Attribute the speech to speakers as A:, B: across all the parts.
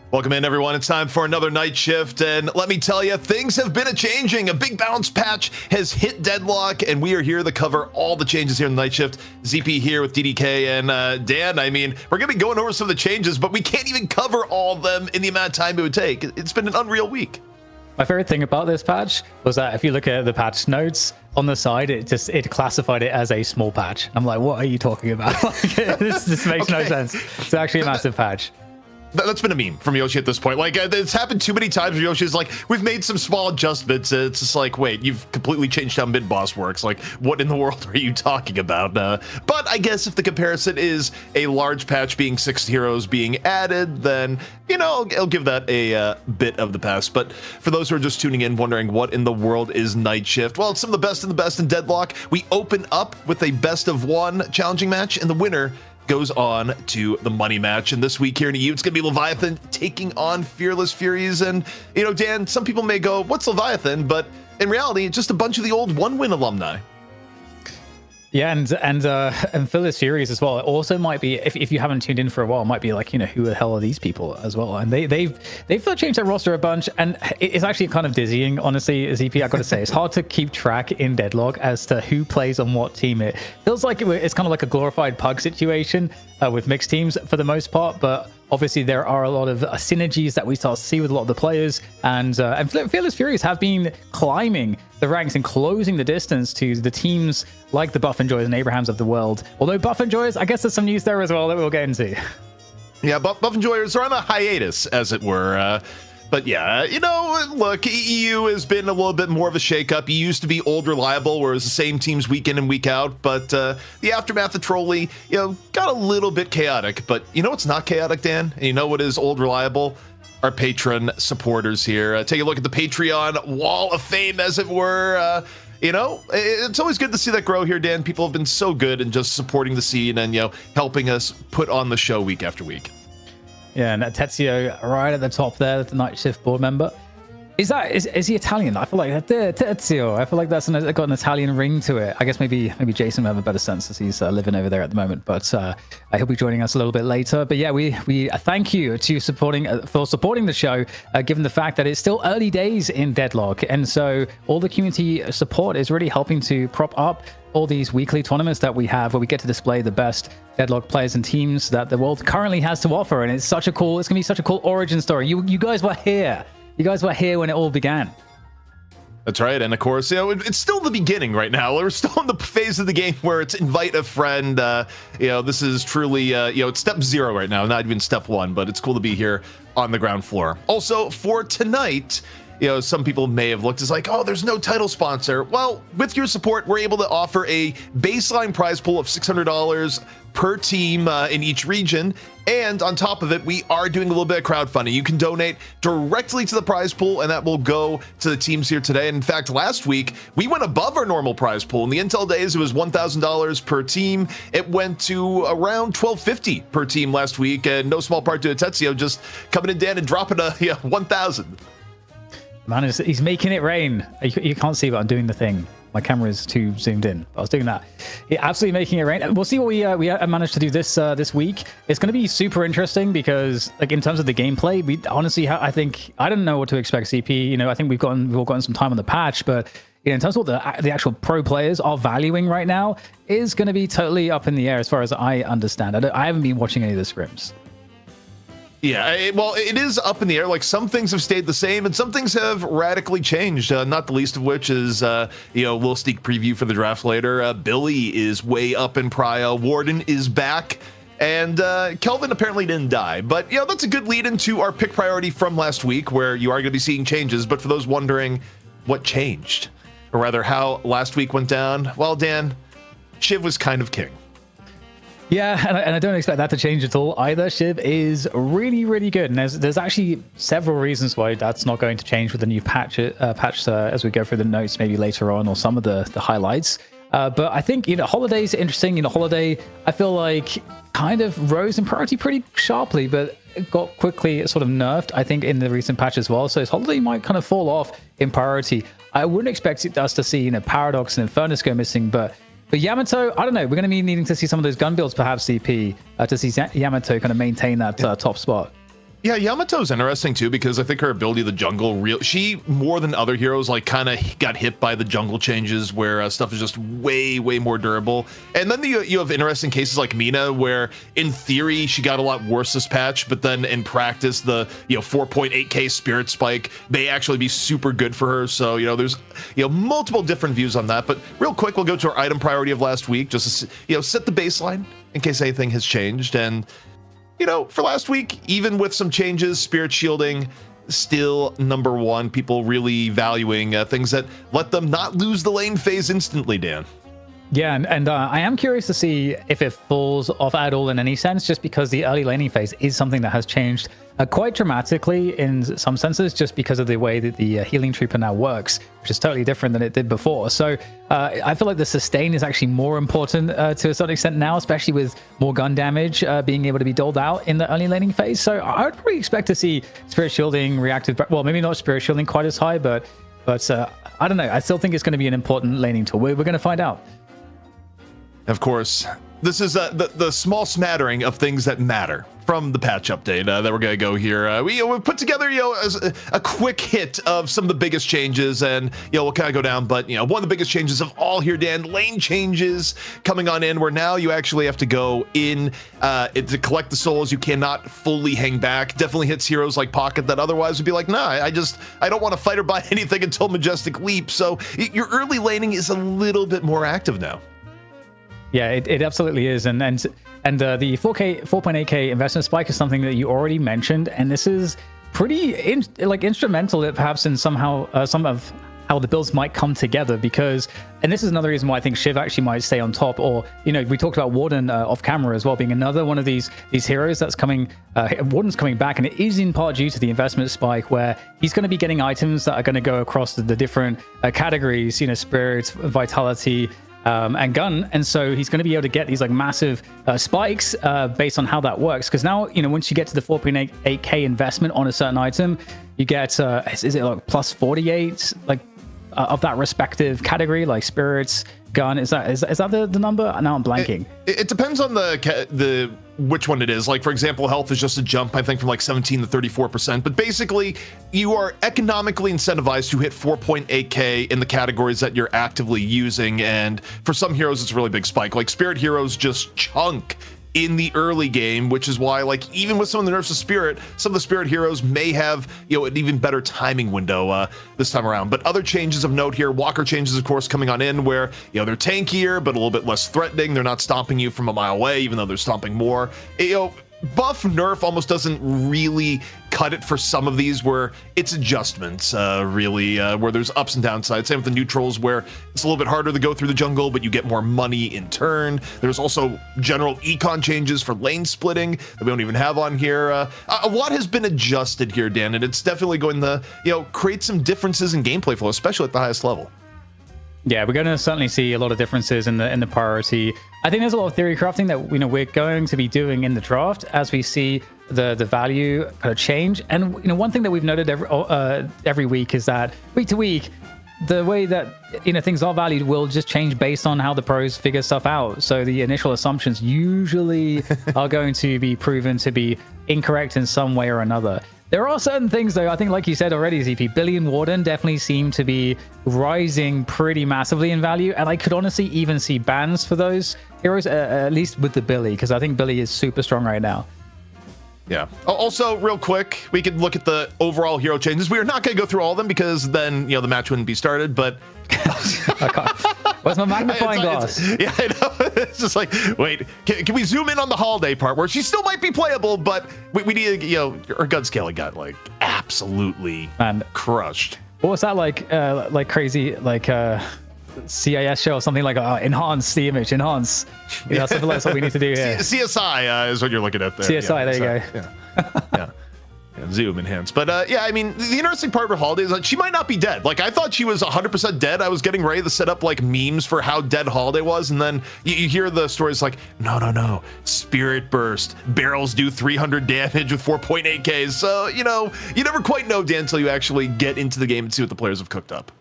A: Welcome in, everyone. It's time for another night shift, and let me tell you, things have been a-changing. A big bounce patch has hit Deadlock, and we are here to cover all the changes here in the night shift. ZP here with DDK and Dan. I mean, we're going to be going over some of the changes, but we can't even cover all of them in the amount of time it would take. It's been an unreal week.
B: My favorite thing about this patch was that if you look at the patch notes on the side, it classified it as a small patch. I'm like, what are you talking about? This makes no sense. It's actually a massive patch.
A: That's been a meme from Yoshi at this point. Like, it's happened too many times where Yoshi's like, we've made some small adjustments. It's just like, wait, you've completely changed how mid-boss works. Like, what in the world are you talking about? But I guess if the comparison is a large patch being 6 heroes being added, then, you know, I'll give that a bit of the pass. But for those who are just tuning in, wondering what in the world is Night Shift, well, it's some of the best in Deadlock. We open up with a best of one challenging match, and the winner goes on to the money match. And this week here in EU, it's going to be Leviathan taking on Fearless Furies. And, you know, Dan, some people may go, what's Leviathan? But in reality, it's just a bunch of the old One Win alumni.
B: Yeah, and Fearless Furies as well. It also might be, if you haven't tuned in for a while, it might be like, you know, who the hell are these people as well? And they've changed their roster a bunch, and it's actually kind of dizzying, honestly. ZP, I got to say, it's hard to keep track in Deadlock as to who plays on what team. It feels like it's kind of like a glorified pug situation with mixed teams for the most part, but obviously there are a lot of synergies that we start to see with a lot of the players, and Fearless Furies have been climbing the ranks and closing the distance to the teams like the Buff and Joys and Abrahams of the world. Although Buff and Joys, I guess there's some news there as well that we'll get into. Yeah,
A: Buff and Joys are on a hiatus, as it were. But yeah, you know, look, EU has been a little bit more of a shakeup. He used to be old reliable, where it was the same teams week in and week out. But the aftermath of Trolley, you know, got a little bit chaotic. But you know what's not chaotic, Dan? And you know what is old reliable? Our patron supporters here. Take a look at the Patreon wall of fame, as it were. You know, it's always good to see that grow here, Dan. People have been so good in just supporting the scene and, you know, helping us put on the show week after week.
B: Yeah, and Tezio right at the top there, the Night Shift board member. Is he Italian? I feel like Tezio. I feel like that's got an Italian ring to it. I guess maybe Jason will have a better sense as he's living over there at the moment. But he'll be joining us a little bit later. But yeah, we thank you for supporting the show, given the fact that it's still early days in Deadlock, and so all the community support is really helping to prop up all these weekly tournaments that we have, where we get to display the best Deadlock players and teams that the world currently has to offer. And it's gonna be such a cool origin story. You guys were here. You guys were here when it all began.
A: That's right. And of course, you know, it's still the beginning right now. We're still in the phase of the game where it's invite a friend. You know, this is truly, you know, it's step 0 right now, not even step 1, but it's cool to be here on the ground floor. Also, for tonight, you know, some people may have looked as like, oh, there's no title sponsor. Well, with your support, we're able to offer a baseline prize pool of $600 per team in each region. And on top of it, we are doing a little bit of crowdfunding. You can donate directly to the prize pool, and that will go to the teams here today. And in fact, last week, we went above our normal prize pool. In the Intel days, it was $1,000 per team. It went to around $1,250 per team last week. And no small part to Tezio just coming in, Dan, and dropping a 1,000.
B: Man, he's making it rain. You can't see, but I'm doing the thing. My camera is too zoomed in. I was doing that. Yeah, absolutely making it rain. We'll see what we managed to do this week. It's going to be super interesting because, like, in terms of the gameplay, we honestly, I don't know what to expect. CP, you know, I think we've all gotten some time on the patch, but you know, in terms of what the actual pro players are valuing right now is going to be totally up in the air, as far as I understand. I haven't been watching any of the scrims.
A: Yeah, well, it is up in the air. Like, some things have stayed the same and some things have radically changed, not the least of which is, you know, a little sneak preview for the draft later. Billy is way up in prio. Warden is back. And Kelvin apparently didn't die. But, you know, that's a good lead into our pick priority from last week, where you are going to be seeing changes. But for those wondering what changed, or rather how last week went down, well, Dan, Shiv was kind of king.
B: Yeah, and I don't expect that to change at all either. Shiv is really, really good, and there's actually several reasons why that's not going to change with the new patch as we go through the notes maybe later on, or some of the highlights. But I think, you know, Holiday's interesting. You know, Holiday, I feel like, kind of rose in priority pretty sharply, but it got quickly sort of nerfed, I think, in the recent patch as well. So his Holiday might kind of fall off in priority. I wouldn't expect us to see, you know, Paradox and Infernus go missing, but Yamato, I don't know. We're going to be needing to see some of those gun builds, perhaps, CP, to see Yamato kind of maintain that top spot.
A: Yeah, Yamato's interesting too because I think her ability to jungle she more than other heroes like kind of got hit by the jungle changes where stuff is just way more durable. And then you have interesting cases like Mina where in theory she got a lot worse this patch, but then in practice the 4.8k spirit spike may actually be super good for her. So there's multiple different views on that. But real quick, we'll go to our item priority of last week just to set the baseline in case anything has changed. And for last week, even with some changes, Spirit Shielding still number one. People really valuing things that let them not lose the lane phase instantly, Dan.
B: Yeah, and I am curious to see if it falls off at all in any sense, just because the early laning phase is something that has changed quite dramatically in some senses, just because of the way that the healing trooper now works, which is totally different than it did before. So I feel like the sustain is actually more important to a certain extent now, especially with more gun damage being able to be doled out in the early laning phase. So I would probably expect to see Spirit Shielding reactive, well, maybe not Spirit Shielding quite as high, but I don't know. I still think it's going to be an important laning tool. We're going to find out.
A: Of course, this is the small smattering of things that matter from the patch update that we're going to go here. We put together a quick hit of some of the biggest changes, and we'll kind of go down. But one of the biggest changes of all here, Dan, lane changes coming on in, where now you actually have to go in to collect the souls. You cannot fully hang back. Definitely hits heroes like Pocket that otherwise would be like, nah, I don't want to fight or buy anything until Majestic Leap. So your early laning is a little bit more active now.
B: Yeah, it absolutely is, and the 4.8k investment spike is something that you already mentioned, and this is pretty instrumental, perhaps in some of how the builds might come together, because, and this is another reason why I think Shiv actually might stay on top, or we talked about Warden off camera as well being another one of these heroes that's coming. Warden's coming back, and it is in part due to the investment spike, where he's going to be getting items that are going to go across the different categories, spirits, vitality, and gun, and so he's going to be able to get these massive spikes based on how that works. Because now, once you get to the 4.8k investment on a certain item, you get is it plus 48 of that respective category, like spirits, gun. Is that the number? Now I'm blanking.
A: It depends on the which one it is. Like, for example, health is just a jump, I think, from 17 to 34%. But basically, you are economically incentivized to hit 4.8k in the categories that you're actively using. And for some heroes, it's a really big spike. Like Spirit heroes just chunk in the early game, which is why, even with some of the nerfs of Spirit, some of the Spirit heroes may have, an even better timing window this time around. But other changes of note here, Walker changes, of course, coming on in where, they're tankier, but a little bit less threatening. They're not stomping you from a mile away, even though they're stomping more. Buff nerf almost doesn't really cut it for some of these, where it's adjustments, where there's ups and downsides. Same with the neutrals, where it's a little bit harder to go through the jungle, but you get more money in turn. There's also general econ changes for lane splitting that we don't even have on here. A lot has been adjusted here, Dan, and it's definitely going to, create some differences in gameplay flow, especially at the highest level.
B: Yeah, we're going to certainly see a lot of differences in the priority. I think there's a lot of theory crafting that we're going to be doing in the draft as we see the value kind of change. And one thing that we've noted every week is that week to week, the way that things are valued will just change based on how the pros figure stuff out. So the initial assumptions usually are going to be proven to be incorrect in some way or another. There are certain things, though, I think, like you said already, ZP, Billy and Warden definitely seem to be rising pretty massively in value, and I could honestly even see bans for those heroes, at least with the Billy, because I think Billy is super strong right now.
A: Yeah. Also, real quick, we could look at the overall hero changes. We are not going to go through all of them because then, the match wouldn't be started, but...
B: Where's my magnifying glass?
A: Yeah, I know. It's just wait, can we zoom in on the holiday part where she still might be playable, but we need her gun scaling got absolutely crushed.
B: What was that like crazy, CIS show or something enhance the image, enhance. That's what we need to do here.
A: CSI is what you're looking at there.
B: CSI, there you go.
A: Yeah. Zoom enhance. But I mean, the interesting part with Holiday is she might not be dead. I thought she was 100% dead. I was getting ready to set up memes for how dead Holiday was, and then you hear the stories no, Spirit Burst, barrels do 300 damage with 4.8Ks. So, you never quite know, Dan, until you actually get into the game and see what the players have cooked up.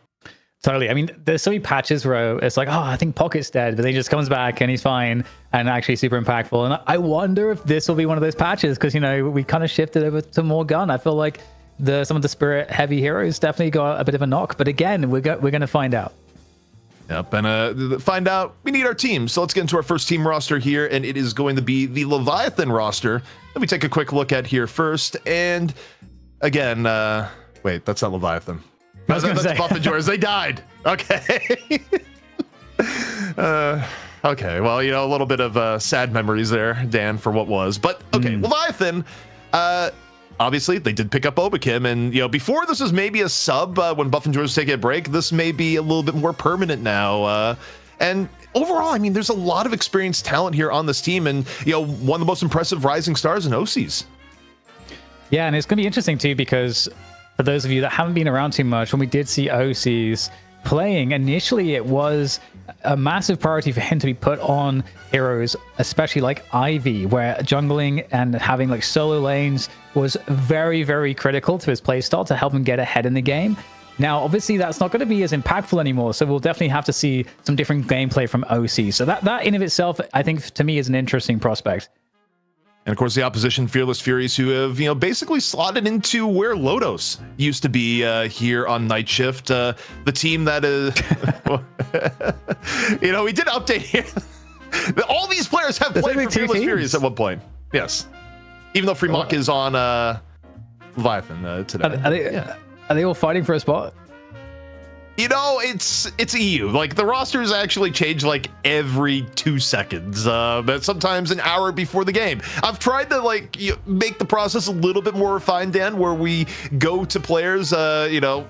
B: Totally. I mean, there's so many patches where it's like, oh, I think Pocket's dead, but then he just comes back and he's fine and actually super impactful. And I wonder if this will be one of those patches because, you know, we kind of shifted over to more gun. I feel like some of the spirit heavy heroes definitely got a bit of a knock. But again, we're going to find out.
A: Yep, and find out, we need our team. So let's get into our first team roster here, and it is going to be the Leviathan roster. Let me take a quick look at here first. And again, wait, that's not Leviathan. That's Buff and Joyers. They died. Okay. Okay. Well, you know, a little bit of sad memories there, Dan, for what was. But okay, Leviathan. Obviously, they did pick up Obakim, and you know, before this was maybe a sub when Buff and Joyers take a break. This may be a little bit more permanent now. And overall, I mean, there's a lot of experienced talent here on this team, and you know, one of the most impressive rising stars in OCs.
B: Yeah, and it's going to be interesting too because for those of you that haven't been around too much, when we did see OCs playing, initially it was a massive priority for him to be put on heroes, especially like Ivy, where jungling and having like solo lanes was very, very critical to his playstyle to help him get ahead in the game. Now, obviously, that's not going to be as impactful anymore, so we'll definitely have to see some different gameplay from OC. So that in of itself, I think, to me, is an interesting prospect.
A: And of course, the opposition, Fearless Furies, who have, you know, basically slotted into where Lodos used to be here on Night Shift. The team that is, you know, we did update here. All these players have played for Fearless Furies at one point. Yes, even though Fremont is on Leviathan today.
B: Are they all fighting for a spot?
A: You know, it's EU. Like, the rosters actually change like every 2 seconds, but sometimes an hour before the game. I've tried to like make the process a little bit more refined, Dan, where we go to players, you know,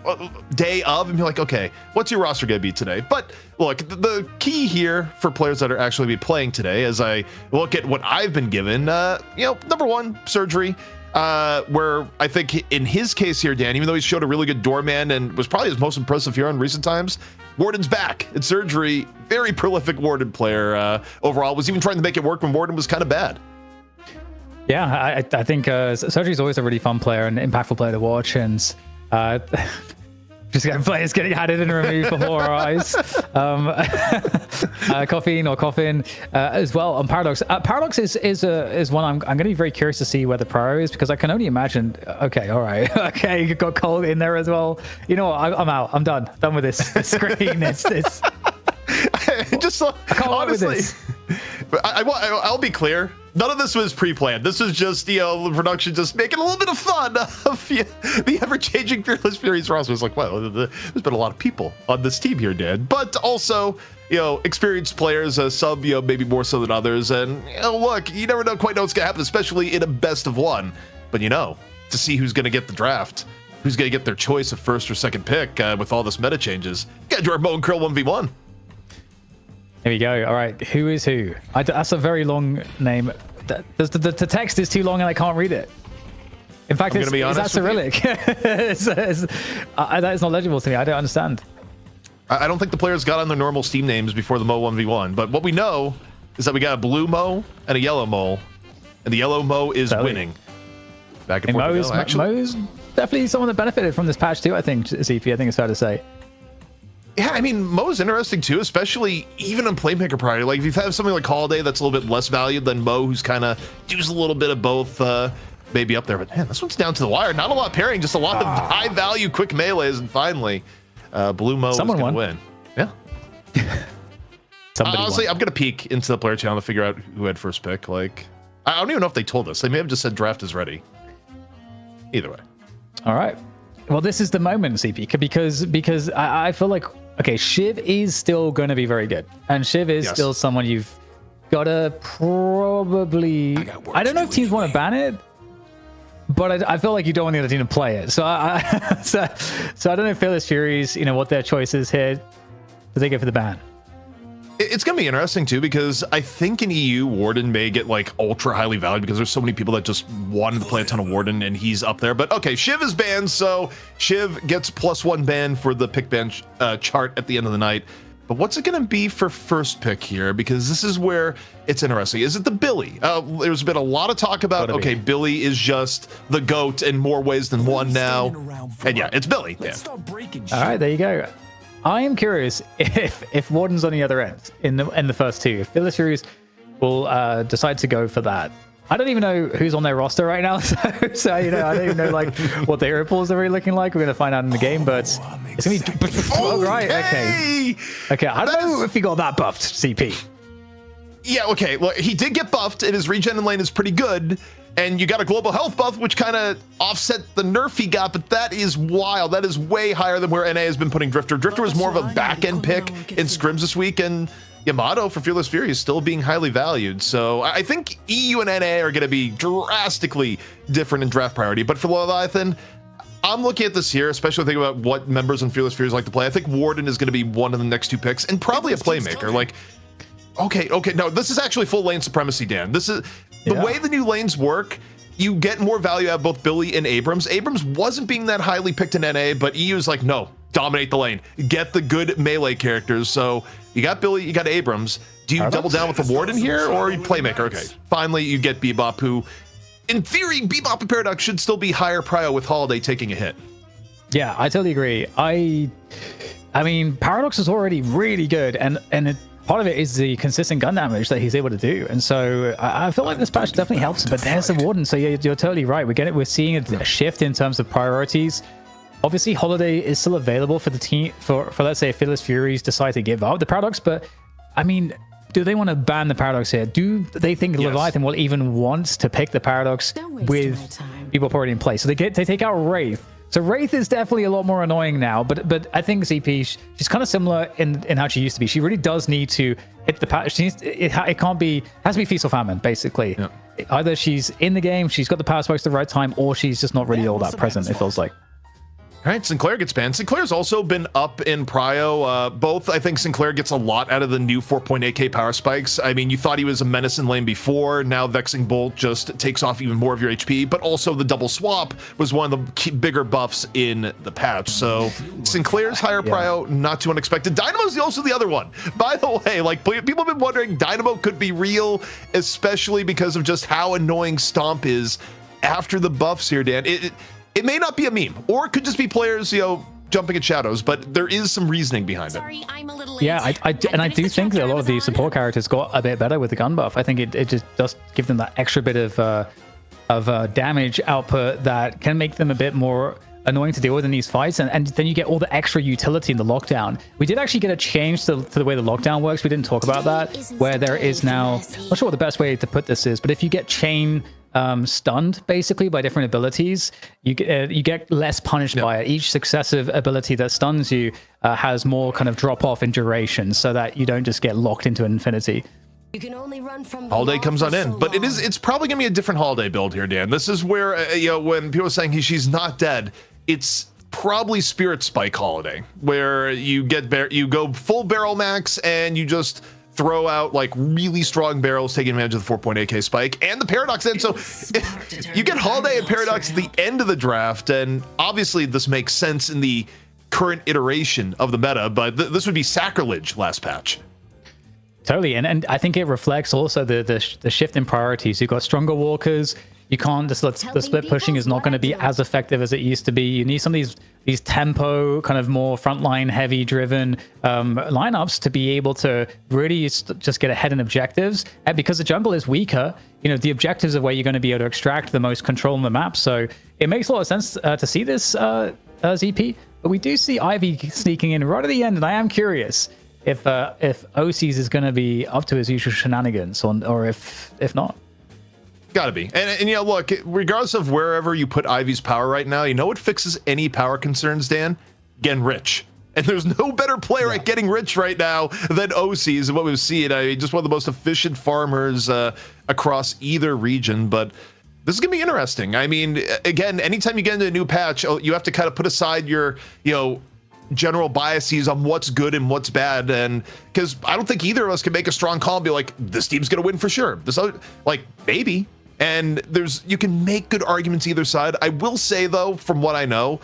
A: day of and be like, okay, what's your roster gonna be today? But look, the key here for players that are actually be playing today, as I look at what I've been given, you know, number one, Surgery. Where I think in his case here, Dan, even though he showed a really good doorman and was probably his most impressive hero in recent times, Warden's back at Surgery. Very prolific Warden player overall. Was even trying to make it work when Warden was kind of bad.
B: Yeah, I think Surgery's always a really fun player and impactful player to watch, and just getting players getting added and removed before our eyes. Coffin as well on Paradox. Paradox is one I'm going to be very curious to see where the prior is, because I can only imagine. Okay, all right, okay, you got Cole in there as well. You know what? I'm out. I'm done with this screen. It's
A: just I can't honestly. With this. I'll be clear. None of this was pre-planned. This was just, you know, the production just making a little bit of fun of the ever-changing Fearless Furies roster. It's like, well, there's been a lot of people on this team here, Dan. But also, you know, experienced players, some, you know, maybe more so than others. And, you know, look, you never know quite know what's going to happen, especially in a best of one. But, you know, to see who's going to get the draft, who's going to get their choice of first or second pick with all this meta changes. You got to do our Mo and Krill 1v1.
B: Here we go. All right, who is who? That's a very long name. The text is too long and I can't read it. In fact, it's that Cyrillic. That is not legible to me. I don't understand.
A: I don't think the players got on their normal Steam names before the Mo 1v1, but what we know is that we got a blue Mo and a yellow Mo, and the yellow Mo is winning. Back and forth.
B: Mo's definitely someone that benefited from this patch too, I think, ZP. I think it's fair to say.
A: Yeah, I mean, Mo's interesting too, especially even on Playmaker priority. Like, if you have something like Holiday that's a little bit less valued than Mo, who's kind of does a little bit of both, maybe up there. But man, this one's down to the wire. Not a lot of pairing, just a lot of high value, quick melees. And finally, Blue Mo is going to win. Yeah. Honestly, I'm going to peek into the player channel to figure out who had first pick. Like, I don't even know if they told us. They may have just said draft is ready. Either way.
B: All right. Well, this is the moment, CP, because I feel like, okay, Shiv is still going to be very good. And Shiv is still someone you've got to probably... I don't know if teams want to ban it, but I feel like you don't want the other team to play it. So so I don't know if Fearless Furies, you know, what their choice is here. Do they go for the ban?
A: It's going to be interesting, too, because I think in EU, Warden may get, like, ultra highly valued because there's so many people that just wanted to play a ton of Warden, and he's up there. But, okay, Shiv is banned, so Shiv gets +1 ban for the pick ban chart at the end of the night. But what's it going to be for first pick here? Because this is where it's interesting. Is it the Billy? There's been a lot of talk about, okay, Billy is just the GOAT in more ways than one now. And yeah, it's Billy. Yeah.
B: All right, there you go. I am curious if Warden's on the other end in the first two. If Phyllis Furies will decide to go for that. I don't even know who's on their roster right now, so I don't even know like what their pools are really looking like. We're gonna find out in the game, but it's gonna be right. Okay. I don't know if he got that buffed, CP.
A: Yeah, okay. Well, he did get buffed, and his regen lane is pretty good. And you got a global health buff, which kind of offset the nerf he got, but that is wild. That is way higher than where NA has been putting Drifter. Drifter was more of a back-end pick in scrims this week, and Yamato for Fearless Fury is still being highly valued. So I think EU and NA are going to be drastically different in draft priority. But for Leviathan, I'm looking at this here, especially thinking about what members in Fearless Furies like to play. I think Warden is going to be one of the next two picks, and probably a playmaker. Like, okay, no, this is actually full lane supremacy, Dan. This is the way the new lanes work. You get more value out of both Billy and Abrams. Abrams wasn't being that highly picked in NA, but EU is like, no, dominate the lane. Get the good melee characters. So you got Billy, you got Abrams. Do you double down with the Warden here, or you playmaker? Okay, finally you get Bebop, who, in theory, Bebop and Paradox should still be higher prio with Holiday taking a hit.
B: Yeah, I totally agree. I mean, Paradox is already really good, and part of it is the consistent gun damage that he's able to do, and so I feel like this patch definitely helps. But there's the Warden, so you're totally right. We're seeing a shift in terms of priorities. Obviously, Holiday is still available for the team for let's say Fearless Furies decide to give up the Paradox, but I mean, do they want to ban the Paradox here? Do they think Leviathan will even want to pick the Paradox with people already in place? So they take out Wraith. So Wraith is definitely a lot more annoying now, but I think CP, she's kind of similar in how she used to be. She really does need to hit the patch. It can't be, has to be feast or famine, basically. Yep. Either she's in the game, she's got the power spikes at the right time, or she's just not really all that present, it feels like.
A: All right, Sinclair gets banned. Sinclair's also been up in prio. Both, I think Sinclair gets a lot out of the new 4.8k power spikes. I mean, you thought he was a menace in lane before. Now Vexing Bolt just takes off even more of your HP, but also the double swap was one of the bigger buffs in the patch. So Sinclair's higher prio, not too unexpected. Dynamo's also the other one. By the way, like, people have been wondering, Dynamo could be real, especially because of just how annoying Stomp is after the buffs here, Dan. It may not be a meme, or it could just be players, jumping at shadows, but there is some reasoning behind it.
C: I'm a little late.
B: Yeah, I do think that a lot of the support characters got a bit better with the gun buff. I think it just does give them that extra bit of damage output that can make them a bit more annoying to deal with in these fights, and then you get all the extra utility in the lockdown. We did actually get a change to the way the lockdown works. We didn't talk about that, where there is now, I'm not sure what the best way to put this is, but if you get chain stunned basically by different abilities, you get less punished by it. Each successive ability that stuns you has more kind of drop off in duration, so that you don't just get locked into infinity.
C: You can only run from
A: Holiday comes on in, but it's probably gonna be a different Holiday build here, Dan. This is where when people are saying she's not dead, it's probably Spirit Spike Holiday, where you go full barrel max and you just throw out like really strong barrels, taking advantage of the 4.8k spike and the Paradox end. So you get Holiday and Paradox at the end of the draft, and obviously this makes sense in the current iteration of the meta, but this would be sacrilege last patch.
B: Totally, and I think it reflects also the shift in priorities. You've got stronger walkers. You can't just the split pushing is not going to be as effective as it used to be. You need some of these tempo, kind of more frontline heavy driven lineups to be able to really just get ahead in objectives. And because the jungle is weaker, the objectives are where you're going to be able to extract the most control on the map. So it makes a lot of sense to see this ZP. But we do see Ivy sneaking in right at the end, and I am curious if OCs is going to be up to his usual shenanigans, or if not.
A: Gotta be. And look, regardless of wherever you put Ivy's power right now, what fixes any power concerns, Dan? Getting rich. And there's no better player at getting rich right now than OCs, and what we've seen. Just one of the most efficient farmers across either region. But this is gonna be interesting. I mean, again, anytime you get into a new patch, you have to kind of put aside your, general biases on what's good and what's bad, and because I don't think either of us can make a strong call and be like, this team's gonna win for sure. This other, maybe. And you can make good arguments either side. I will say though, from what I know,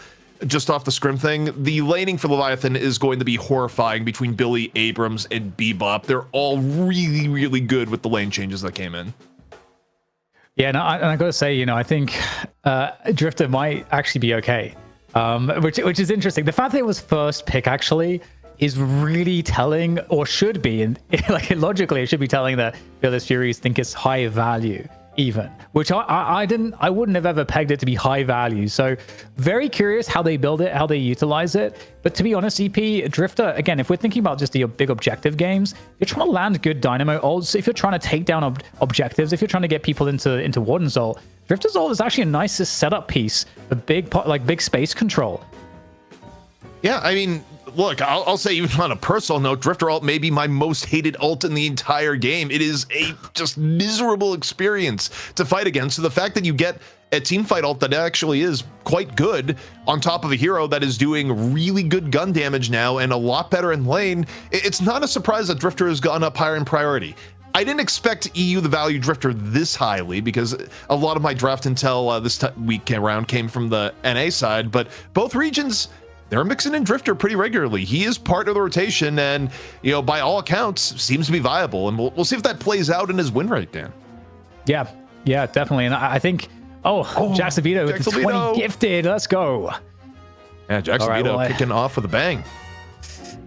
A: just off the scrim thing, the laning for Leviathan is going to be horrifying between Billy, Abrams, and Bebop. They're all really, really good with the lane changes that came in.
B: Yeah, and I gotta say, I think Drifter might actually be okay, which is interesting. The fact that it was first pick actually is really telling, or should be, and like logically it should be telling that Fearless Furies think it's high value even, which I wouldn't have ever pegged it to be high value. So very curious how they build it, how they utilize it. But to be honest, EP Drifter, again, if we're thinking about just the big objective games, if you're trying to land good dynamo ults, if you're trying to take down objectives, if you're trying to get people into Warden's ult, Drifter's ult is actually a nice setup piece for big space control.
A: Yeah, I mean, look, I'll say even on a personal note, Drifter ult may be my most hated ult in the entire game. It is a just miserable experience to fight against. So the fact that you get a team fight ult that actually is quite good on top of a hero that is doing really good gun damage now and a lot better in lane, it's not a surprise that Drifter has gone up higher in priority. I didn't expect EU the value Drifter this highly because a lot of my draft intel this week around came from the NA side, but both regions, they're mixing in Drifter pretty regularly. He is part of the rotation and, you know, by all accounts, seems to be viable. And we'll see if that plays out in his win rate, Dan.
B: Yeah, definitely. And I think, Jacksavito with the 20 gifted. Let's go.
A: Yeah, Jacksavito kicking off with a bang.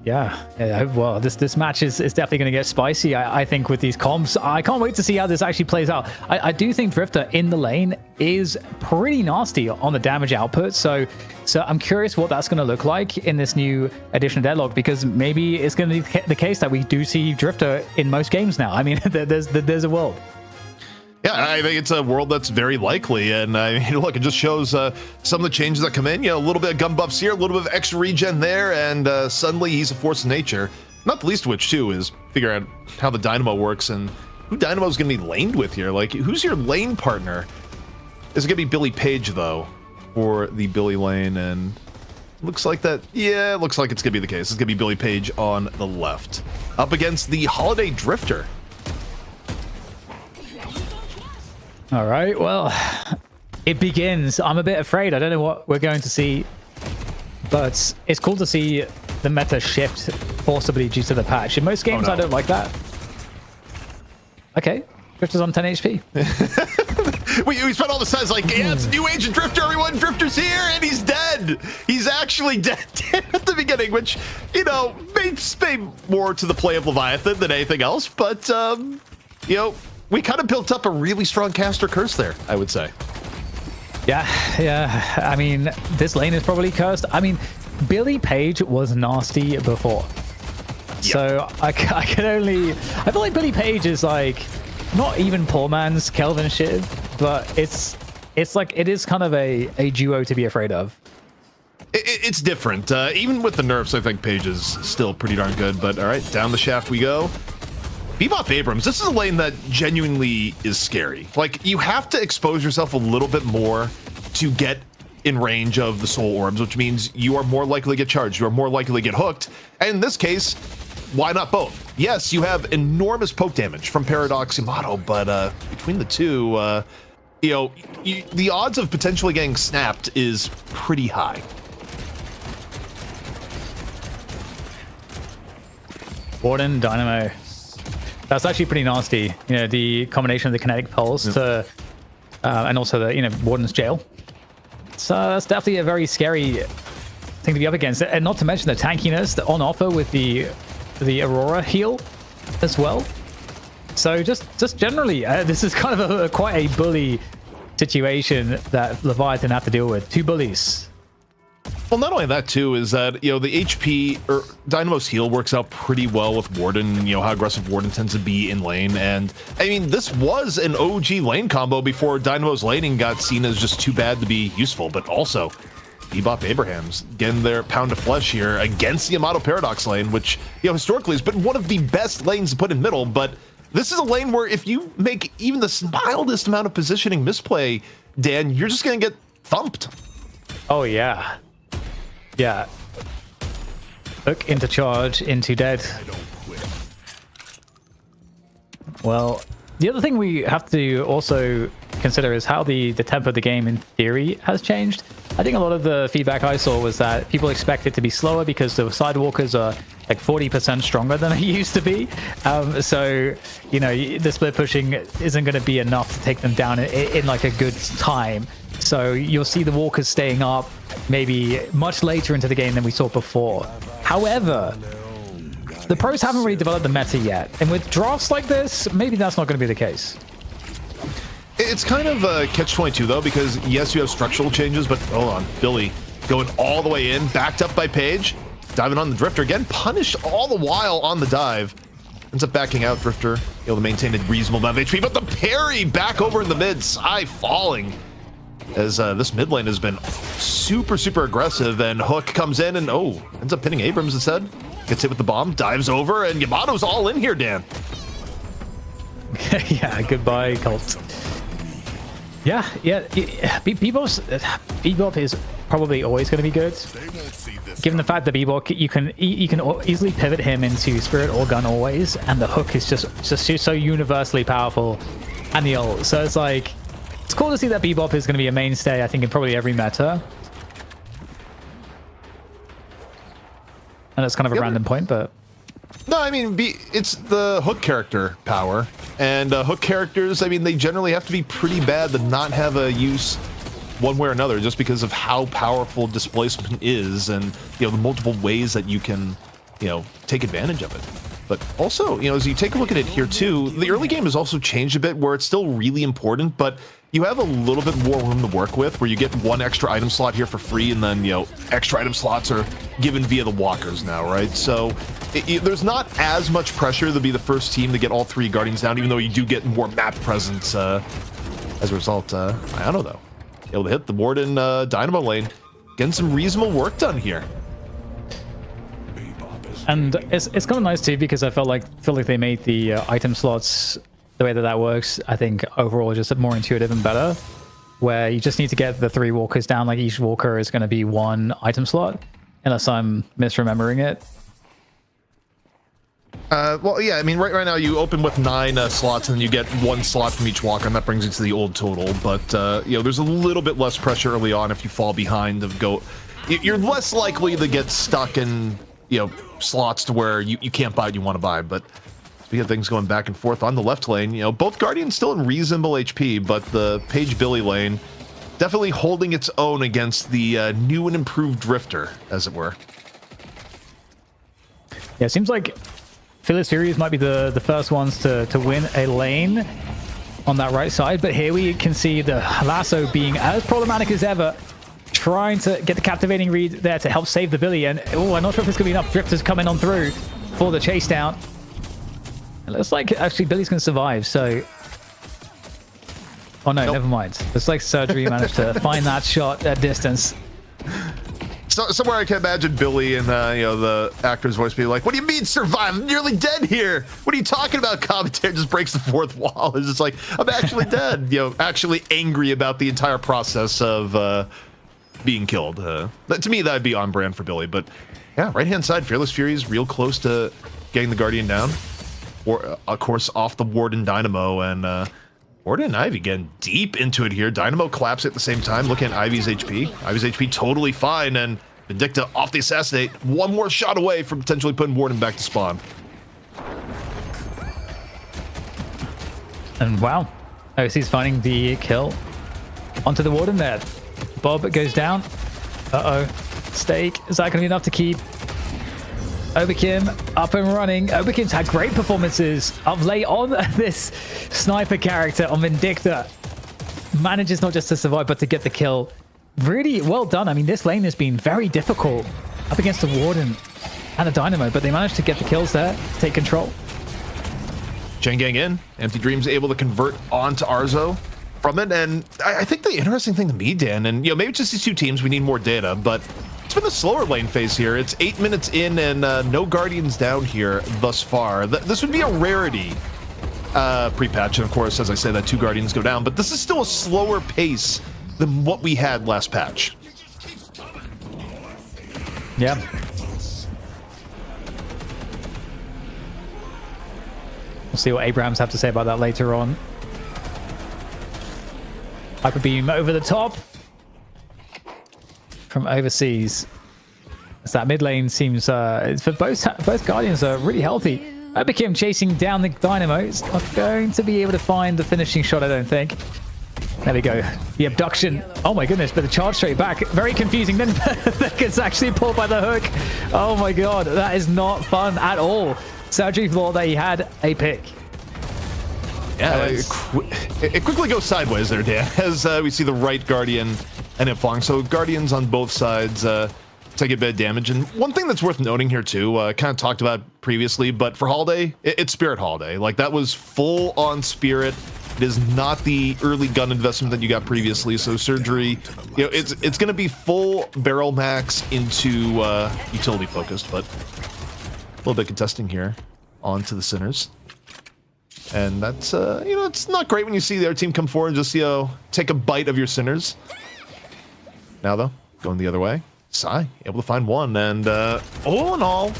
B: Yeah, well, this match is definitely going to get spicy, I think, with these comps. I can't wait to see how this actually plays out. I do think Drifter in the lane is pretty nasty on the damage output, so I'm curious what that's going to look like in this new edition of Deadlock, because maybe it's going to be the case that we do see Drifter in most games now. I mean, there's a world.
A: Yeah, I think it's a world that's very likely. And I mean, look, it just shows some of the changes that come in. You know, a little bit of gun buffs here, a little bit of extra regen there, and suddenly he's a force of nature. Not the least of which, too, is figure out how the Dynamo works and who Dynamo's going to be laned with here. Like, who's your lane partner? Is it going to be Billy Page, though, for the Billy lane? And looks like that. Yeah, it looks like it's going to be the case. It's going to be Billy Page on the left up against the Holiday Drifter.
B: All right, well, it begins. I'm a bit afraid. I don't know what we're going to see, but it's cool to see the meta shift forcibly due to the patch. In most games, I don't like that. Okay, Drifter's on 10 HP.
A: we spent all the time like, yeah, it's a new age of Drifter, everyone. Drifter's here, and he's dead. He's actually dead at the beginning, which, you know, may more to the play of Leviathan than anything else, but, you know, we kind of built up a really strong caster curse there, I would say.
B: Yeah. I mean, this lane is probably cursed. I mean, Billy Page was nasty before. Yep. So I can only... I feel like Billy Page is like, not even poor man's Kelvin Shiv, but it's like, it is kind of a duo to be afraid of.
A: It's different. Even with the nerfs, I think Page is still pretty darn good. But all right, down the shaft we go. Bebop Abrams, this is a lane that genuinely is scary. Like, you have to expose yourself a little bit more to get in range of the soul orbs, which means you are more likely to get charged, you are more likely to get hooked. And in this case, why not both? Yes, you have enormous poke damage from Paradox Yamato, but between the two, you know, the odds of potentially getting snapped is pretty high.
B: Warden, Dynamo. That's actually pretty nasty. You know, the combination of the kinetic pulse to, and also the, you know, Warden's jail. So that's definitely a very scary thing to be up against. And not to mention the tankiness on offer with the Aurora heal as well. So just generally, this is kind of quite a bully situation that Leviathan have to deal with. Two bullies.
A: Well, not only that, too, is that, you know, the HP or Dynamo's heal works out pretty well with Warden, you know, how aggressive Warden tends to be in lane. And I mean, this was an OG lane combo before Dynamo's laning got seen as just too bad to be useful. But also, Bebop Abrahams getting their pound of flesh here against the Yamato Paradox lane, which, you know, historically has been one of the best lanes to put in middle. But this is a lane where if you make even the mildest amount of positioning misplay, Dan, you're just going to get thumped.
B: Oh, yeah. Yeah. Hook into charge, into dead. Well, the other thing we have to also consider is how the tempo of the game in theory has changed. I think a lot of the feedback I saw was that people expect it to be slower because the sidewalkers are like 40% stronger than they used to be. So, you know, the split pushing isn't going to be enough to take them down in like a good time. So you'll see the walkers staying up maybe much later into the game than we saw before. However, the pros haven't really developed the meta yet. And with drafts like this, maybe that's not going to be the case.
A: It's kind of a catch-22 though, because yes, you have structural changes, but hold on, Billy going all the way in, backed up by Paige, diving on the Drifter again, punished all the while on the dive. Ends up backing out. Drifter able to maintain a reasonable amount of HP, but the parry back over in the mid, Psy falling as this mid lane has been super aggressive, and Hook comes in and ends up pinning Abrams instead. Gets hit with the bomb, dives over, and Yamato's all in here, Dan.
B: Yeah, goodbye, Colt. Yeah. Bebop is probably always going to be good. Given the fact that Bebop, you can easily pivot him into Spirit or Gun always, and the Hook is just so universally powerful, and the ult. So it's like, it's cool to see that Bebop is going to be a mainstay, I think, in probably every meta. And it's kind of a random point, but...
A: No, I mean, it's the Hook character power. And Hook characters, I mean, they generally have to be pretty bad to not have a use one way or another, just because of how powerful displacement is, and, the multiple ways that you can, take advantage of it. But also, as you take a look at it here too, the early game has also changed a bit, where it's still really important, but you have a little bit more room to work with, where you get one extra item slot here for free, and then, extra item slots are given via the walkers now, right? So there's not as much pressure to be the first team to get all 3 Guardians down, even though you do get more map presence as a result. Ayano, though, able to hit the Warden Dynamo lane, getting some reasonable work done here.
B: And it's kind of nice too, because I feel like they made the item slots, the way that works, I think overall just more intuitive and better, where you just need to get the 3 walkers down. Like each walker is going to be 1 item slot, unless I'm misremembering it.
A: Well, yeah, I mean, right now you open with 9 slots, and then you get 1 slot from each walker, and that brings you to the old total. But there's a little bit less pressure early on if you fall behind. You're less likely to get stuck in slots to where you can't buy what you want to buy. But we have things going back and forth on the left lane. Both Guardians still in reasonable HP, but the Paige Billy lane definitely holding its own against the new and improved Drifter, as it were.
B: Yeah, it seems like Furies might be the first ones to win a lane on that right side, but here we can see the lasso being as problematic as ever, trying to get the captivating read there to help save the Billy. And I'm not sure if it's going to be enough. Drifters coming on through for the chase down. It looks like actually Billy's going to survive, so... Oh no, Never mind. Looks like Surgery managed to find that shot at distance.
A: So, somewhere I can imagine Billy and the actor's voice being like, "What do you mean survive? I'm nearly dead here. What are you talking about?" Commentary just breaks the fourth wall. It's just like, I'm actually dead. Actually angry about the entire process of being killed. To me, that'd be on brand for Billy. But yeah, right hand side, Fearless Furies real close to getting the Guardian down, or of course off the Warden Dynamo, and Warden and Ivy getting deep into it here. Dynamo collapse at the same time. Looking at Ivy's HP. Ivy's HP totally fine, and Vindicta off the assassinate. One more shot away from potentially putting Warden back to spawn.
B: And wow, OC's finding the kill onto the Warden there. Bob goes down. Uh-oh. Stake. Is that going to be enough to keep Oberkim up and running? Oberkim's had great performances of late on this sniper character on Vindicta. Manages not just to survive, but to get the kill. Really well done. I mean, this lane has been very difficult up against the Warden and the Dynamo, but they managed to get the kills there, take control.
A: Chain Gang in. Empty Dreams able to convert onto Arzo from it. And I think the interesting thing to me, Dan, and maybe it's just these 2 teams, we need more data, but it's been a slower lane phase here. It's 8 minutes in, and no Guardians down here thus far. This would be a rarity pre-patch, and of course, as I say, that 2 Guardians go down, but this is still a slower pace than what we had last patch.
B: Yeah. We'll see what Abrams have to say about that later on. Hyper beam over the top from overseas. As that mid lane seems for both Guardians are really healthy. Oberkim chasing down the Dynamo. It's not going to be able to find the finishing shot, I don't think. There we go. The abduction. Oh my goodness, but the charge straight back. Very confusing. Then gets actually pulled by the hook. Oh my god, that is not fun at all. Sergi thought that he had a pick.
A: Yeah, it quickly goes sideways there, Dan, as we see the right Guardian and it falling. So Guardians on both sides take a bit of damage. And one thing that's worth noting here too, kind of talked about previously, but for Holiday, it's Spirit Holiday. Like that was full on Spirit. It is not the early gun investment that you got previously. So Surgery, you know, it's going to be full barrel max into utility focused, but a little bit contesting here onto the Sinners. And that's, you know, it's not great when you see the other team come forward and just, you know, take a bite of your Sinners. Now, though, going the other way. Sai, able to find one. And all in all,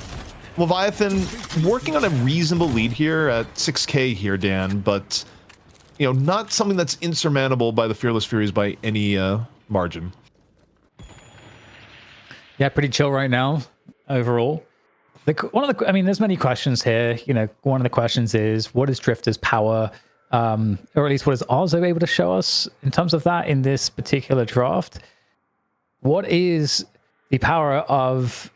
A: Leviathan working on a reasonable lead here at 6K here, Dan. But, you know, not something that's insurmountable by the Fearless Furies by any margin.
B: Yeah, pretty chill right now, overall. I mean, there's many questions here. You know, one of the questions is, what is Drifter's power? Or at least what is Arzo able to show us in terms of that in this particular draft? What is the power of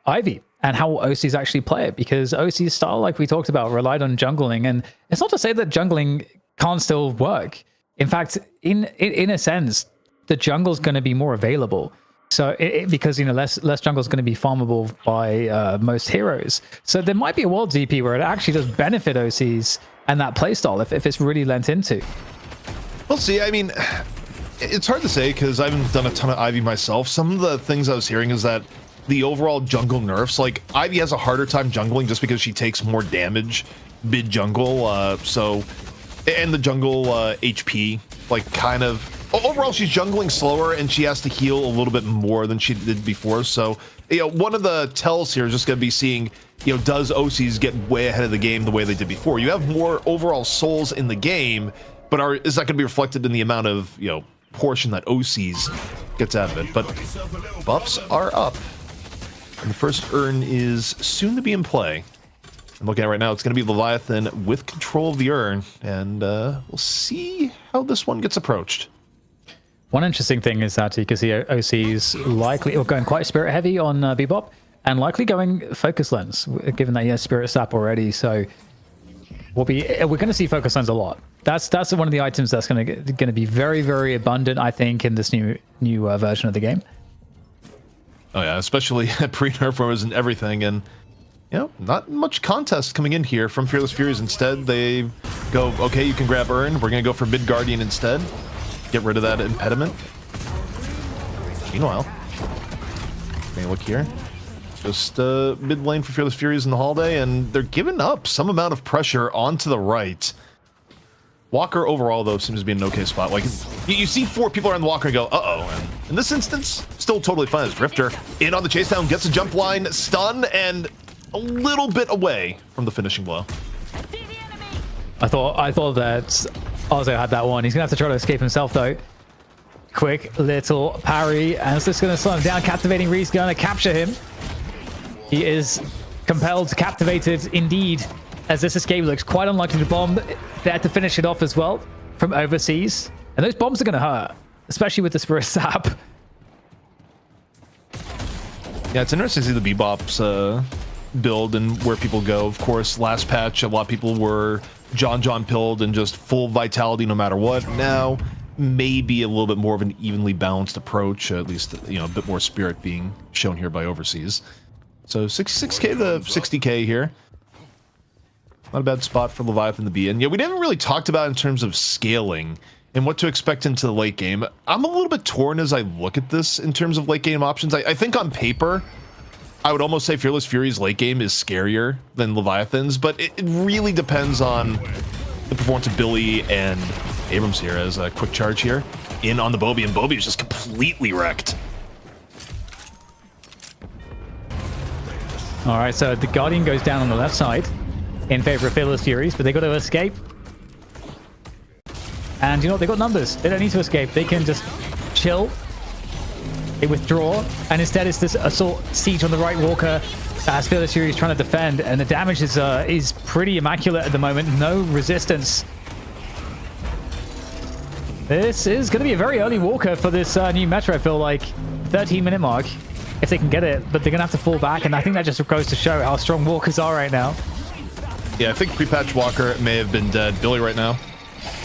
B: Ivy and how will OCs actually play it? Because OC's style, like we talked about, relied on jungling. And it's not to say that jungling can't still work. In fact, in a sense, the jungle's going to be more available. So because, you know, less jungle is going to be farmable by most heroes. So there might be a world DP where it actually does benefit OCs and that playstyle if it's really lent into.
A: We'll see. I mean, it's hard to say because I haven't done a ton of Ivy myself. Some of the things I was hearing is that the overall jungle nerfs, like Ivy has a harder time jungling just because she takes more damage mid jungle. And the jungle HP, like kind of. Overall, she's jungling slower, and she has to heal a little bit more than she did before. So, you know, one of the tells here is just going to be seeing, you know, does OCs get way ahead of the game the way they did before? You have more overall souls in the game, but is that going to be reflected in the amount of, you know, portion that OCs gets out of it? But buffs are up, and the first urn is soon to be in play. I'm looking at it right now. It's going to be Leviathan with control of the urn, and we'll see how this one gets approached.
B: One interesting thing is that you can see OC's likely going quite spirit heavy on Bebop and likely going focus lens, given that he has spirit sap already. So we're going to see focus lens a lot. That's one of the items that's going to be very, very abundant, I think, in this new version of the game.
A: Oh yeah, especially pre-nerf wars and everything, and you know, not much contest coming in here from Fearless Furies. Instead, they go, okay, you can grab urn. We're going to go for mid Guardian instead. Get rid of that impediment. Meanwhile, take a look here. Just mid lane for Fearless Furies in the Holiday, and they're giving up some amount of pressure onto the right. Walker overall, though, seems to be in an okay spot. Like, you see 4 people around the Walker and go, uh-oh. And in this instance, still totally fine as Drifter in on the chase down, gets a jump line, stun, and a little bit away from the finishing blow.
B: I thought that Arzo had that one. He's going to have to try to escape himself, though. Quick little parry, and it's just going to slow him down. Captivating Reese going to capture him. He is compelled, captivated indeed, as this escape looks quite unlikely to bomb. There to finish it off as well from overseas. And those bombs are going to hurt, especially with the Spirit Sap.
A: Yeah, it's interesting to see the Bebop's build and where people go. Of course, last patch, a lot of people were John pilled and just full vitality no matter what. Now, maybe a little bit more of an evenly balanced approach, at least, you know, a bit more spirit being shown here by overseas. So 66k to 60k here. Not a bad spot for Leviathan to be in. Yeah, we haven't really talked about in terms of scaling and what to expect into the late game. I'm a little bit torn as I look at this in terms of late game options. I think on paper, I would almost say Fearless Fury's late game is scarier than Leviathan's, but it really depends on the performance of Billy and Abrams here as a quick charge here. In on the Bobby, and Bobby is just completely wrecked.
B: All right, so the Guardian goes down on the left side in favor of Fearless Furies, but they got to escape. And you know what? They got numbers. They don't need to escape. They can just chill. They withdraw, and instead it's this assault siege on the right Walker as Fearless Fury is trying to defend, and the damage is pretty immaculate at the moment. No resistance. This is going to be a very early walker for this new Metro, I feel like. 13-minute mark, if they can get it, but they're going to have to fall back, and I think that just goes to show how strong walkers are right now.
A: Yeah, I think pre-patch Walker may have been dead. Billy right now.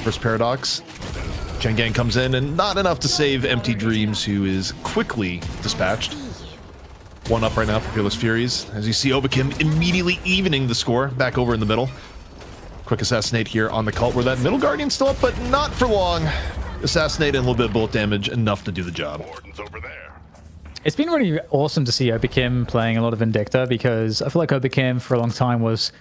A: First Paradox. Gang comes in, and not enough to save Empty Dreams, who is quickly dispatched. 1 up right now for Fearless Furies. As you see, Obakim immediately evening the score back over in the middle. Quick assassinate here on the cult, where that middle Guardian's still up, but not for long. Assassinate and a little bit of bullet damage, enough to do the job.
B: It's been really awesome to see Obakim playing a lot of Vindicta, because I feel like Obakim for a long time was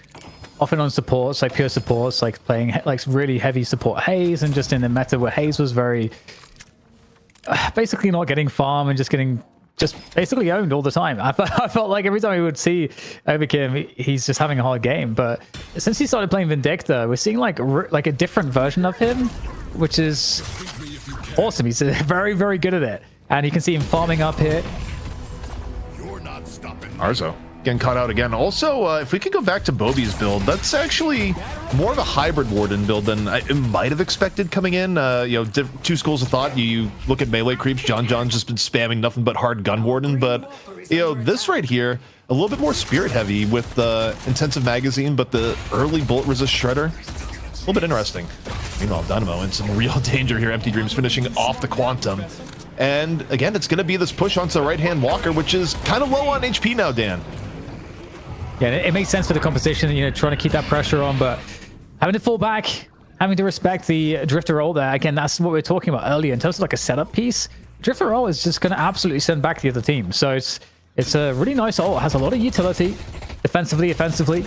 B: often on supports, like pure supports, like playing like really heavy support Haze, and just in the meta where Haze was very basically not getting farm and just getting basically owned all the time. I felt like every time we would see Obakim, he's just having a hard game. But since he started playing Vindicta, we're seeing like a different version of him, which is awesome. He's very, very good at it. And you can see him farming up here.
A: Arzo getting caught out again. Also, if we could go back to Bobby's build, that's actually more of a hybrid Warden build than I might have expected coming in. You know, 2 schools of thought. You look at melee creeps. John's just been spamming nothing but hard gun Warden, but you know, this right here, a little bit more spirit heavy with the intensive magazine, but the early bullet resist shredder, a little bit interesting. Meanwhile, Dynamo in some real danger here. Empty Dreams finishing off the Quantum. And again, it's going to be this push onto the right-hand Walker, which is kind of low on HP now, Dan.
B: Yeah, it makes sense for the composition, you know, trying to keep that pressure on, but having to fall back, having to respect the Drifter roll there. Again, that's what we were talking about earlier in terms of like a setup piece. Drifter roll is just going to absolutely send back the other team. So it's a really nice ult. It has a lot of utility, defensively, offensively.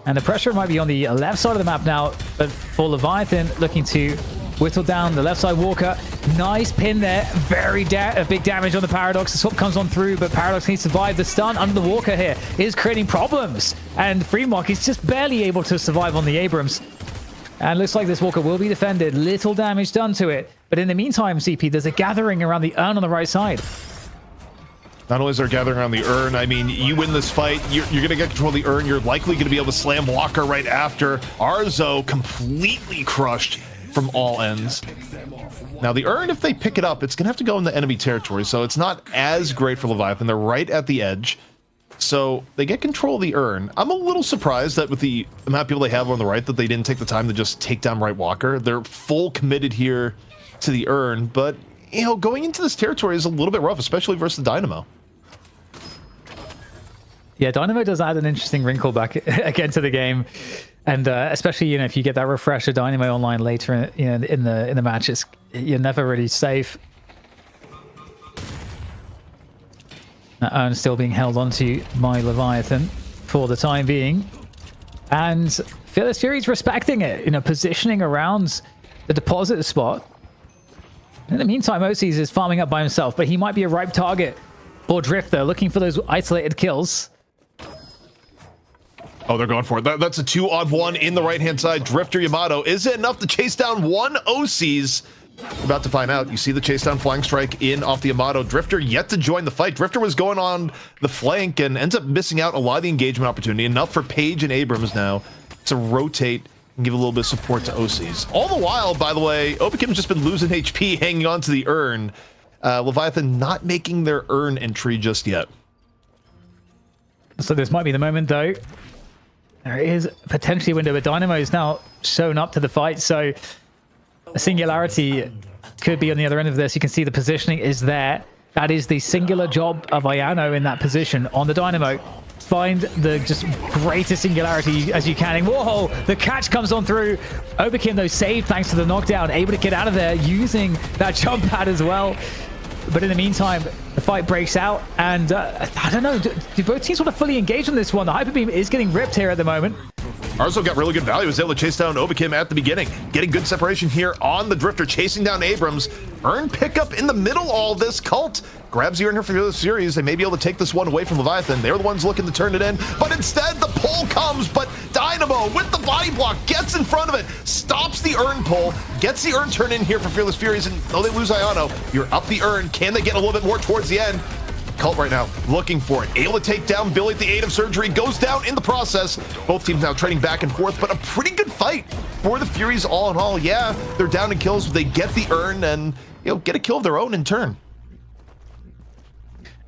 B: And the pressure might be on the left side of the map now, but for Leviathan, looking to whittle down the left side Walker. Nice pin there. Very big damage on the Paradox. The swap comes on through, but Paradox needs to survive. The stun under the Walker here is creating problems. And Freemark is just barely able to survive on the Abrams. And looks like this Walker will be defended. Little damage done to it. But in the meantime, CP, there's a gathering around the urn on the right side.
A: Not only is there gathering around the urn, I mean, you win this fight, you're going to get control of the urn. You're likely going to be able to slam Walker right after. Arzo completely crushed from all ends. Now the urn, if they pick it up, it's gonna have to go in the enemy territory, so it's not as great for Leviathan. They're right at the edge, so they get control of the urn. I'm a little surprised that with the amount of people they have on the right that they didn't take the time to just take down right Walker. They're full committed here to the urn, but you know, going into this territory is a little bit rough, especially versus the Dynamo.
B: Yeah, Dynamo does add an interesting wrinkle back again to the game. And especially, you know, if you get that refresher Dynamo online later, you know, in the match, you're never really safe. That urn still being held onto by Leviathan for the time being, and Fearless Furies respecting it, you know, positioning around the deposit spot. In the meantime, Osies is farming up by himself, but he might be a ripe target for Drifter, looking for those isolated kills.
A: Oh, they're going for it. That's a 2-on-1 in the right-hand side. Drifter Yamato. Is it enough to chase down one OCs? We're about to find out. You see the chase down flying strike in off the Yamato. Drifter yet to join the fight. Drifter was going on the flank and ends up missing out a lot of the engagement opportunity. Enough for Page and Abrams now to rotate and give a little bit of support to OCs. All the while, by the way, Obakim's just been losing HP hanging on to the urn. Leviathan not making their urn entry just yet.
B: So this might be the moment, though. There is potentially a window, but Dynamo is now shown up to the fight, so a singularity could be on the other end of this. You can see the positioning is there. That is the singular job of Ayano in that position on the Dynamo. Find the just greatest singularity as you can. And whoa, the catch comes on through. Obakim, though, saved thanks to the knockdown, able to get out of there using that jump pad as well. But in the meantime, the fight breaks out, and I don't know, do both teams want to fully engage on this one? The Hyper Beam is getting ripped here at the moment.
A: Arzo got really good value. Was able to chase down Obakim at the beginning. Getting good separation here on the Drifter, chasing down Abrams. Urn pickup in the middle, all this. Cult grabs the Urn here for the series. They may be able to take this one away from Leviathan. They're the ones looking to turn it in, but instead the pull comes, but Dynamo with the body block gets in front of it, stops the Urn pull, gets the Urn turn in here for Fearless Furies, and though they lose Ayano, you're up the Urn. Can they get a little bit more towards the end? Cult right now looking for it, able to take down Billy at the aid of surgery, goes down in the process. Both teams now trading back and forth, but a pretty good fight for the Furies all in all. Yeah, they're down in kills, but they get the urn and, get a kill of their own in turn.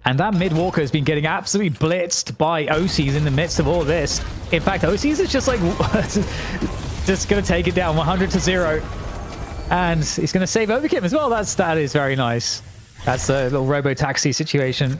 B: And that mid walker has been getting absolutely blitzed by OCs in the midst of all this. In fact, OCs is just like just going to take it down 100-0. And he's going to save Overkim as well. That is very nice. That's a little robo-taxi situation.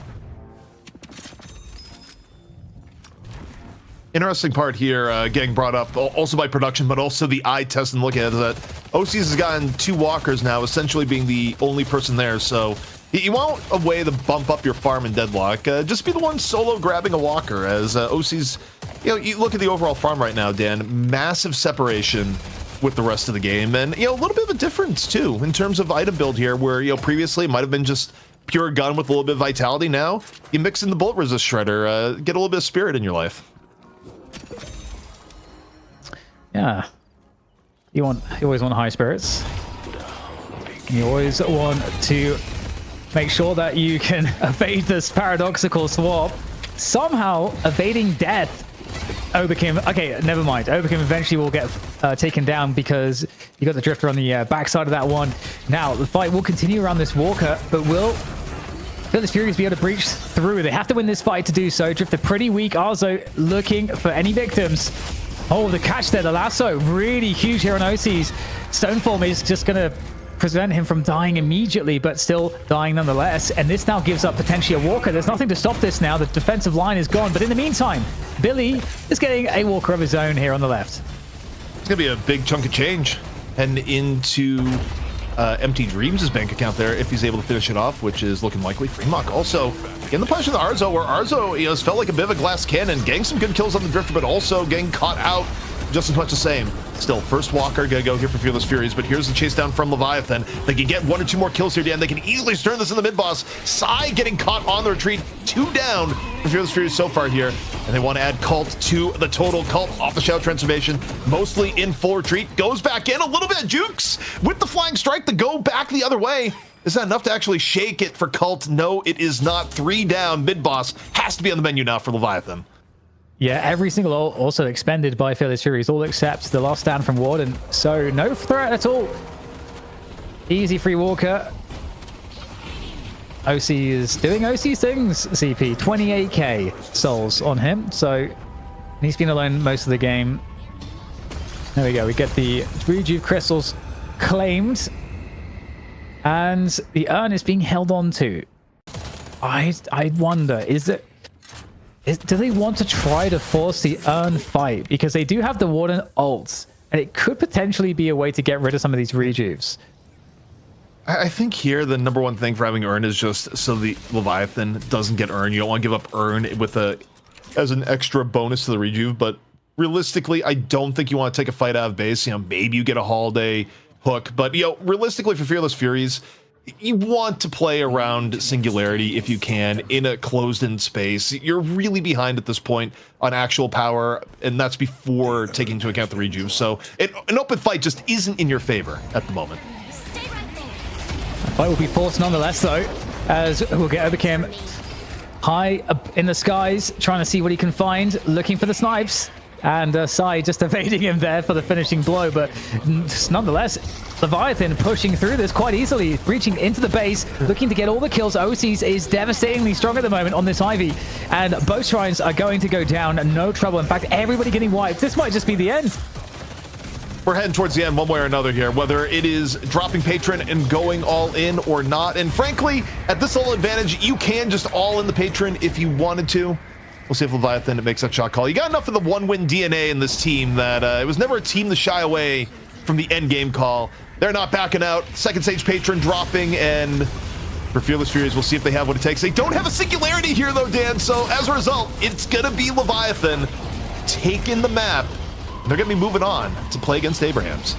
A: Interesting part here, getting brought up also by production, but also the eye test and look at it, that OCs has gotten 2 walkers now, essentially being the only person there. So you want a way to bump up your farm in Deadlock. Just be the one solo grabbing a walker, as OCs, you look at the overall farm right now, Dan, massive separation with the rest of the game, and a little bit of a difference too in terms of item build here, where previously it might have been just pure gun with a little bit of vitality. Now you mix in the bullet resist shredder, get a little bit of spirit in your life.
B: Yeah, you always want high spirits. You always want to make sure that you can evade this paradoxical swap. Somehow evading death. Overkim, okay, never mind. Overkim eventually will get taken down because you got the Drifter on the backside of that one. Now, the fight will continue around this Walker, but will Fearless Furies be able to breach through? They have to win this fight to do so. Drifter pretty weak. Arzo looking for any victims. Oh, the catch there, the lasso, really huge here on OCs. Stoneform is just going to prevent him from dying immediately, but still dying nonetheless. And this now gives up potentially a walker. There's nothing to stop this now. The defensive line is gone. But in the meantime, Billy is getting a walker of his own here on the left.
A: It's going to be a big chunk of change heading into Empty Dreams' bank account there if he's able to finish it off, which is looking likely. Freemuck also getting the punch of the Arzo, where Arzo has felt like a bit of a glass cannon, getting some good kills on the Drifter, but also getting caught out just as much the same. Still, first walker gonna go here for Fearless Furies, but here's the chase down from Leviathan. They can get 1 or 2 more kills here, Dan. They can easily turn this in the mid-boss. Sai getting caught on the retreat. 2 down for Fearless Furies so far here. And they want to add Cult to the total. Cult off the Shadow Transformation, mostly in full retreat. Goes back in, a little bit of jukes with the Flying Strike to go back the other way. Is that enough to actually shake it for Cult? No, it is not. 3 down. Mid-boss has to be on the menu now for Leviathan.
B: Yeah, every single ult also expended by Fearless Furies, all except the last stand from Warden. So no threat at all. Easy free walker. OC is doing OC things, CP. 28k souls on him, so he's been alone most of the game. There we go, we get the Rejuve crystals claimed. And the urn is being held on to. I wonder, do they want to try to force the urn fight? Because they do have the Warden ults, and it could potentially be a way to get rid of some of these rejuves.
A: I think here the number one thing for having urn is just so the Leviathan doesn't get urn. You don't want to give up urn with as an extra bonus to the rejuve, but realistically, I don't think you want to take a fight out of base. Maybe you get a holiday hook, but realistically for Fearless Furies, you want to play around Singularity if you can in a closed-in space. You're really behind at this point on actual power, and that's before taking into account the rejuve. So an open fight just isn't in your favor at the moment.
B: The fight will be forced nonetheless, though, as we'll get Overkim high up in the skies, trying to see what he can find, looking for the snipes. And Sai just evading him there for the finishing blow, but nonetheless, Leviathan pushing through this quite easily, reaching into the base, looking to get all the kills. OCs is devastatingly strong at the moment on this Ivy, and both shrines are going to go down, no trouble. In fact, everybody getting wiped. This might just be the end.
A: We're heading towards the end one way or another here, whether it is dropping Patron and going all in or not. And frankly, at this little advantage, you can just all in the Patron if you wanted to. We'll see if Leviathan makes that shot call. You got enough of the one-win DNA in this team that it was never a team to shy away from the end game call. They're not backing out. Second stage Patron dropping, and for Fearless Furies, we'll see if they have what it takes. They don't have a Singularity here, though, Dan, so as a result, it's going to be Leviathan taking the map. And they're going to be moving on to play against Abrahams.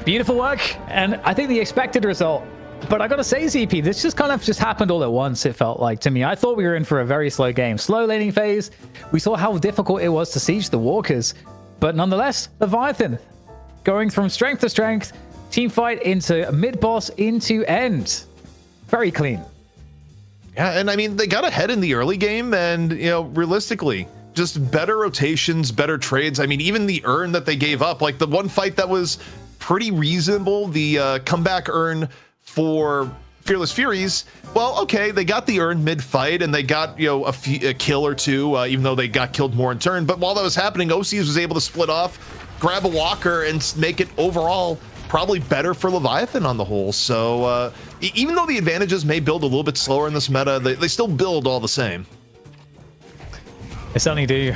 B: Beautiful work, and I think the expected result. But I gotta say, ZP, this just kind of happened all at once, it felt like to me. I thought we were in for a very slow game. Slow laning phase. We saw how difficult it was to siege the walkers. But nonetheless, Leviathan going from strength to strength, team fight into mid-boss, into end. Very clean.
A: Yeah, and I mean, they got ahead in the early game, and, realistically, just better rotations, better trades. I mean, even the urn that they gave up, like the one fight that was pretty reasonable, the comeback urn for Fearless Furies, well, okay, they got the urn mid-fight, and they got, you know, a kill or two, even though they got killed more in turn. But while that was happening, OCs was able to split off, grab a walker, and make it overall probably better for Leviathan on the whole. So even though the advantages may build a little bit slower in this meta, they still build all the same.
B: They certainly do.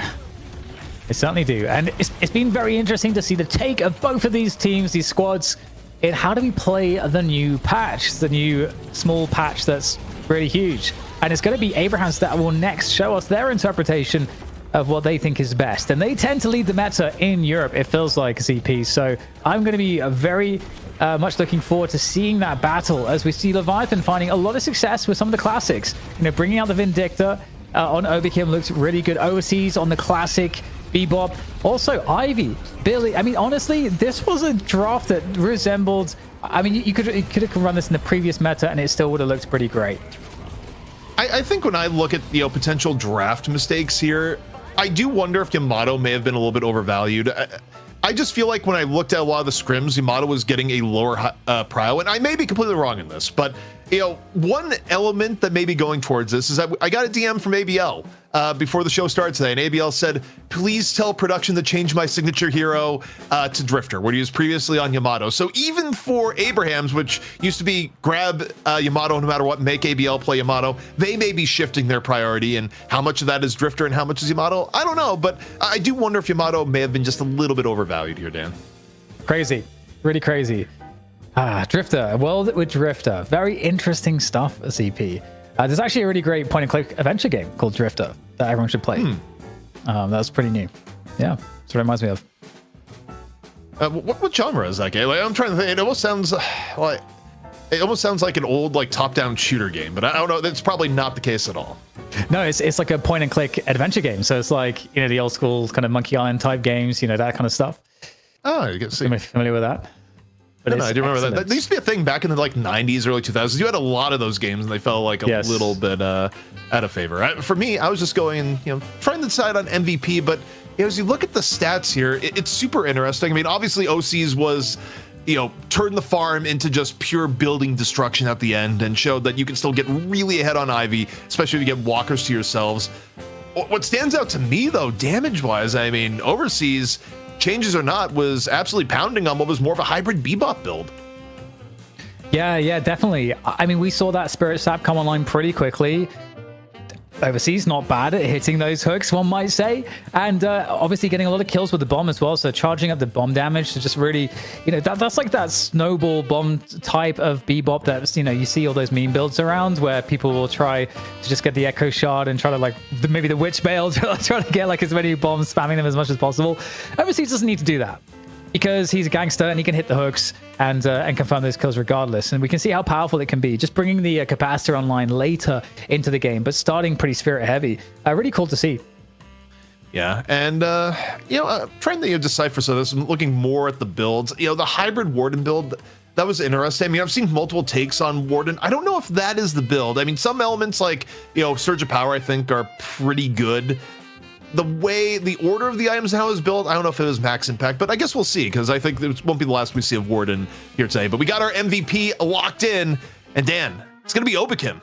B: They certainly do. And it's been very interesting to see the take of both of these teams, these squads, in how do we play the new patch, the new small patch that's really huge. And it's going to be Abraham's that will next show us their interpretation of what they think is best. And they tend to lead the meta in Europe, it feels like, CP. So I'm going to be very much looking forward to seeing that battle as we see Leviathan finding a lot of success with some of the classics. You know, bringing out the Vindicta on Overkill looks really good. Overseas on the classic Bebop. Also, Ivy, Billy. I mean, honestly, this was a draft that resembled... I mean, you could have run this in the previous meta and it still would have looked pretty great.
A: I think when I look at, you know, potential draft mistakes here, I do wonder if Yamato may have been a little bit overvalued. I just feel like when I looked at a lot of the scrims, Yamato was getting a lower prio, and I may be completely wrong in this, but you know, one element that may be going towards this is that I got a DM from ABL before the show started today, and ABL said, please tell production to change my signature hero to Drifter, what he was previously on Yamato. So even for Abraham's, which used to be grab Yamato no matter what, make ABL play Yamato, they may be shifting their priority, and how much of that is Drifter and how much is Yamato, I don't know, but I do wonder if Yamato may have been just a little bit overvalued here, Dan.
B: Crazy, really crazy. Drifter, a world with Drifter. Very interesting stuff, CP. There's actually a really great point-and-click adventure game called Drifter that everyone should play. That's pretty new. Yeah, that's what it reminds me of.
A: What genre is that game? Like, I'm trying to think. It almost sounds like an old like top-down shooter game, but I don't know. That's probably not the case at all.
B: No, it's like a point-and-click adventure game. So it's like, you know, the old school kind of Monkey Island type games, you know, that kind of stuff.
A: Oh, you get to see.
B: Am I familiar with that?
A: No, I do remember that. There used to be a thing back in the like 90s, early 2000s. You had a lot of those games, and they fell like a little bit out of favor. For me, I was just going, you know, trying to decide on MVP. But you know, as you look at the stats here, it's super interesting. I mean, obviously, OC's was, you know, turned the farm into just pure building destruction at the end, and showed that you can still get really ahead on Ivy, especially if you get walkers to yourselves. What stands out to me, though, damage-wise, I mean, Overseas, changes or not, was absolutely pounding on what was more of a hybrid Bebop build.
B: Yeah, definitely. I mean, we saw that Spirit Sap come online pretty quickly. Overseas, not bad at hitting those hooks, one might say. And obviously getting a lot of kills with the bomb as well. So charging up the bomb damage to just really, you know, that's like that snowball bomb type of Bebop that's, you know, you see all those meme builds around where people will try to just get the Echo Shard and try to like, maybe the Witch Bale, try to get like as many bombs, spamming them as much as possible. Overseas doesn't need to do that, because he's a gangster and he can hit the hooks and confirm those kills regardless. And we can see how powerful it can be. Just bringing the capacitor online later into the game, but starting pretty spirit heavy. Really cool to see.
A: Yeah, and you know, trying to decipher some of this, looking more at the builds. You know, the hybrid Warden build, that was interesting. I mean, I've seen multiple takes on Warden. I don't know if that is the build. I mean, some elements like, you know, Surge of Power, I think, are pretty good. The way the order of the items now is built, I don't know if it was max impact, but I guess we'll see, because I think this won't be the last we see of Warden here today. But we got our MVP locked in, and Dan, it's going to be Obakim.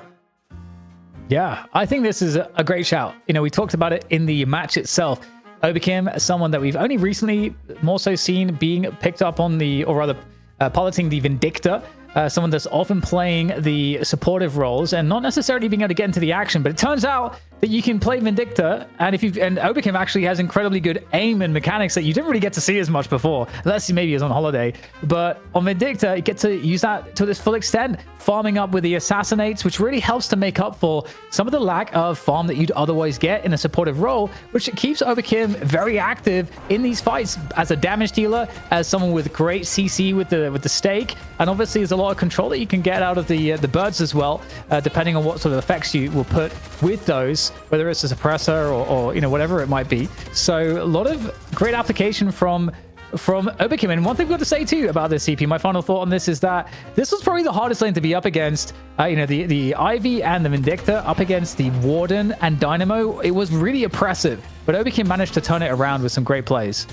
B: Yeah, I think this is a great shout. You know, we talked about it in the match itself. Obakim, someone that we've only recently more so seen being picked up on the, or rather piloting the Vindicta. Someone that's often playing the supportive roles and not necessarily being able to get into the action. But it turns out that you can play Vindicta, and Obakim actually has incredibly good aim and mechanics that you didn't really get to see as much before, unless maybe he was on holiday. But on Vindicta, you get to use that to its full extent, farming up with the assassinates, which really helps to make up for some of the lack of farm that you'd otherwise get in a supportive role, which keeps Obakim very active in these fights as a damage dealer, as someone with great CC with the stake, and obviously there's a lot of control that you can get out of the birds as well, depending on what sort of effects you will put with those, whether it's a suppressor or you know, whatever it might be. So a lot of great application from from Oberkim. And one thing we've got to say too about this CP, my final thought on this is that this was probably the hardest lane to be up against. You know, the Ivy and the Vindicta up against the Warden and Dynamo. It was really oppressive, but Oberkim managed to turn it around with some great plays.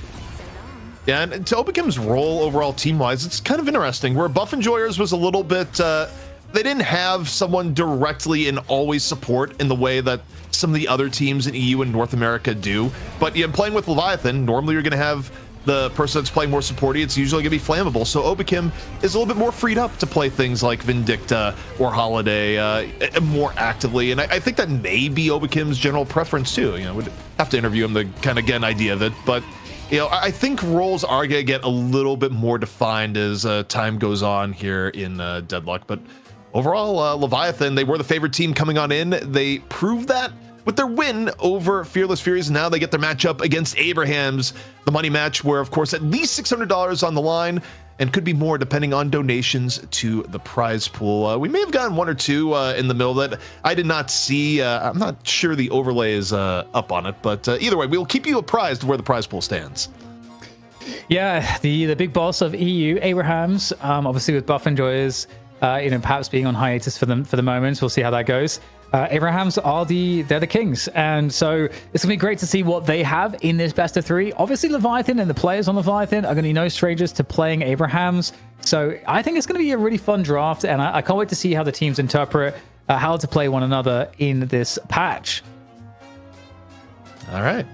A: Yeah, and to Obekim's role overall team-wise, it's kind of interesting. Where Buff Enjoyers was a little bit... they didn't have someone directly and always support in the way that some of the other teams in EU and North America do. But yeah, playing with Leviathan, normally you're going to have the person that's playing more supporty. It's usually going to be flammable. So Obekim is a little bit more freed up to play things like Vindicta or Holiday more actively. And I think that may be Obekim's general preference too. You know, we'd have to interview him to kind of get an idea of it. But you know, I think roles are going to get a little bit more defined as time goes on here in Deadlock. But overall, Leviathan, they were the favorite team coming on in. They proved that with their win over Fearless Furies. Now they get their matchup against Abraham's, the money match, where, of course, at least $600 on the line, and could be more depending on donations to the prize pool. We may have gotten one or two in the middle that I did not see. I'm not sure the overlay is up on it, but either way, we'll keep you apprised of where the prize pool stands. Yeah,
B: the big boss of EU, Abraham's, obviously with Buff Enjoyers, you know, perhaps being on hiatus for the moment. We'll see how that goes. Abrahams they're the kings, and so it's gonna be great to see what they have in this best of three. Obviously, Leviathan and the players on Leviathan are gonna be no strangers to playing Abrahams, so I think it's gonna be a really fun draft, and I can't wait to see how the teams interpret how to play one another in this patch.
A: All right.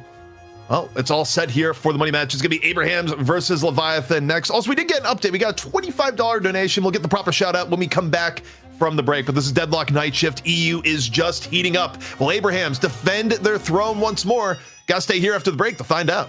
A: Well, it's all set here for the money match. It's going to be Abrahams versus Leviathan next. Also, we did get an update. We got a $25 donation. We'll get the proper shout out when we come back from the break. But this is Deadlock Night Shift. EU is just heating up. Will Abrahams defend their throne once more? Gotta stay here after the break to find out.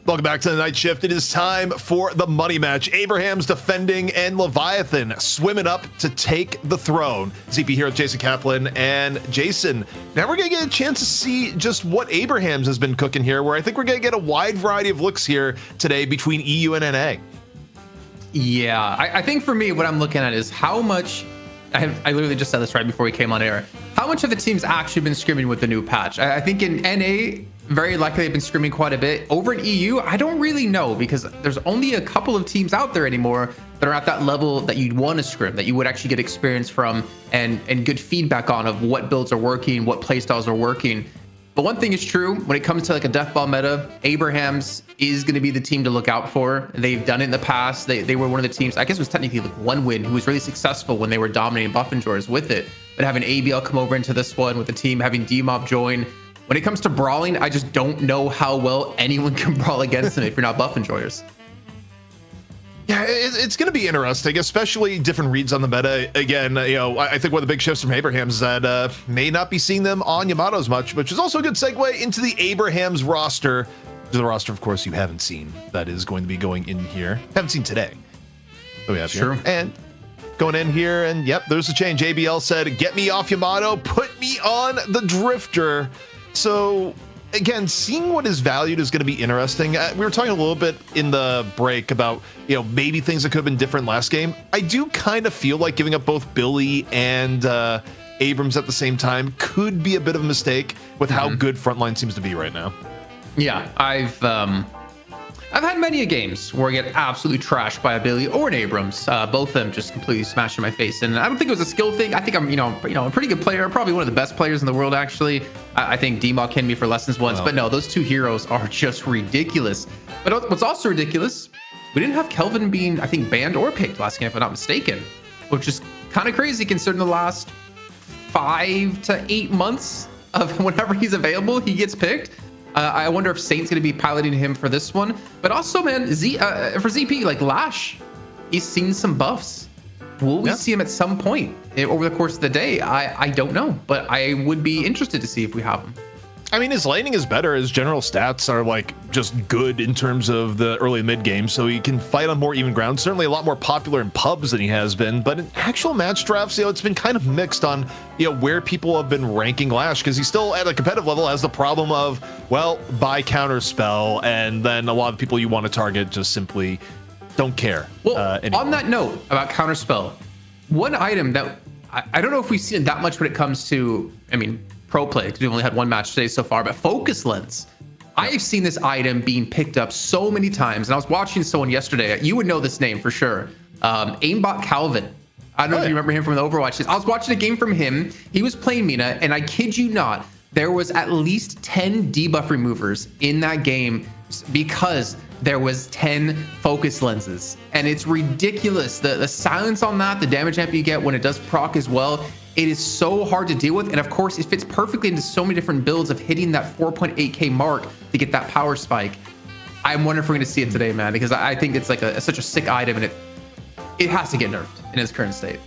A: Welcome back to the night shift. It is time for the money match. Abraham's defending and Leviathan swimming up to take the throne. ZP here with Jason Kaplan and Jason. Now we're going to get a chance to see just what Abraham's has been cooking here, where I think we're going to get a wide variety of looks here today between EU and NA.
D: Yeah, I think for me, what I'm looking at is how much, I literally just said this right before we came on air, how much of the team's actually been scrimming with the new patch. I think in NA, very likely they've been scrimming quite a bit. Over in EU, I don't really know, because there's only a couple of teams out there anymore that are at that level that you'd want to scrim, that you would actually get experience from and good feedback on of what builds are working, what playstyles are working. But one thing is true, when it comes to like a deathball meta, Abraham's is going to be the team to look out for. They've done it in the past. They were one of the teams, I guess it was technically like one win, who was really successful when they were dominating buff enjoyers with it. But having ABL come over into this one with the team, having DMob join, when it comes to brawling, I just don't know how well anyone can brawl against them if you're not buff enjoyers.
A: Yeah, it's going to be interesting, especially different reads on the meta. Again, I think one of the big shifts from Abraham's is that may not be seeing them on Yamato as much, which is also a good segue into the Abraham's roster. The roster, of course, you haven't seen that is going to be going in here. Haven't seen today. So we have
D: Sure.
A: here. And going in here, and yep, there's a change. ABL said, get me off Yamato, put me on the Drifter. So again, seeing what is valued is going to be interesting. We were talking a little bit in the break about, maybe things that could have been different last game. I do kind of feel like giving up both Billy and Abrams at the same time could be a bit of a mistake with how good frontline seems to be right now.
D: Yeah, I've had many games where I get absolutely trashed by a Billy or an Abrams. Both of them just completely smashed in my face. And I don't think it was a skill thing. I think I'm, a pretty good player, probably one of the best players in the world, actually. I think DMob can me for lessons once, but no, those two heroes are just ridiculous. But what's also ridiculous, we didn't have Kelvin being, I think, banned or picked last game, if I'm not mistaken, which is kind of crazy considering the last 5 to 8 months of whenever he's available, he gets picked. I wonder if Saint's going to be piloting him for this one. But also, man, for ZP, like Lash, he's seen some buffs. Will we see him at some point over the course of the day? I don't know, but I would be interested to see if we have him.
A: I mean, his laning is better. His general stats are like just good in terms of the early mid game, so he can fight on more even ground. Certainly a lot more popular in pubs than he has been, but in actual match drafts, it's been kind of mixed on, where people have been ranking Lash, because he's still at a competitive level has the problem of, well, buy counter spell, and then a lot of people you want to target just simply don't care.
D: Well, on that note about counter spell, one item that I don't know if we've seen it that much when it comes to, pro play, because we've only had one match today so far, but focus lens. I've seen this item being picked up so many times, and I was watching someone yesterday. You would know this name for sure. Aimbot Calvin. I don't know if you remember him from the Overwatch days. I was watching a game from him. He was playing Mina, and I kid you not, there was at least 10 debuff removers in that game because there was 10 focus lenses. And it's ridiculous. The silence on that, the damage amp you get when it does proc as well, it is so hard to deal with. And of course, it fits perfectly into so many different builds of hitting that 4.8k mark to get that power spike. I'm wondering if we're going to see it today, man, because I think it's like such a sick item, and it has to get nerfed in its current state.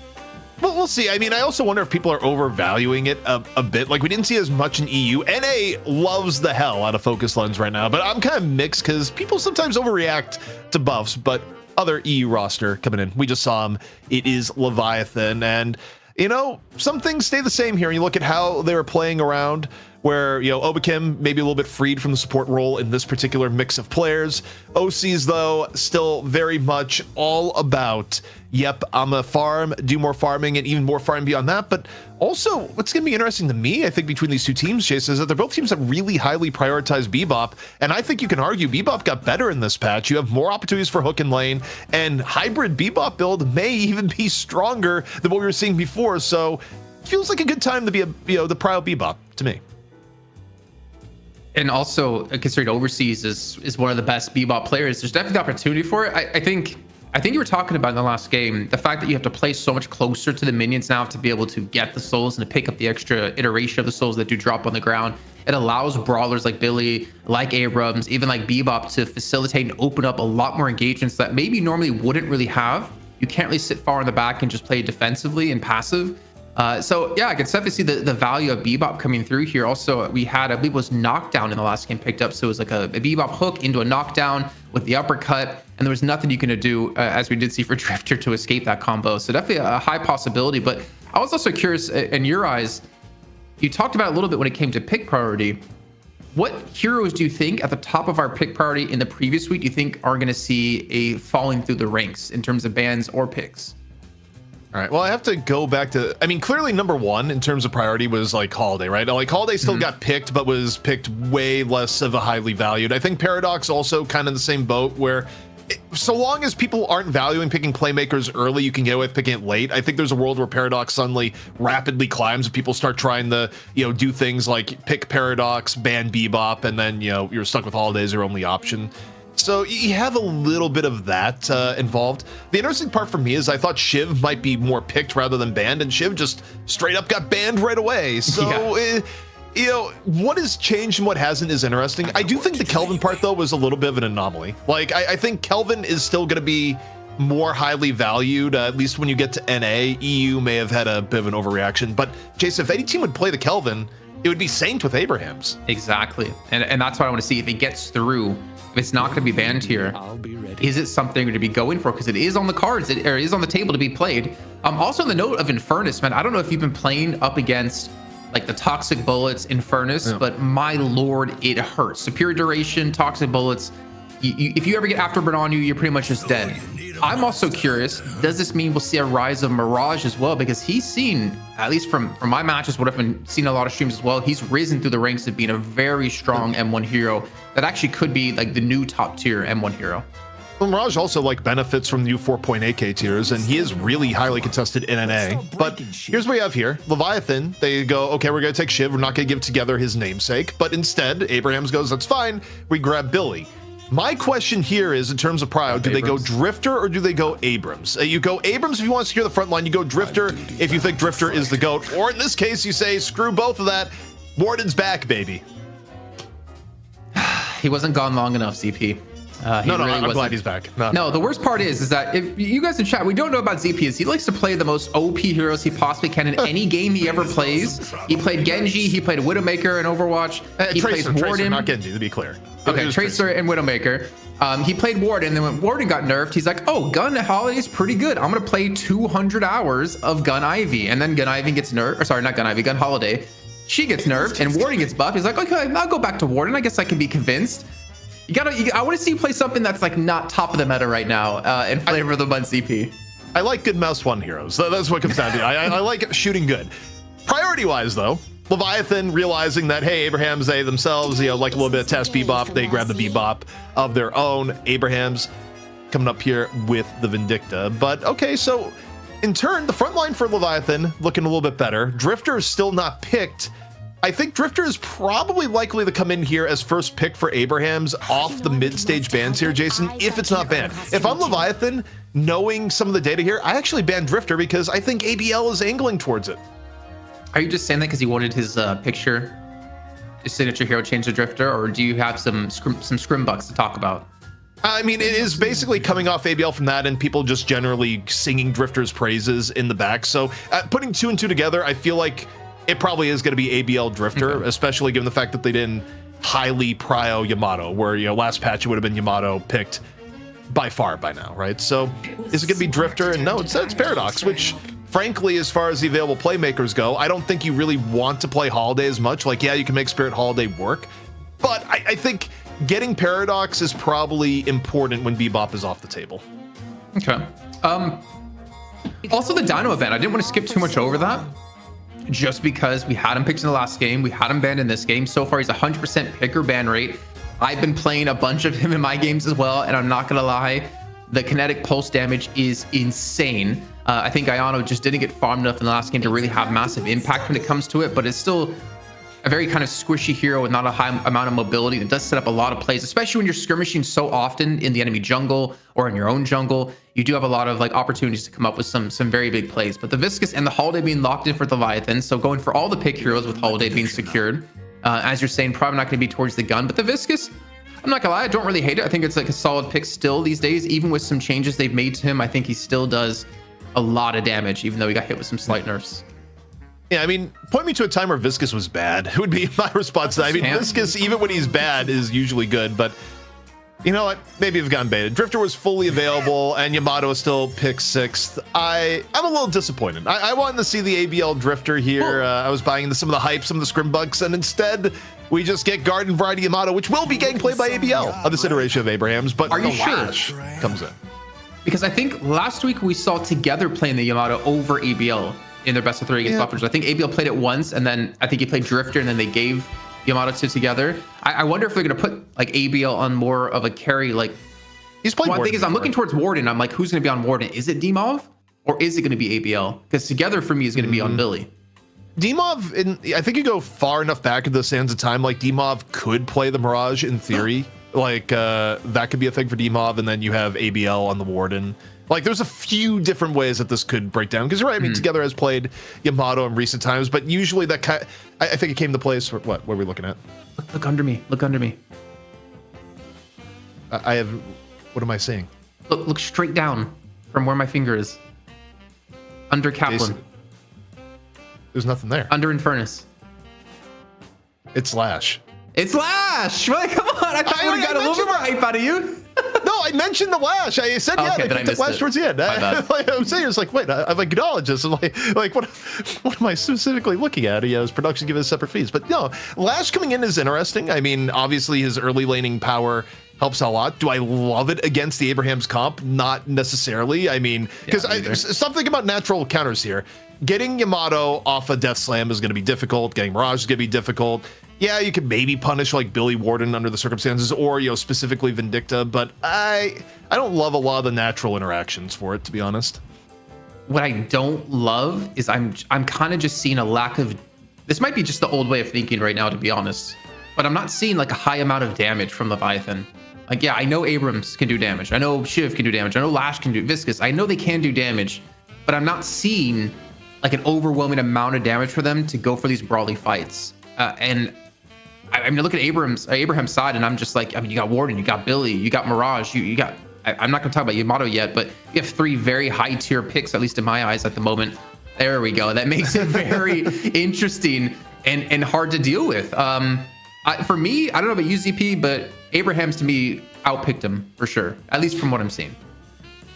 A: Well, we'll see. I mean, I also wonder if people are overvaluing it a bit. Like, we didn't see as much in EU. NA loves the hell out of focus lens right now, but I'm kind of mixed because people sometimes overreact to buffs. But other EU roster coming in, we just saw him. It is Leviathan, and some things stay the same here. You look at how they were playing around, where Obakim maybe a little bit freed from the support role in this particular mix of players. OCs, though, still very much all about, yep, I'm a farm, do more farming, and even more farming beyond that. But also, what's going to be interesting to me, I think, between these two teams, Chase, is that they're both teams that really highly prioritize Bebop. And I think you can argue Bebop got better in this patch. You have more opportunities for hook and lane, and hybrid Bebop build may even be stronger than what we were seeing before. So feels like a good time to be the prio Bebop to me.
D: And also, considering overseas is one of the best Bebop players, there's definitely the opportunity for it. I think you were talking about in the last game, the fact that you have to play so much closer to the minions now to be able to get the souls and to pick up the extra iteration of the souls that do drop on the ground. It allows brawlers like Billy, like Abrams, even like Bebop to facilitate and open up a lot more engagements that maybe normally wouldn't really have. You can't really sit far in the back and just play defensively and passive. So yeah, I can definitely see the value of Bebop coming through here. Also, we had, I believe it was Knockdown in the last game picked up. So it was like a Bebop hook into a knockdown with the uppercut. And there was nothing you can do, as we did see for Drifter, to escape that combo. So definitely a high possibility. But I was also curious, in your eyes, you talked about it a little bit when it came to pick priority. What heroes do you think at the top of our pick priority in the previous week do you think are going to see a falling through the ranks in terms of bans or picks?
A: All right. Well, I have to go back to, I mean, clearly number one in terms of priority was like Holiday, right? Now, like Holiday still got picked, but was picked way less of a highly valued. I think Paradox also kind of the same boat where so long as people aren't valuing picking playmakers early, you can get away with picking it late. I think there's a world where Paradox suddenly rapidly climbs if people start trying to, do things like pick Paradox, ban Bebop, and then, you're stuck with Holiday as your only option. So you have a little bit of that involved. The interesting part for me is I thought Shiv might be more picked rather than banned, and Shiv just straight up got banned right away. So, what has changed and what hasn't is interesting. I do think the Kelvin part, though, was a little bit of an anomaly. Like, I think Kelvin is still going to be more highly valued, at least when you get to NA. EU may have had a bit of an overreaction. But, Jason, if any team would play the Kelvin, it would be Saint with Abrahams.
D: Exactly. And that's what I want to see. If he gets through, if it's not going to be banned here, is it something to be going for? Because it is on the cards, or it is on the table to be played. Also, on the note of Infernus, man, I don't know if you've been playing up against like the Toxic Bullets, Infernus, but my lord, it hurts. Superior duration, Toxic Bullets. If you ever get Afterburn on you, you're pretty much just dead. I'm also curious, does this mean we'll see a rise of Mirage as well? Because he's seen, at least from my matches, what I've been seeing a lot of streams as well, he's risen through the ranks of being a very strong M1 hero that actually could be like the new top tier M1 hero.
A: Well, Mirage also benefits from the new 4.8k tiers, and he is really highly contested in NA. But here's what we have here. Leviathan, they go, okay, we're going to take Shiv. We're not going to give together his namesake. But instead, Abrahams goes, that's fine. We grab Billy. My question here is, in terms of prio, do they go Drifter or do they go Abrams? You go Abrams if you want to secure the front line. You go Drifter if you think Drifter is the GOAT. Or in this case, you say, screw both of that. Warden's back, baby.
D: He wasn't gone long enough, ZP.
A: I'm glad he's back.
D: No, the worst part is that if you guys in chat, we don't know about ZP is he likes to play the most OP heroes he possibly can in any game he ever plays. He played Genji, he played Widowmaker in Overwatch. He
A: Tracer,
D: plays Warden.
A: Tracer, not Genji, to be clear.
D: Okay, Tracer and Widowmaker. He played Warden, and then when Warden got nerfed, he's like, oh, Gun Holiday is pretty good. I'm going to play 200 hours of Gun Ivy. And then Gun Ivy gets nerfed. Or sorry, not Gun Ivy, Gun Holiday. She gets nerfed, and Warden gets buffed. He's like, okay, I'll go back to Warden. I guess I can be convinced. I want to see you play something that's like not top of the meta right now in Flavor of the Month CP.
A: I like good mouse one heroes. That's what it comes down to. I like shooting good. Priority-wise, though, Leviathan realizing that, hey, Abrahams, they themselves, like a little bit of test Bebop. They grab the Bebop of their own. Abrahams coming up here with the Vindicta. But, okay, so in turn, the front line for Leviathan looking a little bit better. Drifter is still not picked. I think Drifter is probably likely to come in here as first pick for Abrahams off the mid-stage bans here, Jason, if it's not banned. If I'm Leviathan, knowing some of the data here, I actually ban Drifter because I think ABL is angling towards it.
D: Are you just saying that because he wanted his picture, his signature hero change to Drifter, or do you have some scrim bucks to talk about?
A: I mean, it is basically coming off ABL from that and people just generally singing Drifter's praises in the back. So putting two and two together, I feel like it probably is going to be ABL Drifter, especially given the fact that they didn't highly prio Yamato, where, last patch it would have been Yamato picked by far by now, right? So is it going to be Drifter? And no, it's Paradox, which frankly, as far as the available playmakers go, I don't think you really want to play Holiday as much. Like, yeah, you can make Spirit Holiday work, but I think getting Paradox is probably important when Bebop is off the table.
D: Okay. Also the Dino event, I didn't want to skip too much over that. Just because we had him picked in the last game, we had him banned in this game. So far, he's 100% picker ban rate. I've been playing a bunch of him in my games as well, and I'm not gonna lie, the kinetic pulse damage is insane. I think Ayano just didn't get farmed enough in the last game to really have massive impact when it comes to it, but it's still a very kind of squishy hero with not a high amount of mobility. It does set up a lot of plays, especially when you're skirmishing so often in the enemy jungle or in your own jungle. You do have a lot of opportunities to come up with some very big plays. But the Viscous and the Holiday being locked in for the Leviathan, so going for all the pick heroes with Holiday being secured. As you're saying, probably not going to be towards the gun, but the Viscous, I'm not gonna lie, I don't really hate it. I think it's like a solid pick still these days, even with some changes they've made to him. I think he still does a lot of damage, even though he got hit with some slight nerfs.
A: Yeah, I mean, point me to a time where Viscous was bad. It would be my response to that. I mean, Viscous, even when he's bad, is usually good, but you know what? Maybe I've gotten baited. Drifter was fully available, and Yamato is still picked 6th. I'm a little disappointed. I wanted to see the ABL Drifter here. I was buying some of the hype, some of the scrimbucks, and instead we just get Garden Variety Yamato, which will be getting played by ABL on this iteration of Abraham's, but
D: Are you
A: the Lash comes in.
D: Because I think last week we saw Together playing the Yamato over ABL in their best of 3 against Buffers. I think ABL played it once, and then I think he played Drifter, and then they gave Yamato to Together. I wonder if they're going to put like ABL on more of a carry. Like,
A: he's playing.
D: One thing is, I'm looking towards Warden. I'm like, who's going to be on Warden? Is it Dimov or is it going to be ABL? Because Together for me is going to be on Billy.
A: Dimov, I think you go far enough back in the sands of time, like Dimov could play the Mirage in theory. Like that could be a thing for Dimov, and then you have ABL on the Warden. Like there's a few different ways that this could break down, because you're right. I mean, Together has played Yamato in recent times, but usually that I think it came to place. What are we looking at?
D: Look under me. Look under me.
A: I have. What am I seeing?
D: Look straight down from where my finger is. Under Kaplan.
A: Jason, there's nothing there.
D: Under Infernus.
A: It's Lash.
D: It's Lash. Well, come on. I thought I would have got a little bit more hype out of you.
A: No, I mentioned the Lash. I said, yeah,
D: Okay,
A: they picked up Lash towards the end. Like, I'm saying, it's like, wait, I've acknowledged this. I'm like, what am I specifically looking at? His production given separate fees. But no, Lash coming in is interesting. I mean, obviously his early laning power helps a lot. Do I love it against the Abraham's comp? Not necessarily. I mean, because something about natural counters here. Getting Yamato off a Death Slam is going to be difficult. Getting Mirage is going to be difficult. Yeah, you could maybe punish like Billy Warden under the circumstances, or specifically Vindicta, but I don't love a lot of the natural interactions for it, to be honest.
D: What I don't love is I'm kind of just seeing a lack of. This might be just the old way of thinking right now, to be honest, but I'm not seeing like a high amount of damage from Leviathan. Like, yeah, I know Abrams can do damage. I know Shiv can do damage. I know Lash can do Viscous. I know they can do damage, but I'm not seeing like an overwhelming amount of damage for them to go for these brawly fights. And I mean, look at Abraham's side, and I'm just like, I mean, you got Warden, you got Billy, you got Mirage, you got. I'm not going to talk about Yamato yet, but you have 3 very high tier picks, at least in my eyes at the moment. There we go. That makes it very interesting and hard to deal with. For me, I don't know about UZP, but Abraham's to me outpicked him for sure, at least from what I'm seeing.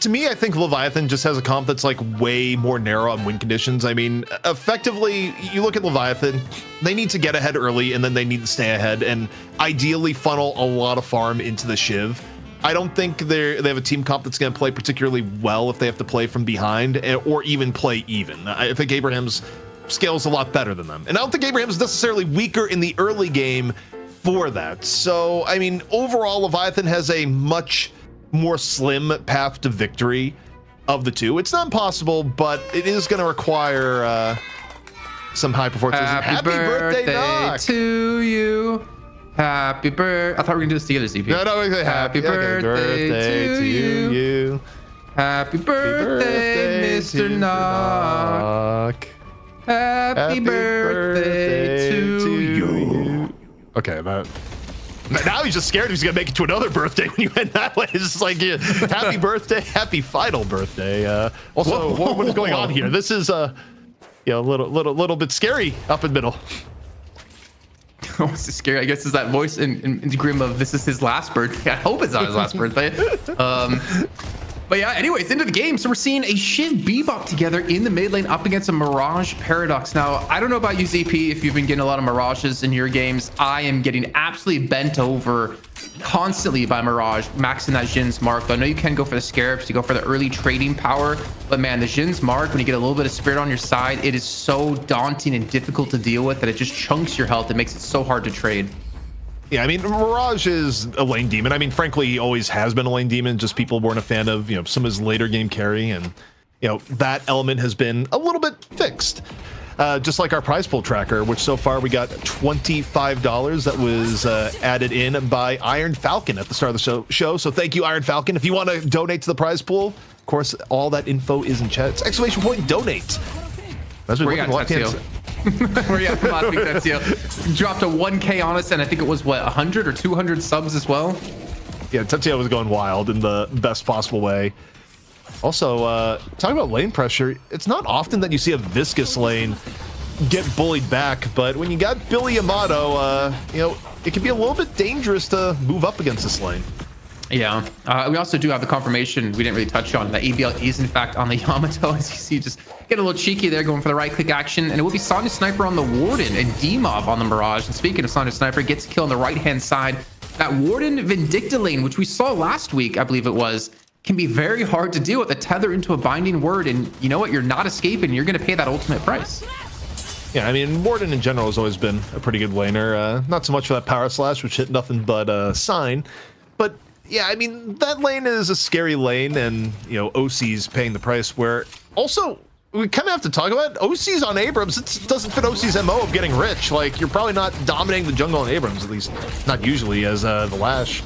A: To me, I think Leviathan just has a comp that's like way more narrow on win conditions. I mean, effectively, you look at Leviathan, they need to get ahead early, and then they need to stay ahead and ideally funnel a lot of farm into the Shiv. I don't think they have a team comp that's going to play particularly well if they have to play from behind or even play even. I think Abraham's scales a lot better than them. And I don't think Abraham's necessarily weaker in the early game for that. So, I mean, overall, Leviathan has a much more slim path to victory of the two. It's not impossible, but it is going to require some high performance.
D: Happy birthday Knock. To you. Happy birthday. I thought we were going to do this together, CP.
A: No,
D: happy birthday to you. Happy birthday, Mr. Knock. Happy birthday to you.
A: Okay, now he's just scared he's gonna make it to another birthday when you end that way. It's just like, yeah, happy birthday, happy final birthday. Also, what is going on here? This is a little bit scary up in middle.
D: What's scary? I guess is that voice in Grim of this is his last birthday. I hope it's not his last birthday. But yeah, anyways, into the game. So we're seeing a Shiv Bebop together in the mid lane up against a Mirage Paradox. Now, I don't know about you, ZP, if you've been getting a lot of Mirages in your games. I am getting absolutely bent over constantly by Mirage, maxing that Jin's Mark. I know you can go for the Scarabs to go for the early trading power, but man, the Jin's Mark, when you get a little bit of spirit on your side, it is so daunting and difficult to deal with that it just chunks your health. It makes it so hard to trade.
A: Yeah, I mean, Mirage is a lane demon. I mean, frankly, he always has been a lane demon. Just people weren't a fan of, some of his later game carry, and that element has been a little bit fixed. Just like our prize pool tracker, which so far we got $25 that was added in by Iron Falcon at the start of the show. So thank you, Iron Falcon. If you want to donate to the prize pool, of course, all that info is in chat. It's exclamation point donate. That's what we're
D: Where you at from last week, Tetsio? Dropped a 1K on us, and I think it was, 100 or 200 subs as well?
A: Yeah, Tetsio was going wild in the best possible way. Also, talking about lane pressure, it's not often that you see a Viscous lane get bullied back, but when you got Billy Yamato, you know, it can be a little bit dangerous to move up against this lane.
D: Yeah, we also do have the confirmation we didn't really touch on that ABL is in fact on the Yamato. As you see, just get a little cheeky there, going for the right click action, and it will be Sonya Sniper on the Warden and D-Mob on the Mirage. And speaking of Sonya Sniper, gets a kill on the right hand side. That Warden Vindicta lane, which we saw last week, I believe it was, can be very hard to deal with. A tether into a binding word, and you know what? You're not escaping. You're going to pay that ultimate price.
A: Yeah, I mean, Warden in general has always been a pretty good laner. Not so much for that power slash, which hit nothing but sign, but yeah, I mean, that lane is a scary lane, and, you know, OC's paying the price, where also, we kind of have to talk about OC's on Abrams. It doesn't fit OC's MO of getting rich. Like, you're probably not dominating the jungle on Abrams, at least not usually, as the Lash.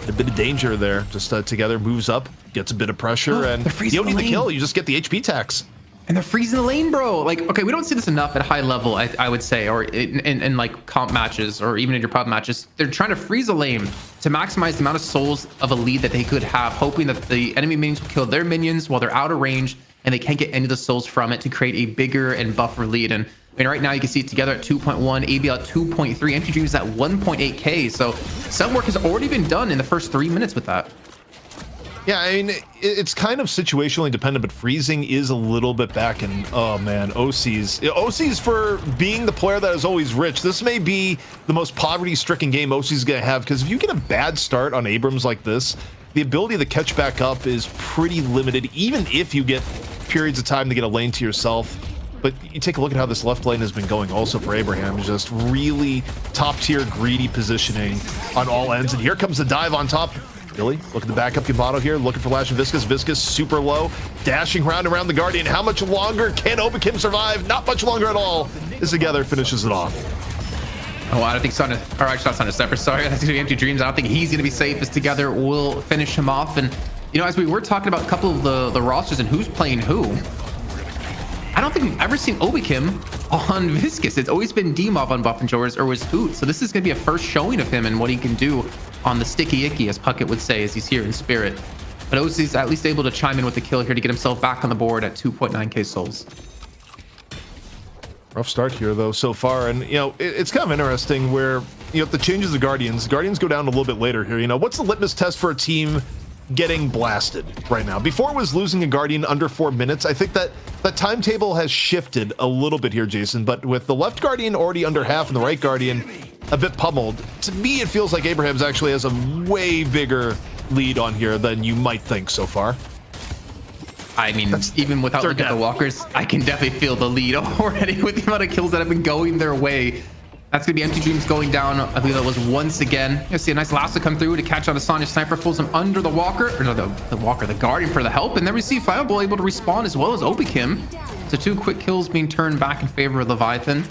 A: A bit of danger there. Just together, moves up, gets a bit of pressure, and you don't need the kill, you just get the HP tax.
D: And they're freezing the lane, bro. Like, okay, we don't see this enough at high level, I would say, or in like comp matches, or even in your pub matches. They're trying to freeze a lane to maximize the amount of souls of a lead that they could have, hoping that the enemy minions will kill their minions while they're out of range, and they can't get any of the souls from it to create a bigger and buffer lead. And I mean, right now you can see it together at 2.1, ABL at 2.3, Empty Dreams at 1.8k. So some work has already been done in the first 3 minutes with that.
A: Yeah, I mean, it's kind of situationally dependent, but freezing is a little bit back, and oh man, OC's for being the player that is always rich. This may be the most poverty-stricken game OC's gonna have, because if you get a bad start on Abrams like this, the ability to catch back up is pretty limited, even if you get periods of time to get a lane to yourself. But you take a look at how this left lane has been going also for Abraham, just really top-tier greedy positioning on all ends, and here comes the dive on top. Billy, look at the backup Yamato here, looking for Lash and Viscous. Viscous super low, dashing around the Guardian. How much longer can Obakim survive? Not much longer at all. This together finishes it off.
D: Oh, I don't think Sonya, or actually not Sonya Sniper, sorry, that's gonna be Empty Dreams. I don't think he's gonna be safe. This together will finish him off. And you know, as we were talking about a couple of the rosters and who's playing who, I don't think we've ever seen Obakim on Viscous. It's always been D-Mob on Buff and Jors, or was Hoot. So this is going to be a first showing of him and what he can do on the sticky icky, as Puckett would say, as he's here in spirit. But OC's at least able to chime in with the kill here to get himself back on the board at 2.9k souls.
A: Rough start here, though, so far. And, you know, it's kind of interesting where, you know, the changes of Guardians go down a little bit later here. You know, what's the litmus test for a team getting blasted right now? Before it was losing a Guardian under 4 minutes. I think that the timetable has shifted a little bit here, Jason, but with the left Guardian already under half and the right Guardian a bit pummeled, to me it feels like Abraham's actually has a way bigger lead on here than you might think so far.
D: I mean, even without looking at the walkers, I can definitely feel the lead already with the amount of kills that have been going their way. That's going to be Empty Dreams going down. I believe that was once again. You see a nice lasso come through to catch on a Sonya Sniper, pulls him under the Walker, or no, the Guardian for the help. And then we see Fireball able to respawn as well as Obakim. So 2 quick kills being turned back in favor of Leviathan.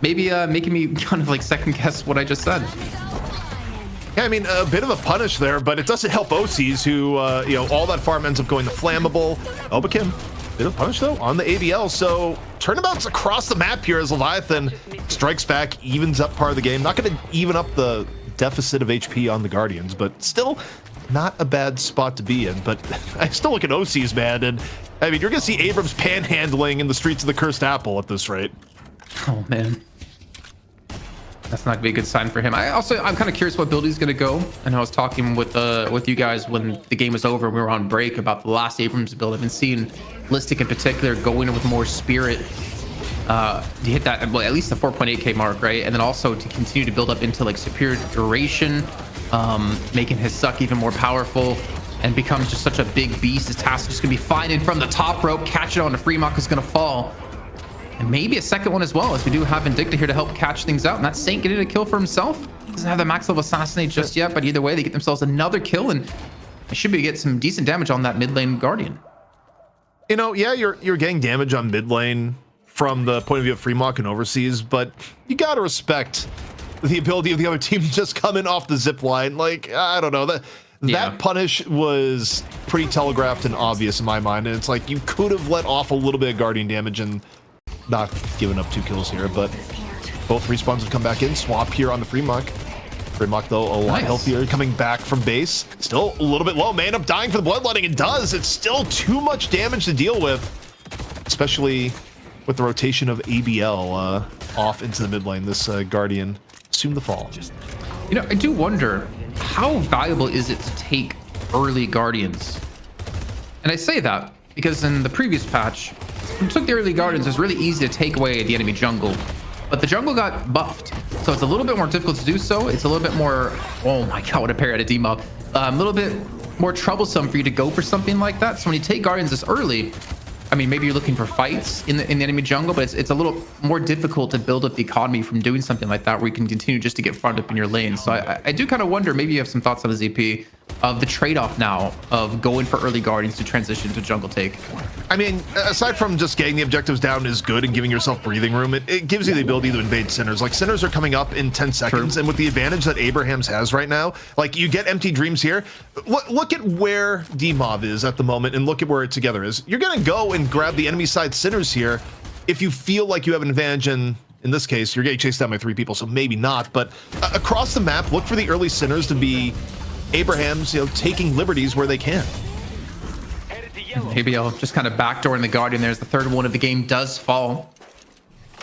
D: Maybe making me kind of like second guess what I just said.
A: Yeah, I mean, a bit of a punish there, but it doesn't help OCs who, you know, all that farm ends up going to Flammable. Obakim, bit of a punish though on the ABL. So turnabouts across the map here as Leviathan strikes back, evens up part of the game. Not going to even up the deficit of HP on the Guardians, but still not a bad spot to be in. But I still look at OCs, man, and I mean, you're going to see Abrams panhandling in the streets of the Cursed Apple at this rate.
D: Oh, man. That's not gonna be a good sign for him. I'm kind of curious what build he's gonna go. And I was talking with you guys when the game was over, we were on break, about the last Abrams build. I've been seeing Listic in particular going in with more spirit to hit that, well, at least the 4.8k mark, right? And then also to continue to build up into like superior duration, making his suck even more powerful, and becomes just such a big beast. His task is just gonna be finding from the top rope, catch it on the Fremont is gonna fall. And maybe a second one as well, as we do have Vindicta here to help catch things out. And that's Saint getting a kill for himself. Doesn't have the max level assassinate just yet, but either way, they get themselves another kill, and they should be able to get some decent damage on that mid lane Guardian.
A: You know, yeah, you're getting damage on mid lane from the point of view of Fremont and overseas, but you gotta respect the ability of the other team to just come in off the zip line. Like, I don't know, that punish was pretty telegraphed and obvious in my mind, and it's like you could have let off a little bit of Guardian damage and not giving up 2 kills here, but both respawns have come back in. Swap here on the Fremont. Fremont, though, a lot healthier, coming back from base. Still a little bit low. Man up dying for the bloodletting. It does. It's still too much damage to deal with, especially with the rotation of ABL off into the mid lane. This Guardian soon to fall.
D: You know, I do wonder, how valuable is it to take early Guardians? And I say that because in the previous patch, when you took the early Guardians, it was really easy to take away the enemy jungle. But the jungle got buffed, so it's a little bit more difficult to do so. It's a little bit more, oh my god, what a parry out of D-Mob. A little bit more troublesome for you to go for something like that. So when you take Guardians this early, I mean, maybe you're looking for fights in the enemy jungle, but it's a little more difficult to build up the economy from doing something like that, where you can continue just to get front up in your lane. So I do kind of wonder, maybe you have some thoughts on the ZP of the trade-off now of going for early Guardians to transition to jungle take.
A: I mean, aside from just getting the objectives down is good and giving yourself breathing room, it gives you the ability to invade centers. Like, centers are coming up in 10 seconds, and with the advantage that Abrahams has right now, like, you get empty dreams here. Look at where D-Mob is at the moment, and look at where it together is. You're gonna go and grab the enemy side centers here if you feel like you have an advantage. In this case, you're getting chased down by 3 people, so maybe not. But across the map, look for the early centers to be Abrahams, taking liberties where they can.
D: ABL just kind of backdooring the Guardian. There's the third one of the game does fall.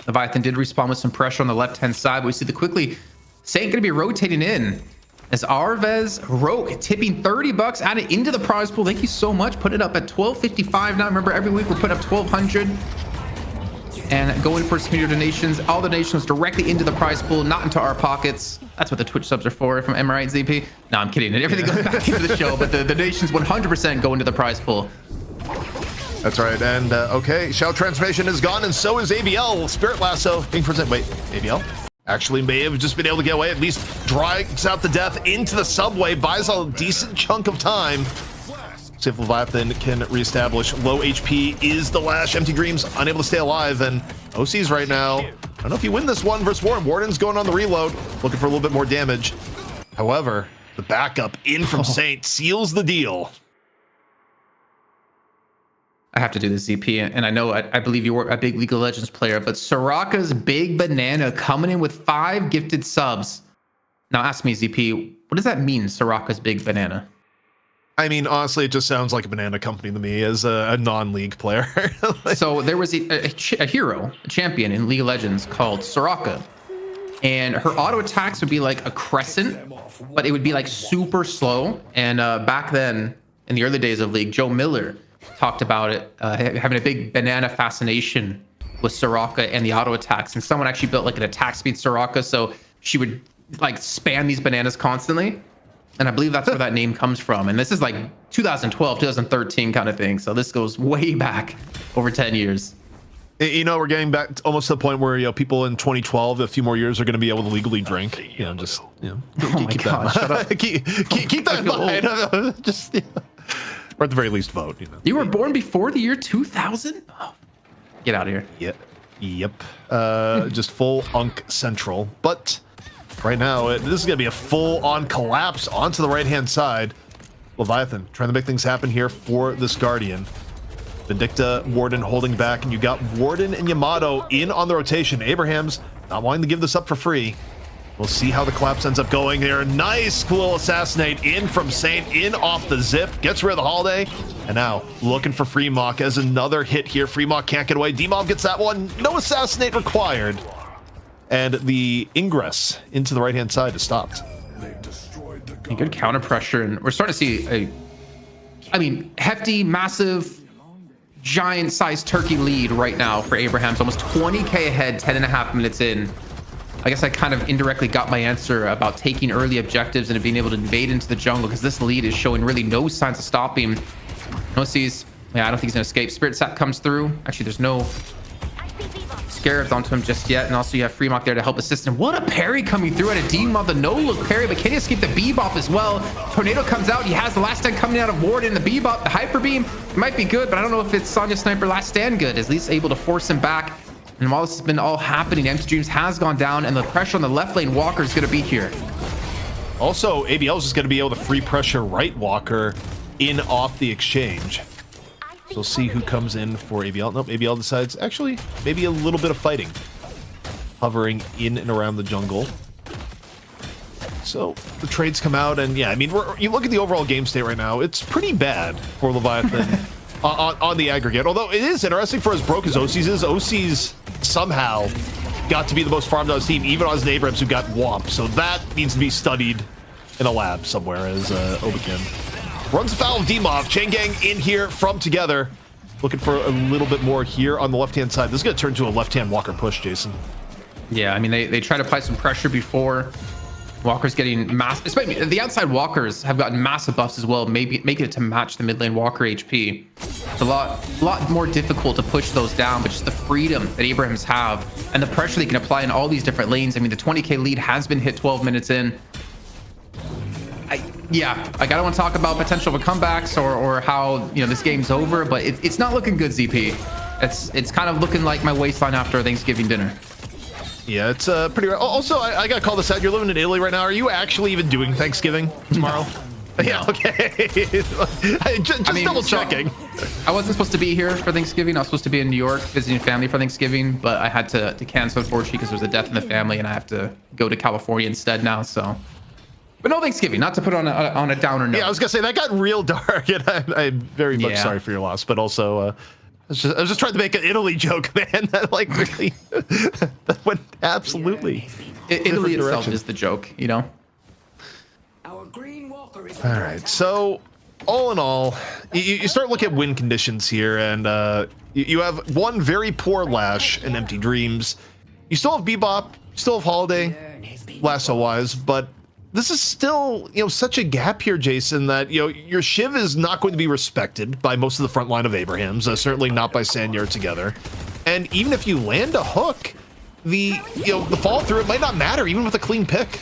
D: Leviathan did respond with some pressure on the left-hand side, but we see the quickly Saint going to be rotating in as Arvez Roke tipping $30, added into the prize pool. Thank you so much. Put it up at 1255 now. Remember, every week we're putting up 1200 and going for some donations. All the donations directly into the prize pool, not into our pockets. That's what the Twitch subs are for, if I'm right, ZP. No, I'm kidding. Everything goes back into the show, but the donations 100% go into the prize pool.
A: That's right. And okay, Shout Transformation is gone, and so is ABL. Spirit Lasso being present. Wait, ABL actually may have just been able to get away, at least drags out the death into the subway, buys a decent chunk of time. See if Leviathan can reestablish. Low HP is the Lash. Empty Dreams unable to stay alive, and OC's right now. I don't know if you win this one versus Warden. Warden's going on the reload, looking for a little bit more damage. However, the backup in from Saint seals the deal.
D: I have to do this, ZP, and I know I believe you were a big League of Legends player, but Soraka's Big Banana coming in with 5 gifted subs. Now ask me, ZP, what does that mean, Soraka's Big Banana?
A: I mean, honestly, it just sounds like a banana company to me as a non-league player.
D: So there was a hero, a champion in League of Legends called Soraka, and her auto attacks would be like a crescent, but it would be like super slow. And back then, in the early days of League, Joe Miller talked about it, having a big banana fascination with Soraka and the auto attacks. And someone actually built like an attack speed Soraka, so she would like spam these bananas constantly. And I believe that's where that name comes from. And this is like 2012, 2013 kind of thing. So this goes way back over 10 years.
A: We're getting back almost to the point where, people in 2012, a few more years, are going to be able to legally drink. Keep that in mind. Just, or at the very least, vote.
D: You were born before the year 2000? Oh, get out of here.
A: Yep. Just full Unk Central. But right now, this is going to be a full-on collapse onto the right-hand side. Leviathan trying to make things happen here for this Guardian. Vindicta, Warden holding back, and you got Warden and Yamato in on the rotation. Abrahams not wanting to give this up for free. We'll see how the collapse ends up going there. Nice little assassinate in from Saint, in off the zip, gets rid of the Holiday, and now looking for Freemock as another hit here. Freemock can't get away. D-Mob gets that one. No assassinate required. And the ingress into the right-hand side is stopped.
D: Good counter pressure, and we're starting to see hefty, massive, giant-sized turkey lead right now for Abrahams. Almost 20k ahead, 10.5 minutes in. I guess I kind of indirectly got my answer about taking early objectives and being able to invade into the jungle, because this lead is showing really no signs of stopping. No sees. Yeah, I don't think he's gonna escape. Spirit Sap comes through. Actually, there's no Scarabs onto him just yet, and also you have Freemock there to help assist him. What a parry coming through at a D-Mob, the no-look parry, but can he escape the Bebop as well? Tornado comes out. He has the last stand coming out of Warden. The Bebop, the Hyper Beam might be good, but I don't know if it's Sonya Sniper last stand good. At least able to force him back. And while this has been all happening, Empty Dreams has gone down, and the pressure on the left lane Walker is going to be here.
A: Also, ABL is just going to be able to free pressure right Walker in off the exchange. So we'll see who comes in for ABL. Nope, ABL decides, actually, maybe a little bit of fighting. Hovering in and around the jungle. So the trades come out, and yeah, I mean, you look at the overall game state right now, it's pretty bad for Leviathan. on the aggregate. Although it is interesting for as broke as OC's is, OC's somehow got to be the most farmed on his team, even on his Abrams who got whomped. So that needs to be studied in a lab somewhere as Obakin runs afoul of Demov. Chain Gang in here from Together. Looking for a little bit more here on the left-hand side. This is going to turn to a left-hand Walker push, Jason.
D: Yeah, I mean, they try to apply some pressure before. Walker's getting massive, especially the outside Walkers have gotten massive buffs as well, maybe making it to match the mid lane Walker HP. It's a lot more difficult to push those down, but just the freedom that Abrahams have and the pressure they can apply in all these different lanes. I mean, the 20k lead has been hit 12 minutes in. I don't want to talk about potential for comebacks or how this game's over, but it's not looking good, ZP. It's kind of looking like my waistline after a Thanksgiving dinner.
A: Yeah, it's pretty. Also, I gotta call this out. You're living in Italy right now. Are you actually even doing Thanksgiving tomorrow? No. Yeah. Okay. just double checking.
D: I wasn't supposed to be here for Thanksgiving. I was supposed to be in New York visiting family for Thanksgiving, but I had to cancel, unfortunately, because there was a death in the family, and I have to go to California instead now. So, but no Thanksgiving. Not to put on a downer note.
A: Yeah, I was gonna say that got real dark, and I'm very much sorry for your loss, but also. I was just trying to make an Italy joke, man. That like really that went absolutely.
D: Italy itself is the joke,
C: Our green walker is
A: all right, so all in all, you start looking at win conditions here, and you have one very poor Lash and Empty Dreams. You still have Bebop, you still have Holiday, lasso-wise, but this is still, such a gap here, Jason, that, your Shiv is not going to be respected by most of the front line of Abrahams, certainly not by Sanyar Together. And even if you land a hook, the fall through, it might not matter, even with a clean pick.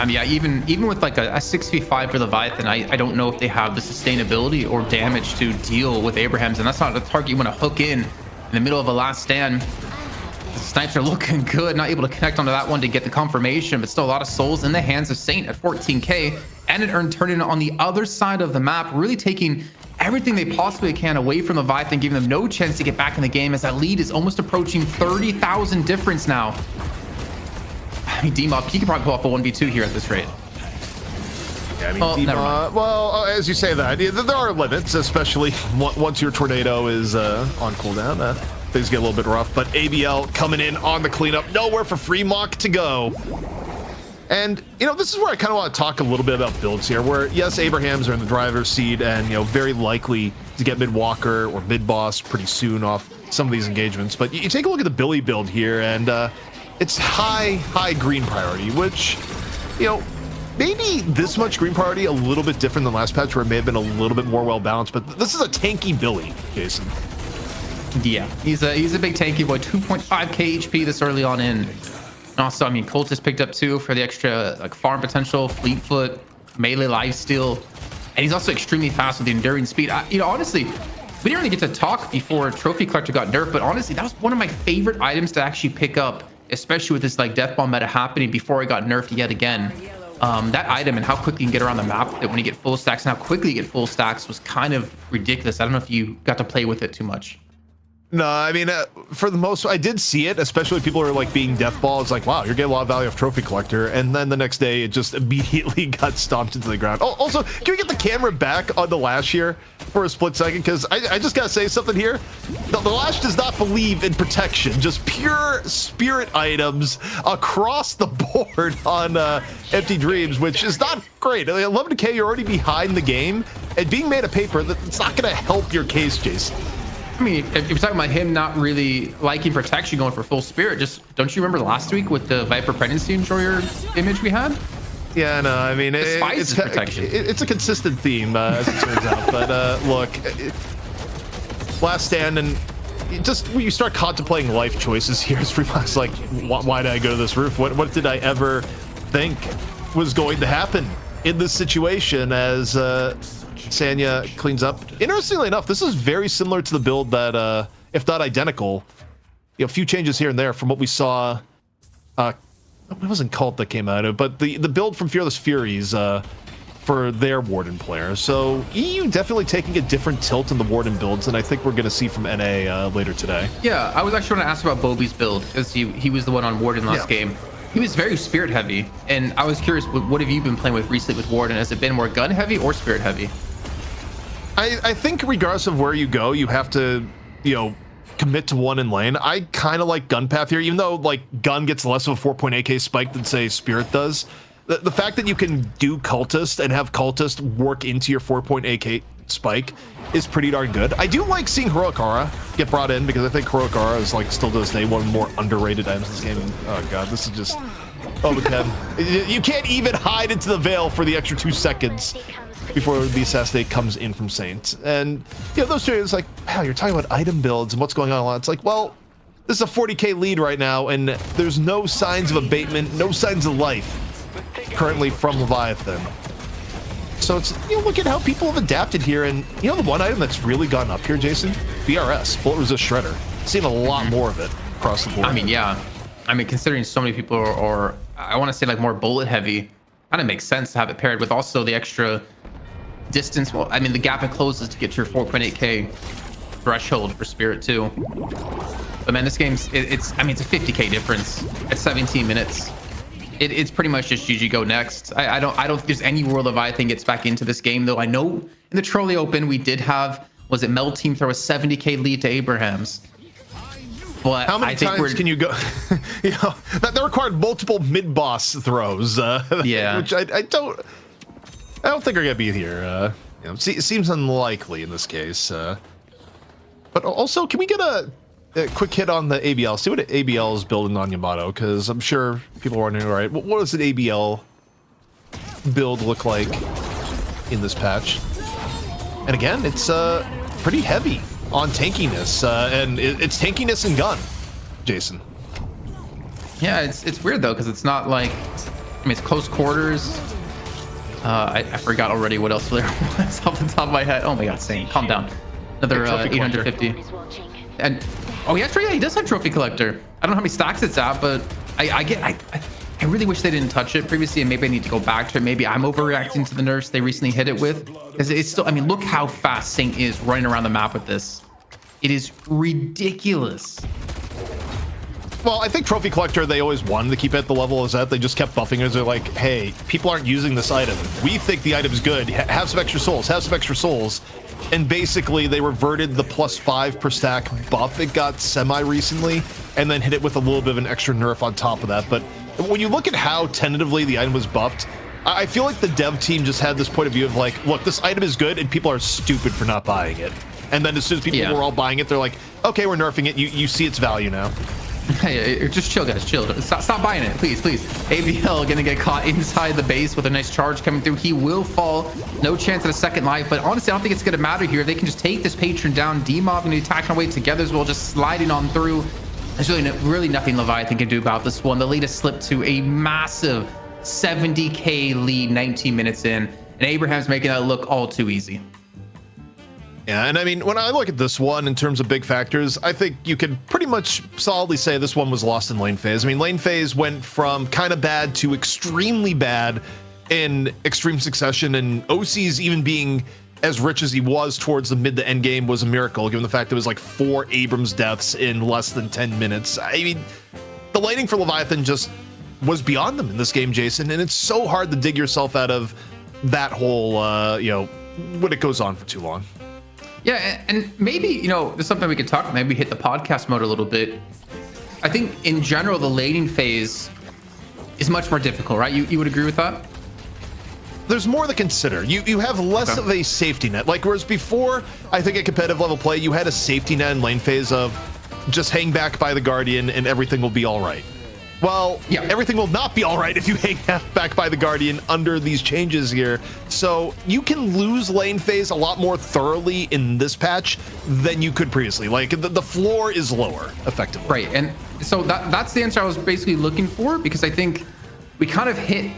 D: Yeah, even with like a 6v5 for Leviathan, I don't know if they have the sustainability or damage to deal with Abrahams, and that's not a target you want to hook in the middle of a last stand. The snipes are looking good, not able to connect onto that one to get the confirmation, but still a lot of souls in the hands of Saint at 14k, and an earn turn in on the other side of the map, really taking everything they possibly can away from Leviathan, giving them no chance to get back in the game, as that lead is almost approaching 30,000 difference now. I mean, Demov, he could probably pull off a 1v2 here at this rate.
A: Yeah, I mean, well, as you say that, there are limits, especially once your tornado is on cooldown. Things get a little bit rough, but ABL coming in on the cleanup. Nowhere for Free Mock to go. And, this is where I kind of want to talk a little bit about builds here, where, yes, Abrahams are in the driver's seat and, very likely to get mid-walker or mid-boss pretty soon off some of these engagements. But you take a look at the Billy build here, and it's high green priority, which, maybe this much green priority a little bit different than last patch, where it may have been a little bit more well-balanced, but this is a tanky Billy, Jason.
D: Yeah, he's a big tanky boy. 2.5k HP this early on in. And also, I mean, Cultist picked up 2 for the extra farm potential, Fleetfoot, melee lifesteal, and he's also extremely fast with the enduring speed. Honestly, we didn't really get to talk before Trophy Collector got nerfed, but honestly, that was one of my favorite items to actually pick up, especially with this Death Bomb meta happening before it got nerfed yet again. That item and how quickly you can get around the map, that when you get full stacks and how quickly you get full stacks, was kind of ridiculous. I don't know if you got to play with it too much.
A: No, I mean, for the most, I did see it, especially when people are being death ball. It's like, wow, you're getting a lot of value off Trophy Collector. And then the next day, it just immediately got stomped into the ground. Oh, also, can we get the camera back on the Lash here for a split second? Because I just got to say something here. The Lash does not believe in protection, just pure spirit items across the board on Empty Dreams, which is not great. 11k, you're already behind the game. And being made of paper, that's not going to help your case, Jason.
D: I mean, if you're talking about him not really liking protection, going for full spirit, just don't you remember last week with the Viper Pregnancy Enjoyer image we had?
A: Yeah, no, I mean,
D: it's protection.
A: It's a consistent theme, as it turns out. But look, last stand, and just when you start contemplating life choices here, it's like, why did I go to this roof? What did I ever think was going to happen in this situation as Sanya cleans up? Interestingly enough, this is very similar to the build that, if not identical, a few changes here and there from what we saw. It wasn't Cult that came out of, but the build from Fearless Furies for their Warden player. So EU definitely taking a different tilt in the Warden builds than I think we're going to see from NA later today.
D: Yeah, I was actually going to ask about Bobby's build, because he was the one on Warden last game. He was very spirit heavy, and I was curious, what have you been playing with recently with Warden? Has it been more gun heavy or spirit heavy?
A: I think regardless of where you go, you have to, commit to one in lane. I kind of like gun path here, even though like gun gets less of a 4.8k spike than say spirit does. The fact that you can do cultist and have cultist work into your 4.8k spike is pretty darn good. I do like seeing heroic aura get brought in because I think heroic aura is like still to this day one of the more underrated items in this game. Oh god, this is just you can't even hide into the veil for the extra 2 seconds before the assassinate comes in from Saint. And those two is like, wow, you're talking about item builds and what's going on a lot. It's like, well, this is a 40k lead right now, and there's no signs of abatement, no signs of life currently from Leviathan. So it's, look at how people have adapted here. And the one item that's really gone up here, Jason, BRS, bullet resist shredder. Seen a lot more of it across the board.
D: I mean, yeah. I mean, considering so many people are I want to say like more bullet heavy, kind of makes sense to have it paired with also the extra distance. Well, I mean, the gap it closes to get to your 4.8k threshold for spirit too. But man, this game's it's a 50k difference at 17 minutes. It's pretty much just GG go next. I don't think there's any world Leviathan gets back into this game, though. I know in the Trolley Open we did have, was it Mel Team throw a 70k lead to Abraham's? But
A: how many times can you go? That required multiple mid-boss throws.
D: Yeah,
A: which I don't think are gonna be here. It seems unlikely in this case. But also, can we get a quick hit on the ABL? See what ABL is building on Yamato, because I'm sure people are wondering, all right, what does an ABL build look like in this patch? And again, it's pretty heavy on tankiness, and it's tankiness and gun, Jason.
D: Yeah, it's weird though, because it's not like, it's close quarters. I forgot already what else there was off the top of my head. Oh my god, Saint, calm down. Another 850. And yeah, he does have trophy collector. I don't know how many stacks it's at, but I really wish they didn't touch it previously, and maybe I need to go back to it. Maybe I'm overreacting to the nerfs they recently hit it with, because it's still, look how fast Saint is running around the map with this. It is ridiculous.
A: Well, I think trophy collector, they always wanted to keep it at the level as that. They just kept buffing it. They're like, hey, people aren't using this item. We think the item's good. Have some extra souls. And basically they reverted the +5 per stack buff it got semi-recently, and then hit it with a little bit of an extra nerf on top of that. But when you look at how tentatively the item was buffed, I feel like the dev team just had this point of view of like, look, this item is good and people are stupid for not buying it. And then as soon as people were all buying it, they're like, okay, we're nerfing it. You see its value now.
D: Hey, just chill, guys, chill. Stop buying it, please. ABL gonna get caught inside the base with a nice charge coming through. He will fall. No chance at a second life, but honestly, I don't think it's gonna matter here. They can just take this patron down. D-Mob and the attack on way together as well, just sliding on through. There's really nothing Leviathan can do about this one. The lead has slipped to a massive 70k lead 19 minutes in, and Abraham's making that look all too easy.
A: Yeah, and when I look at this one in terms of big factors, I think you can pretty much solidly say this one was lost in lane phase. Lane phase went from kind of bad to extremely bad in extreme succession, and OC's even being as rich as he was towards the mid to end game was a miracle, given the fact it was like 4 Abrams deaths in less than 10 minutes. The laning for Leviathan just was beyond them in this game, Jason, and it's so hard to dig yourself out of that hole, when it goes on for too long.
D: Yeah, and maybe, there's something we could talk, maybe hit the podcast mode a little bit. I think in general, the laning phase is much more difficult, right? You would agree with that?
A: There's more to consider. You have less of a safety net. Like, whereas before, I think at competitive level play, you had a safety net in lane phase of just hang back by the Guardian and everything will be all right. Well, everything will not be all right if you hang back by the Guardian under these changes here. So you can lose lane phase a lot more thoroughly in this patch than you could previously. Like, the floor is lower, effectively.
D: Right, and so that's the answer I was basically looking for, because I think we kind of hit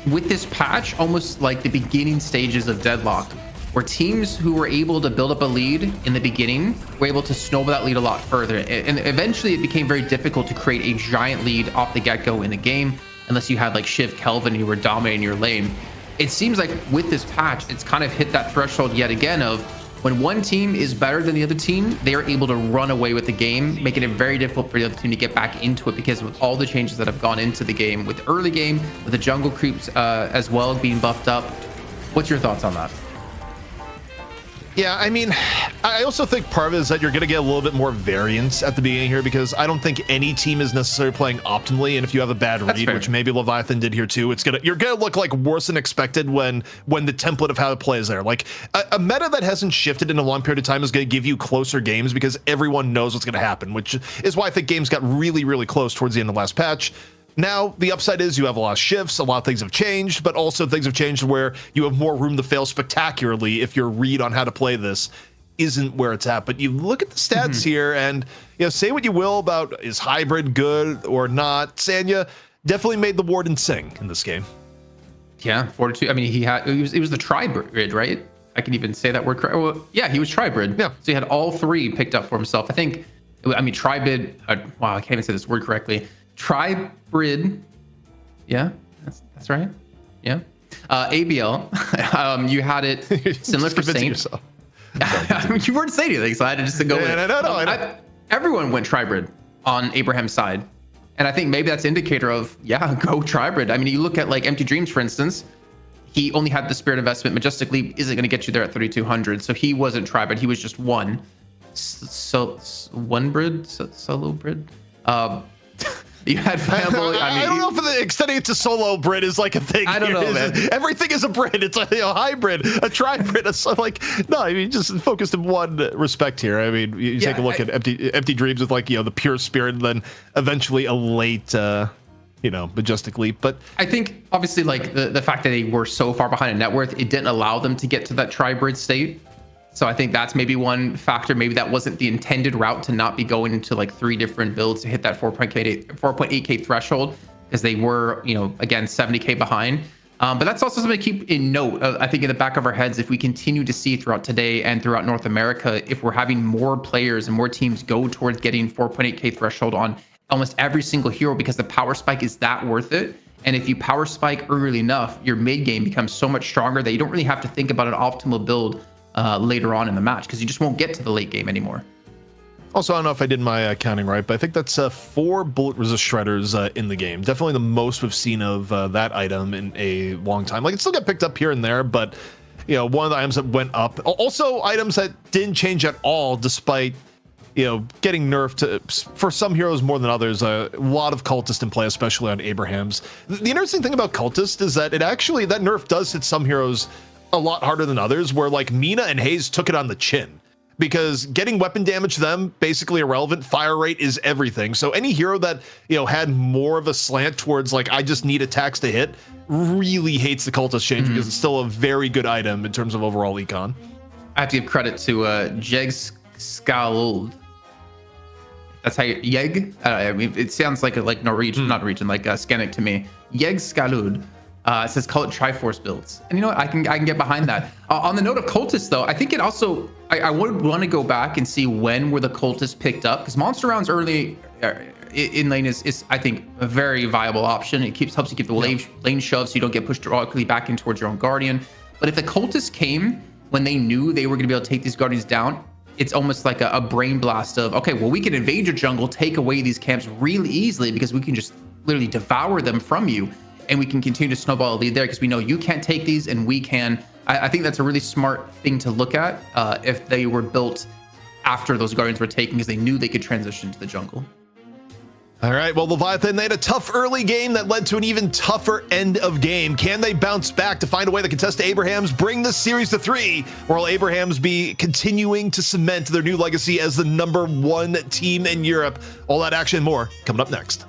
D: with this patch almost like the beginning stages of Deadlock, where teams who were able to build up a lead in the beginning were able to snowball that lead a lot further. And eventually it became very difficult to create a giant lead off the get-go in the game, unless you had like Shiv, Kelvin, who were dominating your lane. It seems like with this patch, it's kind of hit that threshold yet again of when one team is better than the other team, they are able to run away with the game, making it very difficult for the other team to get back into it, because with all the changes that have gone into the game, with early game, with the jungle creeps as well being buffed up. What's your thoughts on that?
A: Yeah, I mean, I also think part of it is that you're going to get a little bit more variance at the beginning here because I don't think any team is necessarily playing optimally. And if you have a bad read, which maybe Leviathan did here too, you're gonna look like worse than expected when the template of how to play is there. Like a meta that hasn't shifted in a long period of time is going to give you closer games because everyone knows what's going to happen, which is why I think games got really, really close towards the end of the last patch. Now, the upside is you have a lot of shifts, a lot of things have changed, but also things have changed where you have more room to fail spectacularly if your read on how to play this isn't where it's at. But you look at the stats here and, say what you will about is hybrid good or not. Sanya definitely made the Warden sing in this game.
D: Yeah, 42. I mean, it was the tri-brid, right? I can even say that word correct. Well, yeah, he was tri-brid.
A: Yeah.
D: So he had all three picked up for himself. Tri-brid, wow, I can't even say this word correctly. Tri-brid, yeah, that's right. Yeah. ABL, you had it similar for Saint. You weren't saying anything, so I had to just go with it. No. Everyone went tri-brid on Abraham's side. And I think maybe that's indicator of, go tri-brid. I mean, you look at like Empty Dreams, for instance, he only had the Spirit Investment. Majestic Leap isn't going to get you there at 3,200. So he wasn't tri-brid. He was just one. One brid? Solo brid? You had Viable.
A: I don't know if extending it to solo brid is like a thing.
D: I don't know, man.
A: Everything is a brid. It's a hybrid, a tri-brid. No, I mean, just focused in one respect here. I mean, you take a look at Empty Dreams with like, the pure spirit, and then eventually a late, Majestic Leap. But
D: I think obviously like the fact that they were so far behind in net worth, it didn't allow them to get to that tri-brid state. So I think that's maybe one factor. Maybe that wasn't the intended route to not be going into like 3 different builds to hit that 4.8K threshold because they were, again, 70K behind. But that's also something to keep in note, I think in the back of our heads, if we continue to see throughout today and throughout North America, if we're having more players and more teams go towards getting 4.8K threshold on almost every single hero because the power spike is that worth it. And if you power spike early enough, your mid game becomes so much stronger that you don't really have to think about an optimal build later on in the match because you just won't get to the late game anymore.
A: Also, I don't know if I did my counting right, but I think that's 4 bullet resist shredders in the game. Definitely the most we've seen of that item in a long time. Like, it still got picked up here and there, but one of the items that went up. Also, items that didn't change at all, despite getting nerfed for some heroes more than others. A lot of cultist in play, especially on Abraham's. The interesting thing about cultist is that that nerf does hit some heroes a lot harder than others, where like Mina and Hayes took it on the chin because getting weapon damage to them basically irrelevant. Fire rate is everything. So any hero that had more of a slant towards like I just need attacks to hit really hates the cultist change because it's still a very good item in terms of overall econ.
D: I have to give credit to Jegs Skaluld. That's how Yeg. I mean, it sounds like Norwegian, not Norwegian, like Skanic to me. Yeg Skalud. It says call it Triforce builds, and I can get behind that. On the note of cultists, though, I think it also I would want to go back and see when were the cultists picked up because monster rounds early in lane is I think a very viable option. It helps you keep the lane shoved so you don't get pushed directly back in towards your own guardian. But if the cultists came when they knew they were going to be able to take these guardians down, it's almost like a brain blast of okay, well we can invade your jungle, take away these camps really easily because we can just literally devour them from you. And we can continue to snowball a lead there because we know you can't take these and we can. I think that's a really smart thing to look at if they were built after those guardians were taken because they knew they could transition to the jungle.
A: All right, well, Leviathan, they had a tough early game that led to an even tougher end of game. Can they bounce back to find a way to contest Abrahams, bring this series to 3, or will Abrahams be continuing to cement their new legacy as the #1 team in Europe? All that action and more coming up next.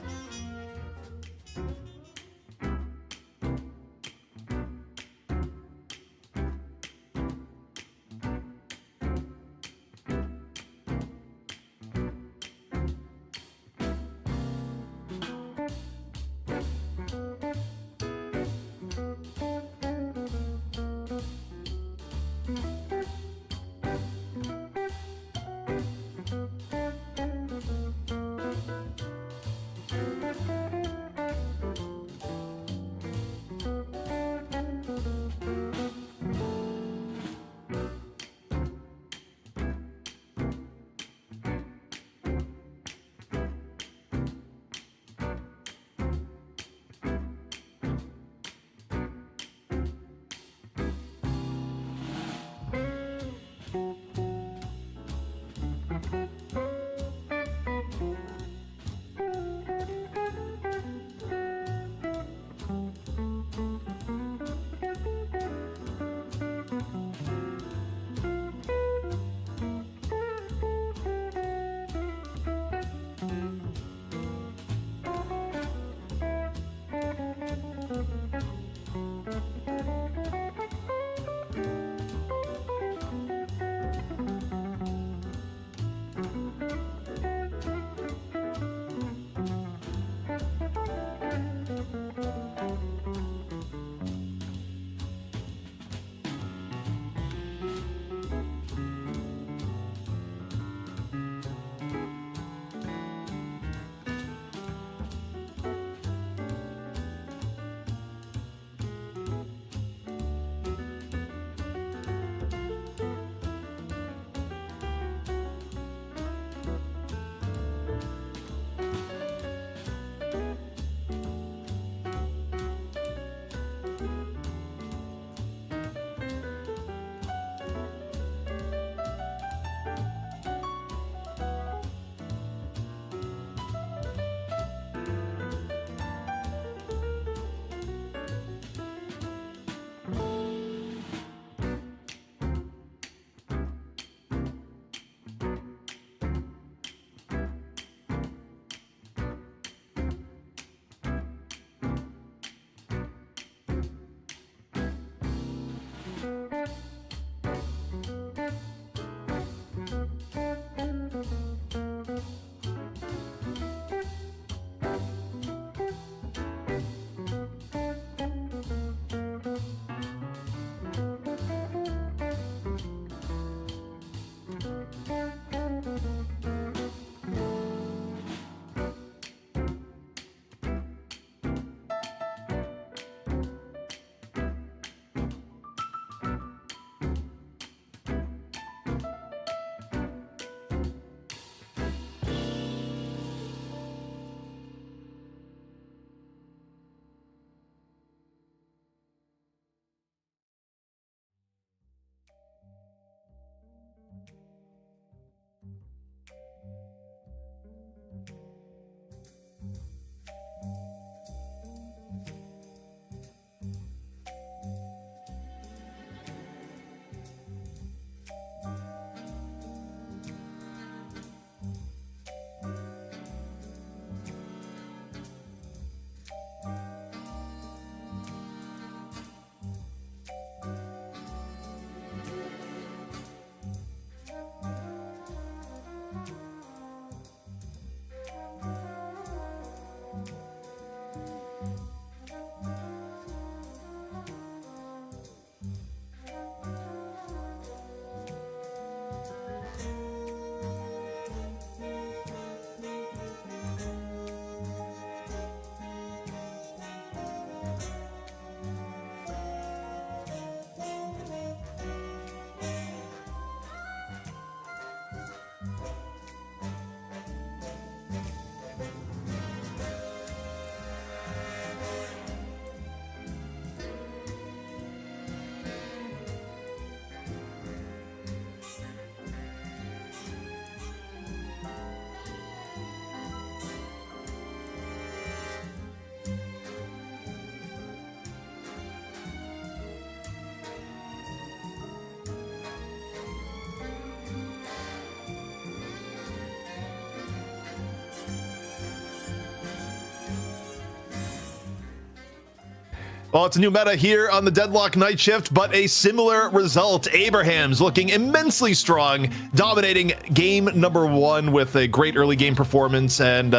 A: Well, it's a new meta here on the Deadlock Night Shift, but a similar result. Abraham's looking immensely strong, dominating game number one with a great early game performance and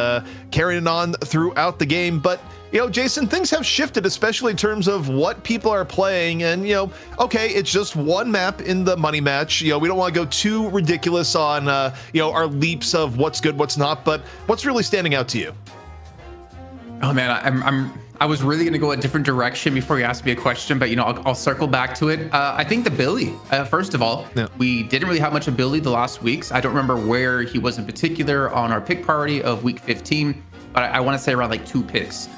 A: carrying it on throughout the game. But, you know, Jason, things have shifted, especially in terms of what people are playing. And, you know, okay, it's just one map in the money match. You know, we don't want to go too ridiculous on, you know, our leaps of what's good, what's not. But what's really standing out to you?
D: Oh, man, I was really going to go a different direction before you asked me a question, but, you know, I'll circle back to it. I think the Billy, first of all, we didn't really have much ability the last weeks. I don't remember where he was in particular on our pick party of week 15, but I want to say around like 2 picks.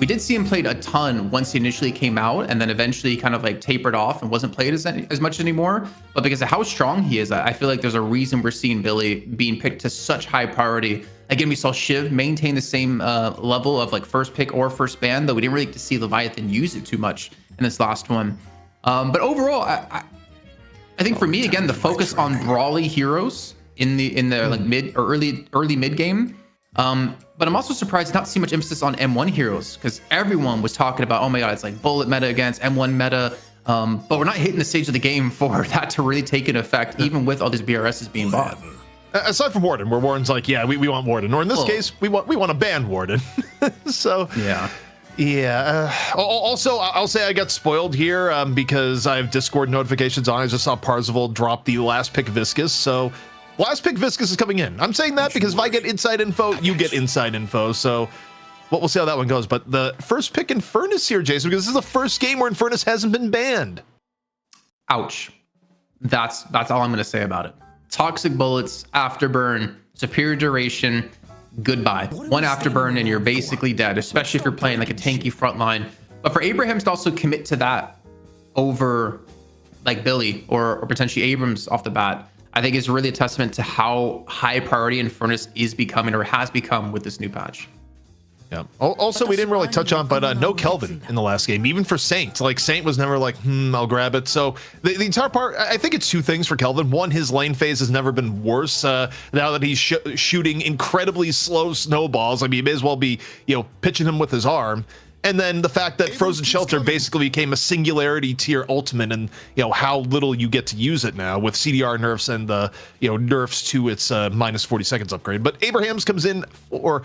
D: We did see him played a ton once he initially came out, and then eventually kind of like tapered off and wasn't played as much anymore. But because of how strong he is, I feel like there's a reason we're seeing Billy being picked to such high priority. Again, we saw Shiv maintain the same level of like first pick or first ban, though we didn't really get to see Leviathan use it too much in this last one. But overall, I think for me, again, the focus on brawly heroes in the like mid or early mid game. But I'm also surprised not to see much emphasis on M1 heroes, because everyone was talking about, oh my god, it's like bullet meta against M1 meta. But we're not hitting the stage of the game for that to really take an effect, even with all these BRSs being bought.
A: Aside from Warden, where Warden's like, yeah, we want Warden, or in this case, we want to ban Warden. So yeah. Also, I'll say I got spoiled here because I have Discord notifications on. I just saw Parzival drop the last pick Viscous, so last pick Viscous is coming in. I'm saying that because if I get inside info, you get inside info. So we'll see how that one goes. But the first pick Infernus here, Jason, because this is the first game where Infernus hasn't been banned.
D: Ouch. That's all I'm going to say about it. Toxic bullets, afterburn, superior duration, goodbye. One afterburn and you're basically dead, especially if you're playing like a tanky frontline. But for Abrahams to also commit to that over like Billy or potentially Abrams off the bat, I think is really a testament to how high priority Infernus is becoming or has become with this new patch.
A: Yeah. Also, we didn't really touch on, but no Kelvin in the last game, even for Saint. Like, Saint was never like, I'll grab it. So the entire part, I think it's two things for Kelvin. One, his lane phase has never been worse. Now that he's shooting incredibly slow snowballs, I mean, you may as well be, pitching him with his arm. And then the fact that Frozen Shelter basically became a singularity tier ultimate, and how little you get to use it now with CDR nerfs and the nerfs to its minus 40 seconds upgrade. But Abrams comes in for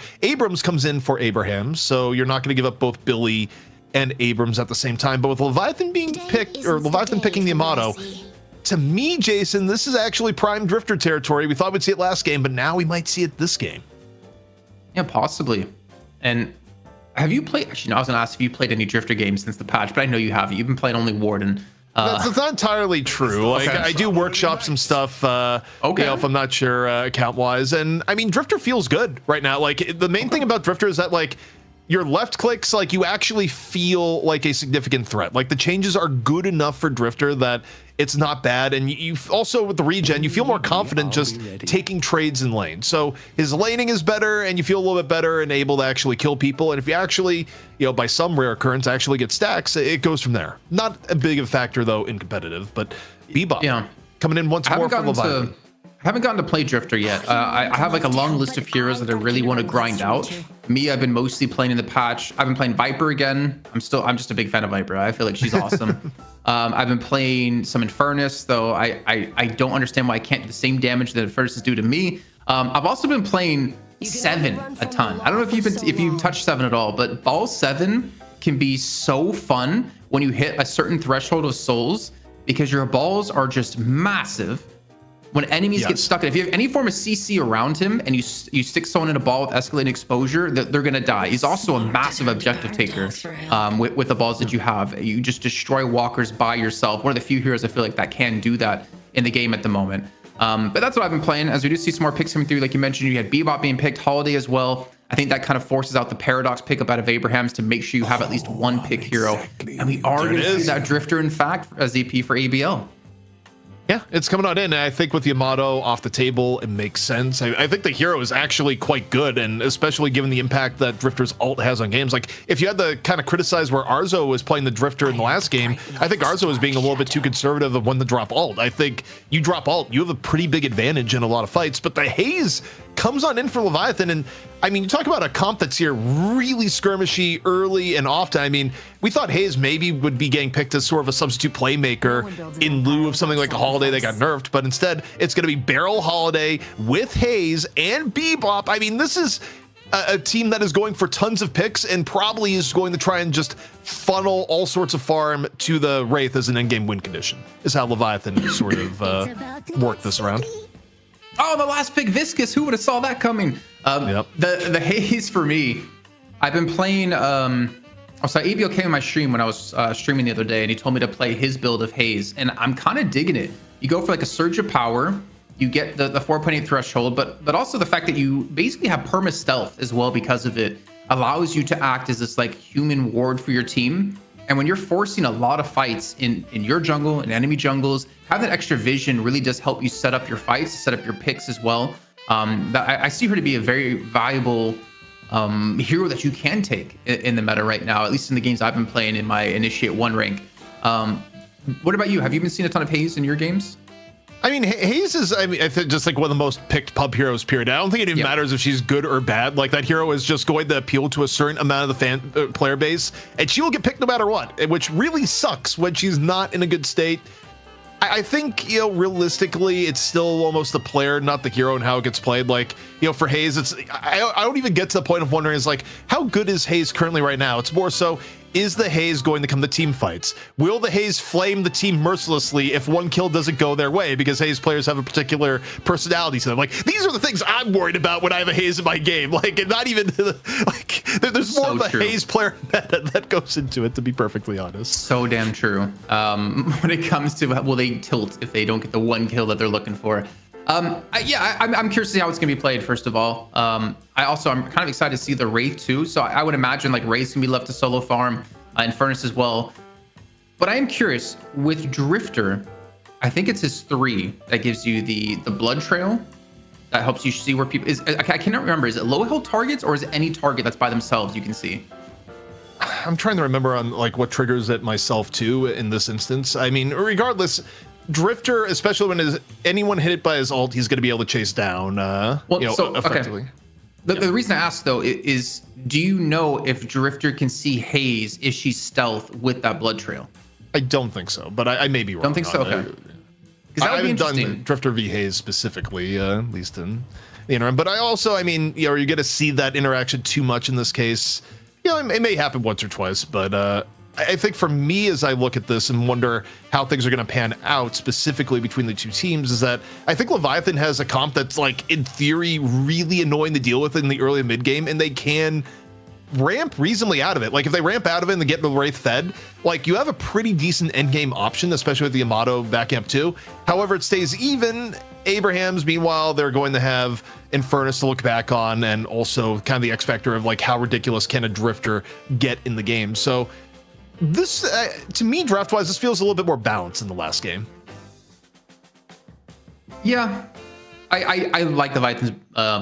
A: Abrahams, so you're not going to give up both Billy and Abrams at the same time. But with Leviathan being picked, or Leviathan picking the Amato, to me, Jason, this is actually prime Drifter territory. We thought we'd see it last game, but now we might see it this game.
D: Yeah, possibly. And have you played? Actually, no, I was going to ask if you played any Drifter games since the patch, but I know you haven't. You've been playing only Warden.
A: That's not entirely true. Like, okay. I do workshop some stuff, if I'm not sure account-wise. And, I mean, Drifter feels good right now. Like, the main thing about Drifter is that, like, your left clicks, like, you actually feel like a significant threat. Like, the changes are good enough for Drifter that it's not bad. And you also, with the regen, you feel more confident just taking trades in lane. So his laning is better, and you feel a little bit better and able to actually kill people. And if you actually, by some rare occurrence, actually get stacks, it goes from there. Not a big of a factor, though, in competitive. But Bebop coming in once more for Leviathan.
D: I haven't gotten to play Drifter yet. I have like a long list of heroes that I really want to grind out. Me, I've been mostly playing in the patch. I've been playing Viper again. I'm just a big fan of Viper. I feel like she's awesome. I've been playing some Infernus, though I don't understand why I can't do the same damage that Infernus do to me. I've also been playing 7 a ton. I don't know if you've touched 7 at all, but Ball 7 can be so fun when you hit a certain threshold of souls, because your balls are just massive. When enemies get stuck, if you have any form of CC around him and you stick someone in a ball with escalating exposure, they're going to die. He's also a massive objective taker with the balls that you have. You just destroy walkers by yourself. One of the few heroes I feel like that can do that in the game at the moment. But that's what I've been playing. As we do see some more picks coming through, like you mentioned, you had Bebop being picked, Holiday as well. I think that kind of forces out the Paradox pickup out of Abrahams to make sure you have at least one pick hero. And we are going to see that Drifter, in fact, as EP for ABL.
A: Yeah, it's coming on in. I think with the Amato off the table, it makes sense. I think the hero is actually quite good, and especially given the impact that Drifter's ult has on games. Like, if you had to kind of criticize where Arzo was playing the Drifter in the last game, I think Arzo is being a little bit too conservative of when to drop ult. I think you drop ult, you have a pretty big advantage in a lot of fights, but the Haze comes on in for Leviathan, and I mean, you talk about a comp that's here really skirmishy early and often. I mean, we thought Haze maybe would be getting picked as sort of a substitute playmaker in lieu of something like a Holiday that got nerfed, but instead it's going to be Barrel Holiday with Haze and Bebop. I mean, this is a team that is going for tons of picks and probably is going to try and just funnel all sorts of farm to the Wraith as an endgame win condition, is how Leviathan sort of worked this around.
D: Oh, the last pick, Viscous. Who would have saw that coming? The Haze for me, I've been playing. ABL came in my stream when I was streaming the other day, and he told me to play his build of Haze, and I'm kind of digging it. You go for like a Surge of Power, you get the 4.8 threshold, but also the fact that you basically have perma stealth as well because of it. allows you to act as this like human ward for your team. And when you're forcing a lot of fights in your jungle and enemy jungles, having that extra vision really does help you set up your fights, set up your picks as well. I see her to be a very valuable hero that you can take in the meta right now, at least in the games I've been playing in my Initiate 1 rank. What about you? Have you been seeing a ton of Haze in your games?
A: I mean, Haze is, I think just like one of the most picked pub heroes, period. I don't think it even matters if she's good or bad. Like, that hero is just going to appeal to a certain amount of the player base, and she will get picked no matter what, which really sucks when she's not in a good state. I think, realistically, it's still almost the player, not the hero, and how it gets played. Like, for Haze, I don't even get to the point of wondering, is like, how good is Haze currently right now? It's more so, is the Haze going to come to team fights? Will the Haze flame the team mercilessly if one kill doesn't go their way? Because Haze players have a particular personality to them. Like, these are the things I'm worried about when I have a Haze in my game. Like, and not even, like, there's more of a Haze player that goes into it, to be perfectly honest.
D: So damn true. When it comes to, will they tilt if they don't get the one kill that they're looking for? I'm curious to see how it's gonna be played. First of all, I'm kind of excited to see the Wraith too. So I would imagine like Wraith's gonna be left to solo farm, and Furnace as well. But I am curious with Drifter. I think it's his 3 that gives you the blood trail that helps you see where people is. I cannot remember. Is it low health targets or is it any target that's by themselves you can see?
A: I'm trying to remember on like what triggers it myself too in this instance. I mean, regardless. Drifter, especially when anyone hit it by his ult, he's going to be able to chase down, effectively.
D: Okay. The reason I ask, though, is do you know if Drifter can see Haze if she's stealth with that blood trail?
A: I don't think so, but I may be wrong.
D: Don't think so? Okay.
A: I haven't done Drifter v Haze specifically, at least in the interim. But I also, are you going to see that interaction too much in this case? It may happen once or twice, but I think for me, as I look at this and wonder how things are going to pan out specifically between the two teams, is that I think Leviathan has a comp that's, like, in theory, really annoying to deal with in the early mid game, and they can ramp reasonably out of it. Like, if they ramp out of it and they get the Wraith fed, like, you have a pretty decent end game option, especially with the Amato backing up too. However, it stays even. Abraham's, meanwhile, they're going to have Infernus to look back on, and also kind of the X factor of, like, how ridiculous can a Drifter get in the game. So this, to me, draft-wise, this feels a little bit more balanced in the last game. Yeah, I like the Leviathan's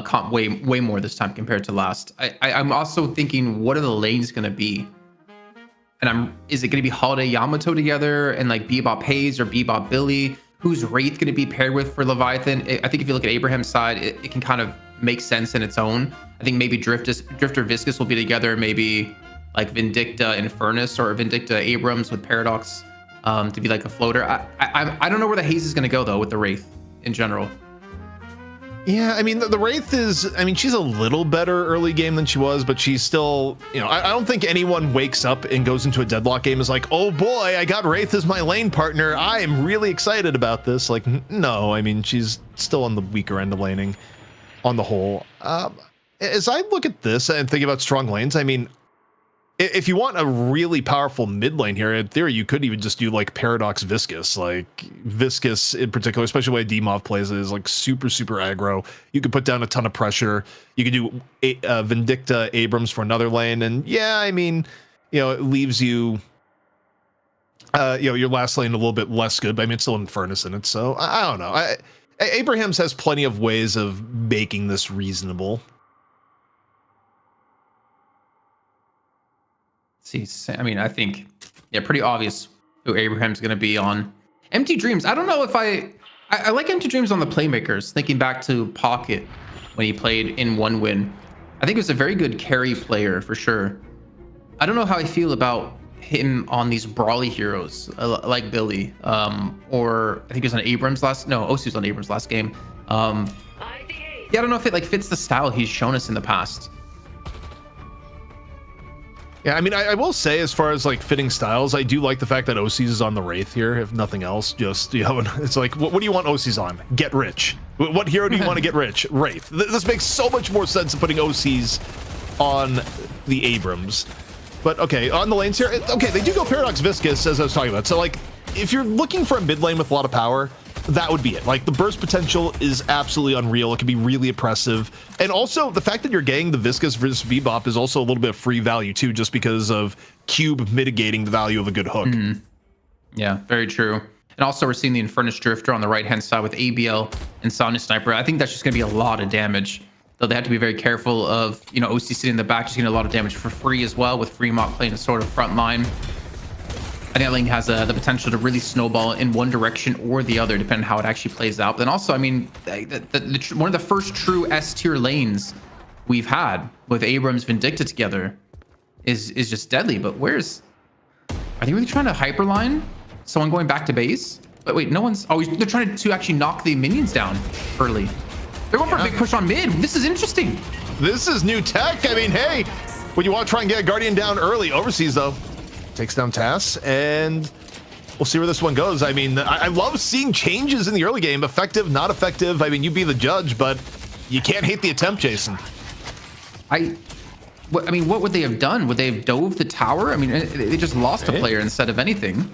A: comp way more this time compared to last. I'm also thinking, what are the lanes going to be? And is it going to be Holiday Yamato together and like Bebop Haze or Bebop Billy? Who's Wraith going to be paired with for Leviathan? I think if you look at Abraham's side, it can kind of make sense in its own. I think maybe Drifter Viscous will be together, maybe like Vindicta Infernus or Vindicta Abrams with Paradox to be like a floater. I don't know where the Haze is going to go though with the Wraith in general. Yeah, I mean, the Wraith is, she's a little better early game than she was, but she's still, I don't think anyone wakes up and goes into a Deadlock game is like, oh boy, I got Wraith as my lane partner. I am really excited about this. Like, no, she's still on the weaker end of laning on the whole. As I look at this and think about strong lanes, if you want a really powerful mid lane here, in theory, you could even just do like Paradox Viscous. Like Viscous in particular, especially the way Demov plays it, is like super aggro. You could put down a ton of pressure. You could do Vindicta Abrams for another lane, and yeah, it leaves you, your last lane a little bit less good. But it's still Infernus in it, so I don't know. Abrahams has plenty of ways of making this reasonable. I think, pretty obvious who Abraham's going to be on. Empty Dreams. I don't know if I like Empty Dreams on the playmakers, thinking back to Pocket when he played in One Win. I think he was a very good carry player for sure. I don't know how I feel about him on these brawly heroes like Billy, or I think he was on Abrams Osi was on Abrams last game. I don't know if it like fits the style he's shown us in the past. Yeah, I will say, as far as like fitting styles, I do like the fact that OCs is on the Wraith here, if nothing else. Just, it's like, what do you want OCs on? Get rich. What hero do you want to get rich? Wraith. This makes so much more sense than putting OCs on the Abrams. But okay, on the lanes here, okay, they do go Paradox Viscous, as I was talking about. So like, if you're looking for a mid lane with a lot of power, that would be it. Like, the burst potential is absolutely unreal. It can be really oppressive. And also, the fact that you're getting the Viscous versus Bebop is also a little bit of free value, too, just because of Cube mitigating the value of a good hook.
D: Yeah, very true. And also, we're seeing the Infernus Drifter on the right-hand side with ABL and Sonya Sniper. I think that's just going to be a lot of damage. Though they have to be very careful of, you know, OC sitting in the back, just getting a lot of damage for free as well, with Fremont playing a sort of front line. I think that lane has the potential to really snowball in one direction or the other, depending on how it actually plays out. But then also, I mean, one of the first true S-tier lanes we've had with Abrams Vindicta together is just deadly. But are they really trying to hyperline someone going back to base? But wait, no one's... Oh, they're trying to actually knock the minions down early. They're going for a big push on mid. This is interesting.
A: This is new tech. I mean, hey, when you want to try and get a Guardian down early, overseas, though, takes down Tass, and we'll see where this one goes. I mean, I love seeing changes in the early game. Effective, not effective. I mean, you be the judge, but you can't hate the attempt, Jason.
D: I mean, what would they have done? Would they have dove the tower? I mean, they just lost a player instead of anything.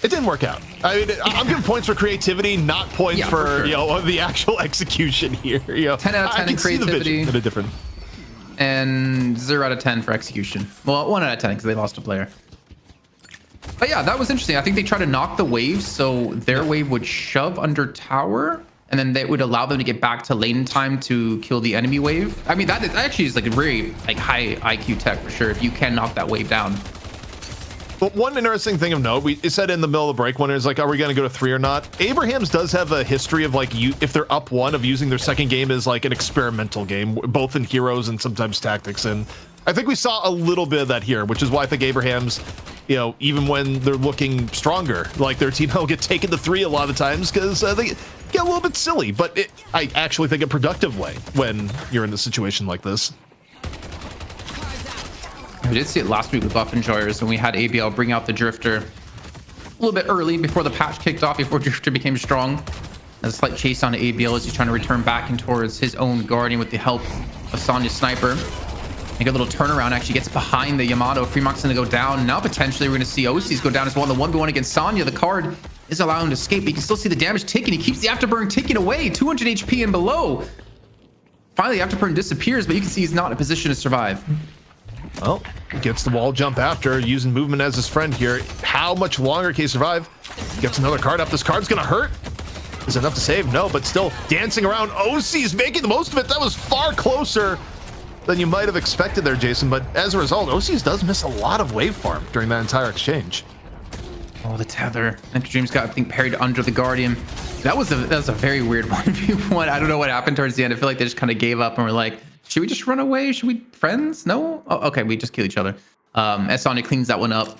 A: It didn't work out. I mean, I'm giving points for creativity, not points for
D: sure.
A: you know, the actual execution here. You know,
D: 10 out of 10 in creativity.
A: In a different.
D: And 0 out of 10 for execution. Well, 1 out of 10 because they lost a player. But yeah, that was interesting. I think they tried to knock the wave so their wave would shove under tower, and then that would allow them to get back to lane time to kill the enemy wave. I mean, that actually is like a very high IQ tech for sure if you can knock that wave down.
A: But one interesting thing of note, we said in the middle of the break when it was like, are we going to go to 3 or not? Abrahams does have a history of like, if they're up 1, of using their second game as like an experimental game, both in heroes and sometimes tactics. And I think we saw a little bit of that here, which is why I think Abrahams, you know, even when they're looking stronger, like their team will get taken to 3 a lot of times because they get a little bit silly. But I actually think a productive way when you're in a situation like this.
D: We did see it last week with Buff Enjoyers when we had ABL bring out the Drifter a little bit early before the patch kicked off, before Drifter became strong. There's a slight chase on ABL as he's trying to return back in towards his own Guardian with the help of Sonya Sniper. A good little turnaround, actually gets behind the Yamato. Fremont's going to go down. Now potentially we're going to see OCs go down as well. The 1v1 against Sonya. The card is allowing him to escape, but you can still see the damage ticking. He keeps the afterburn ticking away. 200 HP and below. Finally, the afterburn disappears, but you can see he's not in a position to survive.
A: Well, he gets the wall jump after, using movement as his friend here. How much longer can he survive? Gets another card up. This card's gonna hurt. Is it enough to save? No, but still dancing around. OC's making the most of it. That was far closer than you might have expected there, Jason. But as a result, OC's does miss a lot of wave farm during that entire exchange.
D: Oh, the tether. And Dreams got, I think, parried under the Guardian. That was a very weird 1v1. I don't know what happened towards the end. I feel like they just kind of gave up and were like, should we just run away? Should we friends? No? Oh, okay, we just kill each other. As Sonya cleans that one up.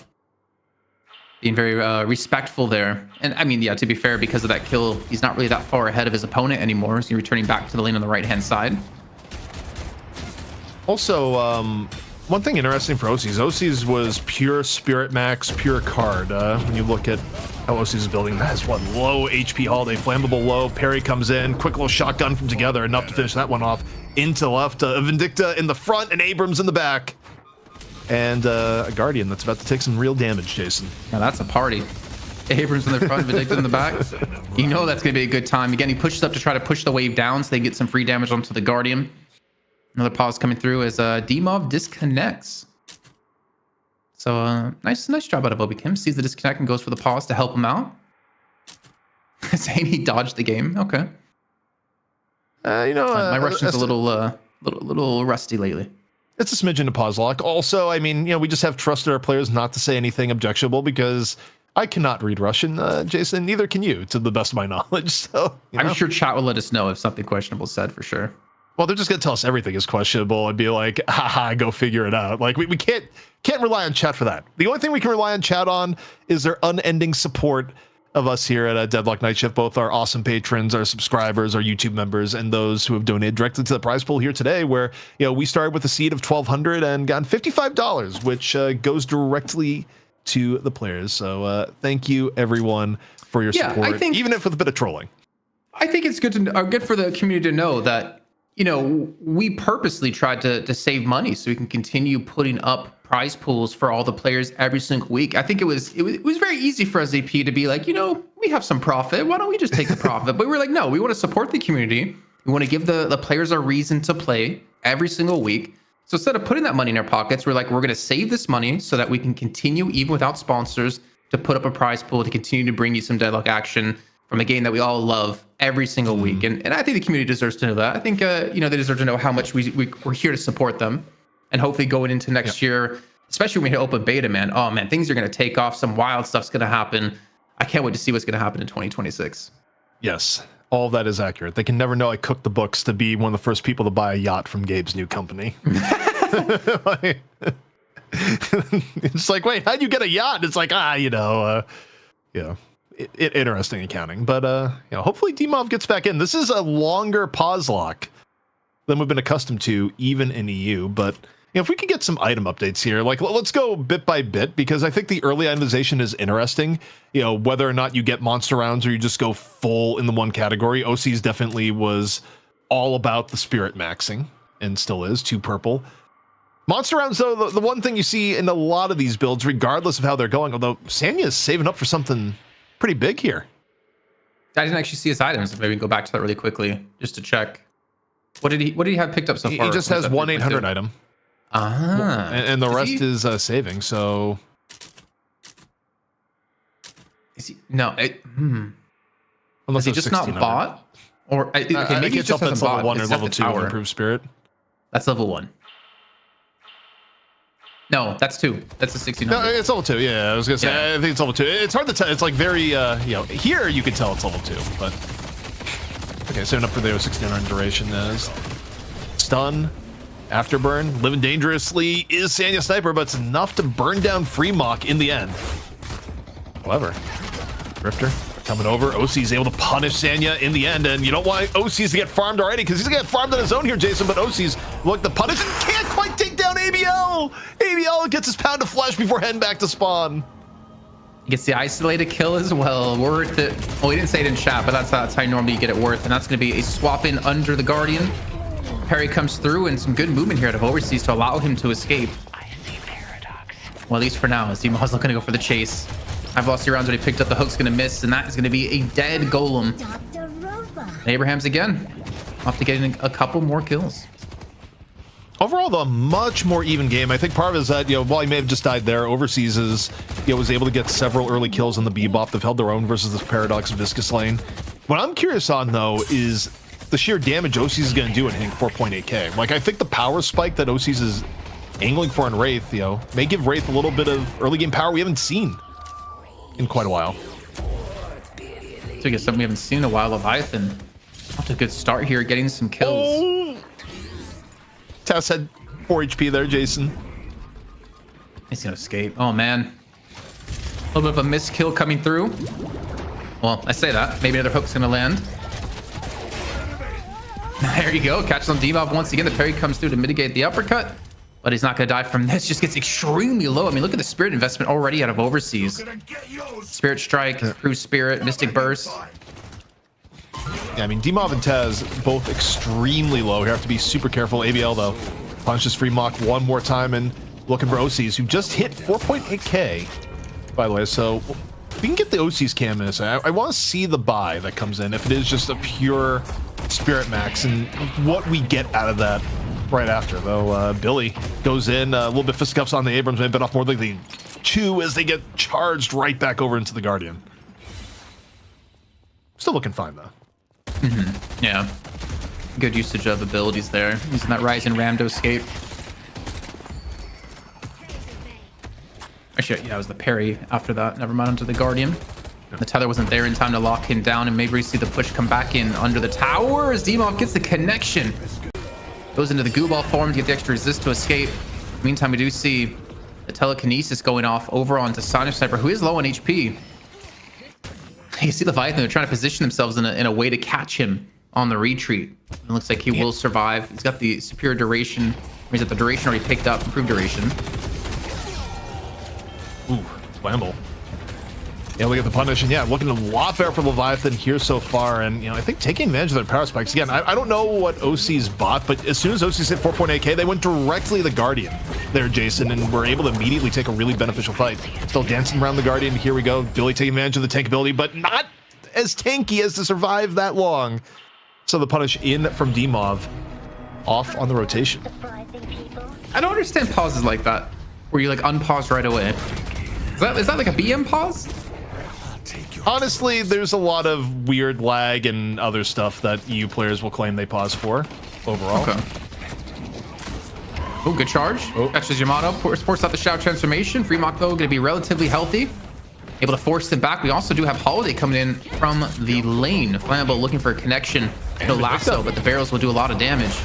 D: Being very respectful there. And I mean, yeah, to be fair, because of that kill, he's not really that far ahead of his opponent anymore. So he's returning back to the lane on the right-hand side.
A: Also, one thing interesting for OC's was pure Spirit Max, pure card. When you look at how OC's is building, that is what, low HP Holiday, flammable low. Parry comes in, quick little shotgun from together, enough to finish that one off. Into the left, Vindicta in the front and Abrams in the back. And a Guardian that's about to take some real damage, Jason.
D: Now that's a party. Abrams in the front, Vindicta in the back. You know that's going to be a good time. Again, he pushes up to try to push the wave down so they get some free damage onto the Guardian. Another pause coming through as Demov disconnects. So nice job out of Obi Kim. Sees the disconnect and goes for the pause to help him out. Saying he dodged the game. Okay. My Russian's a little rusty lately.
A: It's a smidgen to pause lock. Also, I mean, we just have trusted our players not to say anything objectionable because I cannot read Russian, Jason. Neither can you, to the best of my knowledge. So
D: I'm sure chat will let us know if something questionable is said for sure.
A: Well, they're just gonna tell us everything is questionable and be like, haha, go figure it out. Like we can't rely on chat for that. The only thing we can rely on chat on is their unending support of us here at Deadlock Night Shift, both our awesome patrons, our subscribers, our YouTube members, and those who have donated directly to the prize pool here today, where we started with a seed of $1,200 and gotten $55, which goes directly to the players. So thank you everyone for your support, I think, even if with a bit of trolling.
D: I think it's good for the community to know that we purposely tried to save money so we can continue putting up prize pools for all the players every single week. I think it was very easy for SAP to be like, we we have some profit? Why don't we just take the profit? But we were like, no, we want to support the community. We want to give the players a reason to play every single week. So instead of putting that money in our pockets, we're like, we're going to save this money so that we can continue, even without sponsors, to put up a prize pool to continue to bring you some Deadlock action from a game that we all love every single week. And I think the community deserves to know that. I think, you know, they deserve to know how much we're here to support them. And hopefully going into next year, especially when we hit open beta, man, oh man, things are going to take off. Some wild stuff's going to happen. I can't wait to see what's going to happen in 2026.
A: Yes, all of that is accurate. They can never know I cooked the books to be one of the first people to buy a yacht from Gabe's new company. It's like, wait, how'd you get a yacht? It's like, interesting accounting. But hopefully Dimov gets back in. This is a longer pause lock than we've been accustomed to, even in EU. But if we could get some item updates here, like let's go bit by bit, because I think the early itemization is interesting. Whether or not you get monster rounds or you just go full in the one category. OC's definitely was all about the spirit maxing and still is 2 purple. Monster rounds, though, the one thing you see in a lot of these builds, regardless of how they're going, although Sanya is saving up for something pretty big here.
D: I didn't actually see his items. Maybe we can go back to that really quickly just to check. What did he have picked up so far?
A: He just has 1-800 item.
D: Ah.
A: And the rest is saving, so...
D: Is he... No,
A: Unless
D: is he just not bought? Or maybe he just
A: that's
D: hasn't
A: level
D: bought.
A: 1 or
D: It's
A: level
D: the
A: 2
D: tower.
A: improved spirit.
D: That's level 1. No, that's 2. That's a 1600.
A: No, it's level 2. Yeah, I was gonna say.
D: Yeah.
A: I think it's level 2. It's hard to tell. It's like very, here you can tell it's level 2. But okay, saving up for the 1600 duration is stun, afterburn, living dangerously is Sanya sniper, but it's enough to burn down Free Mock in the end. However, Drifter coming over. OC's able to punish Sanya in the end, and you don't want OC's to get farmed already because he's gonna get farmed on his own here, Jason. But OC's look the punish and can't quite take down ABL. ABL gets his pound of flesh before heading back to spawn.
D: He gets the isolated kill as well. Worth it. Well, he didn't say it in chat, but that's how normally you get it worth, and that's gonna be a swap in under the Guardian. Parry comes through and some good movement here out of Overseas to allow him to escape. Well, at least for now, as Dimaw's looking to go for the chase. I've lost your rounds already picked up. The hook's gonna miss, and that is gonna be a dead Golem. Abraham's again off to getting a couple more kills.
A: Overall, though, a much more even game. I think part of it is that, while he may have just died there, Overseas is, was able to get several early kills on the Bebop. They've held their own versus this Paradox Viscous lane. What I'm curious on, though, is the sheer damage OC's is going to do at hitting 4.8k. Like, I think the power spike that OC's is angling for in Wraith, may give Wraith a little bit of early game power we haven't seen in quite a while.
D: So I guess something we haven't seen in a while. Leviathan off to a good start here, getting some kills.
A: Oh. Tess had 4 HP there, Jason.
D: He's gonna escape. Oh man, a little bit of a missed kill coming through. Well, I say that. Maybe another hook's gonna land. There you go. Catches on Dimov once again. The parry comes through to mitigate the uppercut, but he's not gonna die from this. Just gets extremely low. I mean, look at the spirit investment already out of Overseas. Spirit strike, true spirit, mystic burst.
A: Yeah, I mean, Dimov and Tez both extremely low. You have to be super careful. ABL, though, punches Free Mock one more time and looking for OCs, who just hit 4.8k, by the way. So if we can get the OCs cam in a second, I want to see the buy that comes in, if it is just a pure Spirit Max, and what we get out of that right after. Though Billy goes in, a little bit fisticuffs on the Abrams, may bit off more like the 2 as they get charged right back over into the Guardian. Still looking fine, though.
D: Yeah, good usage of abilities there. Using that Rise and Ramdo escape. Actually, yeah, it was the parry after that. Never mind, onto the Guardian. The tether wasn't there in time to lock him down, and maybe we see the push come back in under the tower as Dimov gets the connection. Goes into the goo ball form to get the extra resist to escape. Meantime, we do see the telekinesis going off over onto Sonic Sniper, who is low on HP. You see Leviathan, they're trying to position themselves in a way to catch him on the retreat. It looks like he will survive. He's got the superior duration. He's got the duration already picked up, improved duration.
A: Ooh, Wamble. Yeah, look at the punish, and yeah, looking a lot better for Leviathan here so far, and I think taking advantage of their power spikes. Again, I don't know what OC's bought, but as soon as OC's hit 4.8k, they went directly to the Guardian there, Jason, and were able to immediately take a really beneficial fight. Still dancing around the Guardian. Here we go. Billy taking advantage of the tank ability, but not as tanky as to survive that long. So the punish in from Demov, off on the rotation.
D: I don't understand pauses like that, where you like unpause right away. Is that like a BM pause?
A: Honestly, there's a lot of weird lag and other stuff that EU players will claim they pause for overall.
D: Okay. Oh, good charge. Catches Yamato, forces out the Shadow Transformation. Fremont, though, going to be relatively healthy. Able to force them back. We also do have Holiday coming in from the lane. Flammable looking for a connection. No lasso, but the barrels will do a lot of damage.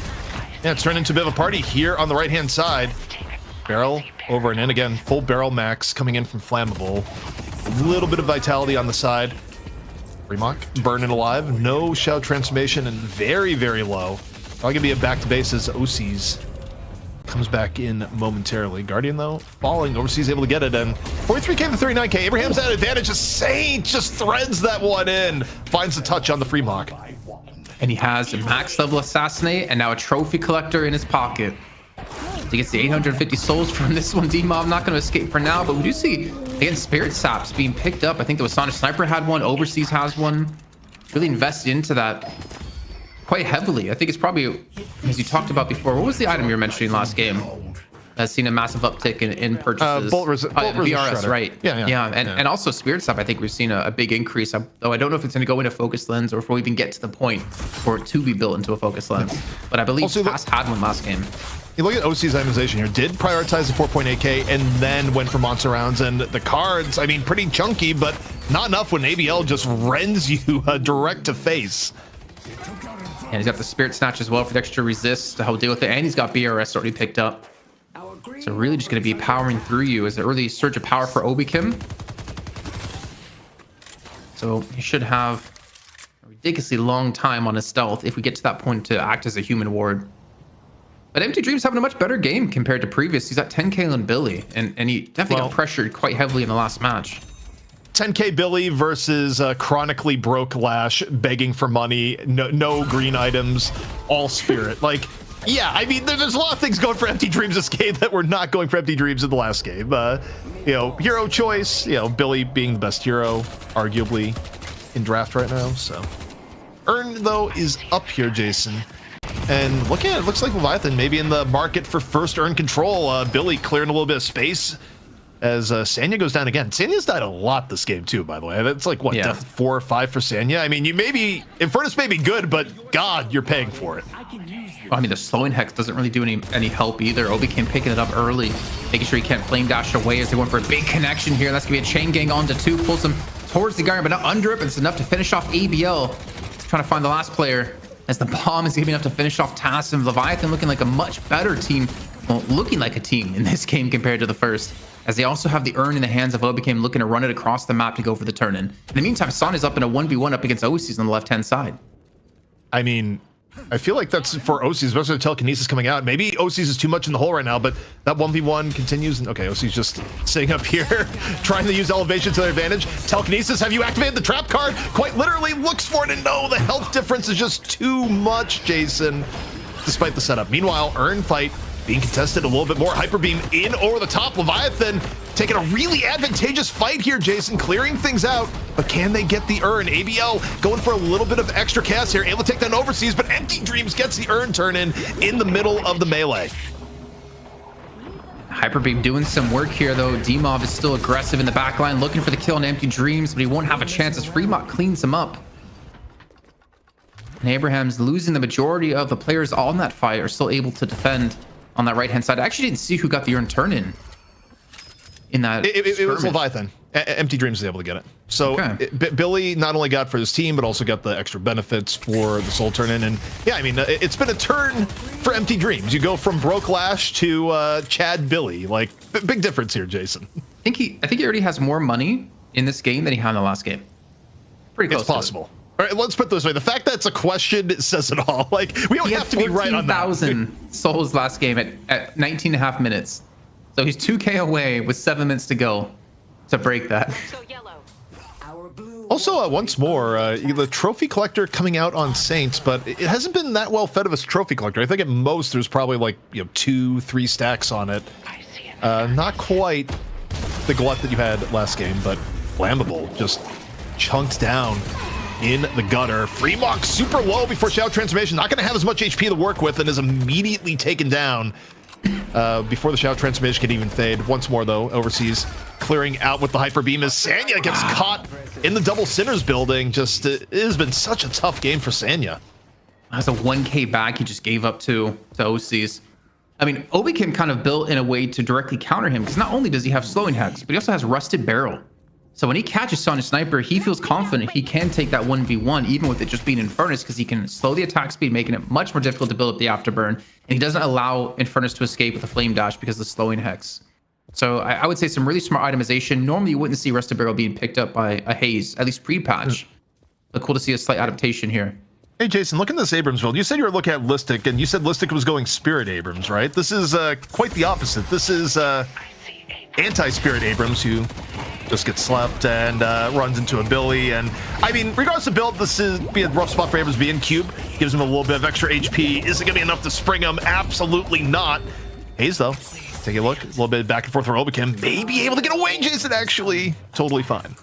A: Yeah, it's turned into a bit of a party here on the right-hand side. Barrel over and in again. Full barrel max coming in from Flammable. A little bit of vitality on the side. Fremont burning alive. No Shadow Transformation and very, very low. Probably gonna be a back to bases. OC's comes back in momentarily. Guardian, though, falling. Overseas able to get it, and 43k to 39k. Abraham's at advantage. Saint just threads that one in. Finds the touch on the Fremont.
D: And he has a max level assassinate and now a trophy collector in his pocket. He gets the 850 souls from this one. D-Mob not going to escape for now, but we do see, again, Spirit Saps being picked up. I think the Wasana Sniper had one. Overseas has one. Really invested into that quite heavily. I think it's probably, as you talked about before, what was the item you were mentioning last game? Has seen a massive uptick in purchases.
A: Bolt
D: VRS, right?
A: Yeah.
D: And also Spirit Sap, I think we've seen a big increase. Though I don't know if it's going to go into focus lens or if we'll even get to the point for it to be built into a focus lens. But I believe Past had one last game.
A: You look at OC's itemization here. Did prioritize the 4.8k and then went for monster rounds. And the cards, I mean, pretty chunky, but not enough when ABL just rends you direct to face.
D: And he's got the Spirit Snatch as well for the extra resist to help deal with it. And he's got BRS already picked up. So really just going to be powering through you as an early surge of power for Obikim. So he should have a ridiculously long time on his stealth if we get to that point to act as a human ward. But Empty Dream's having a much better game compared to previous. He's at 10k on Billy, and he definitely got pressured quite heavily in the last match.
A: 10k Billy versus chronically broke Lash, begging for money, no green items, all spirit. Like, yeah, I mean, there's a lot of things going for Empty Dreams this game that were not going for Empty Dreams in the last game. Hero choice, Billy being the best hero, arguably, in draft right now. So, Earn, though, is up here, Jason. And looking at it, looks like Leviathan maybe in the market for first Earn control. Billy clearing a little bit of space as Sanya goes down again. Sanya's died a lot this game, too, by the way. That's like, what, death 4 or 5 for Sanya? I mean, Infernus may be good, but God, you're paying for it.
D: I mean, the slowing hex doesn't really do any help either. Obi came picking it up early, making sure he can't flame dash away as they went for a big connection here. That's gonna be a chain gang onto 2, pulls him towards the Guardian, but not under it, but it's enough to finish off ABL. Trying to find the last player as the bomb is gonna be enough to finish off Tass, and Leviathan looking like a much better team. Well, looking like a team in this game compared to the first, as they also have the Urn in the hands of Obicame looking to run it across the map to go for the turn-in. In the meantime, Son is up in a 1v1 up against OCs on the left-hand side.
A: I mean, I feel like that's for OCs, especially with telekinesis coming out. Maybe OCs is too much in the hole right now, but that 1v1 continues. And okay, OCs just sitting up here, trying to use elevation to their advantage. Telekinesis, have you activated the trap card? Quite literally looks for it, and no, the health difference is just too much, Jason, despite the setup. Meanwhile, Earn fight being contested a little bit more. Hyper Beam in over the top. Leviathan taking a really advantageous fight here, Jason, clearing things out. But can they get the Urn? ABL going for a little bit of extra cast here, able to take down Overseas, but Empty Dreams gets the Urn turn in the middle of the melee.
D: Hyper Beam doing some work here, though. D-Mob is still aggressive in the backline, looking for the kill on Empty Dreams, but he won't have a chance as Fremont cleans him up. And Abraham's losing the majority of the players on that fight are still able to defend on that right-hand side. I actually didn't see who got the Urn turn in that
A: it was Leviathan. Empty Dreams was able to get it. So Billy not only got for his team, but also got the extra benefits for the soul turn-in. And yeah, I mean, it's been a turn for Empty Dreams. You go from Broke Lash to Chad Billy. Like, big difference here, Jason.
D: I think he already has more money in this game than he had in the last game. Pretty close.
A: It's possible. All right, let's put it this way. The fact that it's a question says it all. Like, we don't have to be right on that.
D: 14,000 souls last game at 19 and a half minutes. So he's 2k away with 7 minutes to go to break that.
A: Also, once more, the trophy collector coming out on Saints, but it hasn't been that well fed of a trophy collector. I think at most there's probably like 2-3 stacks on it. Not quite the glut that you had last game, but Flammable just chunked down in the gutter. Fremont super low before Shadow Transformation. Not going to have as much HP to work with and is immediately taken down before the Shadow Transformation can even fade. Once more, though, Overseas clearing out with the Hyper Beam as Sanya gets caught in the double Sinners building. Just, it has been such a tough game for Sanya.
D: That's a 1k back he just gave up to OCs. I mean, Obi-Kim kind of built in a way to directly counter him, because not only does he have slowing hex, but he also has Rusted Barrel. So when he catches Sonic Sniper, he feels confident he can take that 1v1, even with it just being Infernus, because he can slow the attack speed, making it much more difficult to build up the afterburn. And he doesn't allow Infernus to escape with a Flame Dash because of the slowing hex. So I would say some really smart itemization. Normally, you wouldn't see Rusted Barrel being picked up by a Haze, at least pre-patch. But cool to see a slight adaptation here.
A: Hey, Jason, look at this Abrams build. You said you were looking at Listic, and you said Listic was going Spirit Abrams, right? This is quite the opposite. This is anti-Spirit Abrams, who just gets slept and runs into a Billy. And I mean, regardless of build, this is be a rough spot for Abrams being Cube. Gives him a little bit of extra HP. Is it going to be enough to spring him? Absolutely not. Haze, though, take a look. A little bit back and forth for Obikin. Maybe able to get away, Jason, actually. Totally fine.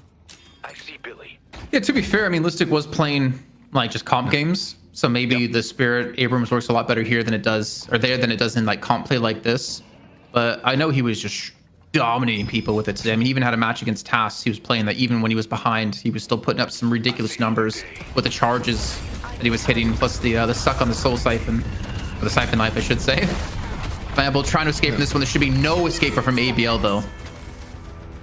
C: I see Billy.
D: Yeah, to be fair, I mean, Listic was playing like just comp games. So maybe the Spirit Abrams works a lot better here than it does, or there than it does in like comp play like this. But I know he was just dominating people with it today. I mean, he even had a match against Tass. He was playing that even when he was behind, he was still putting up some ridiculous numbers with the charges that he was hitting, plus the suck on the Soul Siphon, or the Siphon Knife, I should say. Viable trying to escape from this one. There should be no escaper from ABL though.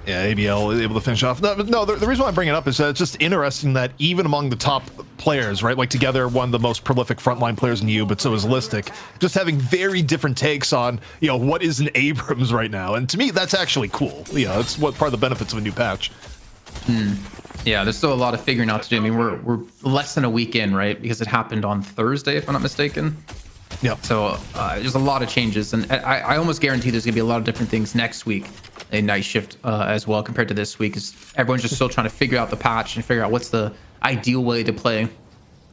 A: Yeah, ABL is able to finish off. No, the reason why I bring it up is that it's just interesting that even among the top players, right, like Together, one of the most prolific frontline players in EU, but so is Listic, just having very different takes on, you know, what is an Abrams right now. And to me, that's actually cool. You know, it's what part of the benefits of a new patch.
D: Yeah, there's still a lot of figuring out to do. I mean, we're less than a week in, right? Because it happened on Thursday, if I'm not mistaken.
A: Yeah.
D: So there's a lot of changes, and I almost guarantee there's gonna be a lot of different things next week, a night shift as well compared to this week, because everyone's just still trying to figure out the patch and figure out what's the ideal way to play.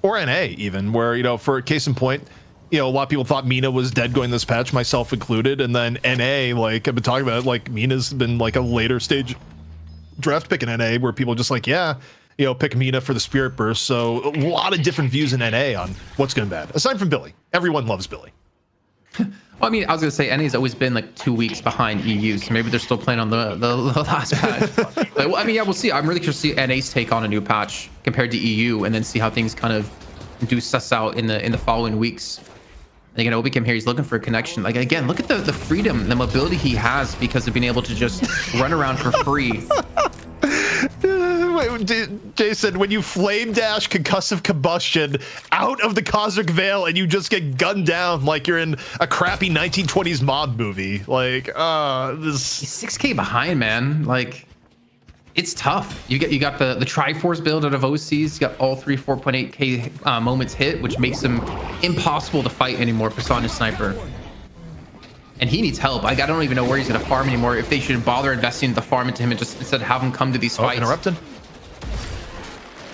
A: Or NA even, where, you know, for case in point, you know, a lot of people thought Mina was dead going this patch, myself included, and then NA, like I've been talking about, like Mina's been like a later stage draft pick in NA where people are just like, yeah, you know, pick Mina for the Spirit Burst. So a lot of different views in NA on what's good and bad. Aside from Billy, everyone loves Billy.
D: Well, I mean, I was gonna say NA's always been like 2 weeks behind EU, so maybe they're still playing on the last patch. But, well, I mean, yeah, we'll see. I'm really curious to see NA's take on a new patch compared to EU, and then see how things kind of do suss out in the following weeks. And again, Obi came here, he's looking for a connection. Like, again, look at the freedom, the mobility he has because of being able to just run around for free.
A: Wait, Jason, when you flame dash concussive combustion out of the Cosmic Veil and you just get gunned down like you're in a crappy 1920s mob movie, like, this...
D: He's 6k behind, man. Like, it's tough. You got the Triforce build out of OCs. You got all three 4.8k moments hit, which makes him impossible to fight anymore for Sonic Sniper. And he needs help. I don't even know where he's going to farm anymore. If they should bother investing the farm into him and just instead have him come to these fights.
A: Interrupted.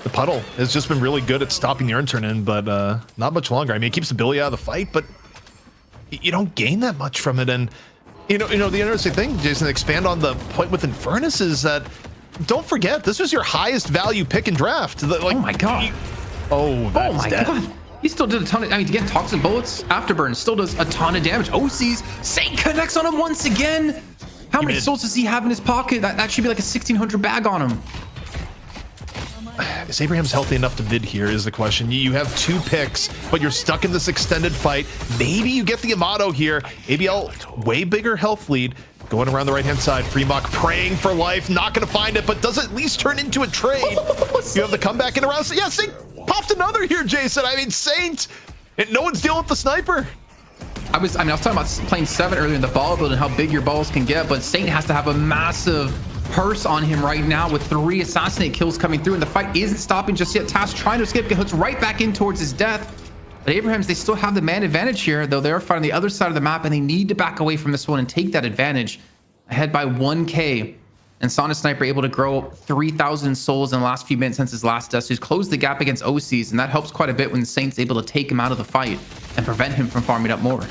A: The puddle has just been really good at stopping the urn turn in, but not much longer. I mean, it keeps the Billy out of the fight, but you don't gain that much from it. And you know, the interesting thing, Jason, expand on the point with Infernus is that don't forget this was your highest value pick in draft. Like,
D: oh my god!
A: That's
D: my
A: dead.
D: god! He still did a ton of. I mean, again, Toxic Bullets, Afterburn still does a ton of damage. OCs, Saint connects on him once again. How many souls does he have in his pocket? That should be like a 1600 bag on him.
A: Is Abraham's healthy enough to bid here is the question. You have two picks, but you're stuck in this extended fight. Maybe you get the Amato here. ABL, way bigger health lead. Going around the right-hand side. Fremont praying for life. Not going to find it, but does at least turn into a trade. You have the comeback in around. Yeah, Saint popped another here, Jason. I mean, Saint, and no one's dealing with the sniper.
D: I was talking about playing 7 earlier in the ball build and how big your balls can get, but Saint has to have a massive purse on him right now with 3 assassinate kills coming through, and the fight isn't stopping just yet. Task trying to escape, get hooks right back in towards his death. But Abrahams, they still have the man advantage here, though they are fighting the other side of the map, and they need to back away from this one and take that advantage. Ahead by 1k, and Sonic Sniper able to grow 3,000 souls in the last few minutes since his last death. So he's closed the gap against OCs, and that helps quite a bit when the Saint's able to take him out of the fight and prevent him from farming up more.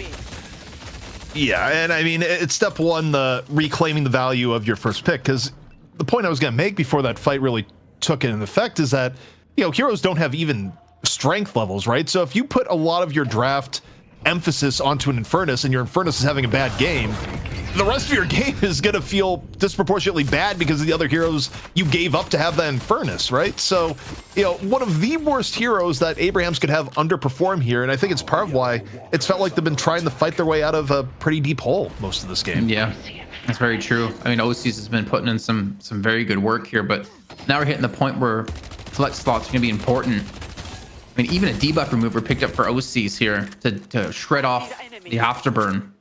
A: Yeah, and I mean, it's step one, the reclaiming the value of your first pick, because the point I was going to make before that fight really took in effect is that, heroes don't have even strength levels, right? So if you put a lot of your draft emphasis onto an Infernus and your Infernus is having a bad game, the rest of your game is going to feel disproportionately bad because of the other heroes you gave up to have that Infernus, right? So, one of the worst heroes that Abrahams could have underperform here, and I think it's part of why it's felt like they've been trying to fight their way out of a pretty deep hole most of this game.
D: Yeah, that's very true. I mean, OCs has been putting in some very good work here, but now we're hitting the point where flex slots are going to be important. I mean, even a debuff remover picked up for OCs here to shred off the Afterburn.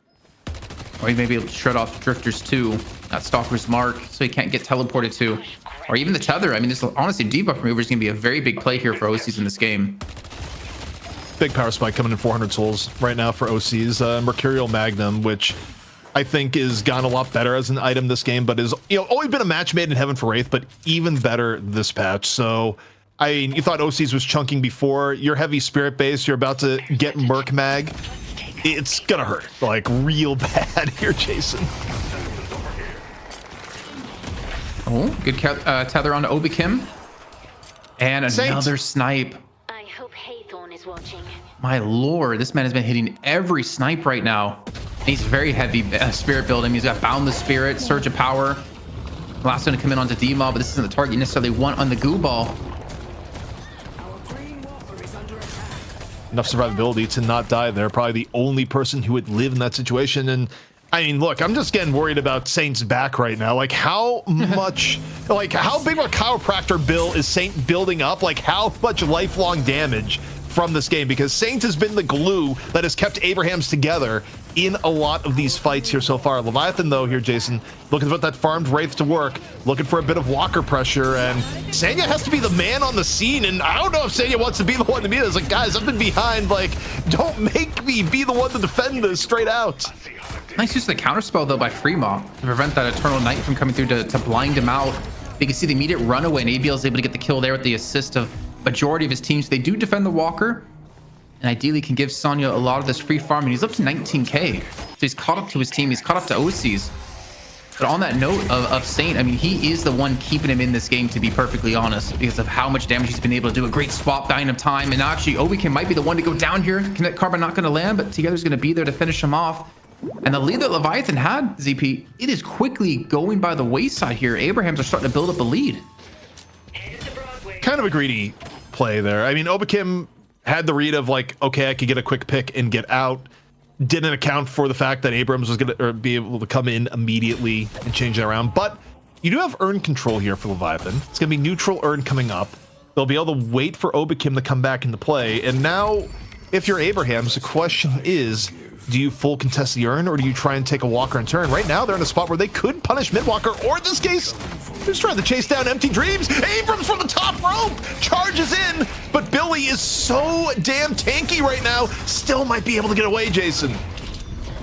D: Or maybe shred off Drifters too, that Stalker's Mark, so he can't get teleported to. Or even the Tether. I mean, this honestly, debuff remover is going to be a very big play here for OCs in this game.
A: Big power spike coming in 400 souls right now for OCs. Mercurial Magnum, which I think is gone a lot better as an item this game, but is always been a match made in heaven for Wraith, but even better this patch. So, I mean, you thought OCs was chunking before. You're heavy spirit base. You're about to get Merc Mag. It's gonna hurt, like, real bad here, Jason.
D: Oh, good tether onto Obikim. And another snipe.
E: I hope Haythorn is watching.
D: My lord, this man has been hitting every snipe right now. He's very heavy spirit building. He's got Boundless Spirit, Surge of Power. Last one to come in onto D-Mob, but this isn't the target you necessarily want on the goo ball.
A: Enough survivability to not die there. Probably the only person who would live in that situation. And I mean, look, I'm just getting worried about Saint's back right now. Like, how much, like, how big of a chiropractor bill is Saint building up? Like, how much lifelong damage from this game? Because Saint has been the glue that has kept Abrahams together in a lot of these fights here so far. Leviathan, though, here, Jason, looking to put that farmed Wraith to work, looking for a bit of walker pressure, and Sanya has to be the man on the scene, and I don't know if Sanya wants to be the one to be this. Like, guys, I've been behind, like, don't make me be the one to defend this straight out.
D: Nice use of the counterspell, though, by Freemaw to prevent that Eternal Knight from coming through to blind him out. You can see the immediate runaway, and ABL is able to get the kill there with the assist of majority of his teams. They do defend the walker, and ideally can give Sonya a lot of this free farm, and he's up to 19k. So he's caught up to his team, he's caught up to OCs. But on that note of Saint, I mean, he is the one keeping him in this game, to be perfectly honest, because of how much damage he's been able to do. A great swap, buying him time, and actually Obikin might be the one to go down here. Kinetic Carbon not going to land, but Together's going to be there to finish him off. And the lead that Leviathan had, ZP, it is quickly going by the wayside here. Abrahams are starting to build up a lead.
A: Kind of a greedy play there. I mean, Obikim had the read of, like, okay, I could get a quick pick and get out. Didn't account for the fact that Abrams was going to be able to come in immediately and change it around. But you do have Urn control here for Leviathan. It's going to be neutral Urn coming up. They'll be able to wait for Obikim to come back into play. And now, if you're Abrahams, the question is, do you full contest the Urn, or do you try and take a walker and turn? Right now, they're in a spot where they could punish Midwalker, or in this case, they're just trying to chase down Empty Dreams. Abrams from the top rope charges in, but Billy is so damn tanky right now. Still might be able to get away, Jason.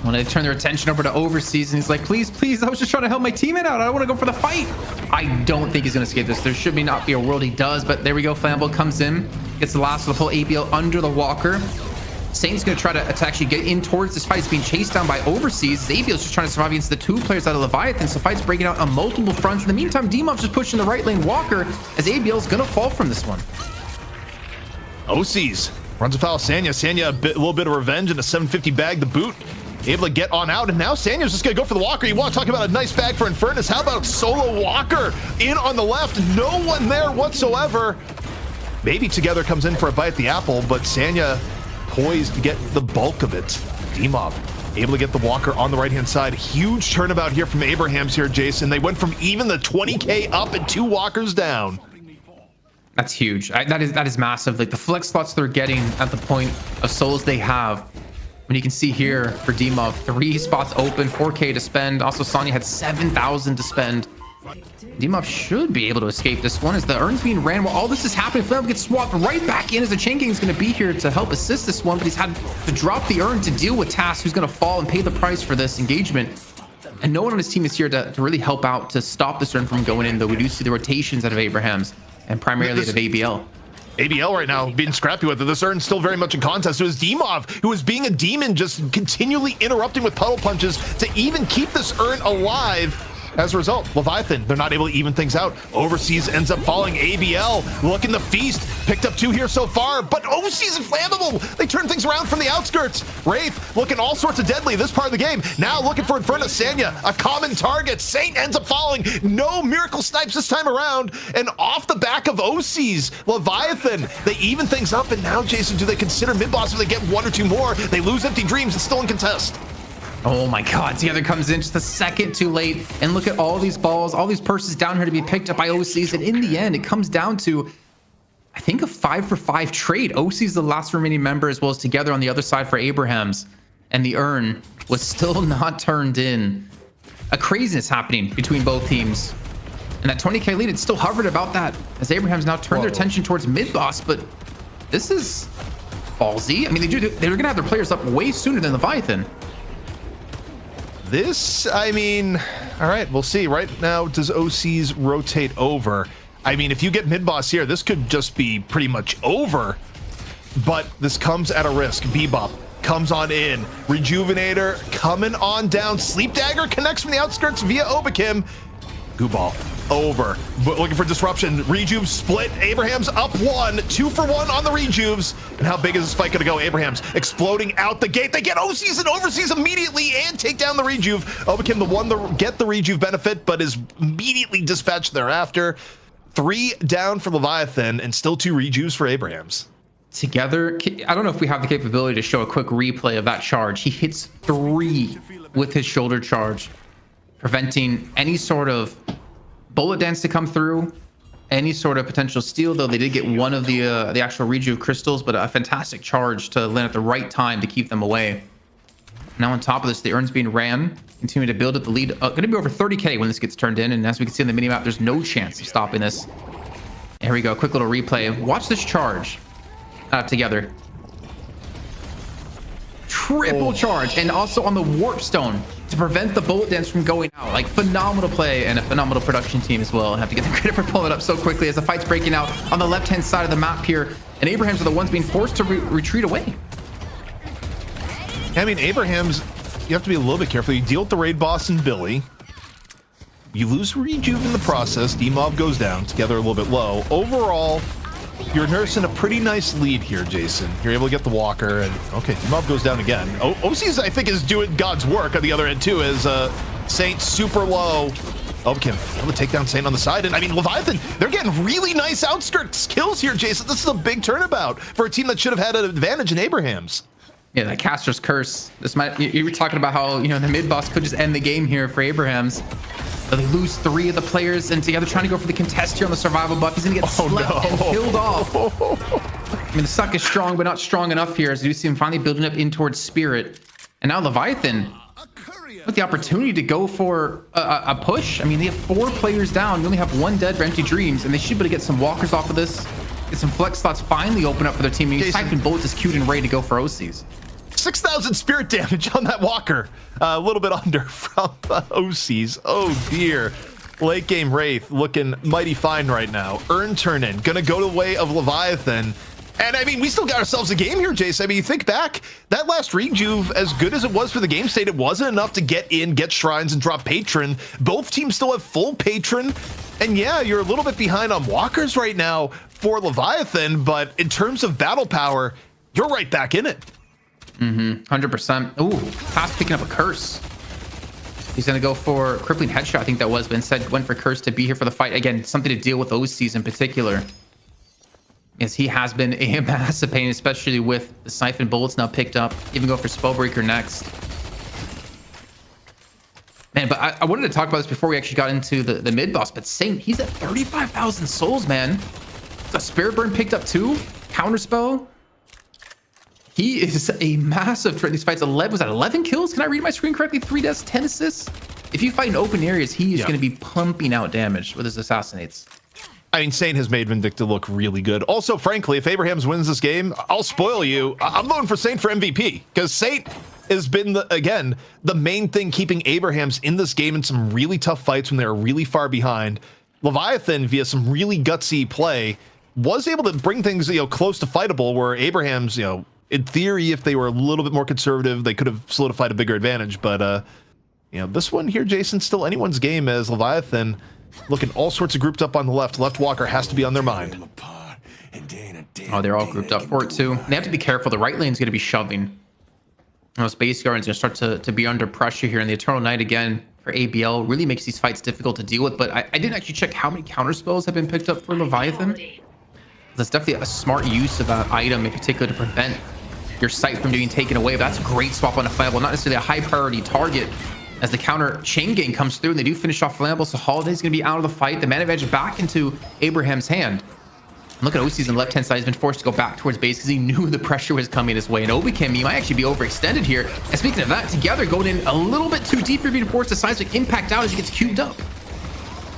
D: When they turn their attention over to Overseas, and he's like, please, please, I was just trying to help my teammate out. I don't want to go for the fight. I don't think he's going to escape this. There should not be a world he does, but there we go. Flambeau comes in, gets the last of the full ABL under the walker. Saint's going to try to actually get in towards this fight. It's being chased down by Overseas. ABL's just trying to survive against the two players out of Leviathan, so fight's breaking out on multiple fronts. In the meantime, D-Mob's just pushing the right lane walker as ABL's going to fall from this one.
A: OCs runs afoul of Sanya. Sanya a little bit of revenge and a 750 bag to boot. Able to get on out, and now Sanya's just going to go for the walker. You want to talk about a nice bag for Infernus? How about solo walker in on the left? No one there whatsoever. Maybe Together comes in for a bite at the apple, but Sanya poised to get the bulk of it. D-Mob able to get the walker on the right-hand side. Huge turnabout here from Abrahams here, Jason. They went from even the 20k up and 2 walkers down.
D: That's huge. That is massive. Like, the flex slots they're getting at the point of souls they have. When you can see here for D-Mob, 3 spots open, 4k to spend. Also, Sonya had 7,000 to spend. D-Mob should be able to escape this one as the Urn's being ran while all this is happening. Flambeau gets swapped right back in as the Chain King is going to be here to help assist this one, but he's had to drop the Urn to deal with Task, who's going to fall and pay the price for this engagement. And no one on his team is here to really help out to stop this Urn from going in, though we do see the rotations out of Abrahams and primarily out of ABL.
A: ABL right now being scrappy with it. This Urn's still very much in contest. It was D-Mob who was being a demon, just continually interrupting with puddle punches to even keep this Urn alive. As a result, Leviathan, they're not able to even things out. Overseas ends up falling. ABL looking to feast. Picked up 2 here so far, but Overseas is flammable. They turn things around from the outskirts. Wraith looking all sorts of deadly this part of the game. Now looking for Inferno Sanya, a common target. Saint ends up falling. No miracle snipes this time around. And off the back of OC's, Leviathan, they even things up. And now, Jason, do they consider mid-boss if they get 1 or 2 more? They lose Empty Dreams. It's still in contest.
D: Oh my God, Together comes in just a second too late. And look at all these balls, all these purses down here to be picked up by OCs. And in the end, it comes down to, I think, a 5-for-5 trade. OC's the last remaining member, as well as Together on the other side for Abrahams. And the urn was still not turned in. A craziness happening between both teams. And that 20k lead, it's still hovered about that, as Abrahams now turned their attention towards mid-boss. But this is ballsy. I mean, they're going to have their players up way sooner than Leviathan.
A: This, I mean, all right, we'll see. Right now, does OC's rotate over? I mean, if you get mid-boss here, this could just be pretty much over. But this comes at a risk. Bebop comes on in. Rejuvenator coming on down. Sleep Dagger connects from the outskirts via Obakim. Gooball over. But looking for disruption. Rejuve split. Abraham's up 1. 2 for 1 on the Rejuves. And how big is this fight going to go? Abraham's exploding out the gate. They get OCs and Overseas immediately and take down the Rejuve. Obakim, the one to get the Rejuve benefit, but is immediately dispatched thereafter. 3 down for Leviathan and still 2 Rejuves for Abraham's.
D: Together, I don't know if we have the capability to show a quick replay of that charge. He hits 3 with his shoulder charge, preventing any sort of bullet dance to come through, any sort of potential steal, though they did get one of the actual Rejuve crystals, but a fantastic charge to land at the right time to keep them away. Now on top of this, the urn's being ran, continuing to build up the lead. Going to be over 30k when this gets turned in, and as we can see on the minimap, there's no chance of stopping this. Here we go, quick little replay. Watch this charge. Together. Triple charge, and also on the warp stone to prevent the bullet dance from going out. Like, phenomenal play and a phenomenal production team as well. I have to get the credit for pulling it up so quickly as the fight's breaking out on the left hand side of the map here, and Abrahams are the ones being forced to retreat away.
A: I mean, Abrahams, you have to be a little bit careful. You deal with the raid boss and Billy. You lose Rejuve in the process. D-Mob goes down. Together a little bit low. Overall, you're nursing a pretty nice lead here, Jason. You're able to get the walker, and okay, D-Mob goes down again. OC's, I think, is doing God's work on the other end too, as Saint super low. Obakim able to take down Saint on the side, and I mean, Leviathan, they're getting really nice outskirts kills here, Jason. This is a big turnabout for a team that should have had an advantage in Abraham's.
D: Yeah, that caster's curse. This might, you were talking about how, you know, the mid boss could just end the game here for Abrahams. But they lose 3 of the players, and Together trying to go for the contest here on the survival buff. He's gonna get slept and killed off. I mean, the suck is strong, but not strong enough here, as you see him finally building up in towards Spirit. And now Leviathan with the opportunity to go for a push. I mean, they have 4 players down. You only have 1 dead for Empty Dreams, and they should be able to get some walkers off of this. Get some flex slots finally open up for their team. And Siphon Bullets is cute and ready to go for OCs.
A: 6,000 spirit damage on that walker. A little bit under from OC's. Oh dear. Late game Wraith looking mighty fine right now. Urn turn in. Gonna go the way of Leviathan. And I mean, we still got ourselves a game here, Jace. I mean, you think back, that last Rejuve, as good as it was for the game state, it wasn't enough to get in, get shrines, and drop Patron. Both teams still have full Patron. And yeah, you're a little bit behind on walkers right now for Leviathan, but in terms of battle power, you're right back in it.
D: 100%. Ooh, fast picking up a curse. He's going to go for crippling headshot, I think that was, but instead went for curse to be here for the fight. Again, something to deal with OCs in particular, as he has been a massive pain, especially with the Siphon Bullets now picked up. Even go for Spellbreaker next. Man, but I wanted to talk about this before we actually got into the mid boss, but Saint, he's at 35,000 souls, man. A Spirit Burn picked up too. Counterspell. He is a massive threat in these fights. 11, was that 11 kills? Can I read my screen correctly? 3 deaths, 10 assists. If you fight in open areas, he is going to be pumping out damage with his assassinates.
A: I mean, Saint has made Vindicta look really good. Also, frankly, if Abrahams wins this game, I'll spoil you. I'm voting for Saint for MVP, because Saint has been, again, the main thing keeping Abrahams in this game in some really tough fights when they were really far behind. Leviathan, via some really gutsy play, was able to bring things, close to fightable, where Abrahams, in theory, if they were a little bit more conservative, they could have solidified a bigger advantage. But You know, this one here, Jason, still anyone's game as Leviathan looking all sorts of grouped up on the left. Left Walker has to be on their mind.
D: Oh, they're all grouped up for it too. They have to be careful. The right lane's going to be shoving. Space Guardian's going to start to be under pressure here. And the Eternal Knight again for ABL really makes these fights difficult to deal with. But I didn't actually check how many counter spells have been picked up for Leviathan. That's definitely a smart use of that item in particular to prevent your sight from being taken away. But that's a great swap on a flammable, not necessarily a high priority target. As the counter chain gang comes through and they do finish off flammable, so Holiday's going to be out of the fight. The man advantage back into Abraham's hand. Look at OC's on the left-hand side. He's been forced to go back towards base because he knew the pressure was coming his way. And Obikim, he might actually be overextended here. And speaking of that, together going in a little bit too deep for being forced to seismic impact out as he gets cubed up.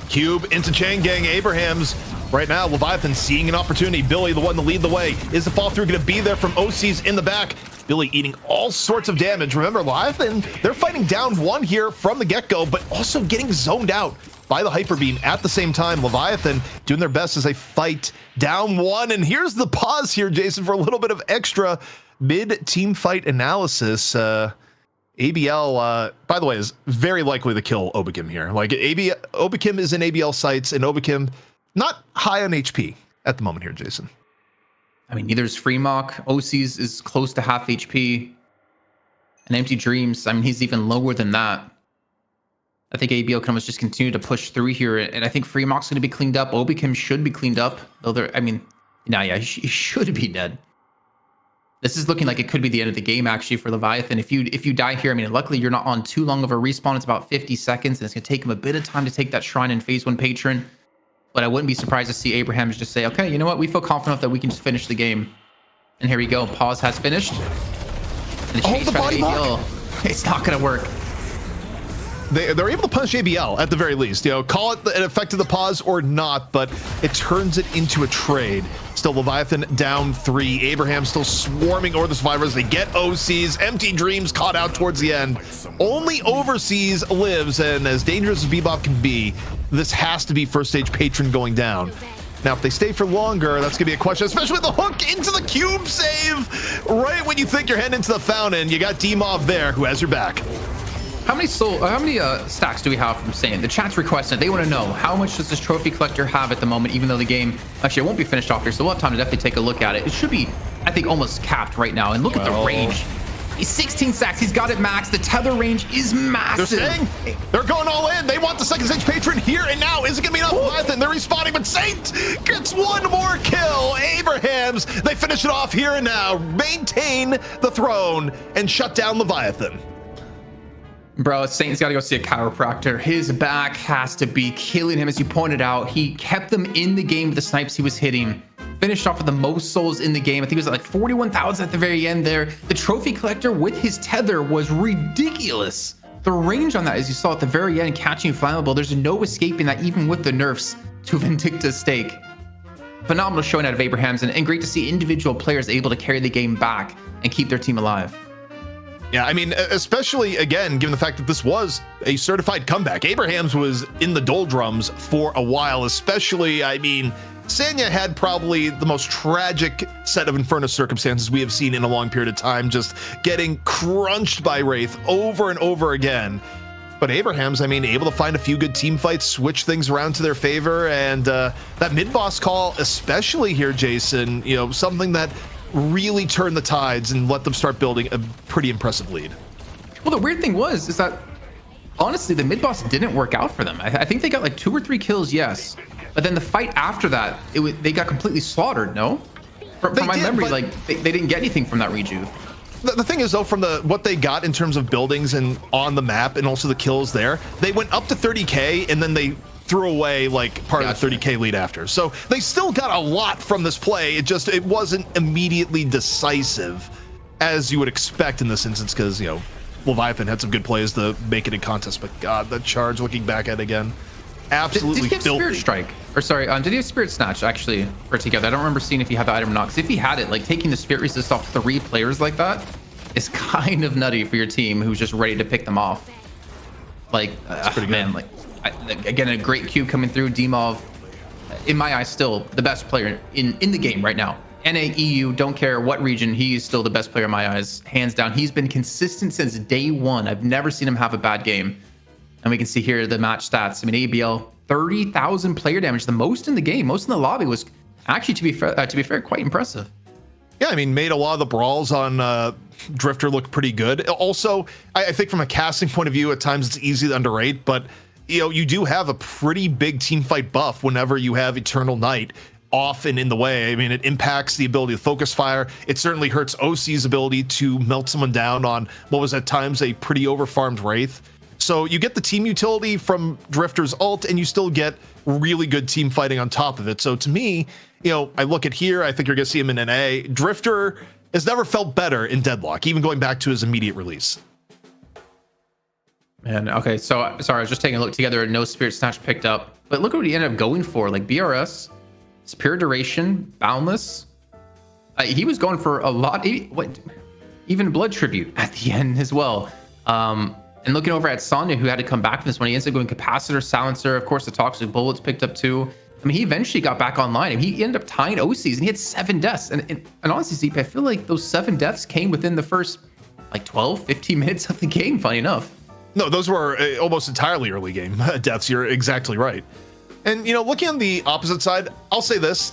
A: Cube into chain gang. Abrahams right now. Leviathan seeing an opportunity. Billy, the one to lead the way. Is the fall through going to be there from OC's in the back? Billy eating all sorts of damage. Remember, Leviathan, they're fighting down one here from the get-go, but also getting zoned out by the Hyper Beam at the same time. Leviathan doing their best as they fight down one. And here's the pause here, Jason, for a little bit of extra mid-team fight analysis. ABL, by the way, is very likely to kill Obikim here. Like, Obikim is in ABL sights, and Obikim not high on HP at the moment here, Jason.
D: I mean, neither is Freemock. OC's is close to half HP. And Empty Dreams, I mean, he's even lower than that. I think ABL can almost just continue to push through here. And I think Freemock's going to be cleaned up. Obikim should be cleaned up. Though they're, I mean, nah, yeah, he should be dead. This is looking like it could be the end of the game, actually, for Leviathan. If you die here, I mean, luckily you're not on too long of a respawn. It's about 50 seconds, and it's going to take him a bit of time to take that Shrine in Phase 1 Patron. But I wouldn't be surprised to see Abrahams just say, okay, you know what? We feel confident that we can just finish the game. And here we go. Pause has finished. And the chase
A: the
D: by
A: body
D: ABL. It's not going to work.
A: They're able to punish ABL at the very least. You know, call it an effect of the pause or not, but it turns it into a trade. Still Leviathan down 3. Abraham still swarming over the survivors. They get OCs. Empty Dreams caught out towards the end. Only Overseas lives, and as dangerous as Bebop can be, this has to be first stage Patron going down. Now, if they stay for longer, that's going to be a question, especially with the hook into the cube save. Right when you think you're heading into the fountain, you got D-Mov there who has your back.
D: How many stacks do we have from Saiyan? The chat's requested. They want to know, how much does this trophy collector have at the moment, even though the game, actually, it won't be finished off here, so we'll have time to definitely take a look at it. It should be, I think, almost capped right now. And look at the range. He's 16 stacks. He's got it maxed. The tether range is massive.
A: They're saying they're going all in. They want the second stage Patron here and now. Is it going to be enough? Leviathan, they're respawning, but Saint gets one more kill. Abrahams, they finish it off here and now, maintain the throne, and shut down Leviathan.
D: Bro, Saint's got to go see a chiropractor. His back has to be killing him, as you pointed out. He kept them in the game with the snipes he was hitting. Finished off with the most souls in the game. I think it was at like 41,000 at the very end there. The trophy collector with his tether was ridiculous. The range on that, as you saw at the very end, catching flammable, there's no escaping that even with the nerfs to Vindicta's stake. Phenomenal showing out of Abrahams, and great to see individual players able to carry the game back and keep their team alive.
A: Yeah, I mean, especially, again, given the fact that this was a certified comeback. Abrahams was in the doldrums for a while, especially, I mean, Sanya had probably the most tragic set of Inferno circumstances we have seen in a long period of time, just getting crunched by Wraith over and over again. But Abrahams, I mean, able to find a few good team fights, switch things around to their favor, and that mid-boss call, especially here, Jason, you know, something that really turned the tides and let them start building a pretty impressive lead.
D: Well, the weird thing is that honestly, the mid-boss didn't work out for them. I think they got like 2 or 3 kills, yes. But then the fight after that, they got completely slaughtered, no? From my memory, like, they didn't get anything from that rejuve.
A: The thing is, though, from what they got in terms of buildings and on the map and also the kills there, they went up to 30k and then they threw away like part of the 30k lead after. So they still got a lot from this play. It wasn't immediately decisive as you would expect in this instance, because, you know, Leviathan had some good plays to make it in contest, but God, that charge, looking back at it again, absolutely
D: did he have
A: filthy.
D: Spirit Strike? Or sorry, did he have Spirit Snatch actually for together? I don't remember seeing if he had the item or not, because if he had it, like taking the Spirit Resist off 3 players like that is kind of nutty for your team who's just ready to pick them off. Like, man, like, again, a great cube coming through. D-Mov, in my eyes, still the best player in the game right now. NA, EU, don't care what region, he's still the best player in my eyes, hands down. He's been consistent since day one. I've never seen him have a bad game. And we can see here the match stats. I mean, ABL 30,000 player damage, the most in the game, most in the lobby, was actually, to be fair, quite impressive.
A: Yeah, I mean, made a lot of the brawls on Drifter look pretty good. Also, I think from a casting point of view, at times it's easy to underrate, but you do have a pretty big team fight buff whenever you have Eternal Night off and in the way. I mean, it impacts the ability to focus fire. It certainly hurts OC's ability to melt someone down on what was at times a pretty overfarmed Wraith. So you get the team utility from Drifter's ult, and you still get really good team fighting on top of it. So to me, I look at here, I think you're going to see him in NA. Drifter has never felt better in Deadlock, even going back to his immediate release.
D: And okay, so sorry, I was just taking a look together and no Spirit Snatch picked up. But look at what he ended up going for, like BRS, Spirit Duration, Boundless. He was going for a lot, even Blood Tribute at the end as well. And looking over at Sonya, who had to come back from this one, he ends up going Capacitor, Silencer, of course the Toxic Bullets picked up too. I mean, he eventually got back online and he ended up tying OCs and he had 7 deaths. And honestly, ZP, I feel like those 7 deaths came within the first like 12, 15 minutes of the game, funny enough.
A: No, those were almost entirely early game deaths. You're exactly right. And, looking on the opposite side, I'll say this,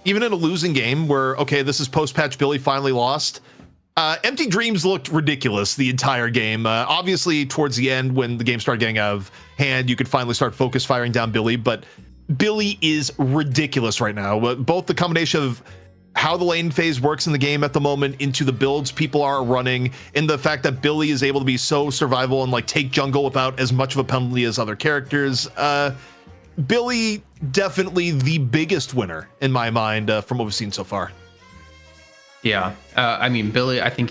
A: even in a losing game where, okay, this is post-patch Billy finally lost, Empty Dreams looked ridiculous the entire game. Obviously, towards the end, when the game started getting out of hand, you could finally start focus firing down Billy, but Billy is ridiculous right now. Both the combination of how the lane phase works in the game at the moment into the builds people are running, and the fact that Billy is able to be so survival and like take jungle without as much of a penalty as other characters. Billy definitely the biggest winner in my mind from what we've seen so far.
D: Yeah, I mean, Billy, I think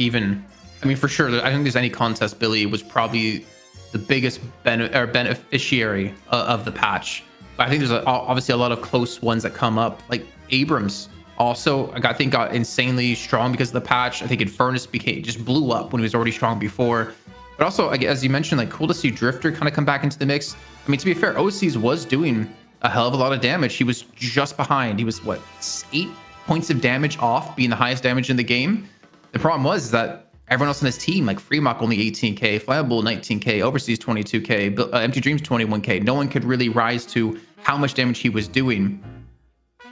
D: for sure, I don't think there's any contest. Billy was probably the biggest beneficiary of the patch. But I think there's obviously a lot of close ones that come up. Like Abrams also, I think got insanely strong because of the patch. I think Infernus just blew up when he was already strong before. But also, as you mentioned, like cool to see Drifter kind of come back into the mix. I mean, to be fair, OC's was doing a hell of a lot of damage. He was just behind. He was, 8 points of damage off being the highest damage in the game. The problem was that everyone else on his team, like Freemock only 18k, Flammable 19k, Overseas 22k, Empty Dreams 21k. No one could really rise to how much damage he was doing.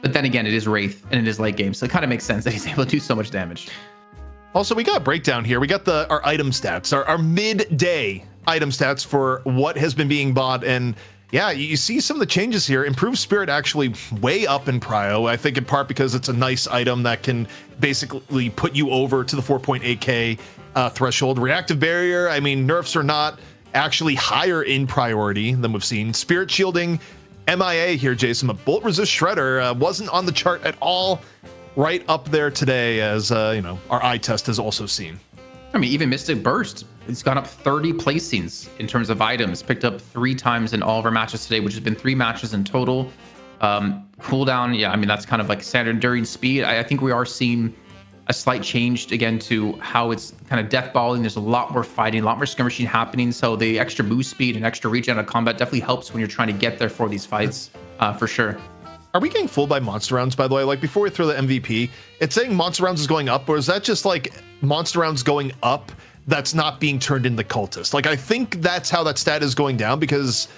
D: But then again, it is Wraith and it is late game, so it kind of makes sense that he's able to do so much damage.
A: Also, we got a breakdown here. We got our item stats, our midday item stats for what has been being bought. And yeah, you see some of the changes here. Improved Spirit actually way up in prio. I think in part because it's a nice item that can basically put you over to the 4.8k threshold. Reactive Barrier, I mean, nerfs are not actually higher in priority than we've seen. Spirit Shielding, MIA here, Jason, but Bolt Resist Shredder wasn't on the chart at all. Right up there today, as our eye test has also seen.
D: I mean, even Mystic Burst, it's gone up 30 placings in terms of items, picked up 3 times in all of our matches today, which has been 3 matches in total. Cooldown, yeah, I mean, that's kind of like standard enduring speed. I think we are seeing a slight change again to how it's kind of death balling. There's a lot more fighting, a lot more skirmishing happening. So the extra boost speed and extra regen of combat definitely helps when you're trying to get there for these fights, for sure.
A: Are we getting fooled by monster rounds, by the way? Like, before we throw the MVP, it's saying monster rounds is going up, or is that just like monster rounds going up that's not being turned into cultist? Like, I think that's how that stat is going down, because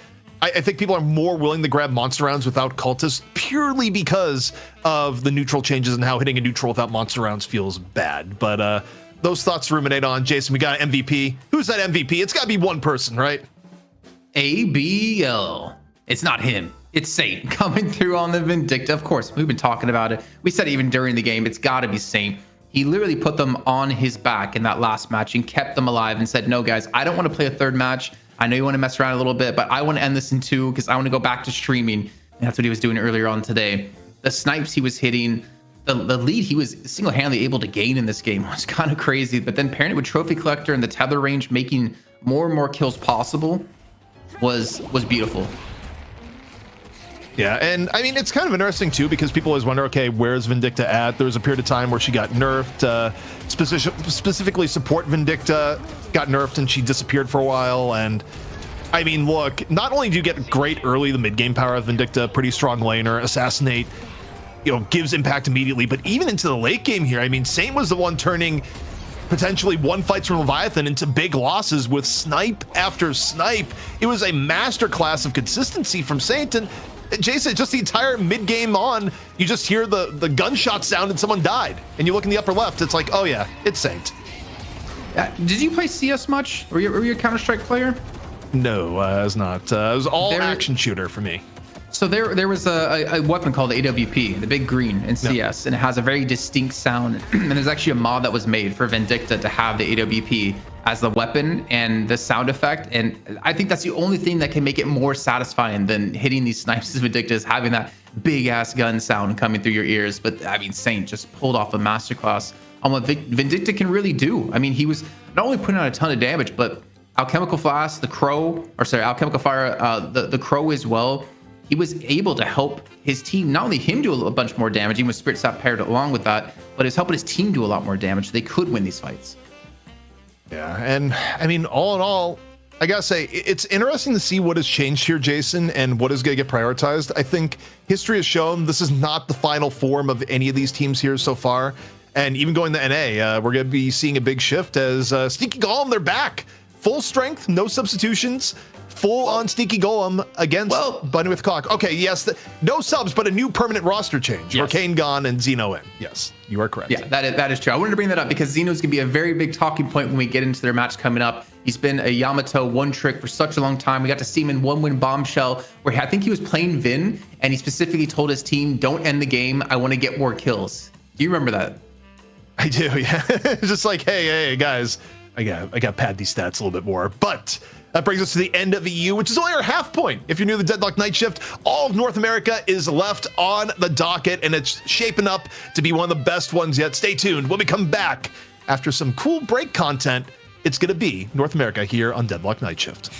A: I think people are more willing to grab monster rounds without cultists purely because of the neutral changes and how hitting a neutral without monster rounds feels bad. But those thoughts to ruminate on. Jason, we got an MVP. Who's that MVP? It's got to be one person, right?
D: ABL. It's not him. It's Saint coming through on the Vindicta. Of course, we've been talking about it. We said even during the game, it's got to be Saint. He literally put them on his back in that last match and kept them alive and said, no, guys, I don't want to play a third match. I know you want to mess around a little bit, but I want to end this in 2 because I want to go back to streaming. And that's what he was doing earlier on today. The snipes he was hitting, the lead he was single-handedly able to gain in this game was kind of crazy. But then pairing it with Trophy Collector and the tether range, making more and more kills possible was beautiful.
A: Yeah, and I mean, it's kind of interesting too, because people always wonder, okay, where's Vindicta at? There was a period of time where she got nerfed, specifically support Vindicta got nerfed and she disappeared for a while. And I mean, look, not only do you get great early, the mid-game power of Vindicta, pretty strong laner, Assassinate, gives impact immediately, but even into the late game here, I mean, Saint was the one turning potentially one fights from Leviathan into big losses with snipe after snipe. It was a masterclass of consistency from Saint. And Jason, just the entire mid game on, you just hear the gunshot sound and someone died. And you look in the upper left, it's like, oh yeah, it's Saint.
D: Did you play CS much? Were you a Counter-Strike player?
A: No, it's not. It was all action shooter for me.
D: So there was a weapon called the AWP, the big green in CS, and it has a very distinct sound. And there's actually a mod that was made for Vindicta to have the AWP as the weapon and the sound effect. And I think that's the only thing that can make it more satisfying than hitting these snipes as Vindicta, is having that big ass gun sound coming through your ears. But I mean, Saint just pulled off a masterclass on what Vindicta can really do. I mean, he was not only putting out a ton of damage, but Alchemical Flask, Alchemical Fire, the Crow as well. He was able to help his team, not only him do a bunch more damage, even with Spirit Sap paired along with that, but it's helping his team do a lot more damage so they could win these fights.
A: Yeah, and I mean, all in all, I gotta say, it's interesting to see what has changed here, Jason, and what is gonna get prioritized. I think history has shown this is not the final form of any of these teams here so far. And even going to NA, we're gonna be seeing a big shift as Sneaky Golem, they're back. Full strength, no substitutions. Full on Sneaky Golem against Bunny with Cock. Okay, yes, no subs, but a new permanent roster change.
D: Yes.
A: Arcane gone and Xeno in. Yes, you are correct.
D: Yeah, that is true. I wanted to bring that up because Xeno's gonna be a very big talking point when we get into their match coming up. He's been a Yamato one trick for such a long time. We got to see him in one win bombshell where I think he was playing Vin and he specifically told his team, "Don't end the game. I want to get more kills." Do you remember that?
A: I do, yeah. It's just like, hey, guys, I got pad these stats a little bit more. But that brings us to the end of EU, which is only our half point. If you're new to the Deadlock Night Shift, all of North America is left on the docket, and it's shaping up to be one of the best ones yet. Stay tuned. When we come back, after some cool break content, it's going to be North America here on Deadlock Night Shift.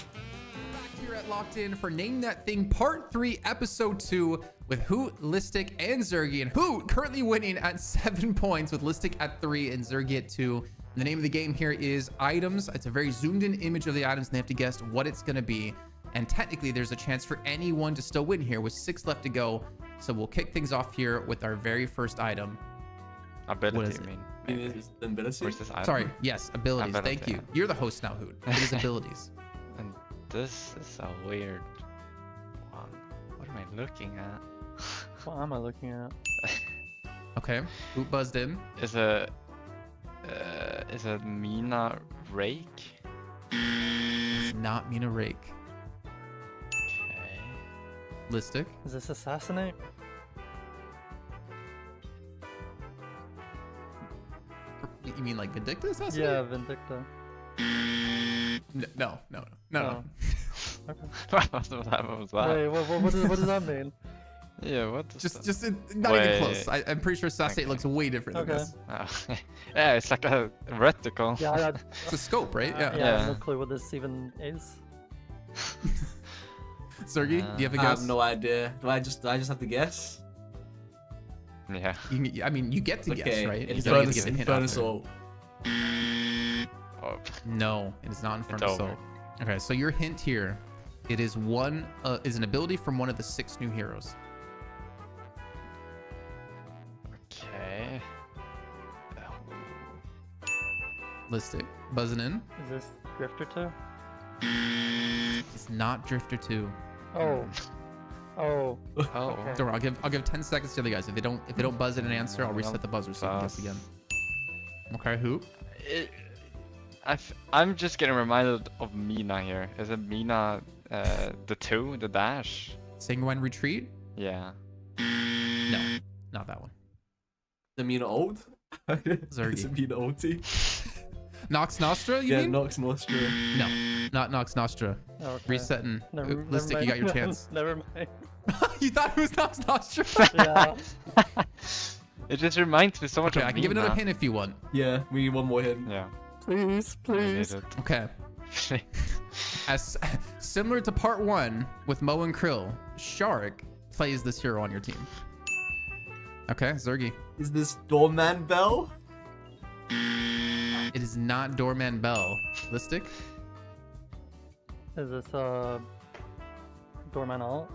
D: Here at Locked In for Name That Thing Part 3, Episode 2, with Hoot, Listic, and Zergy. And Hoot currently winning at 7 points with Listic at 3 and Zergy at 2. The name of the game here is items. It's a very zoomed in image of the items, and they have to guess what it's going to be. And technically, there's a chance for anyone to still win here with 6 left to go. So we'll kick things off here with our very first item.
F: Ability, you mean?
D: Ability?
F: Where's this item?
D: Sorry, yes, abilities.
F: Ability.
D: Thank you. You're the host now, Hoot. It is abilities.
F: And this is a weird one. What am I looking at?
G: What am I looking at?
D: Okay, Hoot buzzed in.
F: Is a Mina rake?
D: It's not Mina Rake.
F: Okay.
D: Listic.
G: Is this assassinate?
D: You mean like Vindicta assassinate?
G: Yeah, Vindicta.
D: No.
G: Oh.
F: What was that?
G: Wait, what does that mean?
F: Yeah, what? Does that...
D: Just not even
F: Wait.
D: close. I'm pretty sure assassinate looks way different than this.
F: Oh. Yeah, it's like a reticle.
G: Yeah,
D: It's a scope, right? Yeah.
G: I have no clue what this even is.
D: Sergey, do you have a
H: I
D: guess?
H: have no idea. Do I just have to guess?
F: Yeah.
D: I mean, you get to guess,
H: Okay,
D: right?
H: it's
D: You don't get to
H: Infernus,
D: give a hint
H: Infernus
D: after.
H: Soul.
F: Oh,
D: No, it is not Infernus
F: over.
D: Soul. Okay, so your hint here, it is is an ability from one of the 6 new heroes.
F: okay.
D: Listic, buzzing in.
G: Is this Drifter 2?
D: It's not Drifter 2.
G: Oh.
F: Oh.
G: Okay.
D: Don't worry, I'll give 10 seconds to the other guys. If they don't buzz in an answer, I'll reset the buzzer so you can guess
F: Buzz.
D: again. Okay, who?
F: I'm just getting reminded of Mina here. Is it Mina, the 2, the dash?
D: Sanguine Retreat?
F: Yeah.
D: No, not that one.
H: The Mina Old?
D: Zergy.
H: It's a Mina Ulti.
D: Nox Nostra, you
H: Yeah,
D: mean?
H: Nox Nostra.
D: No, not Nox Nostra.
G: Okay.
D: Resetting.
G: Never
D: Listic, you
G: mind.
D: got your chance.
G: Never mind.
D: You thought it was Nox Nostra?
G: Yeah.
F: It just reminds me so much
D: Okay,
F: of
D: I can give
F: Mina.
D: another hint if you want.
H: Yeah, we need one more hint.
F: Yeah.
G: Please,
F: I need
G: please.
F: it.
D: Okay. As similar to part 1 with Mo and Krill, Shark plays this hero on your team. Okay, Zergy.
H: Is this Doorman Bell?
D: It is not Doorman Bell. Listic?
G: Is this Doorman Alt?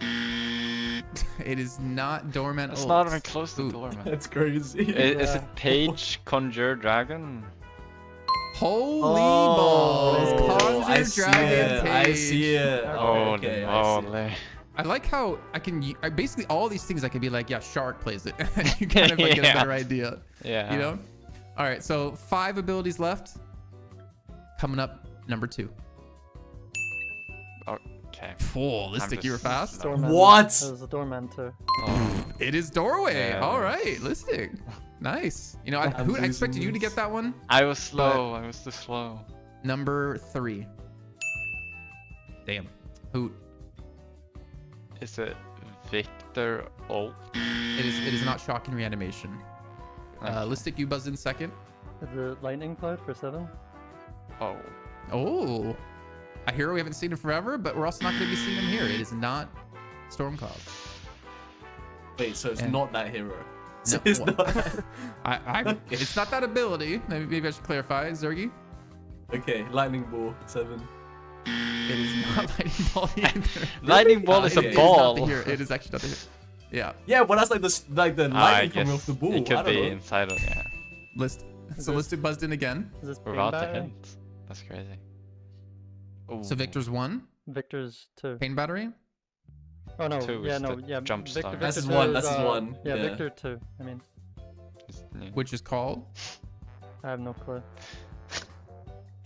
D: It is not Doorman
F: It's
D: Ult.
F: not even close to
D: Ooh.
F: Dorman.
H: That's crazy.
F: Is
G: Yeah.
F: it Page Conjure Dragon?
D: Holy
H: Oh,
D: balls.
H: I
D: Conjure
H: see
D: Dragon
H: it. I
D: Taste.
H: see it.
F: Oh,
H: okay,
F: no.
D: I like how I can basically all these things I can be like, yeah, Shark plays it. You kind of like get a better idea.
F: Yeah.
D: You know? All right, so 5 abilities left. Coming up, number 2.
F: Okay.
D: Oh, Listic, you were fast.
G: Doorman.
H: What?
G: There's a doorman too.
F: Oh,
D: It is Doorway.
F: Yeah.
D: All right, Listic. Nice. You know, I
H: I'm
D: expected
H: losing
D: you to
H: this.
D: get that one.
F: I was slow. I was too slow.
D: Number 3. Damn. Hoot.
F: Is it Victor Ult?
D: It is not shocking reanimation. Listic, you buzzed in second.
G: Is it lightning cloud for 7?
F: Oh.
D: Oh, a hero we haven't seen in forever, but we're also not going to be seeing him here. It is not Stormcloud.
H: Wait, so it's
D: And-
H: not that hero. So
D: No,
H: it's
D: what?
H: not.
D: It's not that ability. Maybe I should clarify. Zergy,
H: Okay, lightning ball 7.
D: it is not lightning ball either.
F: Lightning ball is
D: It
F: a
D: is not
F: ball.
D: the hero. It is actually not the hero. Yeah.
H: Yeah, well that's like the
F: I
H: lightning coming
F: guess
H: off the ball.
F: it
H: I
F: could
H: don't
F: be
H: know.
F: inside of, yeah.
D: List. So Listic buzzed in again.
G: Is this pain
F: Without the
G: battery?
F: hint. That's crazy.
D: So
F: Ooh.
D: Victor's 1.
G: Victor's 2.
D: Pain battery.
G: Oh no,
F: 2
G: yeah,
F: is
G: no,
F: the
G: yeah.
F: jump start.
H: That's
G: Victor
H: his one,
G: 2
H: that's
G: is,
H: his one,
G: Yeah,
H: yeah.
G: Victor 2. I mean,
F: Yeah.
D: Which is called.
G: I have no clue.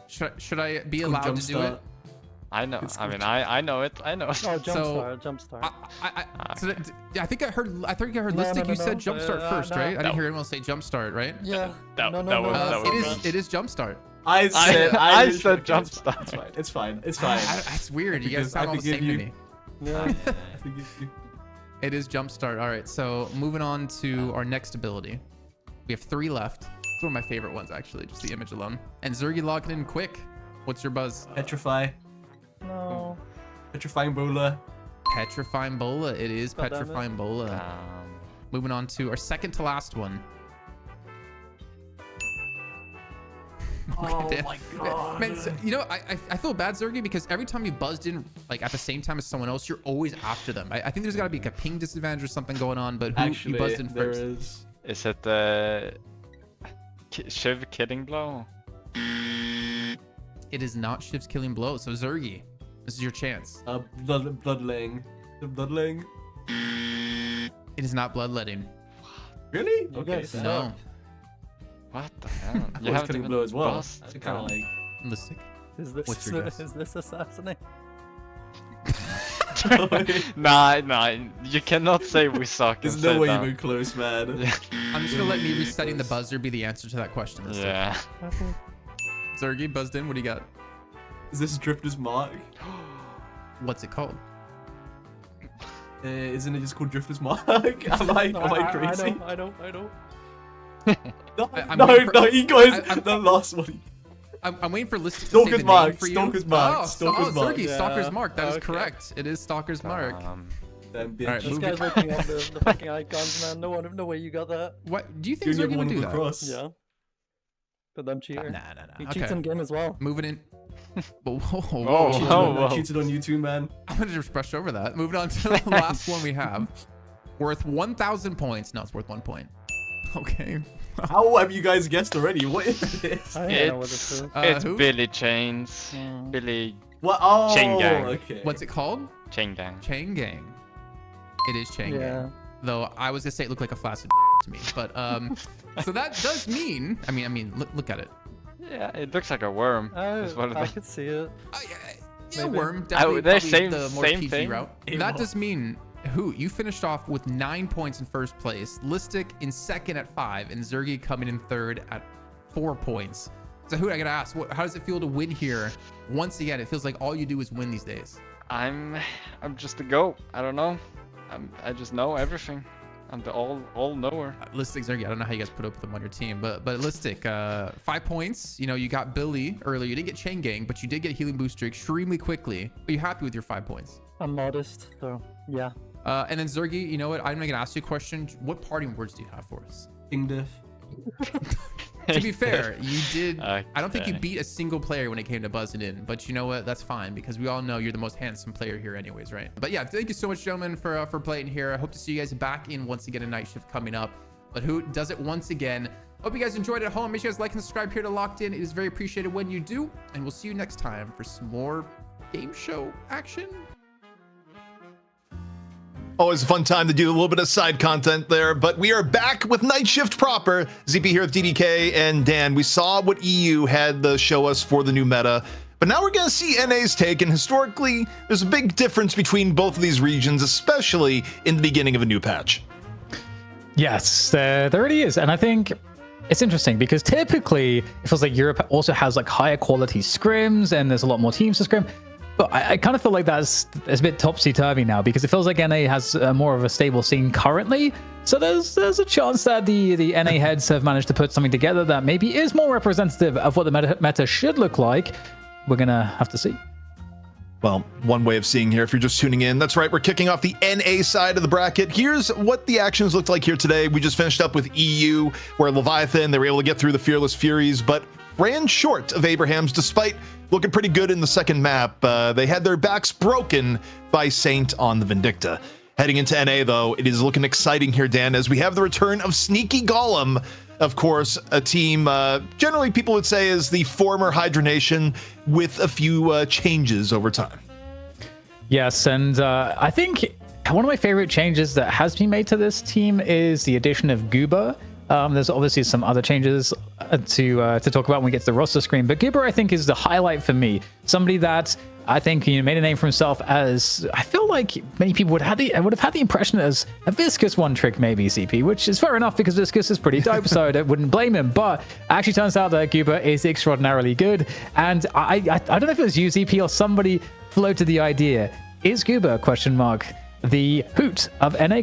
D: Should I be
H: Called
D: allowed to do it?
H: Jumpstart.
F: I know.
H: It's
F: I mean,
H: good.
F: I know it. I know it.
G: Oh,
D: So-
G: jumpstart.
D: I think I heard
G: No,
D: Listic.
G: no,
D: You said
G: no.
D: jumpstart first,
G: No.
D: right? I didn't
F: No.
D: hear anyone say jumpstart, right?
G: Yeah.
F: That-
G: no,
F: that
G: no,
F: was-
G: no.
F: that was-
D: It is jumpstart.
H: I said
F: I
H: literally-
F: said
H: okay,
F: jumpstart.
H: It's fine. It's fine. It's fine.
D: It's weird. You guys
H: I
D: sound all the
H: forgive
D: same to
H: you.
D: me.
G: Yeah.
H: I forgive you.
D: It is jumpstart. All right, so moving on to our next ability. We have 3 left. It's one of my favorite ones, actually, just the image alone. And Zergy logging in quick. What's your buzz?
H: Petrify.
G: No.
H: Petrifying bowler.
D: Petrifying Bola. It is
G: God damn it.
D: Petrifying Bola. Moving on to our second to last one.
H: Oh
D: Damn.
H: my god.
D: Man, so- you know, I feel bad, Zergy, because every time you buzzed in, like at the same time as someone else, you're always after them. I think there's got to be like a ping disadvantage or something going on, but who
H: Actually,
D: you buzzed in
H: there
D: first?
H: is.
F: Is it Shiv Killing Blow?
D: It is not Shiv's killing blow. So Zergy, this is your chance.
H: Bloodling. The bloodling.
D: It is not bloodletting.
H: Really?
G: You
H: Okay.
G: guys
H: so
D: No.
F: What the hell?
H: I was killing blow as well.
F: buzzed
H: That's kind of
F: down.
H: like.
D: Listic.
G: Is
D: What's your guess?
G: this assassinate?
F: Nah, you cannot say we suck.
H: There's
F: and
H: no
F: say
H: way
F: that.
H: even close, man.
F: Yeah.
D: I'm just gonna let me resetting the buzzer be the answer to that question. Listic.
F: Yeah.
G: Okay.
D: Zergy buzzed in. What do you got?
H: Is this Drifter's Mark?
D: What's it called?
H: Isn't it just called Drifter's Mark? am I crazy?
G: I know.
H: No,
D: I'm
H: no,
D: waiting for-
H: no, he goes
D: I'm-
H: the last one.
D: I'm waiting for Listic to say
H: Stalker's
D: the
H: Mark,
D: name for you.
H: Stalker's Mark,
D: Oh,
H: Stalker's Mark.
D: Zergy,
G: Yeah.
D: Stalker's Mark. That is
G: Okay.
D: correct. It is Stalker's Mark.
H: Damn
D: All right,
H: bitch.
G: This
D: move
G: guy's
D: it.
G: looking at the fucking icons, man. No way you got that.
D: What do you think
H: Junior
D: Zergy
H: one
D: would do
H: with
D: that?
H: the cross.
G: Yeah. But I'm cheater.
D: Nah.
G: He
D: Okay.
G: cheats in game as well.
D: Moving in. Whoa,
F: Oh,
H: Cheated
F: oh,
H: on-
F: whoa.
H: cheated on you too, man.
D: I'm gonna just brush over that. Moving on to the last one we have. Worth 1,000 points. No, it's worth 1 point. Okay.
H: How have you guys guessed already? What is this?
G: I don't know what this is.
F: It's
D: who?
F: Billy Chains.
G: Mm.
F: Billy
H: What? Oh,
F: Chain Gang.
H: okay.
D: What's it called?
F: Chain Gang.
D: Chain Gang. It is Chain
G: Yeah.
D: Gang. Though I was gonna say it looked like a flaccid to me, but so that does mean. I mean, look at it.
F: Yeah, it looks like a worm. is what it
G: I
F: is.
G: could see it.
D: Yeah,
G: Maybe.
D: worm. Definitely
F: they're
D: probably
F: same-
D: the more
F: same
D: PG
F: thing.
D: route. That does mean who you finished off with 9 points in first place, Listic in second at 5, and Zergy coming in third at 4 points. So who I gotta ask, how does it feel to win here? Once again, it feels like all you do is win these days.
F: I'm just a goat. I don't know. I just know everything. I'm the all knower.
D: Listic, Zergy, I don't know how you guys put up with them on your team, but Listic, 5 points. You know, you got Billy earlier. You didn't get Chain Gang, but you did get Healing Booster extremely quickly. Are you happy with your 5 points?
G: I'm modest, so yeah.
D: And then Zergy, you know what? I'm gonna ask you a question. What parting words do you have for us?
H: King Diff.
D: To be fair, you did. I don't think you
F: Okay.
D: beat a single player when it came to buzzing in, but you know what? That's fine because we all know you're the most handsome player here, anyways, right? But yeah, thank you so much, gentlemen, for playing here. I hope to see you guys back in once again a night shift coming up. But who does it once again? Hope you guys enjoyed it at home. Make sure you guys like and subscribe here to Locked In. It is very appreciated when you do. And we'll see you next time for some more game show action.
A: Always a fun time to do a little bit of side content there, but we are back with Night Shift proper. ZP here with DDK and Dan. We saw what EU had to show us for the new meta, but now we're going to see NA's take, and historically, there's a big difference between both of these regions, especially in the beginning of a new patch.
B: Yes, there really is. And I think it's interesting because typically it feels like Europe also has like higher quality scrims and there's a lot more teams to scrim. But I kind of feel like that's a bit topsy-turvy now because it feels like NA has more of a stable scene currently. So there's a chance that the NA heads have managed to put something together that maybe is more representative of what the meta should look like. We're going to have to see.
A: Well, one way of seeing here, if you're just tuning in, that's right, we're kicking off the NA side of the bracket. Here's what the actions looked like here today. We just finished up with EU, where Leviathan, they were able to get through the Fearless Furies, but ran short of Abraham's despite looking pretty good in the second map. They had their backs broken by Saint on the Vindicta. Heading into NA, though, it is looking exciting here, Dan, as we have the return of Sneaky Golem. Of course, a team generally people would say is the former Hydra Nation with a few changes over time.
B: Yes, and I think one of my favorite changes that has been made to this team is the addition of Goober. There's obviously some other changes to talk about when we get to the roster screen, but Goober I think is the highlight for me. Somebody that I think made a name for himself as, I feel like many people would have had the impression as a Viscous one trick maybe, CP, which is fair enough because Viscous is pretty dope, so I wouldn't blame him. But it actually turns out that Goober is extraordinarily good, and I don't know if it was you, CP, or somebody floated the idea: is Goober the Hoot of NA ?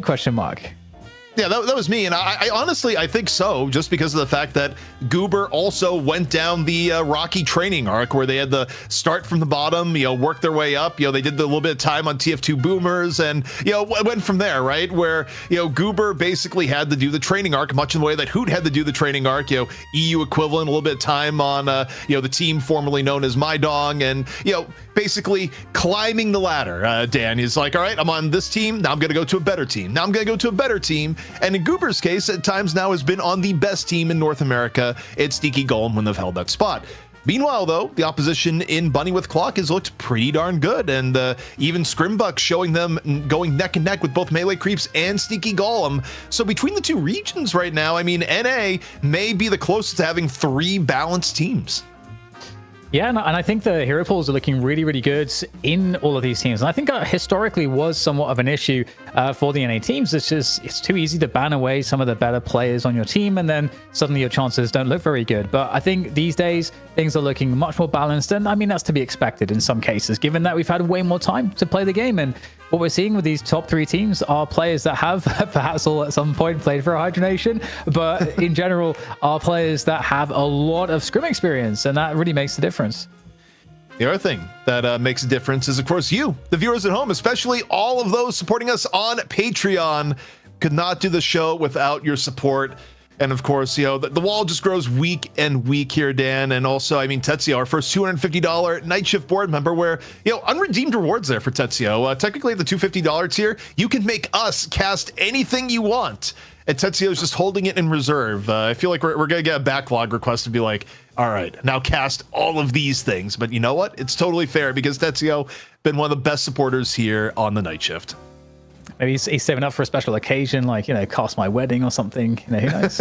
A: Yeah, that was me, and I honestly, I think so, just because of the fact that Goober also went down the Rocky training arc where they had to start from the bottom, work their way up. They did a little bit of time on TF2 Boomers, and, went from there, right? Where, Goober basically had to do the training arc, much in the way that Hoot had to do the training arc, EU equivalent, a little bit of time on, the team formerly known as Mydong, and, basically climbing the ladder. Dan is like, all right, I'm on this team, now I'm going to go to a better team. Now I'm going to go to a better team. And in Goober's case, at times now has been on the best team in North America. It's Sneaky Golem when they've held that spot. Meanwhile, though, the opposition in Bunny with Clock has looked pretty darn good, and even Scrimbuck showing them going neck and neck with both Melee Creeps and Sneaky Golem. So between the two regions right now, I mean, NA may be the closest to having 3 balanced teams.
B: Yeah, and I think the hero pools are looking really, really good in all of these teams. And I think that historically was somewhat of an issue for the NA teams. It's too easy to ban away some of the better players on your team, and then suddenly your chances don't look very good. But I think these days, things are looking much more balanced. And I mean, that's to be expected in some cases, given that we've had way more time to play the game. And what we're seeing with these top 3 teams are players that have perhaps all at some point played for a Hydra Nation, but in general are players that have a lot of scrim experience, and that really makes the difference.
A: The other thing that makes a difference is, of course, you, the viewers at home, especially all of those supporting us on Patreon. Could not do the show without your support. And of course, the wall just grows week and week here, Dan. And also, I mean, Tetsuo, our first $250 Night Shift board member, where, unredeemed rewards there for Tetsuo. Technically, at the $250 tier, you can make us cast anything you want. And Tetsuo's just holding it in reserve. I feel like we're going to get a backlog request to be like, all right, now cast all of these things. But you know what? It's totally fair because Tetsuo been one of the best supporters here on the Night Shift.
B: Maybe he's saving up for a special occasion, like, cast my wedding or something. Who knows?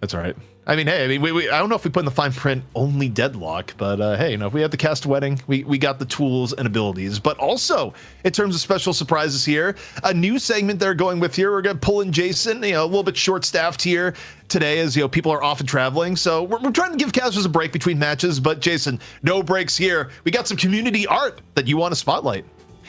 A: That's right. I mean, hey, I don't know if we put in the fine print only Deadlock, but hey, if we had to cast a wedding, we got the tools and abilities. But also, in terms of special surprises here, a new segment they're going with here. We're going to pull in Jason, a little bit short-staffed here today as, people are off and traveling. So we're trying to give casters a break between matches, but Jason, no breaks here. We got some community art that you want to spotlight.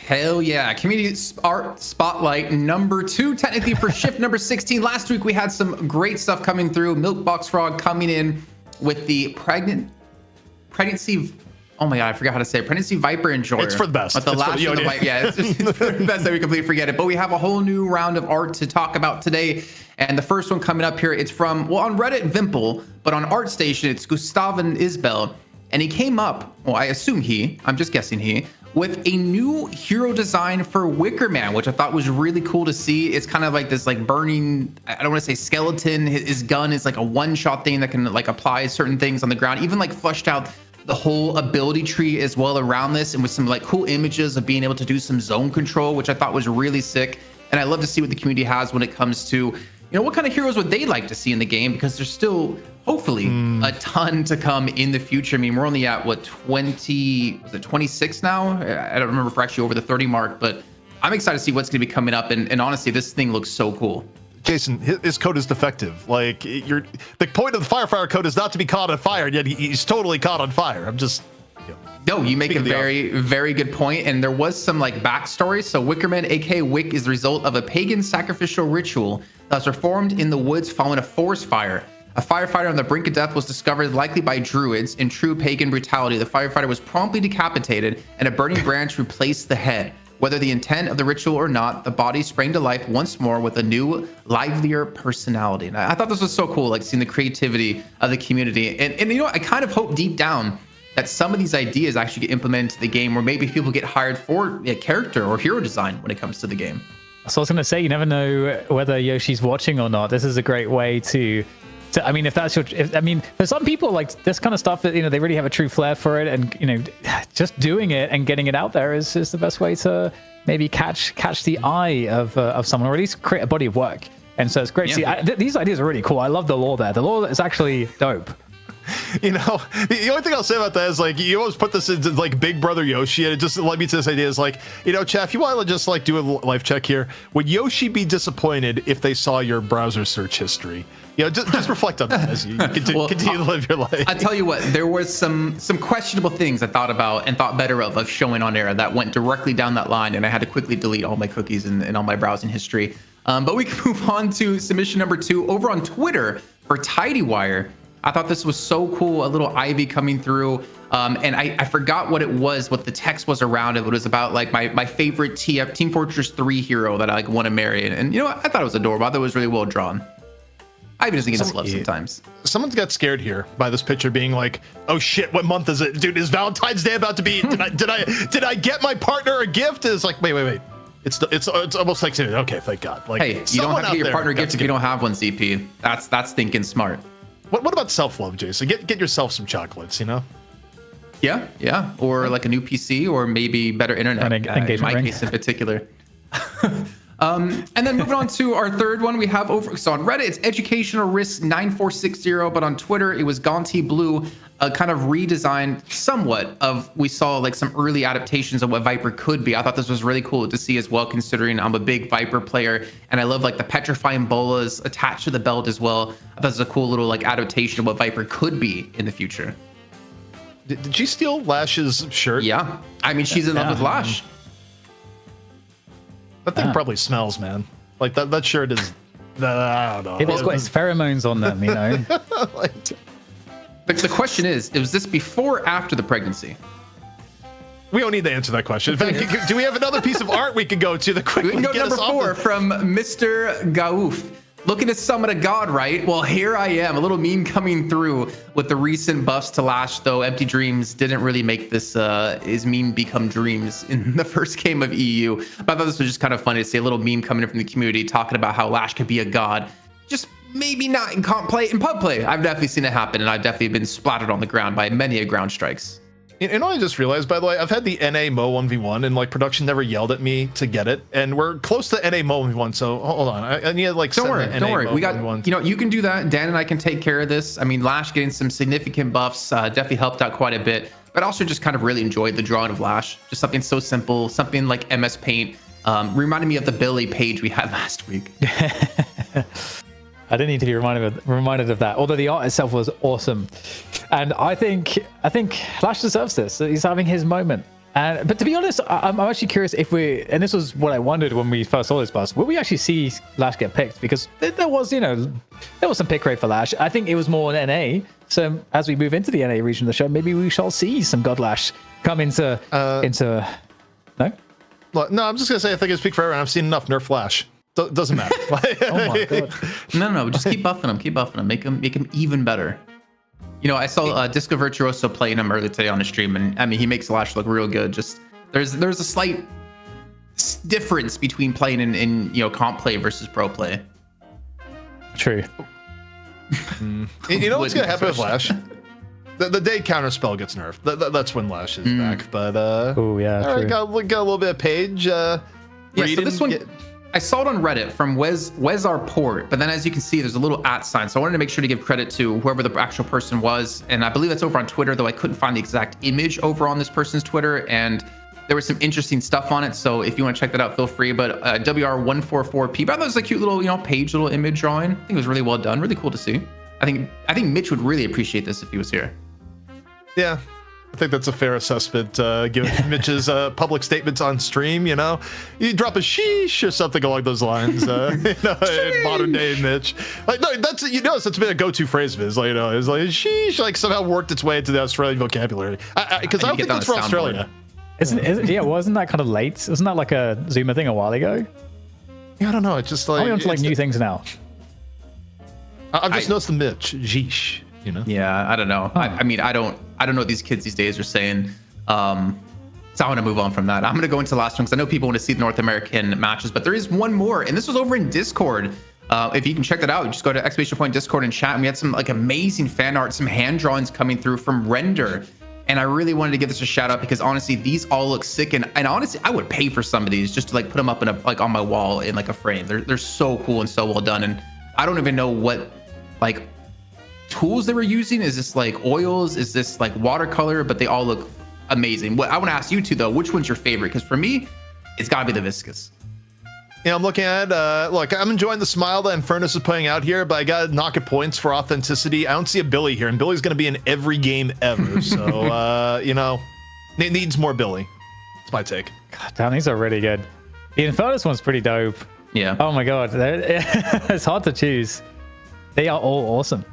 D: Hell yeah. Community art spotlight number 2, technically for shift number 16. Last week we had some great stuff coming through. Milkbox Frog coming in with the pregnancy. Oh my God, I forgot how to say it. Pregnancy Viper Enjoyer.
A: It's for the best.
D: But the last one, yeah, it's for the best that we completely forget it. But we have a whole new round of art to talk about today. And the first one coming up here, it's from, well, on Reddit, Vimple, but on ArtStation, it's Gustav and Isbel. And he came up, well, I assume I'm just guessing with a new hero design for Wicker Man, which I thought was really cool to see. It's kind of like this like burning, I don't want to say skeleton. His gun is like a one-shot thing that can like apply certain things on the ground, even like fleshed out the whole ability tree as well around this, and with some like cool images of being able to do some zone control, which I thought was really sick. And I love to see what the community has when it comes to, what kind of heroes would they like to see in the game, because there's still hopefully a ton to come in the future. I mean, we're only at what, 26 now? I don't remember if we're actually over the 30 mark, but I'm excited to see what's going to be coming up. And honestly, this thing looks so cool.
A: Jason, his code is defective. Like, the point of the firefighter code is not to be caught on fire, and yet he's totally caught on fire. I'm just...
D: No, you make a very, very good point. And there was some like backstory. So Wickerman, aka Wick, is the result of a pagan sacrificial ritual that was performed in the woods following a forest fire. A firefighter on the brink of death was discovered, likely by druids. In true pagan brutality, the firefighter was promptly decapitated and a burning branch replaced the head. Whether the intent of the ritual or not, the body sprang to life once more with a new, livelier personality. And I thought this was so cool, like seeing the creativity of the community. And I kind of hope deep down that some of these ideas actually get implemented into the game, where maybe people get hired for a character or hero design when it comes to the game.
B: So I was going to say, you never know whether Yoshi's watching or not. This is a great way to I mean, if that's your, for some people, like this kind of stuff that, they really have a true flair for it, and, just doing it and getting it out there is the best way to maybe catch the eye of someone, or at least create a body of work. And so it's great to see. These ideas are really cool. I love the lore there. The lore is actually dope.
A: The only thing I'll say about that is, like, you always put this into like Big Brother Yoshi, and it just led me to this idea is like, Chef, you want to just like do a life check here? Would Yoshi be disappointed if they saw your browser search history? Just reflect on that as you continue to live your life.
D: I tell you what, there was some questionable things I thought about and thought better of showing on air that went directly down that line, and I had to quickly delete all my cookies and all my browsing history. But we can move on to submission number 2 over on Twitter for TidyWire. I thought this was so cool, a little ivy coming through. And I forgot what the text was around it. It was about like my favorite Team Fortress 3 hero that I like want to marry. And I thought it was adorable. I thought it was really well drawn. Ivy doesn't get enough love sometimes.
A: Someone's got scared here by this picture being like, oh shit, what month is it? Dude, is Valentine's Day about to be? Did I get my partner a gift? It's like, wait. It's almost like, okay, thank God. Like,
D: hey, you don't have to get your partner a gift if you don't have one, CP. That's thinking smart.
A: What about self-love, Jason? Get yourself some chocolates,
D: Yeah. Or like a new PC, or maybe better internet. In my case in particular. And then moving on to our third one, we have on Reddit, it's Educational Risk 9460, but on Twitter, it was Gonti Blue, kind of redesigned somewhat of, we saw like some early adaptations of what Viper could be. I thought this was really cool to see as well, considering I'm a big Viper player, and I love like the petrifying bolas attached to the belt as well. I thought this was a cool little like adaptation of what Viper could be in the future.
A: Did she steal Lash's shirt?
D: Yeah. I mean, she's in love with Lash.
A: That thing probably smells, man. Like that shirt is, I don't know.
B: It's got its pheromones on them,
D: The question is this before or after the pregnancy?
A: We don't need to answer that question. In fact, do we have another piece of art we could go to?
D: We can go to number 4 from Mr. Gaouf. Looking to summon a god, right? Well, here I am, a little meme coming through with the recent buffs to Lash, though Empty Dreams didn't really make this his meme become dreams in the first game of EU. But I thought this was just kind of funny to see a little meme coming in from the community talking about how Lash could be a god. Just maybe not in comp play. In pub play, I've definitely seen it happen, and I've definitely been splattered on the ground by many a ground strikes.
A: And I just realized, by the way, I've had the NA Mo 1v1, and like production never yelled at me to get it, and we're close to NA Mo 1v1. So hold on, I need like
D: don't worry. We got you can do that. Dan and I can take care of this. I mean, Lash getting some significant buffs definitely helped out quite a bit, but also just kind of really enjoyed the drawing of Lash. Just something so simple, something like MS Paint. Reminded me of the Billy page we had last week.
B: I didn't need to be reminded of that. Although the art itself was awesome, and I think Lash deserves this. He's having his moment. But to be honest, I'm actually curious if and this was what I wondered when we first saw this bus, will we actually see Lash get picked? Because there was some pick rate for Lash. I think it was more an NA. So as we move into the NA region of the show, maybe we shall see some God Lash come into no.
A: Well, no, I'm just gonna say I think I speak for everyone. I've seen enough Nerf Lash. Doesn't matter.
B: Oh my God.
D: No, just keep buffing him, make him even better. I saw Disco Virtuoso playing him earlier today on the stream, and I mean, he makes Lash look real good. Just There's a slight difference between playing in comp play versus pro play.
B: True.
A: You know what's gonna happen with Lash? The day counterspell gets nerfed. That's when Lash is back. But
B: Oh yeah,
A: all
B: true.
A: right, got a little bit of Page.
D: Yeah, so
A: reading,
D: this one, I saw it on Reddit from Wes Port, but then as you can see, there's a little @ sign. So I wanted to make sure to give credit to whoever the actual person was. And I believe that's over on Twitter, though I couldn't find the exact image over on this person's Twitter. And there was some interesting stuff on it. So if you want to check that out, feel free. But WR144P, but that was a cute little, Page little image drawing. I think it was really well done. Really cool to see. I think Mitch would really appreciate this if he was here.
A: Yeah, I think that's a fair assessment. Given Mitch's public statements on stream, you drop a sheesh or something along those lines. In modern day Mitch, like no, that's that's been a go-to phrase of his. Like, it's like sheesh, like somehow worked its way into the Australian vocabulary. Because I don't think that's for Australia.
B: Wasn't that kind of late? Wasn't that like a Zoomer thing a while ago?
A: Yeah, I don't know. It's just like
B: I'm onto like new things now.
A: I've just noticed the Mitch, sheesh.
D: Yeah, I don't know. I mean, I don't know what these kids these days are saying. So I want to move on from that. I'm going to go into the last one because I know people want to see the North American matches, but there is one more, and this was over in Discord. If you can check that out, just go to ! Discord and chat. And we had some like amazing fan art, some hand drawings coming through from Render. And I really wanted to give this a shout out because honestly, these all look sick. And honestly, I would pay for some of these just to like put them up in on my wall in like a frame. They're so cool and so well done. And I don't even know what like tools they were using. Is this like oils? Is this like watercolor? But they all look amazing. What I want to ask you two though, which one's your favorite? Because for me, it's got to be the viscous.
A: Yeah, I'm looking at look, I'm enjoying the smile that Infernus is putting out here, but I gotta knock it points for authenticity. I don't see a Billy here, and Billy's gonna be in every game ever. So it needs more Billy. That's my take.
B: God damn, these are really good. The Infernus one's pretty dope.
D: Yeah.
B: Oh my god, it's hard to choose. They are all awesome.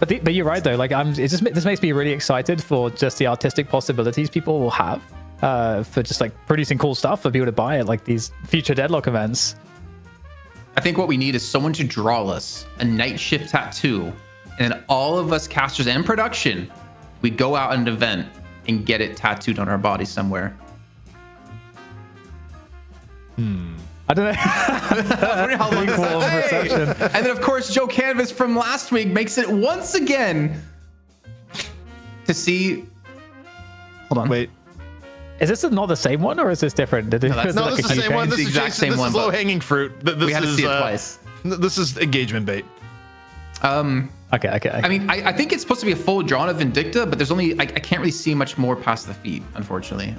B: But you're right though. Like this makes me really excited for just the artistic possibilities people will have for just like producing cool stuff for people to buy at like these future Deadlock events.
D: I think what we need is someone to draw us a night shift tattoo, and then all of us casters and production, we go out at an event and get it tattooed on our body somewhere.
B: I don't know.
D: How long
B: Equal perception.
D: And then of course Joe Canvas from last week makes it once again to see. Hold on.
A: Wait.
B: Is this not the same one or is this different?
A: No, this is the same one. This is
D: the exact same
A: this
D: one,
A: is
D: but
A: low-hanging fruit.
D: we had to see it twice.
A: This is engagement bait.
B: Okay.
D: I mean, I think it's supposed to be a full drawn of Vindicta, but there's only I can't really see much more past the feet, unfortunately.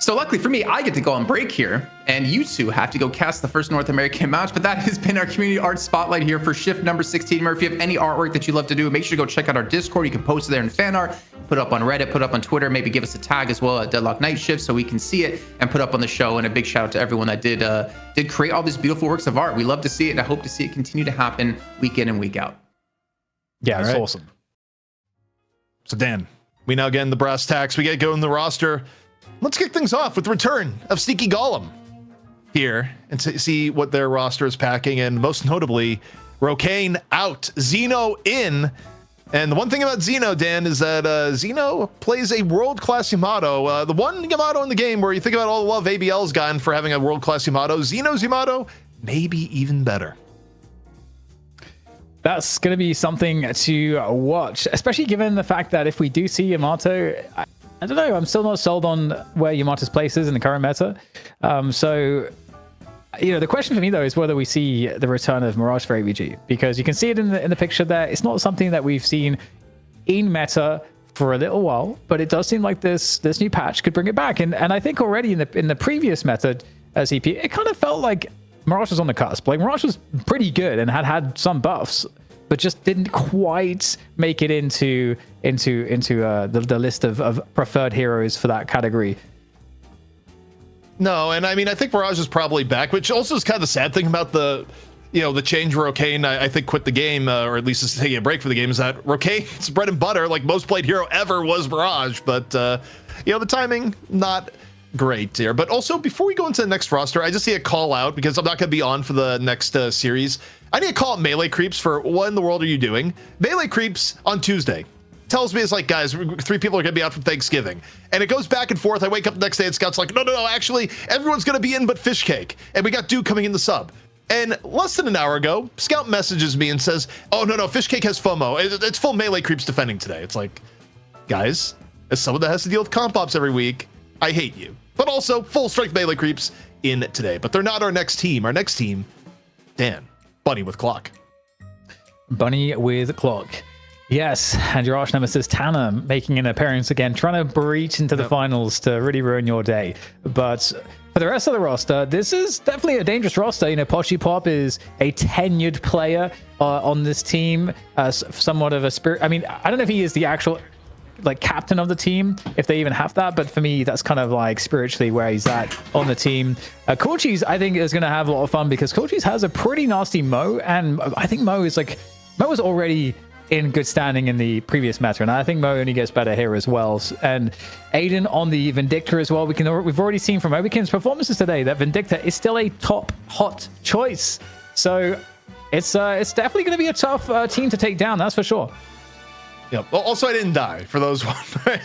D: So luckily for me, I get to go on break here, and you two have to go cast the first North American match. But that has been our community art spotlight here for shift number 16. Remember, if you have any artwork that you love to do, make sure to go check out our Discord. You can post it there in fan art, put it up on Reddit, put it up on Twitter, maybe give us a tag as well at Deadlock Night Shift so we can see it and put up on the show. And a big shout out to everyone that did create all these beautiful works of art. We love to see it, and I hope to see it continue to happen week in and week out.
B: Yeah,
A: That's
B: right.
A: awesome. So Dan, we now get in the brass tacks. We get going the roster. Let's kick things off with the return of Sneaky Golem here and to see what their roster is packing, and most notably, Rokane out, Xeno in. And the one thing about Xeno, Dan, is that Xeno plays a world-class Yamato. The one Yamato in the game where you think about all the love ABL's gotten for having a world-class Yamato, Xeno's Yamato, maybe even better.
B: That's going to be something to watch, especially given the fact that if we do see Yamato, I don't know, I'm still not sold on where Yamato's place is in the current meta. So, the question for me, though, is whether we see the return of Mirage for AVG, because you can see it in the picture there. It's not something that we've seen in meta for a little while, but it does seem like this new patch could bring it back. And I think already in the previous meta as EP, it kind of felt like Mirage was on the cusp. Like Mirage was pretty good and had some buffs, but just didn't quite make it into the list of preferred heroes for that category.
A: No, and I mean, I think Mirage is probably back, which also is kind of the sad thing about the change where Rokane, I think, quit the game, or at least is taking a break for the game, is that Rokane's bread and butter, like most played hero ever, was Mirage, but the timing, not great here. But also, before we go into the next roster, I just need a call out, because I'm not going to be on for the next series. I need to call out Melee Creeps for what in the world are you doing? Melee Creeps on Tuesday tells me it's like, guys, 3 people are going to be out from Thanksgiving. And it goes back and forth. I wake up the next day and Scout's like, no, actually, everyone's going to be in but Fish Cake. And we got Duke coming in the sub. And less than an hour ago, Scout messages me and says, oh, no, Fish Cake has FOMO. It's full melee creeps defending today. It's like, guys, as someone that has to deal with comp ops every week, I hate you. But also, full strength melee creeps in today. But they're not our next team. Our next team, Dan, Bunny with Clock.
B: Bunny with Clock. Yes, and your arch nemesis Tanner making an appearance again, trying to breach into the finals to really ruin your day. But for the rest of the roster, this is definitely a dangerous roster. You know, Poshy Pop is a tenured player on this team, somewhat of a spirit. I mean, I don't know if he is the actual like captain of the team, if they even have that, but for me, that's kind of like spiritually where he's at on the team. Coaches, I think, is going to have a lot of fun because Coaches has a pretty nasty Mo, and I think Mo was already in good standing in the previous meta, and I think Mo only gets better here as well. And Aiden on the Vindictor as well. We've already seen from Obikin's performances today that Vindictor is still a top hot choice. So it's definitely going to be a tough team to take down. That's for sure.
A: Yep. Well, also, I didn't die, for those wondering.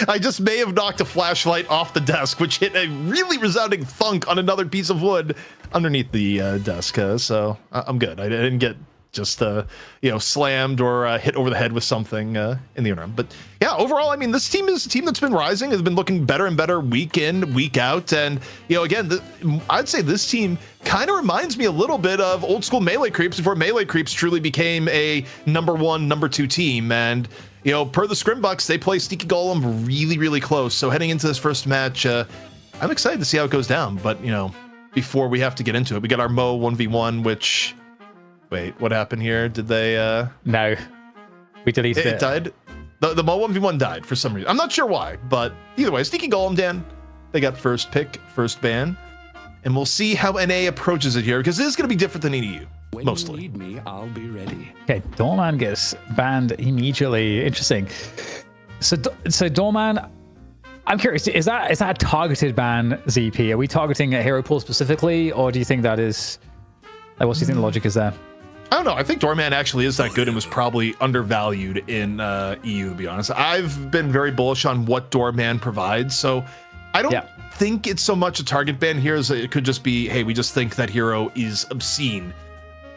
A: I just may have knocked a flashlight off the desk, which hit a really resounding thunk on another piece of wood underneath the desk. So I'm good. I didn't get just slammed or hit over the head with something in the interim. But yeah, overall, I mean, this team is a team that's been rising, has been looking better and better week in, week out. And, again, I'd say this team kind of reminds me a little bit of old school Melee Creeps before Melee Creeps truly became a number 1, number 2 team. And, per the Scrimbucks, they play Sneaky Golem really, really close. So heading into this first match, I'm excited to see how it goes down. But, before we have to get into it, we got our Mo 1v1, which... Wait, what happened here? Did they...
B: No. We deleted it.
A: It died? The Mo 1v1 died for some reason. I'm not sure why, but either way, Sneaky Golem, Dan, they got first pick, first ban. And we'll see how NA approaches it here, because it is going to be different than EDU, mostly.
C: When you need me, I'll be ready.
B: Okay, Doorman gets banned immediately. Interesting. So Doorman, I'm curious, is that a targeted ban, ZP? Are we targeting a hero pool specifically, or do you think that is... Like, what do you think the logic is there?
A: I don't know. I think Doorman actually is that good and was probably undervalued in EU, to be honest. I've been very bullish on what Doorman provides, so I don't think it's so much a target ban here as it could just be, hey, we just think that hero is obscene.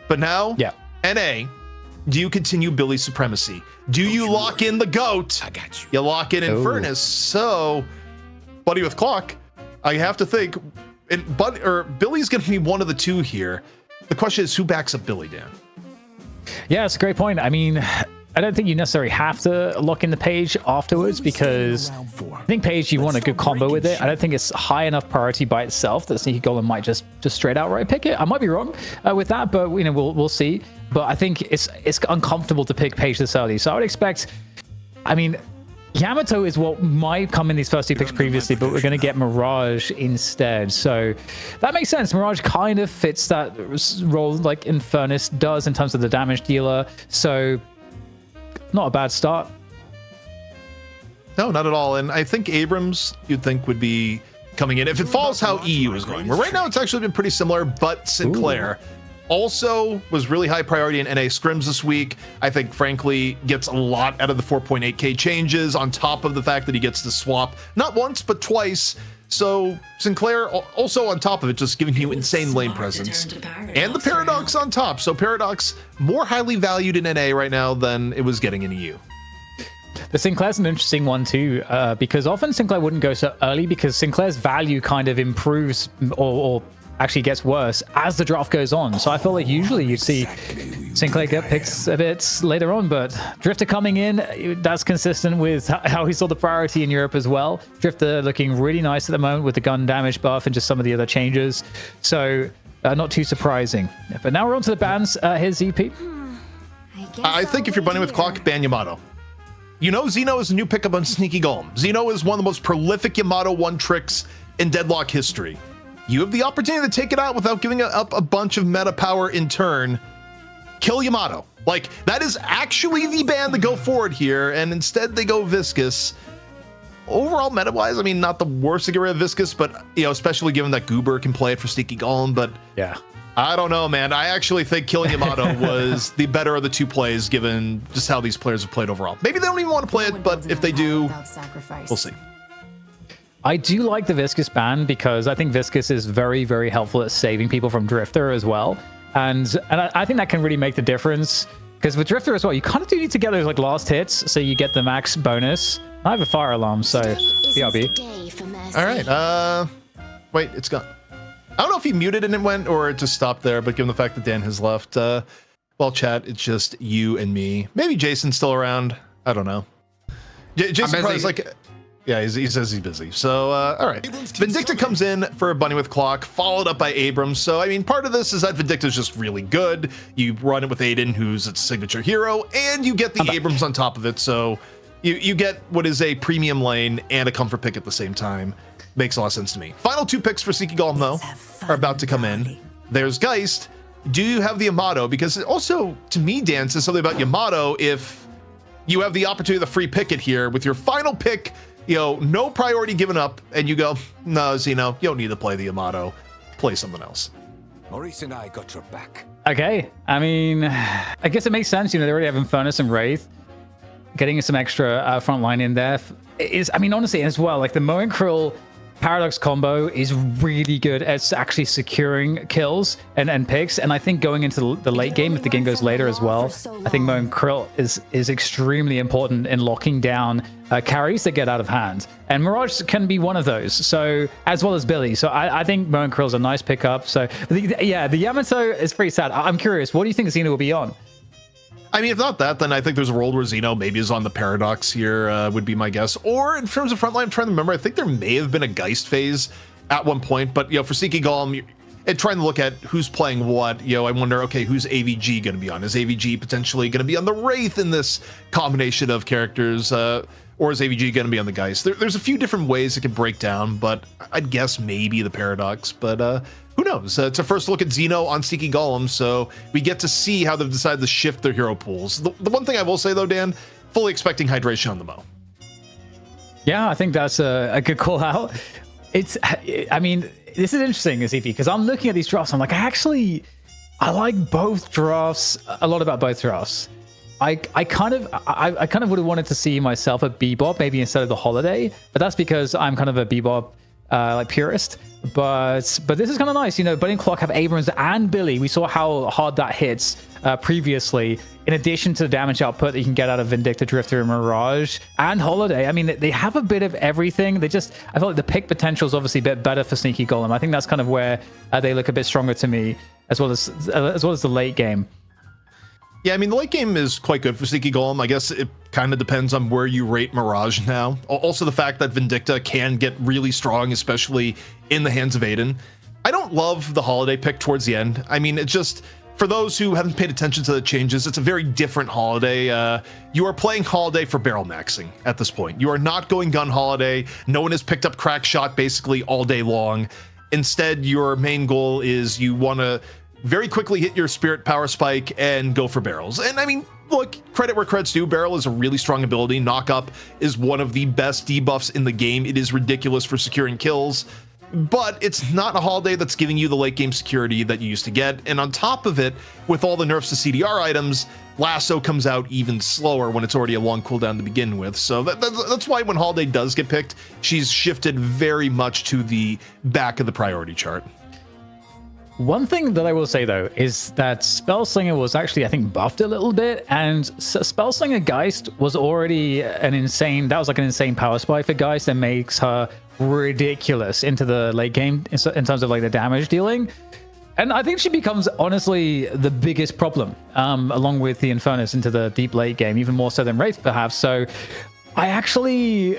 A: But now, NA, do you continue Billy's supremacy? Do you lock in the GOAT?
C: I got you.
A: You lock in Infernus. So, Buddy with Clock, I have to think, Billy's going to be one of the two here. The question is, who backs up Billy, Dan?
B: Yeah, it's a great point. I mean, I don't think you necessarily have to lock in the Page afterwards, because I think Page, you want a good combo with it. I don't think it's high enough priority by itself that Sneaky Golem might just straight outright pick it. I might be wrong with that, but we'll see. But I think it's uncomfortable to pick Page this early. So I would expect, I mean, Yamato is what might come in these first 2 picks previously, but we're going to get Mirage instead. So that makes sense. Mirage kind of fits that role like Infernus does in terms of the damage dealer. So not a bad start.
A: No, not at all. And I think Abrams, you'd think, would be coming in if it follows how EU is going. Where right now it's actually been pretty similar, but Sinclair also was really high priority in NA scrims this week. I think, frankly, gets a lot out of the 4.8k changes on top of the fact that he gets to swap not once, but twice. So Sinclair also on top of it, just giving you insane lane presence. And the Paradox on top. So Paradox more highly valued in NA right now than it was getting in EU.
B: The Sinclair's an interesting one too, because often Sinclair wouldn't go so early because Sinclair's value kind of improves or actually gets worse as the draft goes on. So I feel like usually you'd see Sinclair get picked a bit later on, but Drifter coming in, that's consistent with how he saw the priority in Europe as well. Drifter looking really nice at the moment with the gun damage buff and just some of the other changes. So not too surprising. But now we're on to the bans. Here's ZP.
A: I think if you're bunny with Clock, ban Yamato. Xeno is a new pickup on Sneaky Golem. Xeno is one of the most prolific Yamato one tricks in Deadlock history. You have the opportunity to take it out without giving up a bunch of meta power in turn. Kill Yamato. Like, that is actually the ban to go forward here, and instead they go Viscous. Overall, meta-wise, I mean, not the worst to get rid of Viscous, but, especially given that Goober can play it for Sneaky Golem, but...
B: Yeah.
A: I don't know, man. I actually think killing Yamato was the better of the two plays, given just how these players have played overall. Maybe they don't even want to play it, but if they do, we'll see.
B: I do like the Viscous ban because I think Viscous is very, very helpful at saving people from Drifter as well. And I think that can really make the difference. Because with Drifter as well, you kind of do need to get those like last hits so you get the max bonus. I have a fire alarm, so BRB.
A: All right. Wait, it's gone. I don't know if he muted and it went or it just stopped there, but given the fact that Dan has left, well, chat, it's just you and me. Maybe Jason's still around. I don't know. Jason probably is like, yeah, he says he's busy. So, all right. Vindicta comes in for a bunny with clock, followed up by Abrams. So, I mean, part of this is that Vindicta's just really good. You run it with Aiden, who's its signature hero, and you get the Abrams on top of it. So you get what is a premium lane and a comfort pick at the same time. Makes a lot of sense to me. Final two picks for Seeky Golem, though, are about to come in. There's Geist. Do you have the Yamato? Because it also, to me, Dan, says something about Yamato if you have the opportunity to free pick it here with your final pick, you know, no priority given up, and you go, no, Zeno, you don't need to play the Yamato. Play something else.
C: Maurice and I got your back.
B: Okay, I mean, I guess it makes sense. You know, they already have Infernus and Wraith. Getting some extra front line in there is, I mean, honestly, as well, like the Moe and Krill Paradox combo is really good at actually securing kills and picks, and I think going into the late game, if the game goes later as well, I think Moe and Krill is extremely important in locking down carries that get out of hand, and Mirage can be one of those, so as well as Billy. So I think Moe and Krill's a nice pickup. So yeah, the Yamato is pretty sad. I'm curious, what do you think Xena will be on?
A: I mean, if not that, then I think there's a world where Zeno maybe is on the Paradox here, would be my guess. Or in terms of frontline, I'm trying to remember, I think there may have been a Geist phase at one point, but, you know, for Seeky Golem, and trying to look at who's playing what, you know, I wonder, okay, who's AVG going to be on? Is AVG potentially going to be on the Wraith in this combination of characters, or is AVG going to be on the Geist? There's a few different ways it could break down, but I'd guess maybe the Paradox, but who knows? It's a first look at Zeno on Seeky Golem, so we get to see how they've decided to shift their hero pools. The one thing I will say, though, Dan, fully expecting hydration on the Moe.
B: Yeah, I think that's a good call out. I mean, this is interesting, Azifi, because I'm looking at these drafts. I'm like, I like both drafts, a lot about both drafts. I kind of would have wanted to see myself at Bebop maybe instead of the Holiday, but that's because I'm kind of a Bebop like purist. But this is kind of nice, you know. Bunny Clock have Abrams and Billy. We saw how hard that hits previously. In addition to the damage output that you can get out of Vindicta, Drifter, and Mirage, and Holiday. I mean, they have a bit of everything. I feel like the pick potential is obviously a bit better for Sneaky Golem. I think that's kind of where they look a bit stronger to me, as well as the late game.
A: Yeah, I mean, the late game is quite good for Sneaky Golem. I guess it kind of depends on where you rate Mirage now. Also, the fact that Vindicta can get really strong, especially in the hands of Aiden. I don't love the Holiday pick towards the end. I mean, it's just, for those who haven't paid attention to the changes, it's a very different Holiday. You are playing Holiday for barrel maxing at this point. You are not going gun Holiday. No one has picked up crack shot basically all day long. Instead, your main goal is you want to very quickly hit your spirit power spike and go for barrels. And I mean, look, credit where credit's due. Barrel is a really strong ability. Knock up is one of the best debuffs in the game. It is ridiculous for securing kills, but it's not a Holiday that's giving you the late game security that you used to get. And on top of it, with all the nerfs to CDR items, Lasso comes out even slower when it's already a long cooldown to begin with. So that's why when Holiday does get picked, she's shifted very much to the back of the priority chart.
B: One thing that I will say, though, is that Spellslinger was actually, I think, buffed a little bit, and Spellslinger Geist was already an insane power spike for Geist that makes her ridiculous into the late game in terms of like the damage dealing. And I think she becomes, honestly, the biggest problem, along with the Infernus into the deep late game, even more so than Wraith, perhaps. So I actually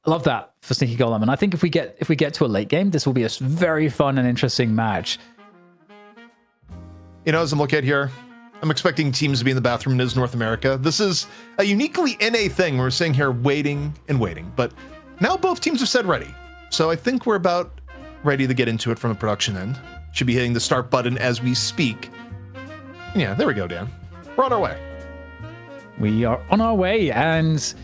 B: love that for Sneaky Golem, and I think if we get to a late game, this will be a very fun and interesting match.
A: You know, as I'm looking at here, I'm expecting teams to be in the bathroom in North America. This is a uniquely NA thing. We're sitting here waiting and waiting, but now both teams have said ready. So I think we're about ready to get into it from the production end. Should be hitting the start button as we speak. Yeah, there we go, Dan. We're on our way.
B: We are on our way, and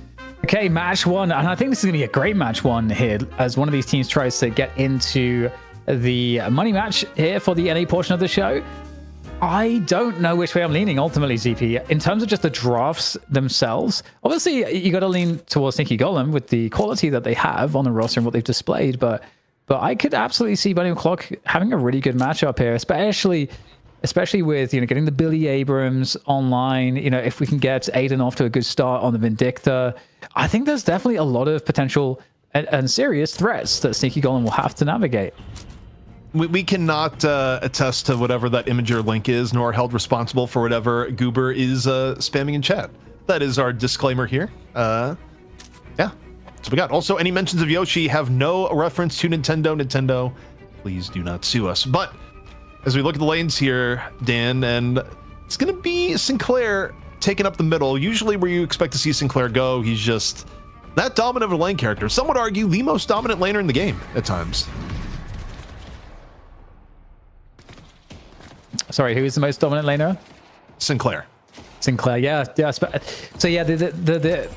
B: okay, match one, and I think this is going to be a great match one here, as one of these teams tries to get into the money match here for the NA portion of the show. I don't know which way I'm leaning ultimately, ZP. In terms of just the drafts themselves, obviously you got to lean towards Sneaky Golem with the quality that they have on the roster and what they've displayed, but I could absolutely see Bunny O'Clock having a really good matchup here, especially with, you know, getting the Billy Abrams online. You know, if we can get Aiden off to a good start on the Vindicta, I think there's definitely a lot of potential and serious threats that Sneaky Golem will have to navigate.
A: We cannot attest to whatever that Imager link is, nor held responsible for whatever Goober is spamming in chat. That is our disclaimer here. Yeah, so we got. Also, any mentions of Yoshi have no reference to Nintendo. Nintendo, please do not sue us. But as we look at the lanes here, Dan, and it's going to be Sinclair taking up the middle. Usually where you expect to see Sinclair go, he's just that dominant of a lane character. Some would argue the most dominant laner in the game at times.
B: Sorry, who is the most dominant laner?
A: Sinclair,
B: yeah. So yeah, the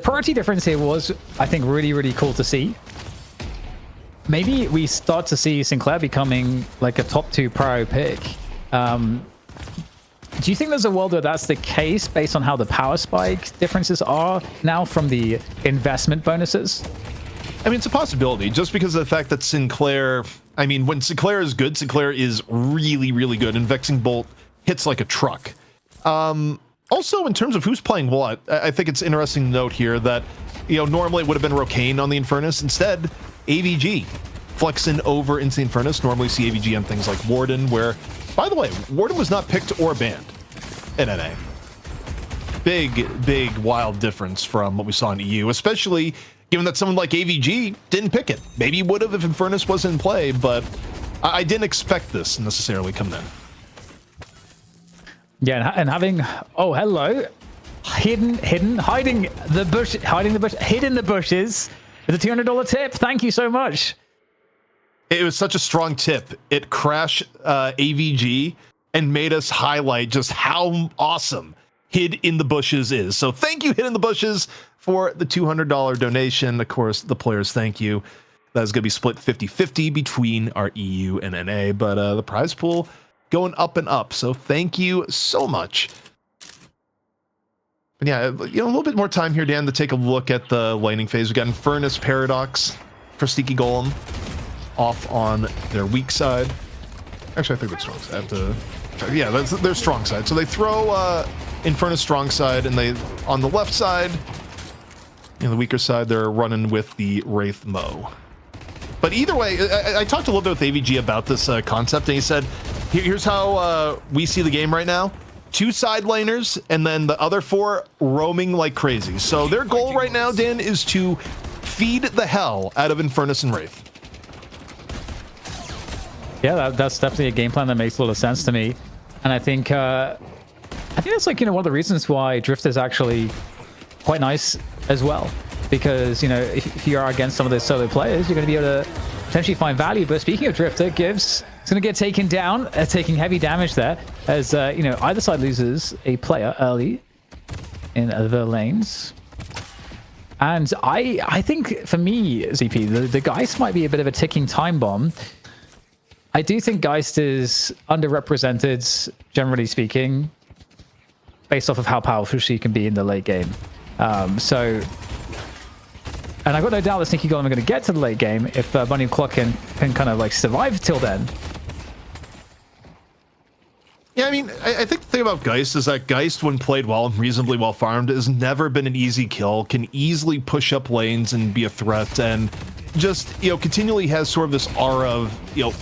B: priority difference here was, I think, really cool to see. Maybe we start to see Sinclair becoming like a top 2 prio pick. Do you think there's a world where that's the case based on how the power spike differences are now from the investment bonuses?
A: I mean, it's a possibility just because of the fact that Sinclair, I mean, when Sinclair is good, Sinclair is really good, and Vexing Bolt hits like a truck. Also, in terms of who's playing what, I think it's interesting to note here that, you know, normally it would have been Rocane on the Infernus. Instead, AVG flexing over into the Infernus. Normally see AVG on things like Warden, where, by the way, Warden was not picked or banned in NA. Big, wild difference from what we saw in EU, especially given that someone like AVG didn't pick it. Maybe he would have if Infernus was in play, but I didn't expect this necessarily coming in.
B: Yeah, and having, oh, hello, hiding the bushes with a $200 tip. Thank you so much.
A: It was such a strong tip. It crashed AVG and made us highlight just how awesome Hid in the Bushes is. So thank you, Hid in the Bushes, for the $200 donation. Of course, the players thank you. That is going to be split 50-50 between our EU and NA, but the prize pool going up and up. So thank you so much. But yeah, you know, a little bit more time here, Dan, to take a look at the laning phase. We got Infernus Paradox for Sneaky Golem off on their weak side. Actually, I think that's strong side. Yeah, that's their strong side. So they throw Infernus strong side, and they on the left side, in the weaker side, they're running with the Wraith Mo. But either way, I talked a little bit with AVG about this concept, and he said, here's how we see the game right now. 2 side laners, and then the other 4 roaming like crazy. So their goal right now, Dan, is to feed the hell out of Infernus and Wraith.
B: Yeah, that's definitely a game plan that makes a lot of sense to me. And I think that's like, you know, one of the reasons why Drift is actually quite nice as well. Because, you know, if you are against some of the solo players, you're going to be able to potentially find value. But speaking of Drifter, Gibbs is going to get taken down, taking heavy damage there, as, you know, either side loses a player early in the lanes. And I think, for me, ZP, the Geist might be a bit of a ticking time bomb. I do think Geist is underrepresented, generally speaking, based off of how powerful she can be in the late game. And I've got no doubt that Sneaky Golem are going to get to the late game if Bunny and Clock can kind of like survive till then.
A: Yeah, I mean, I think the thing about Geist is that Geist, when played well and reasonably well farmed, has never been an easy kill, can easily push up lanes and be a threat, and just, you know, continually has sort of this aura of, you know,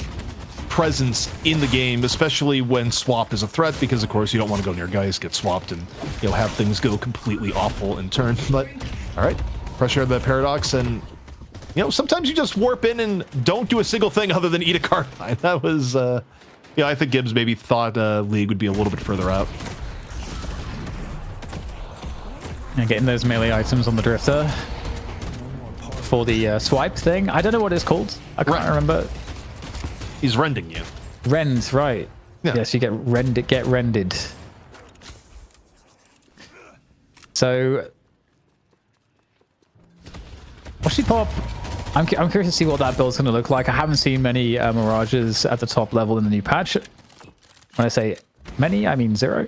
A: presence in the game, especially when swap is a threat, because of course you don't want to go near Geist, get swapped, and, you know, have things go completely awful in turn. But, all right. Pressure the Paradox, and, you know, sometimes you just warp in and don't do a single thing other than eat a Carbine. That was, yeah, I think Gibbs maybe thought League would be a little bit further out.
B: And getting those melee items on the Drifter for the swipe thing. I don't know what it's called. I can't remember.
A: He's rending you.
B: Rend, right.
A: Yeah.
B: Yes, you get rended. So... Watch she pop I'm curious to see what that build's going to look like. I haven't seen many Mirages at the top level in the new patch. When I say many, I mean 0.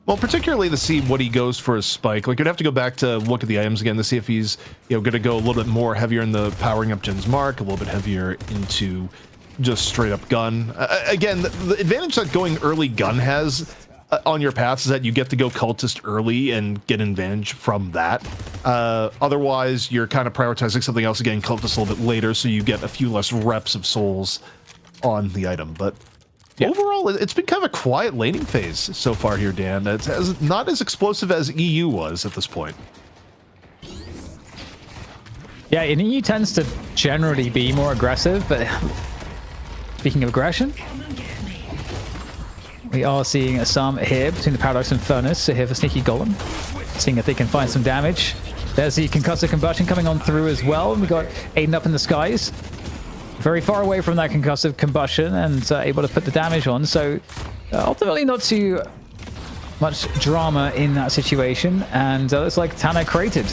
A: Well, particularly to see what he goes for his spike. Like, you'd have to go back to look at the items again to see if he's, you know, going to go a little bit more heavier in the powering up Jin's Mark, a little bit heavier into just straight up gun. Again, the advantage that going early gun has on your paths is that you get to go cultist early and get an advantage from that. Otherwise, you're kind of prioritizing something else again, cultist a little bit later, so you get a few less reps of souls on the item. But yeah, overall, it's been kind of a quiet laning phase so far here, Dan. It's not as explosive as EU was at this point.
B: Yeah, and EU tends to generally be more aggressive, but speaking of aggression, we are seeing some here between the Paradox and Furnace. So here for Sneaky Golem, seeing if they can find some damage. There's the concussive combustion coming on through as well. And we got Aiden up in the skies, very far away from that concussive combustion, and able to put the damage on. So ultimately not too much drama in that situation. And it's like Tana created.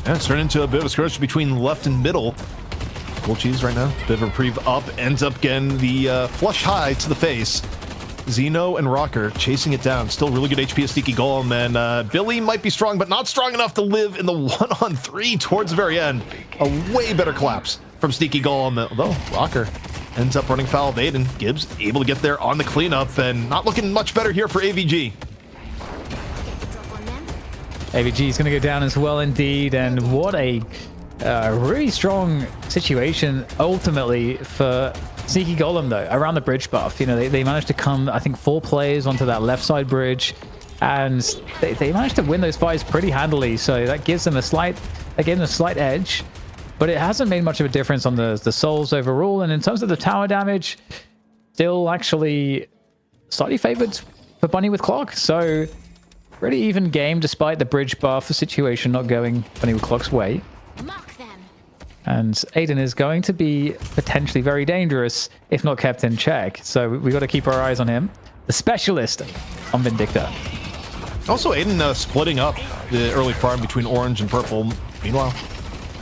A: Yeah, it's turned into a bit of a skirmish between left and middle. Cool cheese right now. Bit of a reprieve up, ends up getting the flush high to the face. Xeno and Rocker chasing it down. Still really good HP of Sneaky Golem, and Billy might be strong, but not strong enough to live in the 1-on-3 towards the very end. A way better collapse from Sneaky Golem, although Rocker ends up running foul of Aiden. Gibbs able to get there on the cleanup, and not looking much better here for AVG.
B: AVG is going to go down as well indeed, and what a really strong situation ultimately for Sneaky Golem though, around the bridge buff. You know, they managed to come, I think, 4 players onto that left side bridge, and they managed to win those fights pretty handily. So that gives them a slight edge, but it hasn't made much of a difference on the souls overall. And in terms of the tower damage, still actually slightly favored for Bunny with Clock. So pretty even game despite the bridge buff situation not going Bunny with Clock's way.
E: Mark them.
B: And Aiden is going to be potentially very dangerous if not kept in check. So we got to keep our eyes on him. The specialist on Vindicta.
A: Also, Aiden splitting up the early farm between orange and purple. Meanwhile,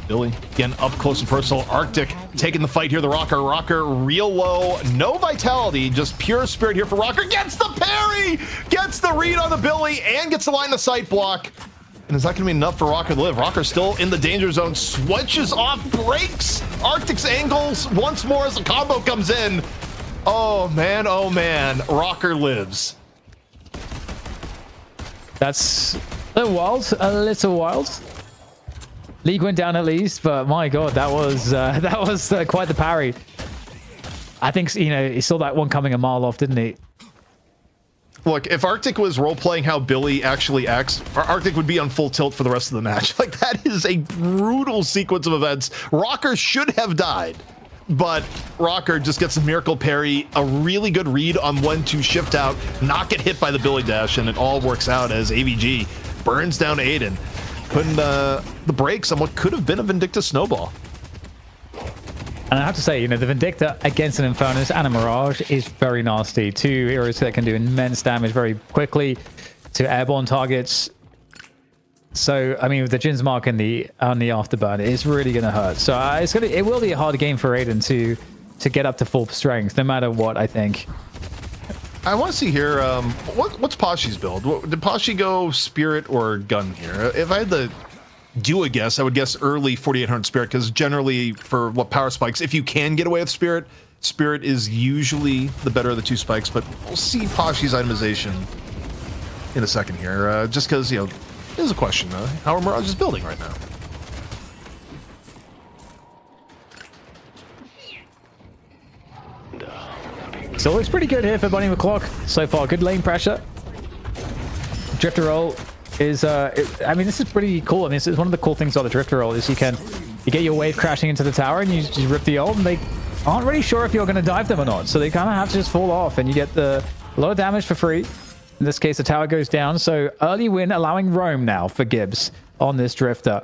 A: Billy again up close and personal. Arctic taking the fight here. The Rocker real low, no vitality, just pure spirit here for Rocker. Gets the parry, gets the read on the Billy, and gets the line of sight block. And is that going to be enough for Rocker to live? Rocker still in the danger zone, switches off, breaks Arctic's angles once more as the combo comes in. Oh man, Rocker lives.
B: That's a little wild. League went down at least, but my god, that was quite the parry. I think, you know, he saw that one coming a mile off, didn't he?
A: Look, if Arctic was role-playing how Billy actually acts, Arctic would be on full tilt for the rest of the match. Like, that is a brutal sequence of events. Rocker should have died, but Rocker just gets a miracle parry, a really good read on when to shift out, not get hit by the Billy dash, and it all works out as AVG burns down Aiden, putting the brakes on what could have been a Vindicta snowball.
B: And I have to say, you know, the Vindicta against an Infernus and a Mirage is very nasty. 2 heroes that can do immense damage very quickly to airborne targets. So, I mean, with the Jin's Mark on the afterburn, it's really going to hurt. So it will be a hard game for Aiden to get up to full strength, no matter what, I think.
A: I want to see here, what's Pashi's build? Did Pashi go Spirit or Gun here? If I had to do a guess, I would guess early 4800 Spirit, because generally for what power spikes, if you can get away with Spirit, Spirit is usually the better of the 2 spikes, but we'll see Pashi's itemization in a second here, just because, you know, there's a question, how are Mirage's building right now?
B: So it looks pretty good here for Bunny McClock so far. Good lane pressure. Drifter roll is, I mean, this is pretty cool. I mean, this is one of the cool things about the drifter roll is you get your wave crashing into the tower and you just rip the ult, and they aren't really sure if you're going to dive them or not. So they kind of have to just fall off, and you get a lot of damage for free. In this case, the tower goes down. So early win, allowing roam now for Gibbs on this drifter.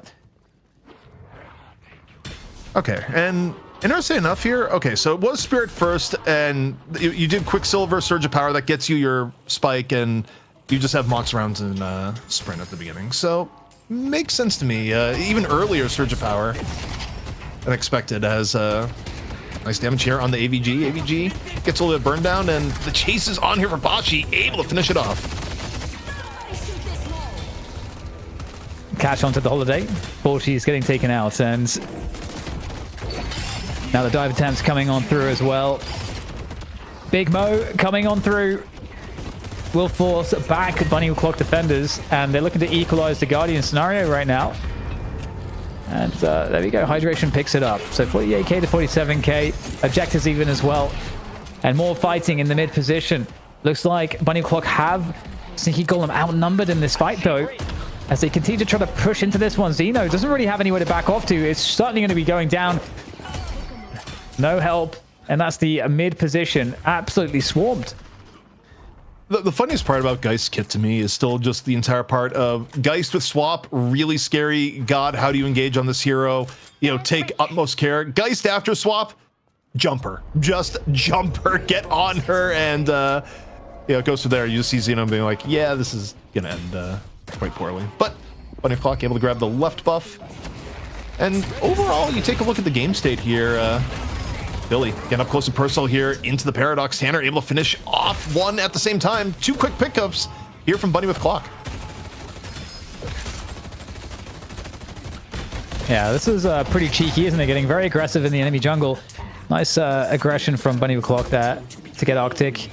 A: Okay, and interesting enough here. Okay, so it was Spirit first, and you did Quicksilver, Surge of Power, that gets you your spike, and you just have Mox rounds and Sprint at the beginning. So makes sense to me. Even earlier Surge of Power than expected, as nice damage here on the AVG. AVG gets a little bit of burn down, and the chase is on here for Bashi, able to finish it off.
B: Cash onto the Holiday. Bashi is getting taken out, and now the dive attempts coming on through as well. Big Mo coming on through will force back Bunny Clock defenders, and they're looking to equalize the Guardian scenario right now. And there we go. Hydration picks it up. So 48k to 47k. Objectives even as well. And more fighting in the mid position. Looks like Bunny Clock have Sneaky Golem outnumbered in this fight, though, as they continue to try to push into this one. Zeno doesn't really have anywhere to back off to. It's certainly going to be going down. No help. And that's the mid position. Absolutely swarmed.
A: The funniest part about Geist's kit to me is still just the entire part of Geist with swap, really scary. God, how do you engage on this hero? You know, take utmost care. Geist after swap, jumper. Just jumper, get on her, and you know, it goes to there. You just see Xeno being like, yeah, this is gonna end quite poorly. But Bunny Clock able to grab the left buff. And overall, you take a look at the game state here. Billy getting up close and personal here into the Paradox. Tanner able to finish off one at the same time. Two quick pickups here from Bunny with Clock.
B: Yeah, this is pretty cheeky, isn't it? Getting very aggressive in the enemy jungle. Nice aggression from Bunny with Clock there to get Arctic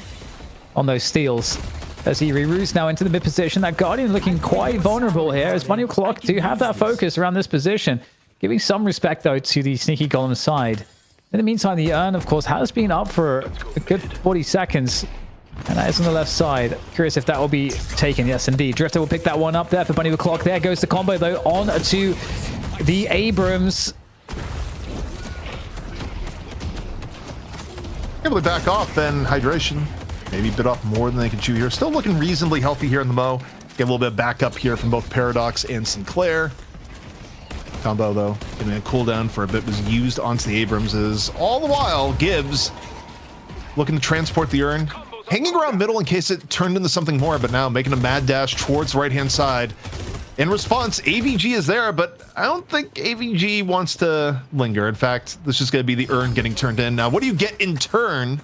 B: on those steals. As he reroutes now into the mid position. That Guardian looking quite vulnerable here, as Bunny with Clock do have that focus around this position. Giving some respect, though, to the Sneaky Golem side. In the meantime, the urn, of course, has been up for a good 40 seconds. And that is on the left side. Curious if that will be taken. Yes, indeed. Drifter will pick that one up there for Bunny with Clock. There goes the combo, though, on to the Abrams.
A: Able to back off, and Hydration maybe bit off more than they can chew here. Still looking reasonably healthy here in the Mo. Get a little bit of backup here from both Paradox and Sinclair. Combo, though, getting a cooldown for a bit was used onto the Abramses. All the while, Gibbs looking to transport the urn, hanging around middle in case it turned into something more, but now making a mad dash towards the right-hand side. In response, AVG is there, but I don't think AVG wants to linger. In fact, this is going to be the urn getting turned in. Now, what do you get in turn?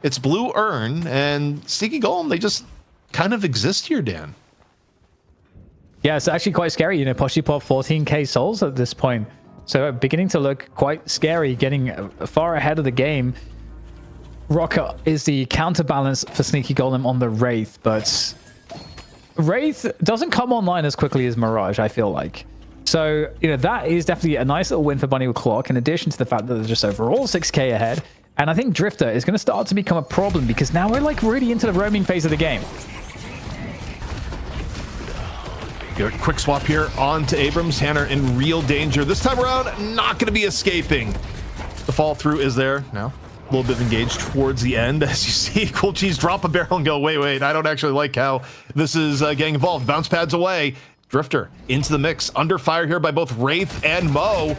A: It's blue urn, and Sneaky Golem, they just kind of exist here, Dan.
B: Yeah, it's actually quite scary. You know, Poshy Pop 14k souls at this point. So beginning to look quite scary, getting far ahead of the game. Rocker is the counterbalance for Sneaky Golem on the Wraith, but Wraith doesn't come online as quickly as Mirage, I feel like. So, you know, that is definitely a nice little win for Bunny with Clock, in addition to the fact that they're just overall 6k ahead. And I think Drifter is going to start to become a problem, because now we're like really into the roaming phase of the game.
A: Good quick swap here on to Abrams. Tanner in real danger. This time around, not going to be escaping. The fall through is there now. A little bit of engaged towards the end, as you see Cool Cheese drop a barrel and go, wait, I don't actually like how this is getting involved. Bounce pads away. Drifter into the mix. Under fire here by both Wraith and Mo.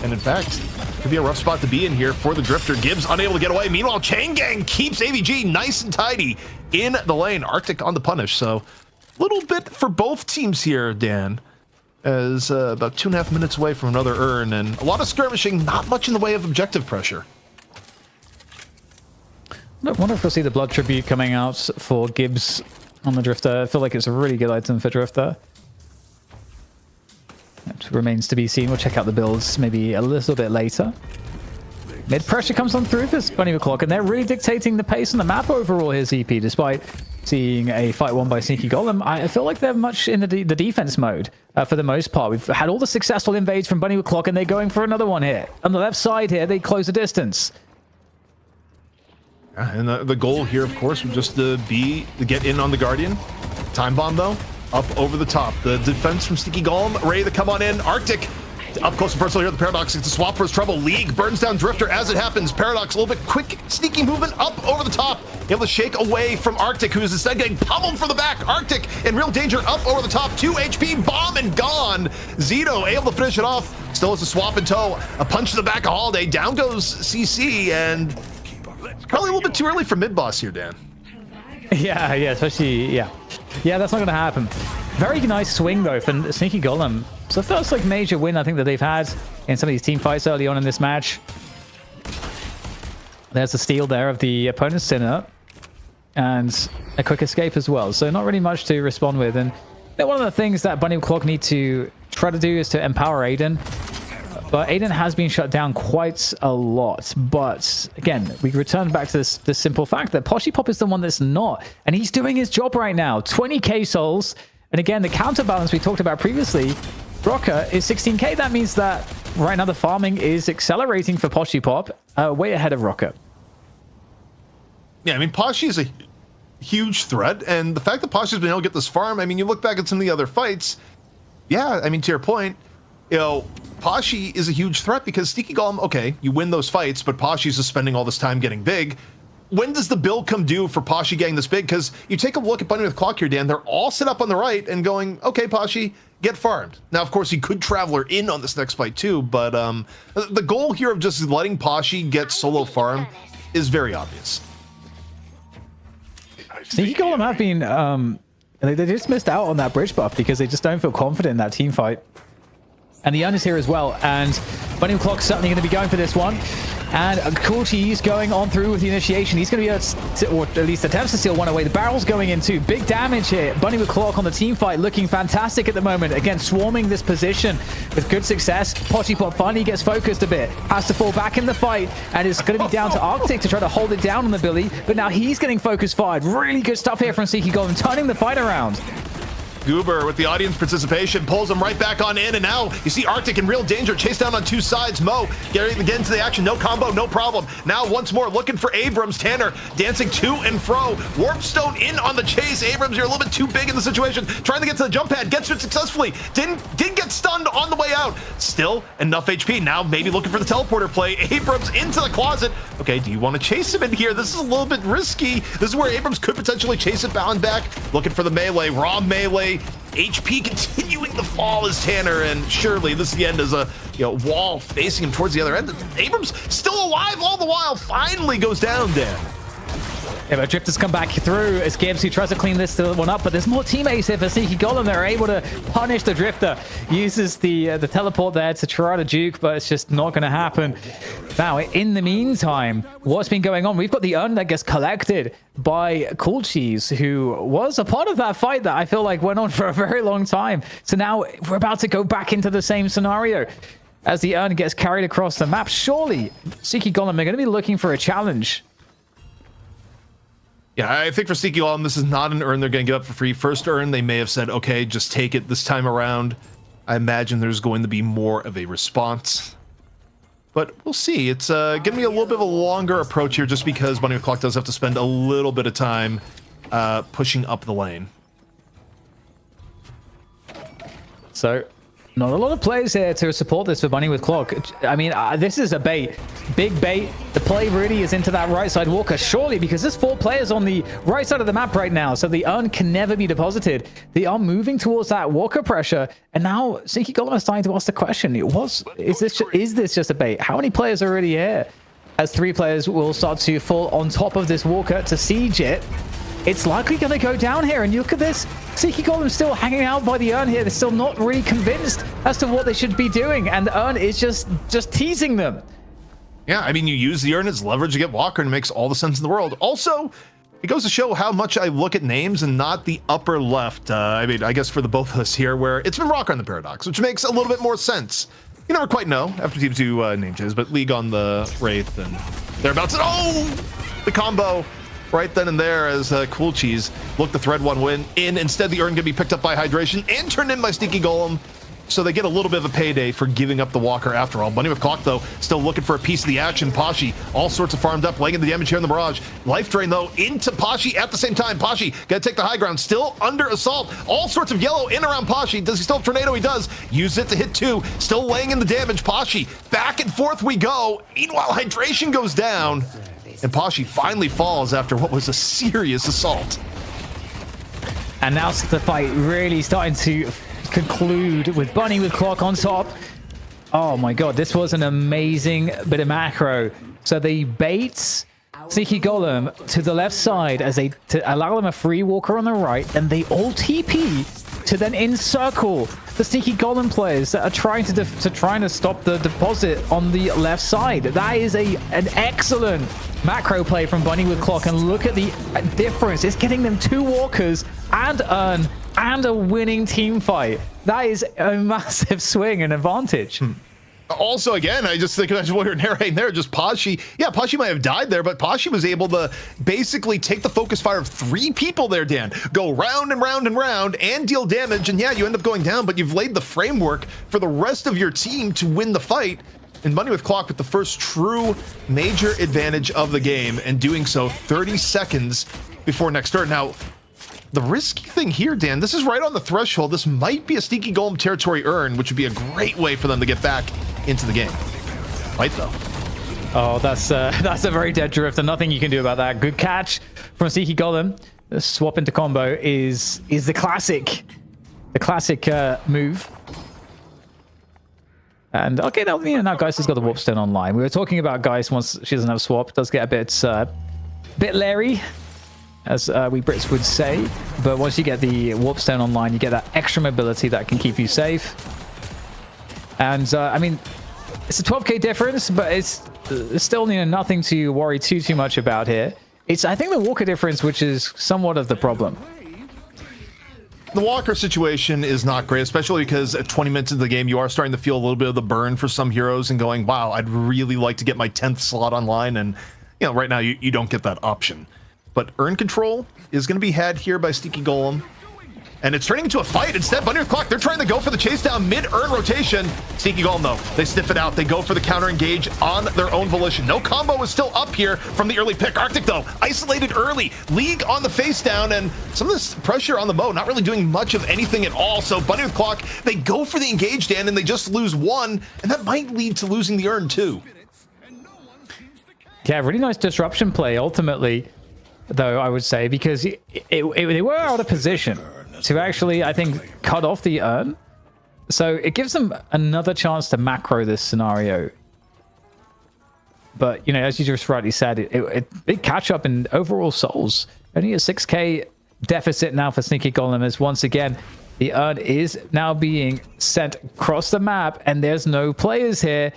A: And in fact, could be a rough spot to be in here for the Drifter. Gibbs unable to get away. Meanwhile, Chain Gang keeps AVG nice and tidy in the lane. Arctic on the punish, so little bit for both teams here, Dan, as about 2.5 minutes away from another urn, and a lot of skirmishing, not much in the way of objective pressure.
B: I wonder if we'll see the Blood Tribute coming out for Gibbs on the Drifter. I feel like it's a really good item for Drifter. It remains to be seen. We'll check out the builds maybe a little bit later. Mid pressure comes on through for Bunny with Clock, and they're really dictating the pace on the map overall here, ZP, despite seeing a fight won by Sneaky Golem. I feel like they're much in the defense mode for the most part. We've had all the successful invades from Bunny with Clock, and they're going for another one here. On the left side here, they close the distance.
A: And the goal here, of course, would just be to get in on the Guardian. Time bomb, though, up over the top. The defense from Sneaky Golem, ready to come on in. Arctic up close and personal here. The Paradox gets to swap for his trouble. League burns down Drifter as it happens. Paradox a little bit quick, sneaky movement up over the top. Able to shake away from Arctic, who is instead getting pummeled from the back. Arctic in real danger up over the top. 2 HP, bomb and gone. Zeno able to finish it off. Still has a swap in tow. A punch to the back of Holiday. Down goes CC, and probably a little bit too early for mid boss here, Dan.
B: Yeah, especially, yeah, that's not going to happen. Very nice swing though from Sneaky Golem. It's the first like major win I think that they've had in some of these team fights early on in this match. There's a steal there of the opponent's Sinner and a quick escape as well. So not really much to respond with. And one of the things that Bunny Clock need to try to do is to empower Aiden. But Aiden has been shut down quite a lot. But again, we return back to this simple fact that Poshipop is the one that's not. And he's doing his job right now. 20k souls. And again, the counterbalance we talked about previously, Rocker is 16k. That means that right now the farming is accelerating for Poshipop, way ahead of Rocker.
A: Yeah, I mean, Poshy is a huge threat. And the fact that Poshy's been able to get this farm, I mean, you look back at some of the other fights. Yeah, I mean, to your point, you know, Poshy is a huge threat because Sneaky Golem, okay, you win those fights, but Poshy's just spending all this time getting big. When does the build come due for Poshy getting this big? Because you take a look at Bunny with Clock here, Dan, they're all set up on the right and going, okay, Poshy, get farmed. Now, of course, he could Traveler in on this next fight too, but the goal here of just letting Poshy get solo farm is very obvious.
B: Sneaky Golem have been, they just missed out on that bridge buff because they just don't feel confident in that team fight. And the Urn is here as well, and Bunny Clock's certainly going to be going for this one. And Cool Cheese going on through with the initiation. He's going to be able to, or at least attempts to steal one away. The barrel's going into big damage here. Bunny with Clock on the team fight looking fantastic at the moment. Again, swarming this position with good success. Poshipop finally gets focused a bit. Has to fall back in the fight, and it's going to be down to Arctic to try to hold it down on the Billy. But now he's getting focus fired. Really good stuff here from Sneaky Golem, turning the fight around.
A: Goober with the audience participation pulls him right back on in, and now you see Arctic in real danger, chased down on two sides. Mo getting into the action, no combo, no problem. Now once more looking for Abrams. Tanner dancing to and fro. Warpstone in on the chase. Abrams, you're a little bit too big in the situation, trying to get to the jump pad, gets it successfully. Didn't get stunned on the way out. Still enough HP. Now maybe looking for the teleporter play. Abrams into the closet. Okay, do you want to chase him in here? This is a little bit risky. This is where Abrams could potentially chase it bound back. Looking for the melee, raw melee. HP continuing to fall as Tanner, and surely this is the end as a wall facing him towards the other end. Abrams still alive all the while, finally goes down, Dan.
B: Yeah, but Drifter's come back through as KMC tries to clean this one up, but there's more teammates here for Sneaky Golem. They're able to punish the Drifter. Uses the teleport there to try to juke, but it's just not going to happen. Now, in the meantime, what's been going on? We've got the Urn that gets collected by Cool Cheese, who was a part of that fight that I feel like went on for a very long time. So now we're about to go back into the same scenario as the Urn gets carried across the map. Surely, Sneaky Golem are going to be looking for a challenge.
A: Yeah, I think for Sneaky Golem, this is not an Urn they're going to give up for free. First Urn, they may have said, okay, just take it this time around. I imagine there's going to be more of a response. But we'll see. It's going to be a little bit of a longer approach here just because Bunny with Clock does have to spend a little bit of time pushing up the lane.
B: So, not a lot of players here to support this for Bunny with Clock. I mean, this is a bait. Big bait. The play really is into that right side walker, surely, because there's 4 players on the right side of the map right now, so the Urn can never be deposited. They are moving towards that walker pressure, and now Sneaky Golem is starting to ask the question, is this just a bait? How many players are already here? As 3 players will start to fall on top of this walker to siege it. It's likely going to go down here, and you look at this. Sneaky Golem still hanging out by the Urn here. They're still not really convinced as to what they should be doing, and the Urn is just teasing them.
A: Yeah, I mean, you use the Urn as leverage to get Walker, and it makes all the sense in the world. Also, it goes to show how much I look at names and not the upper left. I mean, I guess for the both of us here, where it's been Rocker on the Paradox, which makes a little bit more sense. You never quite know after Team 2 name changes, but League on the Wraith, and thereabouts. The combo right then and there as Cool Cheese looked to thread one win in. Instead, the Urn gonna be picked up by Hydration and turned in by Sneaky Golem. So they get a little bit of a payday for giving up the Walker after all. Bunny with Clock, though, still looking for a piece of the action. Poshy, all sorts of farmed up, laying in the damage here in the Mirage. Life Drain, though, into Poshy at the same time. Poshy gotta take the high ground, still under assault. All sorts of yellow in around Poshy. Does he still have Tornado? He does. Use it to hit 2. Still laying in the damage. Poshy, back and forth we go. Meanwhile, Hydration goes down. And Poshy finally falls after what was a serious assault.
B: And now the fight really starting to conclude with Bunny with Clock on top. Oh my god, this was an amazing bit of macro. So they bait Sneaky Golem to the left side as to allow them a free walker on the right, and they all TP to then encircle the sneaky Golem players that are trying to stop the deposit on the left side. That is an excellent macro play from Bunny with Clock, and look at the difference. It's getting them 2 walkers and Urn and a winning team fight. That is a massive swing and advantage.
A: Also, again, I just think that's what you're narrating there. Just Pashi. Yeah, Pashi might have died there, but Pashi was able to basically take the focus fire of 3 people there, Dan. Go round and round and round and deal damage. And yeah, you end up going down, but you've laid the framework for the rest of your team to win the fight. And Bunny with Clock with the first true major advantage of the game, and doing so 30 seconds before next turn. Now, the risky thing here, Dan, this is right on the threshold. This might be a sneaky Golem territory Urn, which would be a great way for them to get back into the game. Right, though.
B: Oh, that's a very dead drift, and nothing you can do about that. Good catch from Sneaky Golem. The swap into combo is the classic move. And okay, now Geist has got the warp stone online. We were talking about Geist once she doesn't have a swap. It does get a bit leery, as we Brits would say. But once you get the warp stone online, you get that extra mobility that can keep you safe. And I mean, it's a 12k difference, but it's still nothing to worry too much about here. It's, I think, the Walker difference, which is somewhat of the problem.
A: The Walker situation is not great, especially because at 20 minutes into the game, you are starting to feel a little bit of the burn for some heroes and going, wow, I'd really like to get my 10th slot online. And, right now you don't get that option. But Urn control is going to be had here by Sneaky Golem. And it's turning into a fight. Instead, Bunny with Clock, they're trying to go for the chase down mid-Urn rotation. Sneaky Golem, though, they sniff it out. They go for the counter engage on their own volition. No combo is still up here from the early pick. Arctic, though, isolated early. League on the face down, and some of this pressure on the bow, not really doing much of anything at all. So Bunny with Clock, they go for the engage, Dan, and they just lose 1, and that might lead to losing the Urn, too.
B: Yeah, really nice disruption play, ultimately, though, I would say, because they were out of position to actually, I think, cut off the Urn. So it gives them another chance to macro this scenario. But, as you just rightly said, big catch up in overall souls. Only a 6k deficit now for Sneaky Golem, as once again, the Urn is now being sent across the map, and there's no players here.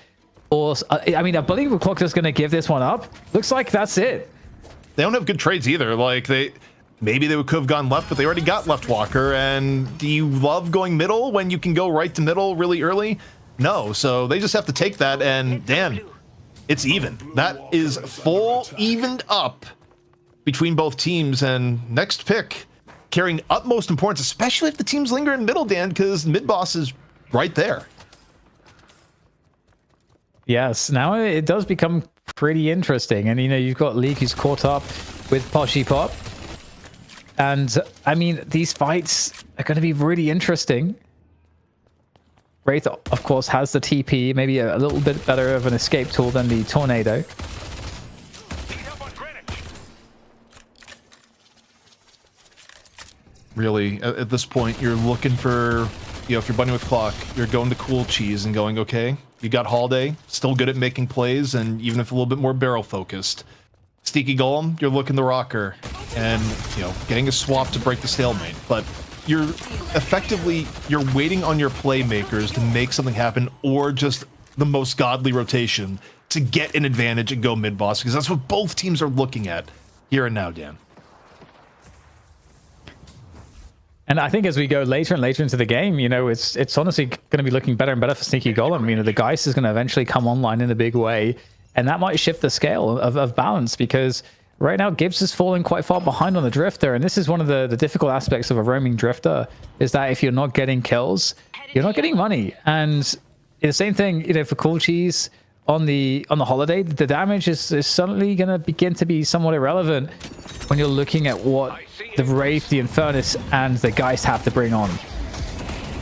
B: Or, I mean, I believe the Clock is going to give this one up. Looks like that's it.
A: They don't have good trades either. Like, maybe they could have gone left, but they already got left Walker. And do you love going middle when you can go right to middle really early? No. So they just have to take that, and Dan, it's even. That is full evened up between both teams. And next pick carrying utmost importance, especially if the teams linger in middle, Dan, because mid boss is right there.
B: Yes, now it does become pretty interesting. And, you've got League who's caught up with Poshy Pop. And, I mean, these fights are going to be really interesting. Wraith, of course, has the TP, maybe a little bit better of an escape tool than the Tornado.
A: Really, at this point, you're looking for, if you're Bunny with Clock, you're going to Cool Cheese and going, okay, you got Holiday, still good at making plays, and even if a little bit more barrel focused. Sneaky Golem, you're looking the rocker and, getting a swap to break the stalemate. But you're waiting on your playmakers to make something happen, or just the most godly rotation to get an advantage and go mid-boss, because that's what both teams are looking at here and now, Dan.
B: And I think as we go later and later into the game, it's honestly going to be looking better and better for Sneaky Golem. The Geist is going to eventually come online in a big way, and that might shift the scale of balance, because right now Gibbs is falling quite far behind on the Drifter, and this is one of the difficult aspects of a roaming Drifter, is that if you're not getting kills, you're not getting money. And the same thing, for Cool Cheese on the Holiday, the damage is suddenly going to begin to be somewhat irrelevant when you're looking at what the Wraith, the Infernus, and the Geist have to bring on.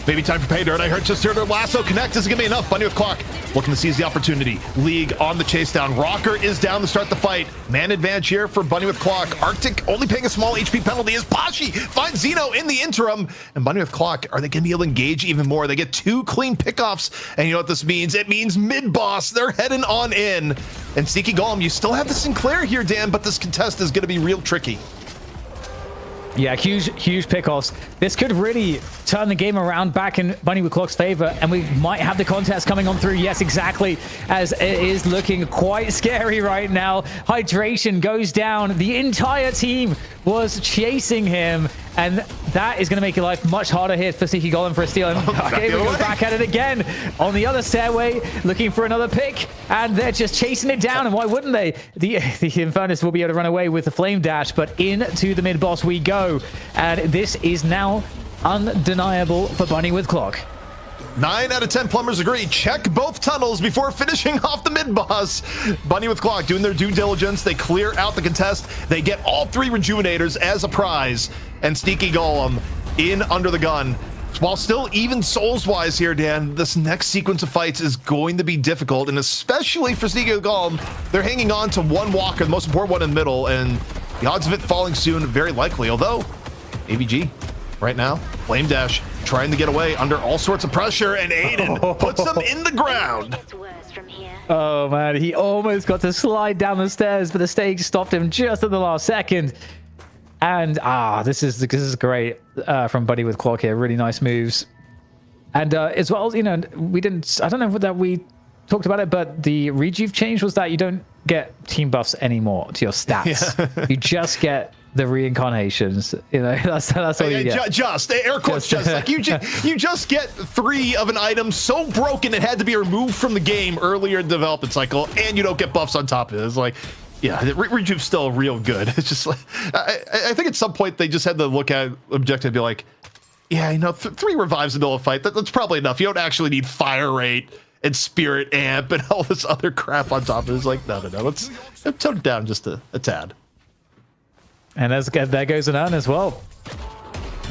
A: Maybe time for pay dirt. I heard just heard her lasso connect. Isn't gonna be enough. Bunny with Clock looking to seize the opportunity. League on the chase down. Rocker is down to start the fight. Man advantage here for Bunny with Clock. Arctic only paying a small HP penalty as Pashi finds Xeno in the interim. And Bunny with Clock, are they gonna be able to engage even more? They get 2 clean pickoffs. And you know what this means? It means mid-boss. They're heading on in. And Sneaky Golem, you still have the Sinclair here, Dan, but this contest is gonna be real tricky.
B: Yeah, huge pickoffs. This could really turn the game around back in Bunny with Clock's favor, and we might have the contest coming on through. Yes, exactly, as it is looking quite scary right now. Hydration goes down. The entire team was chasing him, and that is going to make your life much harder here for Sneaky Golem for a steal. And okay, we go back at it again on the other stairway, looking for another pick, and they're just chasing it down. And why wouldn't they? The Infernus will be able to run away with the Flame Dash, but into the mid boss we go. And this is now undeniable for Bunny with Clock.
A: 9 out of 10 plumbers agree. Check both tunnels before finishing off the mid-boss. Bunny with Clock doing their due diligence. They clear out the contest. They get all 3 rejuvenators as a prize. And Sneaky Golem in under the gun. While still even souls-wise here, Dan, this next sequence of fights is going to be difficult. And especially for Sneaky Golem, they're hanging on to one walker, the most important one in the middle. And the odds of it falling soon, very likely. Although, AVG, right now, Flame Dash, trying to get away under all sorts of pressure, and Aiden puts them in the ground.
E: It's worse from here.
B: Oh man, he almost got to slide down the stairs, but the stage stopped him just at the last second. And this is great from Bunny with Clock here. Really nice moves. And as well, you know, I don't know that we talked about it, but the rejuve change was that you don't get team buffs anymore to your stats. Yeah. You just get the reincarnations. You know, that's all you get.
A: Just air quotes. Just like you just get 3 of an item so broken it had to be removed from the game earlier in the development cycle, and you don't get buffs on top of it. It's like, yeah, rejuve's still real good. It's just like I think at some point they just had to look at objective and be like, yeah, you know, 3 revives in the middle of a fight. That's probably enough. You don't actually need fire rate and spirit amp and all this other crap on top of it. It's like, no. Let's tone it down just a tad.
B: And there goes an urn as well.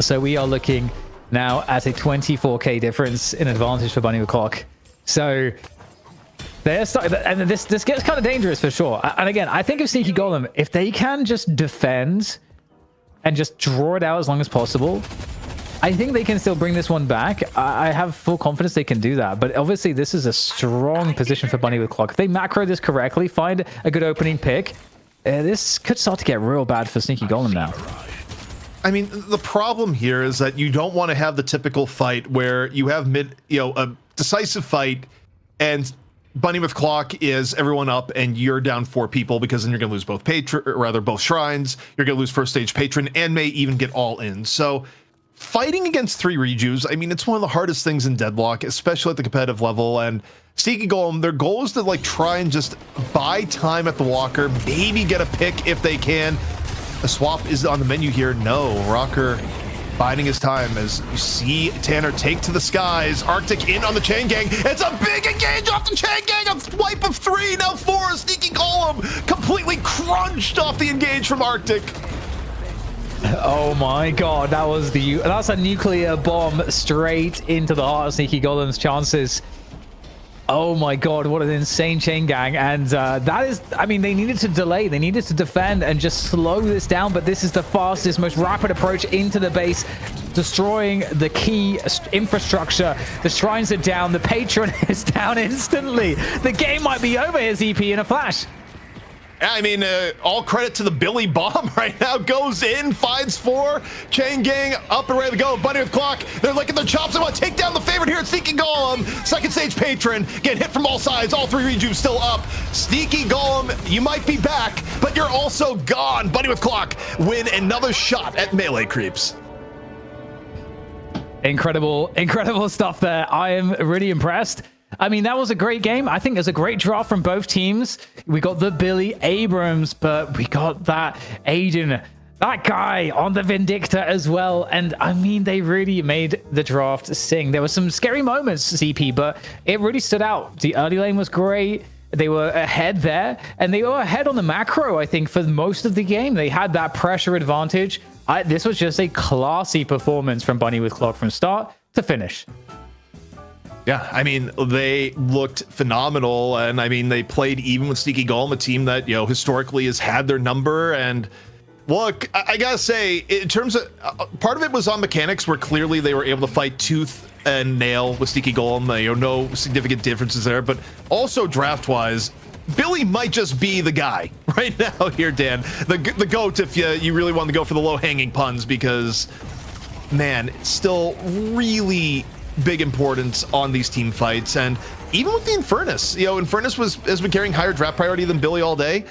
B: So we are looking now at a 24k difference in advantage for Bunny with Clock. So they're starting, and this gets kind of dangerous for sure. And again, I think of Sneaky Golem, if they can just defend and just draw it out as long as possible, I think they can still bring this one back. I have full confidence they can do that. But obviously, this is a strong position for Bunny with Clock. If they macro this correctly, find a good opening pick, this could start to get real bad for Sneaky Golem now.
A: I mean, the problem here is that you don't want to have the typical fight where you have a decisive fight, and Bunny with Clock is everyone up and you're down 4 people, because then you're going to lose both shrines. You're going to lose first stage patron and may even get all in. So fighting against 3 rejuves, I mean, it's one of the hardest things in Deadlock, especially at the competitive level. And Sneaky Golem, their goal is to like try and just buy time at the walker, maybe get a pick if they can. A swap is on the menu here. No, Rocker biding his time as you see Tanner take to the skies. Arctic in on the chain gang. It's a big engage off the chain gang. A wipe of 3, now 4. Sneaky Golem completely crunched off the engage from Arctic.
B: Oh my god, that's a nuclear bomb straight into the heart of Sneaky Golem's chances. Oh my god, what an insane chain gang. And that is, I mean, they needed to delay, they needed to defend and just slow this down, but this is the fastest, most rapid approach into the base, destroying the key infrastructure. The shrines are down, the patron is down instantly. The game might be over here, ZP, in a flash.
A: I mean, all credit to the Billy Bomb right now. Goes in, finds 4. Chain gang up and ready to go. Bunny with Clock, they're licking their chops. They want to take down the favorite here at Sneaky Golem. Second stage patron, get hit from all sides. All 3 rejuves still up. Sneaky Golem, you might be back, but you're also gone. Bunny with Clock win another shot at melee creeps.
B: Incredible stuff there. I am really impressed. I mean, that was a great game. I think there's a great draft from both teams. We got the Billy Abrams, but we got that Aiden, that guy on the Vindicta as well. And I mean, they really made the draft sing. There were some scary moments, CP, but it really stood out. The early lane was great. They were ahead there, and they were ahead on the macro, I think, for most of the game. They had that pressure advantage. This was just a classy performance from Bunny with Clock from start to finish.
A: Yeah, I mean, they looked phenomenal, and I mean, they played even with Sneaky Golem, a team that, you know, historically has had their number. And look, I gotta say, in terms of part of it was on mechanics, where clearly they were able to fight tooth and nail with Sneaky Golem. You know, no significant differences there, but also draft-wise, Billy might just be the guy. right now here, Dan. The GOAT if you really want to go for the low-hanging puns, because, man, it's still really big importance on these team fights. And even with the Infernus, Infernus has been carrying higher draft priority than Billy all day.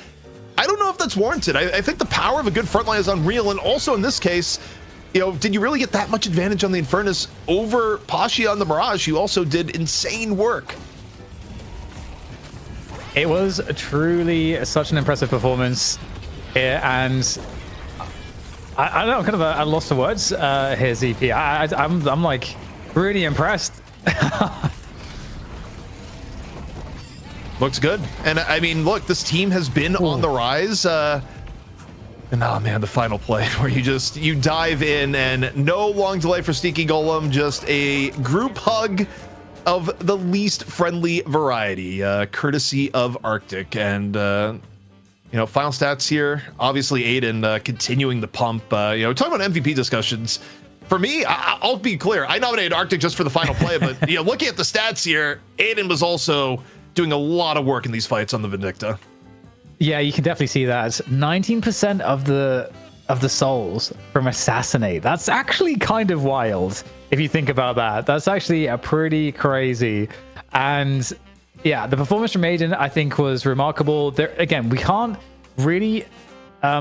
A: I don't know if that's warranted. I think the power of a good frontline is unreal. And also in this case, did you really get that much advantage on the Infernus over Pasha on the Mirage, who also did insane work?
B: It was truly such an impressive performance, and I don't know, I'm kind of at a loss for words here, ZP. I'm like really impressed.
A: Looks good. And I mean, look, this team has been on the rise. And oh man, the final play where you dive in and no long delay for Sneaky Golem, just a group hug of the least friendly variety, courtesy of Arctic. And final stats here, obviously Aiden continuing the pump. Talking about MVP discussions, for me, I'll be clear, I nominated Arctic just for the final play, but looking at the stats here, Aiden was also doing a lot of work in these fights on the Vindicta.
B: Yeah, you can definitely see that. 19% of the souls from Assassinate. That's actually kind of wild if you think about that. That's actually a pretty crazy. And yeah, the performance from Aiden, I think, was remarkable. There again, we can't really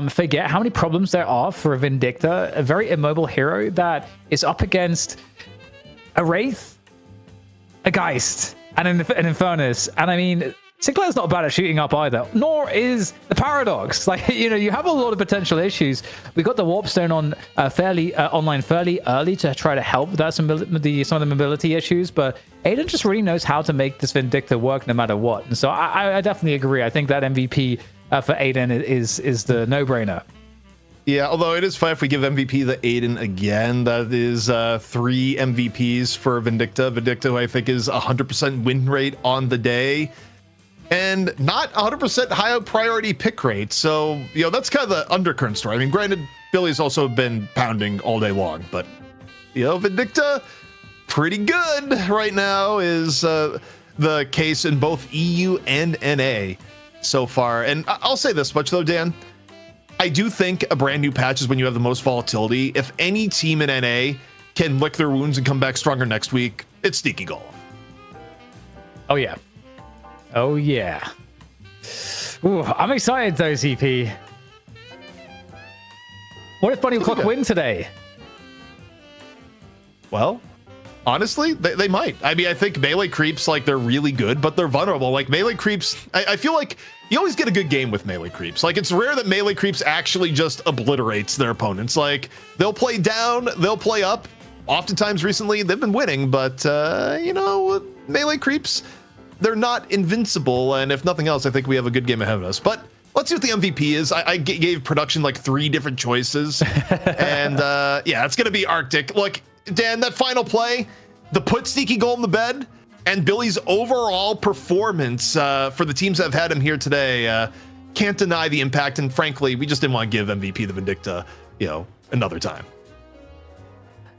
B: forget how many problems there are for a Vindicta, a very immobile hero that is up against a Wraith, a Geist, and an Infernus. And I mean, Sinclair's not bad at shooting up either, nor is the Paradox. Like, you have a lot of potential issues. We got the Warpstone on online fairly early to try to help with that, some of the mobility issues, but Aiden just really knows how to make this Vindicta work no matter what. And so I definitely agree. I think that MVP for Aiden is the no-brainer.
A: Yeah, although it is fine if we give MVP to Aiden again. That is 3 MVPs for Vindicta. Vindicta, who I think is 100% win rate on the day, and not 100% high priority pick rate. So, that's kind of the undercurrent story. I mean, granted, Billy's also been pounding all day long, but, Vindicta, pretty good right now is the case in both EU and NA so far. And I'll say this much, though, Dan. I do think a brand new patch is when you have the most volatility. If any team in NA can lick their wounds and come back stronger next week, it's Sneaky Golem.
B: Oh, yeah. Oh, yeah. Ooh, I'm excited, though, ZP. What if Bunny Clock win today?
A: Well, honestly, they might. I mean, I think melee creeps, like, they're really good, but they're vulnerable. Like, melee creeps, I feel like you always get a good game with melee creeps. Like, it's rare that melee creeps actually just obliterates their opponents. Like, they'll play down, they'll play up. Oftentimes recently, they've been winning, but, melee creeps, they're not invincible, and if nothing else, I think we have a good game ahead of us. But let's see what the MVP is. I gave production like 3 different choices, and yeah, it's gonna be Arctic. Look, Dan, that final play, the put Sneaky Golem to bed, and Billy's overall performance for the teams that have had him here today, can't deny the impact. And frankly, we just didn't want to give MVP the Vindicta, another time.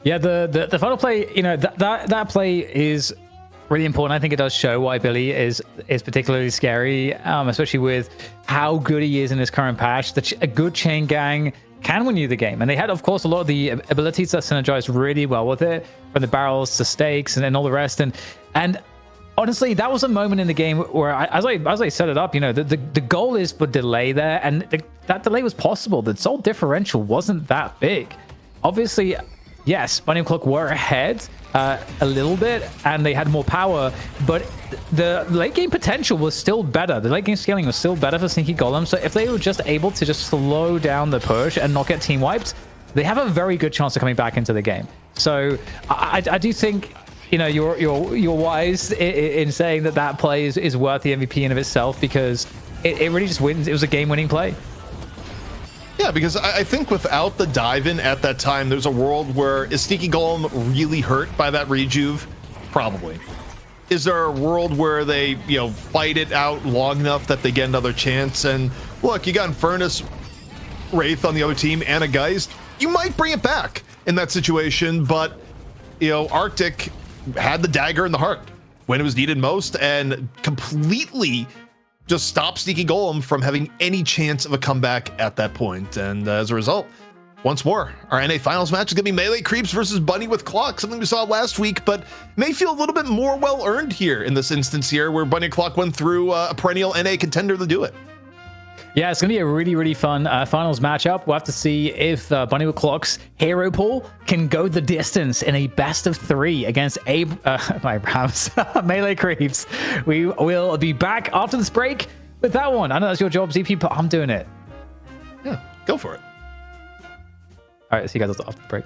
B: Yeah, the final play, that play is really important. I think it does show why Billy is particularly scary, especially with how good he is in his current patch. A good chain gang can win you the game, and they had, of course, a lot of the abilities that synergized really well with it, from the barrels to stakes and all the rest. And honestly, that was a moment in the game where, as I set it up, the goal is for delay there, and that delay was possible. The soul differential wasn't that big. Obviously, yes, Bunny Clock were ahead a little bit, and they had more power, but the late game potential was still better. The late game scaling was still better for Sneaky Golem. So if they were just able to just slow down the push and not get team wiped, they have a very good chance of coming back into the game. So I do think you're wise in saying that play is worth the MVP in of itself, because it really just wins. It was a game-winning play.
A: Yeah, because I think without the dive-in at that time, there's a world where, is Sneaky Golem really hurt by that rejuve? Probably. Is there a world where they, fight it out long enough that they get another chance? And look, you got Infernus, Wraith on the other team, and a Geist. You might bring it back in that situation, but, Arctic had the dagger in the heart when it was needed most, and completely just stop Sneaky Golem from having any chance of a comeback at that point. And as a result, once more, our NA Finals match is going to be Melee Creeps versus Bunny with Clock, something we saw last week, but may feel a little bit more well-earned here in this instance here, where Bunny Clock went through a perennial NA contender to do it.
B: Yeah, it's going to be a really, really fun finals matchup. We'll have to see if Bunny with Clock's hero pool can go the distance in a best of 3 against Melee Creeps. We will be back after this break with that one. I know that's your job, ZP, but I'm doing it.
A: Yeah, go for it.
B: All right, see you guys after the break.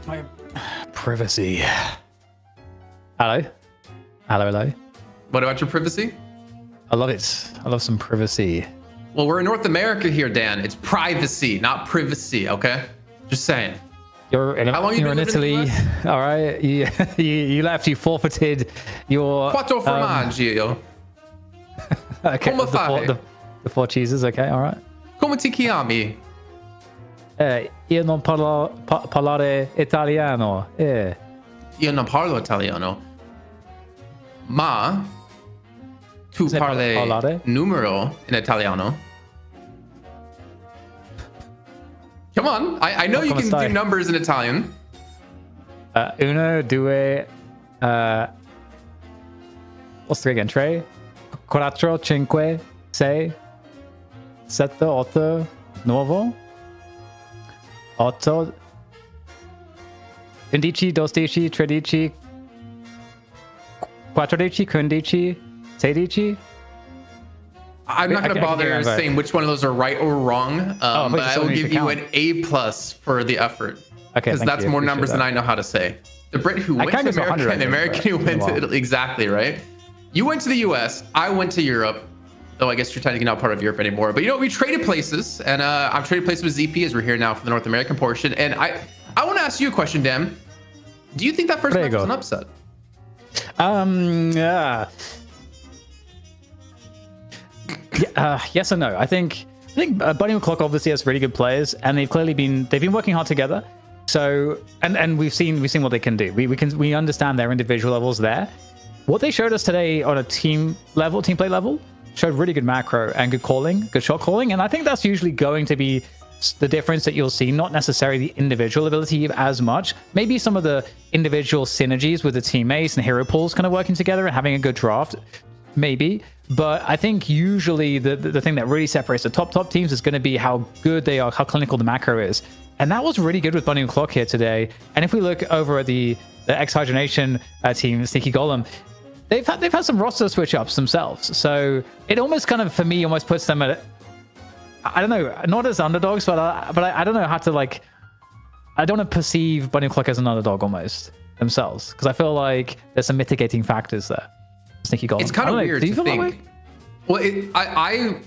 B: My privacy. Hello? Hello?
D: What about your privacy?
B: I love it. I love some privacy.
D: Well, we're in North America here, Dan. It's privacy, not privacy, okay? Just saying.
B: You're in,
D: How long you
B: you're
D: been
B: in
D: living in
B: Italy.
D: the
B: All right. You left. You forfeited your...
D: Quattro formaggio.
B: Okay,
D: Come fai?
B: the four cheeses. Okay, all right.
D: Come ti chiami?
B: Io non parlare italiano.
D: Io non parlo italiano. Ma tu
B: Se
D: parli
B: parlare?
D: numero in italiano. Come on. I know you
B: Come
D: can
B: stai?
D: do numbers in Italian.
B: Uno, due, what's three again? Tre, quattro, cinque, sei, sette, otto, nuovo, otto, undici, dodici, tredici, quattordici, quindici, sedici.
D: I'm not going to bother
B: right.
D: saying which one of those are right or wrong,
B: but
D: but
B: you
D: I
B: still
D: will
B: need to
D: give you
B: count.
D: an A+ for the effort.
B: Okay,
D: Because
B: thank
D: that's
B: you.
D: more
B: Appreciate
D: numbers than
B: that.
D: I know how to say. The Brit who
B: I
D: went to
B: can't go to
D: America
B: 100,
D: and the American who
B: but
D: went
B: it's been a
D: to
B: while.
D: exactly right. You went to the US, I went to Europe. Though I guess you're technically not part of Europe anymore. But you know, we traded places, and I've traded places with ZP as we're here now for the North American portion. And I want to ask you a question, Dan. Do you think that first
B: There you
D: match was
B: go.
D: an upset?
B: Yeah. Yes and no. I think Bunny McClock obviously has really good players, and they've been working hard together. So and we've seen what they can do. We understand their individual levels there. What they showed us today on a team play level, showed really good macro and good calling, good shot calling, and I think that's usually going to be the difference that you'll see. Not necessarily the individual ability as much. Maybe some of the individual synergies with the teammates and hero pools kind of working together and having a good draft. Maybe, but I think usually the thing that really separates the top teams is going to be how good they are, how clinical the macro is, and that was really good with Bunny and Clock here today. And if we look over at the X-Hydronation team, Sneaky Golem, they've had some roster switch ups themselves, so it almost kind of for me almost puts them at, I don't know, not as underdogs, but I don't know how to like, I don't want to perceive Bunny and Clock as an underdog almost themselves, because I feel like there's some mitigating factors there. Sneaky Golem.
D: It's kind of weird
B: Do you
D: to
B: feel that way?
D: think. Well,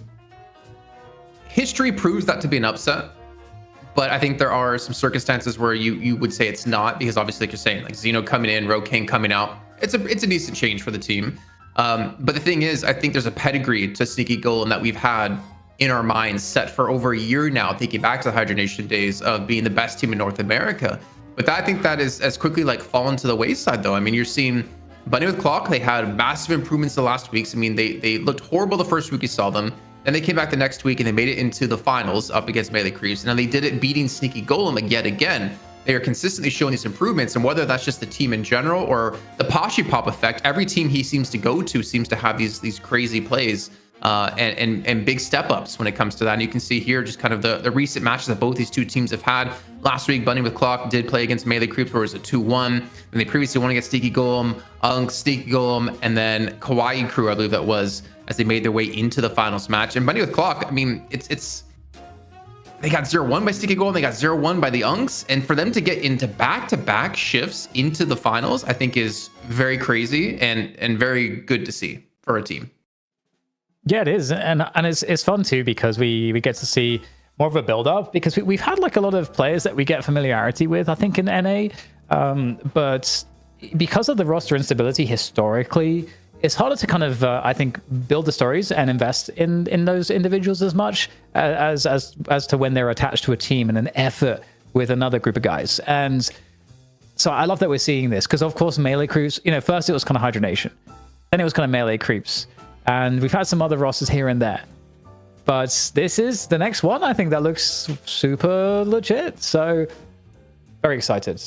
D: history proves that to be an upset, but I think there are some circumstances where you would say it's not, because obviously, like you're saying, like Xeno coming in, Rogue King coming out, it's a decent change for the team. But the thing is, I think there's a pedigree to Sneaky Golem that we've had in our minds set for over a year now, thinking back to the Hydronation days of being the best team in North America. But I think that is as quickly like fallen to the wayside, though. I mean, you're seeing Bunny with Clock, they had massive improvements the last weeks. I mean, they looked horrible the first week we saw them. Then they came back the next week and they made it into the finals up against Melee Creeps. And then they did it beating Sneaky Golem yet again. They are consistently showing these improvements, and whether that's just the team in general or the Pashi Pop effect, every team he seems to go to seems to have these crazy plays and big step ups when it comes to that. And you can see here just kind of the recent matches that both these two teams have had. Last week, Bunny with Clock did play against Melee Creeps, where it was a 2-1. And they previously won against Sneaky Golem, Sneaky Golem, and then Kawaii Crew, I believe that was, as they made their way into the finals match. And Bunny with Clock, I mean, it's they got 0-1 by Sneaky Golem, they got 0-1 by the Unks, and for them to get into back-to-back shifts into the finals, I think is very crazy and very good to see for a team.
B: Yeah, it is, and it's fun too, because we get to see more of a build up, because we've had like a lot of players that we get familiarity with, I think, in NA, but because of the roster instability historically, it's harder to kind of I think build the stories and invest in those individuals as much as to when they're attached to a team and an effort with another group of guys. And so I love that we're seeing this, because of course Melee Creeps, first it was kind of Hydronation, then it was kind of Melee Creeps, and we've had some other rosters here and there. But this is the next one, I think, that looks super legit. So very excited.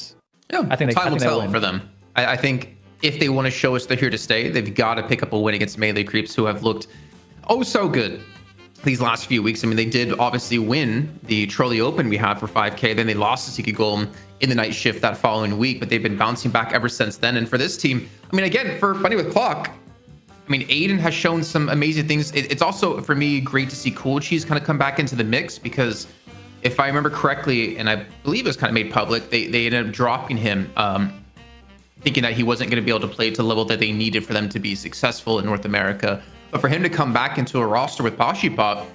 D: Yeah,
B: I think
D: time will
B: they'll
D: tell
B: win.
D: for them. I think if they want to show us they're here to stay, they've got to pick up a win against Melee Creeps, who have looked oh so good these last few weeks. I mean, they did obviously win the Trolley Open we had for 5K. Then they lost to Sneaky Golem in the night shift that following week, but they've been bouncing back ever since then. And for this team, I mean, again, for Bunny with Clock, I mean, Aiden has shown some amazing things. It's also, for me, great to see Cool Cheese kind of come back into the mix, because if I remember correctly, and I believe it was kind of made public, they ended up dropping him, thinking that he wasn't going to be able to play to the level that they needed for them to be successful in North America. But for him to come back into a roster with Pop,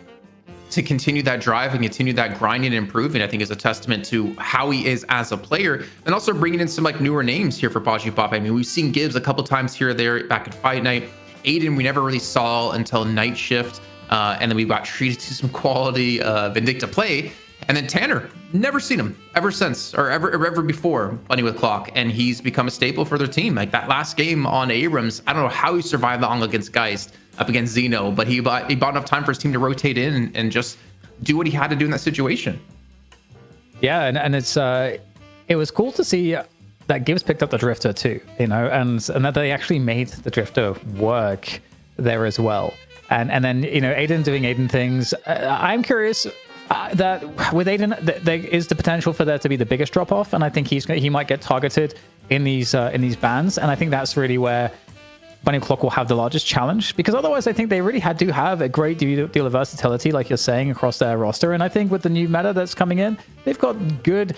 D: to continue that drive and continue that grinding and improving, I think is a testament to how he is as a player, and also bringing in some like newer names here for Pop. I mean, we've seen Gibbs a couple times here or there back at Fight Night. Aiden, we never really saw until Night Shift. And then we got treated to some quality Vindicta play. And then Tanner, never seen him ever since, or ever before Bunny with Clock. And he's become a staple for their team. Like that last game on Abrams, I don't know how he survived long against Geist, up against Zeno, but he bought enough time for his team to rotate in and just do what he had to do in that situation.
B: Yeah, and it's it was cool to see that Gibbs picked up the Drifter too, you know, and that they actually made the Drifter work there as well. And then, you know, Aiden doing Aiden things. I'm curious that with Aiden, there is the potential for there to be the biggest drop off, and I think he might get targeted in these bans, and I think that's really where Bunny Clock will have the largest challenge, because otherwise I think they really do have a great deal of versatility, like you're saying, across their roster. And I think with the new meta that's coming in, they've got good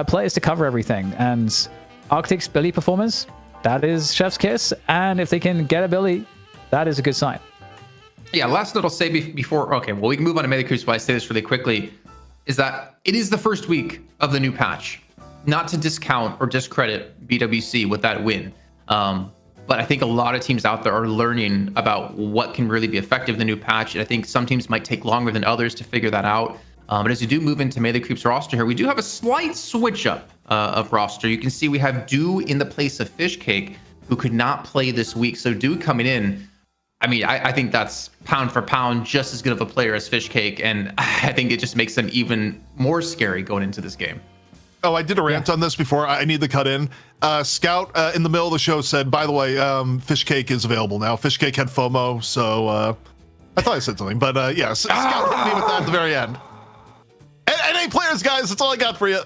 B: players to cover everything. And Arctic's Billy performance, that is chef's kiss, and if they can get a Billy, that is a good sign.
D: Yeah, last note I'll say before, okay, well, we can move on to Melee Creeps, but I say this really quickly, is that it is the first week of the new patch. Not to discount or discredit BWC with that win. But I think a lot of teams out there are learning about what can really be effective in the new patch. And I think some teams might take longer than others to figure that out. But as you do move into Melee Creeps roster here, we do have a slight switch up of roster. You can see we have Dew in the place of Fishcake, who could not play this week. So Dew coming in, I mean, I think that's pound for pound just as good of a player as Fishcake, and I think it just makes them even more scary going into this game.
A: Oh, I did a rant on this before. I need to cut in. Scout in the middle of the show said, by the way, Fishcake is available now. Fishcake had FOMO, so I thought I said something, but yeah, Scout hit me with that at the very end. NA players, guys, that's all I got for you.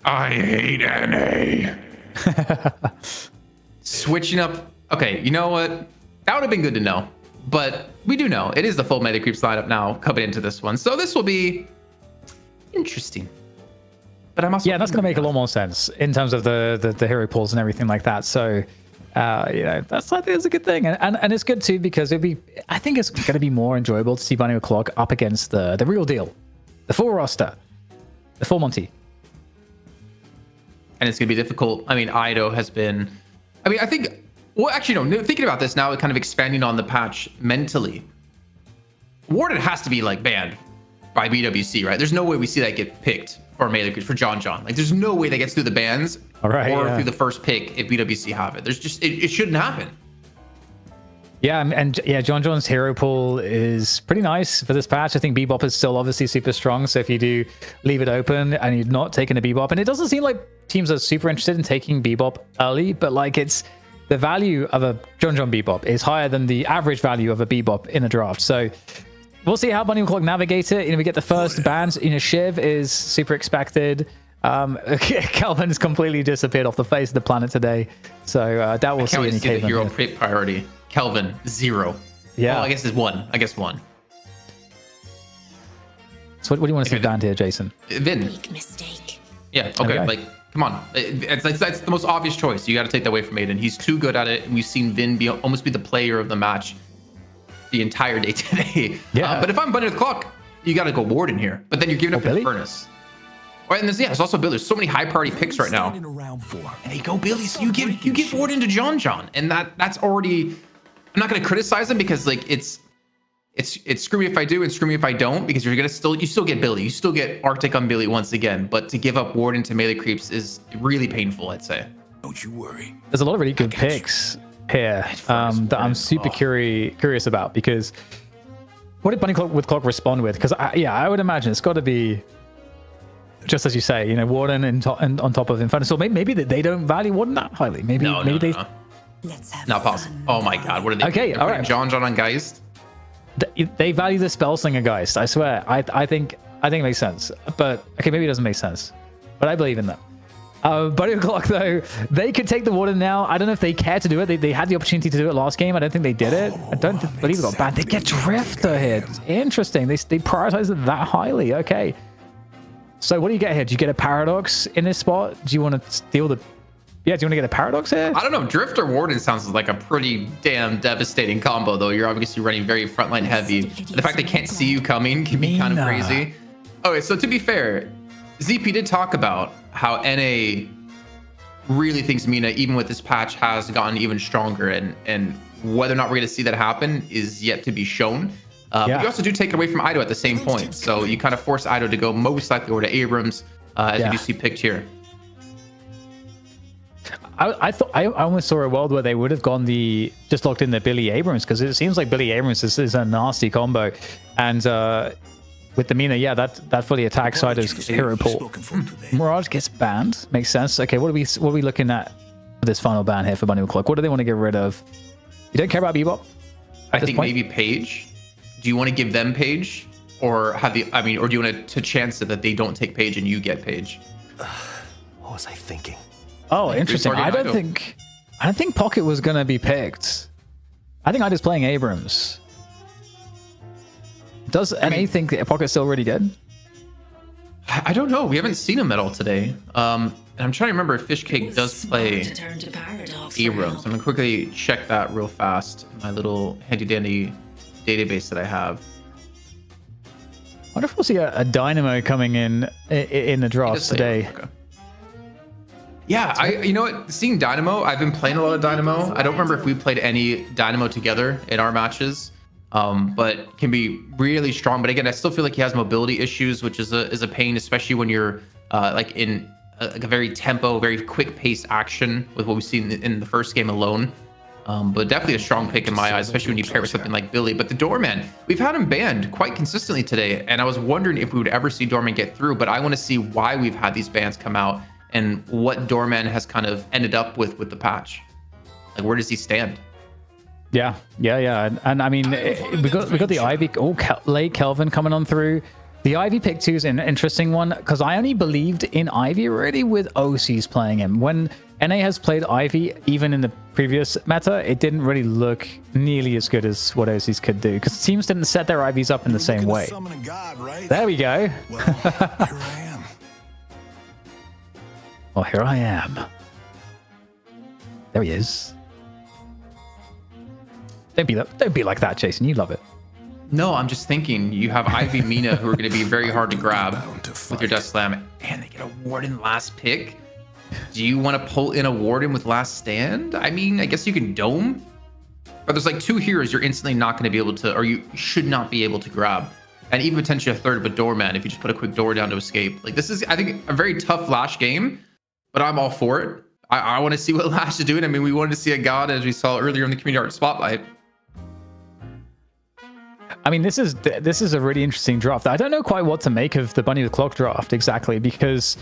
D: I hate NA. Switching up. Okay, you know what? That would have been good to know. But we do know it is the full Melee Creeps lineup now coming into this one. So this will be interesting. But I'm also
B: that's going to make a lot more sense in terms of the hero pools and everything like that. So, you know, I think it's a good thing. And it's good too, because I think it's going to be more enjoyable to see Bunny O'Clock up against the real deal, the full roster, the full Monty.
D: And it's going to be difficult. I mean, Ido has been, I think, well, actually, no, thinking about this now, kind of expanding on the patch mentally, Warden has to be like banned by BWC, right? There's no way we see that get picked for Melee Creeps, for John. Like, there's no way that gets through the bans through the first pick if BWC have it. There's just, it shouldn't happen.
B: Yeah, and John's hero pool is pretty nice for this patch. I think Bebop is still obviously super strong, so if you do leave it open and you're not taking a Bebop, and it doesn't seem like teams are super interested in taking Bebop early, but like it's the value of a John Bebop is higher than the average value of a Bebop in a draft. So we'll see how Bunny Clock navigate it. You know, we get the first bans. You know, Shiv is super expected. Kelvin's completely disappeared off the face of the planet today, so that will see any
D: the hero priority. Kelvin 0.
B: Yeah,
D: well, I guess it's 1.
B: So what do you want to see banned here, Jason?
D: Vin.
E: Big mistake.
D: Yeah. Okay. Like, come on. That's the most obvious choice. You got to take that away from Aiden. He's too good at it, and we've seen Vin almost be the player of the match the entire day today.
B: Yeah.
D: But if I'm Bunny with Clock, you got to go Warden here. But then you're giving up the Furnace. Right, and there's also Billy. There's so many high priority picks right now. And they go Billy. So you give Warden to John, and that's already. I'm not going to criticize him because like it's screw me if I do and screw me if I don't, because you still get Billy. You still get Arctic on Billy once again. But to give up Warden to Melee Creeps is really painful, I'd say.
C: Don't you worry.
B: There's a lot of really good picks here that I'm super curious about, because what did Bunny with Clock respond with? Because I would imagine it's got to be just as you say, you know, Warden and on top of Inferno. So maybe they don't value Warden that highly. Maybe they.
E: Let's have
D: Not possible. Oh my God, what are they?
B: Okay, all right.
D: John on Geist.
B: They value the Spellslinger Geist. I swear. I think it makes sense. But okay, maybe it doesn't make sense. But I believe in them. Bunny O'Clock, though, they could take the water now. I don't know if they care to do it. They had the opportunity to do it last game. I don't think they did it. I don't believe it got banned. They get Drifter here. Interesting. They prioritize it that highly. Okay. So what do you get here? Do you get a Paradox in this spot? Do you want to steal the... Yeah, do you want to get a Paradox here?
D: I don't know. Drifter Warden sounds like a pretty damn devastating combo, though. You're obviously running very frontline heavy. The fact they can't see you coming can be kind of crazy. Okay, so to be fair, ZP did talk about how NA really thinks Mina, even with this patch, has gotten even stronger, and whether or not we're going to see that happen is yet to be shown. But you also do take it away from Ido at the same point, so you kind of force Ido to go most likely over to Abrams, as you do see picked here.
B: I thought I almost saw a world where they would have gone just locked in the Billy Abrams, because it seems like Billy Abrams is a nasty combo, and with the Mina, that fully attack side is hero pool. Mirage gets banned, makes sense. Okay, what are we looking at for this final ban here for Bunny O'Clock? What do they want to get rid of? You don't care about Bebop?
D: I think maybe Page. Do you want to give them Page, or or do you want to chance it that they don't take Page and you get Page?
C: What was I thinking?
B: Oh, interesting. I don't think Pocket was gonna be picked. I think I'm just playing Abrams. Does NA think that Pocket's still already dead?
D: I don't know. We haven't seen him at all today. And I'm trying to remember if Fishcake does play Abrams. I'm gonna quickly check that real fast. My little handy dandy database that I have.
B: I wonder if we'll see a Dynamo coming in the drafts today.
D: Okay. Yeah, you know what? Seeing Dynamo, I've been playing a lot of Dynamo. I don't remember if we played any Dynamo together in our matches, but can be really strong. But again, I still feel like he has mobility issues, which is a pain, especially when you're like in a very very quick paced action with what we've seen in the first game alone. But definitely a strong pick in my eyes, especially when you pair with something like Billy. But the Doorman, we've had him banned quite consistently today, and I was wondering if we would ever see Doorman get through. But I want to see why we've had these bans come out, and what Doorman has kind of ended up with the patch. Like, where does he stand?
B: Yeah. And I mean, we got the Ivy. Oh, late Kelvin coming on through. The Ivy pick 2 is an interesting one, because I only believed in Ivy already with OCs playing him. When NA has played Ivy, even in the previous meta, it didn't really look nearly as good as what OCs could do, because teams didn't set their Ivies up in the same way. There we go.
C: Well, here I am.
B: Well, here I am. There he is. Don't be like that, Jason. You love it.
D: No, I'm just thinking you have Ivy Mina, who are going to be very hard to grab with your Death Slam, and they get a Warden last pick. Do you want to pull in a Warden with Last Stand? I mean, I guess you can Dome, but there's like 2 heroes you're instantly not going to be able to, or you should not be able to grab. And even potentially a third of a Doorman if you just put a quick door down to escape. Like, this is, I think, a very tough Lash game, but I'm all for it. I want to see what Lash is doing. I mean, we wanted to see a God, as we saw earlier in the Community Art Spotlight.
B: I mean, this is a really interesting draft. I don't know quite what to make of the Bunny the Clock draft exactly, because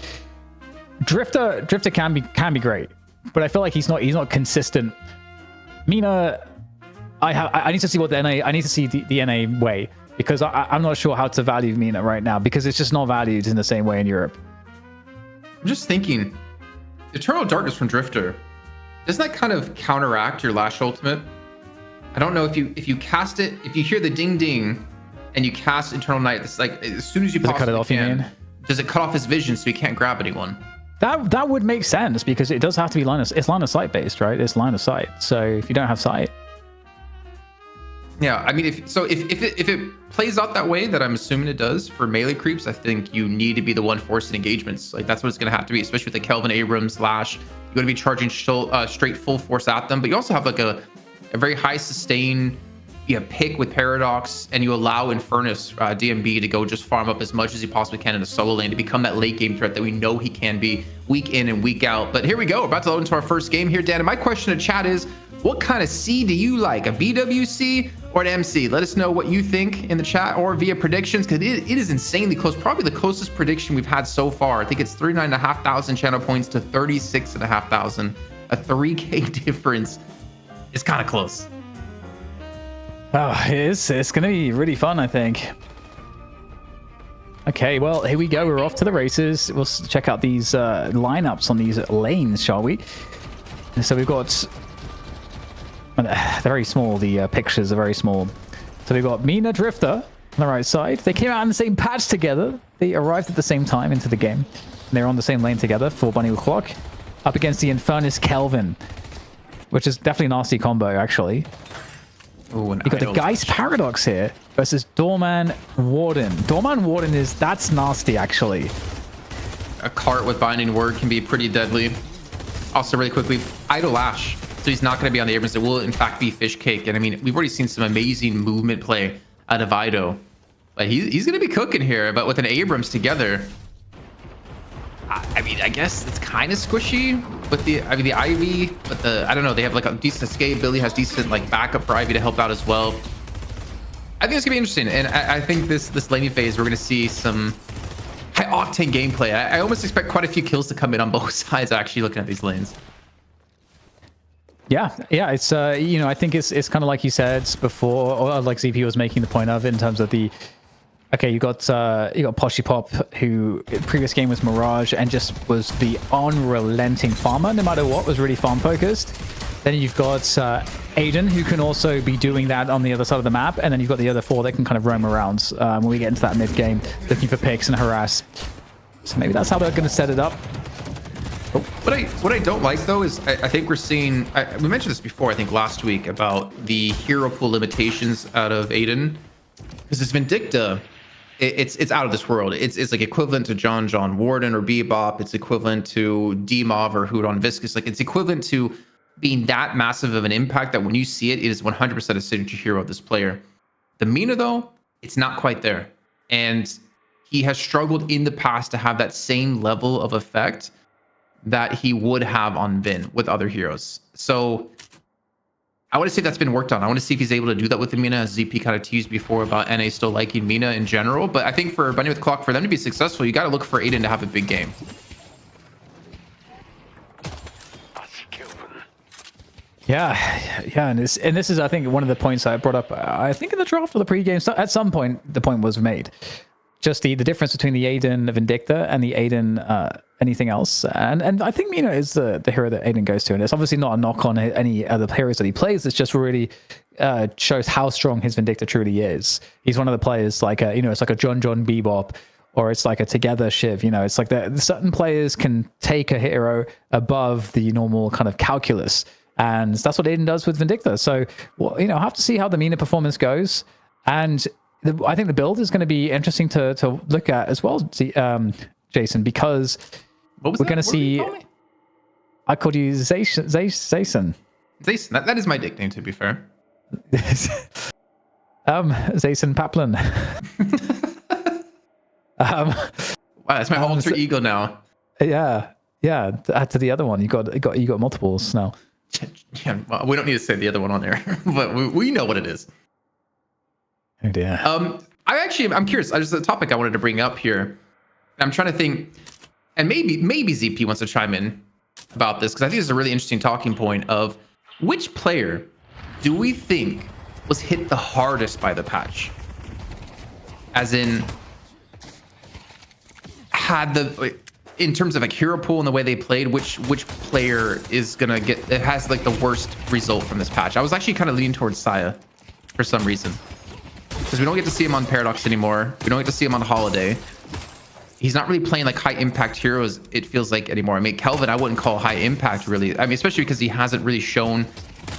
B: Drifter can be great, but I feel like he's not consistent. Mina, I need to see what the NA. I need to see the NA way, because I'm not sure how to value Mina right now, because it's just not valued in the same way in Europe.
D: I'm just thinking, Eternal Darkness from Drifter, doesn't that kind of counteract your Lash ultimate? I don't know if you cast it, if you hear the ding ding and you cast Eternal Night, it's like as soon as you possibly
B: cut it off,
D: can, does it cut off his vision so he can't grab anyone?
B: That would make sense, because it does have to be line of sight based, right? It's line of sight. So if you don't have sight,
D: yeah, I mean, if it plays out that way, that I'm assuming it does for melee creeps, I think you need to be the one forcing engagements. Like, that's what it's going to have to be, especially with the Kelvin Abrams Lash. You're going to be charging straight full force at them, but you also have like a very high sustain pick with Paradox, and you allow Infernus DMB to go just farm up as much as he possibly can in a solo lane to become that late game threat that we know he can be week in and week out. But here we go, we're about to load into our first game here, Dan. And my question to chat is, what kind of C do you like, a BWC or an MC? Let us know what you think in the chat or via predictions, because it is insanely close, probably the closest prediction we've had so far. I think it's 39,500 channel points to 36,500, a 3K difference. It's kind of close.
B: Oh, it's going to be really fun, I think. Okay, well, here we go. We're off to the races. We'll check out these lineups on these lanes, shall we? So we've got... They're very small. The pictures are very small. So we've got Mina Drifter on the right side. They came out in the same patch together. They arrived at the same time into the game. They're on the same lane together for Bunny with Clock. Up against the Infernus Kelvin, which is definitely a nasty combo, actually.
D: Ooh,
B: You got the Geist Paradox here versus Doorman Warden. Doorman Warden that's nasty, actually.
D: A cart with Binding Word can be pretty deadly. Also, really quickly, Idle Ash. So he's not going to be on the Abrams. It will, in fact, be Fish Cake. And I mean, we've already seen some amazing movement play out of Ido. But he's going to be cooking here. But with an Abrams together, I mean, I guess it's kind of squishy with the Ivy, but I don't know, they have like a decent escape. Billy has decent like backup for Ivy to help out as well. I think it's gonna be interesting, and I think this laning phase we're gonna see some high octane gameplay. I almost expect quite a few kills to come in on both sides. Actually, looking at these lanes.
B: Yeah, it's you know, I think it's kind of like you said before, or like ZP was making the point of in terms of the. Okay, you got Poshy Pop, who in the previous game was Mirage and just was the unrelenting farmer, no matter what, was really farm focused. Then you've got Aiden, who can also be doing that on the other side of the map, and then you've got the other four that can kind of roam around when we get into that mid game, looking for picks and harass. So maybe that's how they're going to set it up.
D: Oh. What I don't like though is I think we're seeing. We mentioned this before, I think last week, about the hero pool limitations out of Aiden, because this Vindicta. It's out of this world. It's like equivalent to John Warden or Bebop. It's equivalent to D-Mov or Hudon Viscous. Like it's equivalent to being that massive of an impact that when you see it, it is 100% a signature hero of this player. The Mina though, it's not quite there. And he has struggled in the past to have that same level of effect that he would have on Vin with other heroes. So I want to see if that's been worked on. I want to see if he's able to do that with the Mina, as ZP kind of teased before about NA still liking Mina in general. But I think for Bunny with Clock, for them to be successful, you got to look for Aiden to have a big game.
B: Yeah, and this is, I think, one of the points I brought up. I think in the draft or the pregame, so at some point the point was made. Just the difference between the Aiden Vindicta and the Aiden anything else, and I think Mina is the hero that Aiden goes to, and it's obviously not a knock on any other heroes that he plays. It's just really shows how strong his Vindicta truly is. He's one of the players like it's like a John Bebop, or it's like a Together Shiv. It's like certain players can take a hero above the normal kind of calculus, and that's what Aiden does with Vindicta. So I have to see how the Mina performance goes, and I think the build is going to be interesting to look at as well, Jason, because we're going to see. I called you Zason.
D: Zason, that is my nickname, to be fair.
B: Zason Paplin.
D: Wow, that's my alter ego now.
B: Yeah. Add to the other one. You got multiples now.
D: Yeah, well, we don't need to say the other one on there, but we know what it is.
B: Oh dear.
D: I'm curious. There's a topic I wanted to bring up here. I'm trying to think, and maybe ZP wants to chime in about this, because I think it's a really interesting talking point of which player do we think was hit the hardest by the patch? As in, in terms of like hero pool and the way they played, which player is gonna has like the worst result from this patch? I was actually kind of leaning towards Saya for some reason, because we don't get to see him on Paradox anymore. We don't get to see him on Holiday. He's not really playing like high impact heroes, it feels like, anymore. I mean, Kelvin, I wouldn't call high impact really. I mean, especially because he hasn't really shown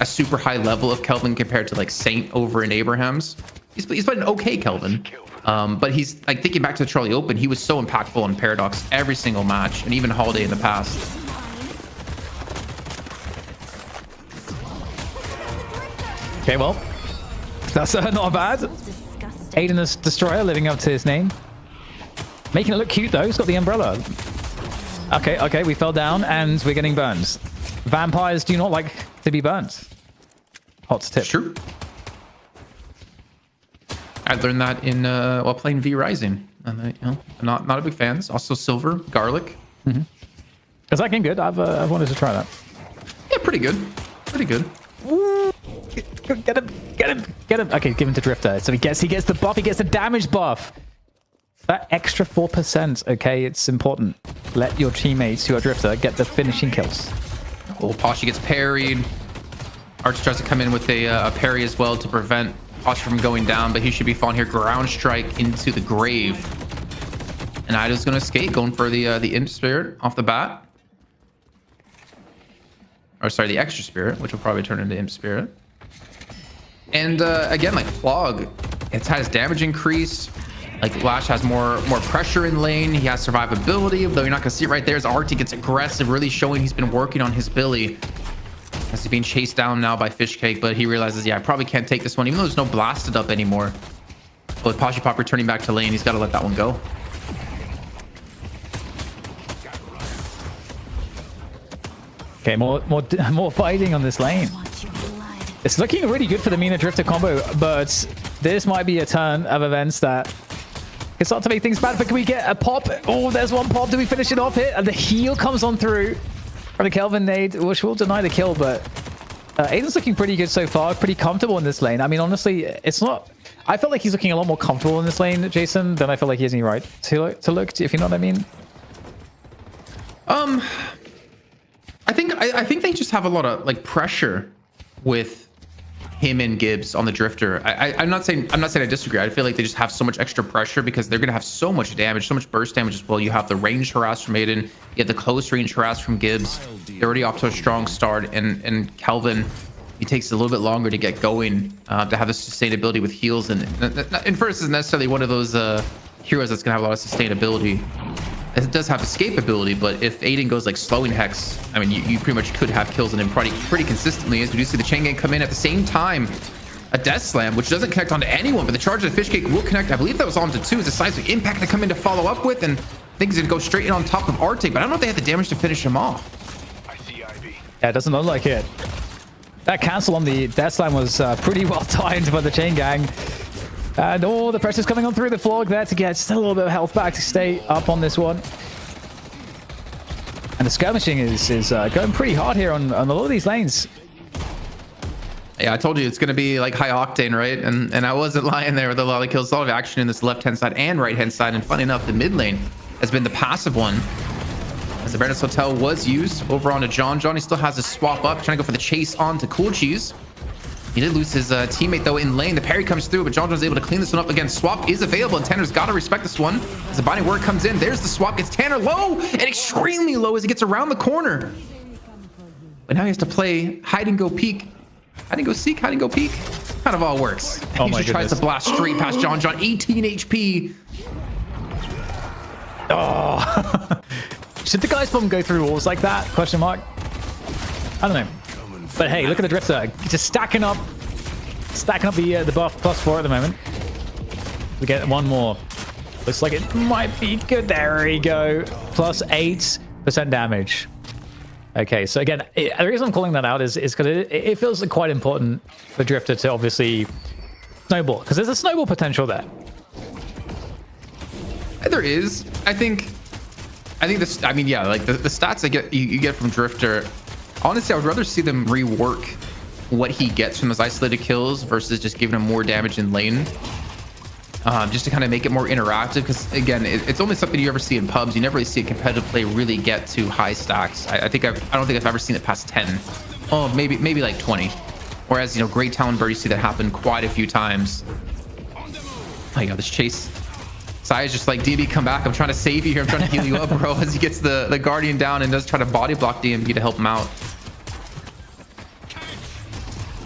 D: a super high level of Kelvin compared to like Saint over in Abrahams. He's played an okay Kelvin. But he's like, thinking back to the Charlie Open, he was so impactful on Paradox every single match, and even Holiday in the past.
B: Okay, well, that's not bad. Aiden the Destroyer living up to his name. Making it look cute though. He's got the umbrella. Okay, we fell down and we're getting burned. Vampires do not like to be burnt. Hot tip.
D: Sure. I learned that in while playing V Rising. And I'm not a big fan. It's also Silver, Garlic.
B: Mm-hmm. Is that game good? I've wanted to try that.
D: Yeah, pretty good. Pretty good.
B: Ooh, get him. Okay, give him to Drifter. So he gets the buff. He gets the damage buff. That extra 4%, okay, it's important. Let your teammates who are Drifter get the finishing kills.
D: Oh, Pasha gets parried. Arch tries to come in with a parry as well to prevent Pasha from going down, but he should be falling here. Ground strike into the grave. And Ida's going to escape, going for the Imp Spirit off the bat. Or sorry, the Extra Spirit, which will probably turn into Imp Spirit. And again, like Flog, it has damage increase. Like Lash has more pressure in lane. He has survivability, though you're not gonna see it right there as Arctic gets aggressive, really showing he's been working on his Billy. As he's being chased down now by Fishcake, but he realizes, yeah, I probably can't take this one, even though there's no blasted up anymore. But with Pasha Pop returning back to lane, he's got to let that one go.
B: Okay, more fighting on this lane. It's looking really good for the Mina Drifter combo, but this might be a turn of events that can start to make things bad. But can we get a pop? Oh, there's one pop. Do we finish it off here? And the heal comes on through for the Kelvin nade, which will deny the kill, but Aiden's looking pretty good so far, pretty comfortable in this lane. I mean, honestly, it's not... I felt like he's looking a lot more comfortable in this lane, Jason, than I feel like he has any right to look, if you know what I mean.
D: I think they just have a lot of like pressure with him and Gibbs on the Drifter. I'm not saying I disagree. I feel like they just have so much extra pressure because they're gonna have so much damage, so much burst damage as well. You have the range harass from Aiden, you have the close range harass from Gibbs. They're already off to a strong start, and Kelvin, he takes a little bit longer to get going, to have the sustainability with heals, and First isn't necessarily one of those heroes that's gonna have a lot of sustainability. It does have escapability, but if Aiden goes like slowing Hex, I mean, you pretty much could have kills on him pretty consistently, as we do see the chain gang come in at the same time. A Death Slam, which doesn't connect onto anyone, but the charge of the Fishcake will connect. I believe that was onto 2 as a seismic impact to come in to follow up with, and things gonna go straight in on top of Arctic, but I don't know if they had the damage to finish him off.
B: Yeah, it doesn't look like it. That cancel on the Death Slam was pretty well timed by the chain gang. And all the pressure's coming on through the Flog there to get still a little bit of health back to stay up on this one. And the skirmishing is going pretty hard here on a lot of these lanes.
D: Yeah, I told you it's going to be like high octane, right? And I wasn't lying there with a lot of kills. A lot of action in this left-hand side and right-hand side. And funny enough, the mid lane has been the passive one. As the Baroness Hotel was used over onto John. Johnny still has his swap up, trying to go for the chase onto Cool Cheese. He did lose his teammate, though, in lane. The parry comes through, but John John's able to clean this one up again. Swap is available, and Tanner's got to respect this one. As the binding word comes in, there's the swap. Gets Tanner low, and extremely low as he gets around the corner. But now he has to play hide and go peek. Hide and go seek, hide and go peek. Kind of all works.
B: Oh
D: he
B: my
D: just tries to blast straight past John John. 18 HP.
B: Oh. Should the Guy's Bomb go through walls like that? Question mark. I don't know. But hey, look at the Drifter. Just stacking up the buff +4 at the moment. We get one more. Looks like it might be good. There we go. +8% damage. Okay, so again, the reason I'm calling that out is because it feels like quite important for Drifter to obviously snowball, because there's a snowball potential there.
D: There is. I think this. I mean, yeah, like the stats you get from Drifter. Honestly, I would rather see them rework what he gets from those isolated kills versus just giving him more damage in lane. Just to kind of make it more interactive, because again, it's only something you ever see in pubs. You never really see a competitive play really get to high stacks. I don't think I've ever seen it past 10. Oh, maybe like 20. Whereas, you know, Great Talonbird, you see that happen quite a few times. Oh yeah, this chase. Sai's just like, DB, come back. I'm trying to save you here. I'm trying to heal you up, bro. As he gets the Guardian down and does try to body block DMB to help him out.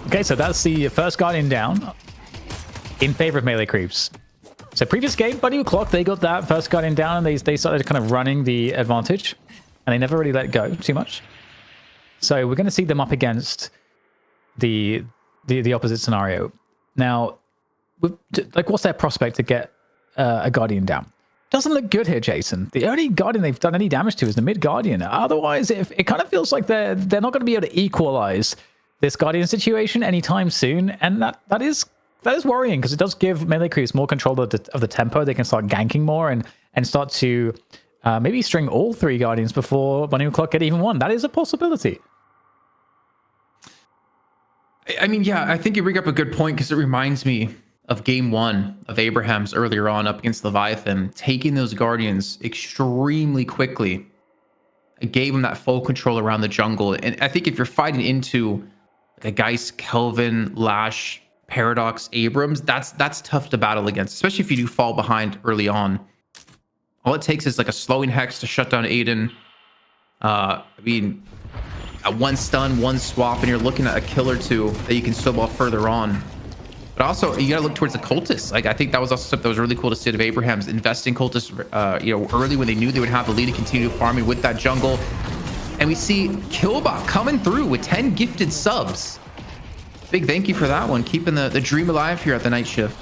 B: Okay, so that's the first Guardian down in favor of melee creeps. So previous game, Buddy O'Clock, they got that first Guardian down, and they started kind of running the advantage, and they never really let go too much. So we're going to see them up against the opposite scenario. Now, like, what's their prospect to get a Guardian down? Doesn't look good here, Jason. The only Guardian they've done any damage to is the mid Guardian. Otherwise, it kind of feels like they're not going to be able to equalize this Guardian situation anytime soon, and that is worrying, because it does give melee creeps more control of the tempo. They can start ganking more and start to maybe string all 3 Guardians before Bunny O'Clock get even one. That is a possibility. I
D: mean, yeah, I think you bring up a good point, because it reminds me of game one of Abraham's earlier on up against Leviathan, taking those Guardians extremely quickly. It gave him that full control around the jungle. And I think if you're fighting into like a Geist, Kelvin, Lash, Paradox, Abrams, that's tough to battle against, especially if you do fall behind early on. All it takes is like a slowing Hex to shut down Aiden. I mean, at one stun, one swap, and you're looking at a kill or two that you can snowball further on. But also, you gotta look towards the cultists. Like, I think that was also something that was really cool to see of Abraham's investing cultists, early when they knew they would have the lead to continue farming with that jungle. And we see Killbot coming through with 10 gifted subs. Big thank you for that one, keeping the dream alive here at the night shift.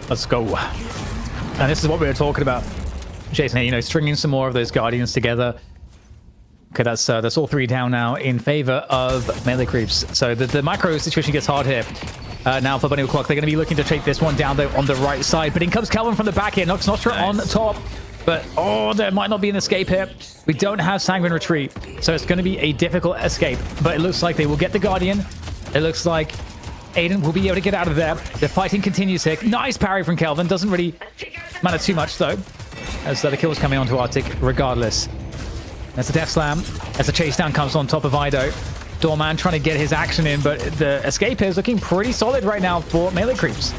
B: Let's go. And this is what we were talking about, Jason. Stringing some more of those Guardians together. Okay, that's all 3 down now in favor of melee creeps. So the micro situation gets hard here. Now for Bunny O'Clock, they're going to be looking to take this one down though on the right side. But in comes Kelvin from the back here, knocks Nostra on top. But there might not be an escape here. We don't have Sanguine Retreat, so it's going to be a difficult escape. But it looks like they will get the Guardian. It looks like Aiden will be able to get out of there. The fighting continues here. Nice parry from Kelvin. Doesn't really matter too much though, as the kills coming onto Arctic regardless. There's a death slam as the chase down comes on top of Ido. Doorman trying to get his action in, but the escape is looking pretty solid right now for melee creeps.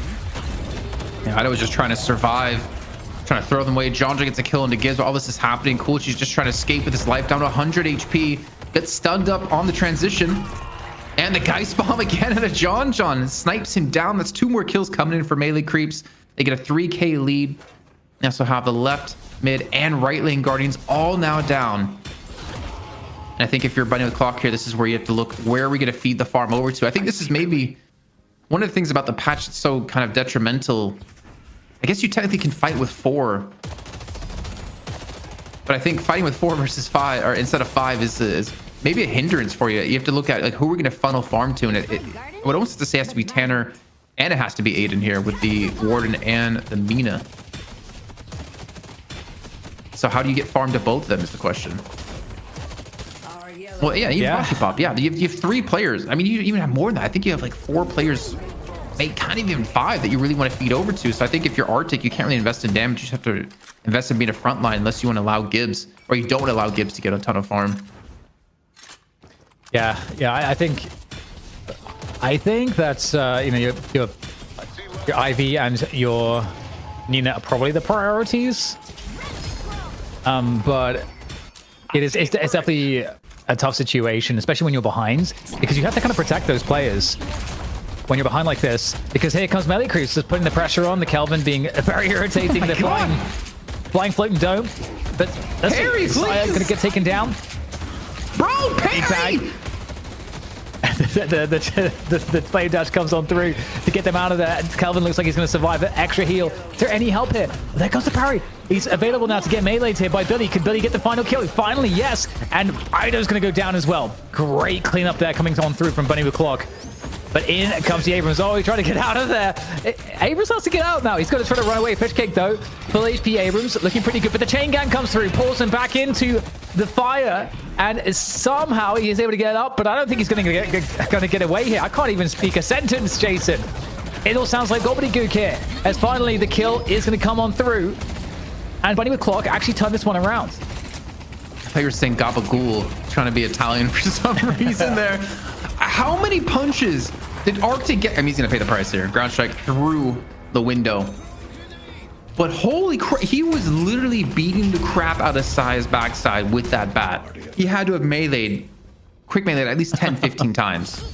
D: Yeah, Ido was just trying to survive, trying to throw them away. Jandra gets a kill into Gibbs, but all this is happening. Cool, she's just trying to escape with his life down to 100 HP. Gets stunned up on the transition. And the Geist Bomb again at a John snipes him down. That's 2 more kills coming in for melee creeps. They get a 3k lead. They also have the left, mid, and right lane Guardians all now down. And I think if you're Bunny with Clock here, this is where you have to look, where are we going to feed the farm over to? I think this is maybe one of the things about the patch that's so kind of detrimental. I guess you technically can fight with 4. But I think fighting with 4 versus 5, or instead of 5, is maybe a hindrance for you. You have to look at like who we're going to funnel farm to. And it would almost have to say it has to be Tanner, and it has to be Aiden here with the Warden and the Mina. So how do you get farmed to both of them is the question. Well, yeah, even Pop. Yeah, you have 3 players. I mean, you even have more than that. I think you have like 4 players, maybe kind of even 5 that you really want to feed over to. So I think if you're Arctic, you can't really invest in damage. You just have to invest in being a front line unless you want to allow Gibbs, or you don't allow Gibbs to get a ton of farm.
B: Yeah, I think that's your Ivy and your Nina are probably the priorities. But it's definitely a tough situation, especially when you're behind, because you have to kind of protect those players when you're behind like this, because here comes melee creeps just putting the pressure on. The Kelvin being very irritating. They're flying floating dome, but that's gonna get taken down.
D: Bro, parry!
B: The flame dash comes on through to get them out of there. Kelvin looks like he's going to survive. Extra heal. Is there any help here? There goes the parry. He's available now to get meleeed here by Billy. Can Billy get the final kill? Finally, yes. And Ido's going to go down as well. Great cleanup there coming on through from Bunny with Clock. But in comes the Abrams. Oh, he's trying to get out of there. Abrams has to get out now. He's going to try to run away. Fish kick, though. Full HP Abrams looking pretty good. But the chain gang comes through. Pulls him back into the fire. And somehow he is able to get up. But I don't think he's going to get away here. I can't even speak a sentence, Jason. It all sounds like gobbledygook here. As finally the kill is going to come on through. And Bunny with Clock actually turned this one around.
D: I thought you were saying gabagool, trying to be Italian for some reason there. How many punches did Arctic get? I mean, he's going to pay the price here. Ground strike through the window. But holy crap, he was literally beating the crap out of Sai's backside with that bat. He had to have quick meleeed at least 10, 15 times.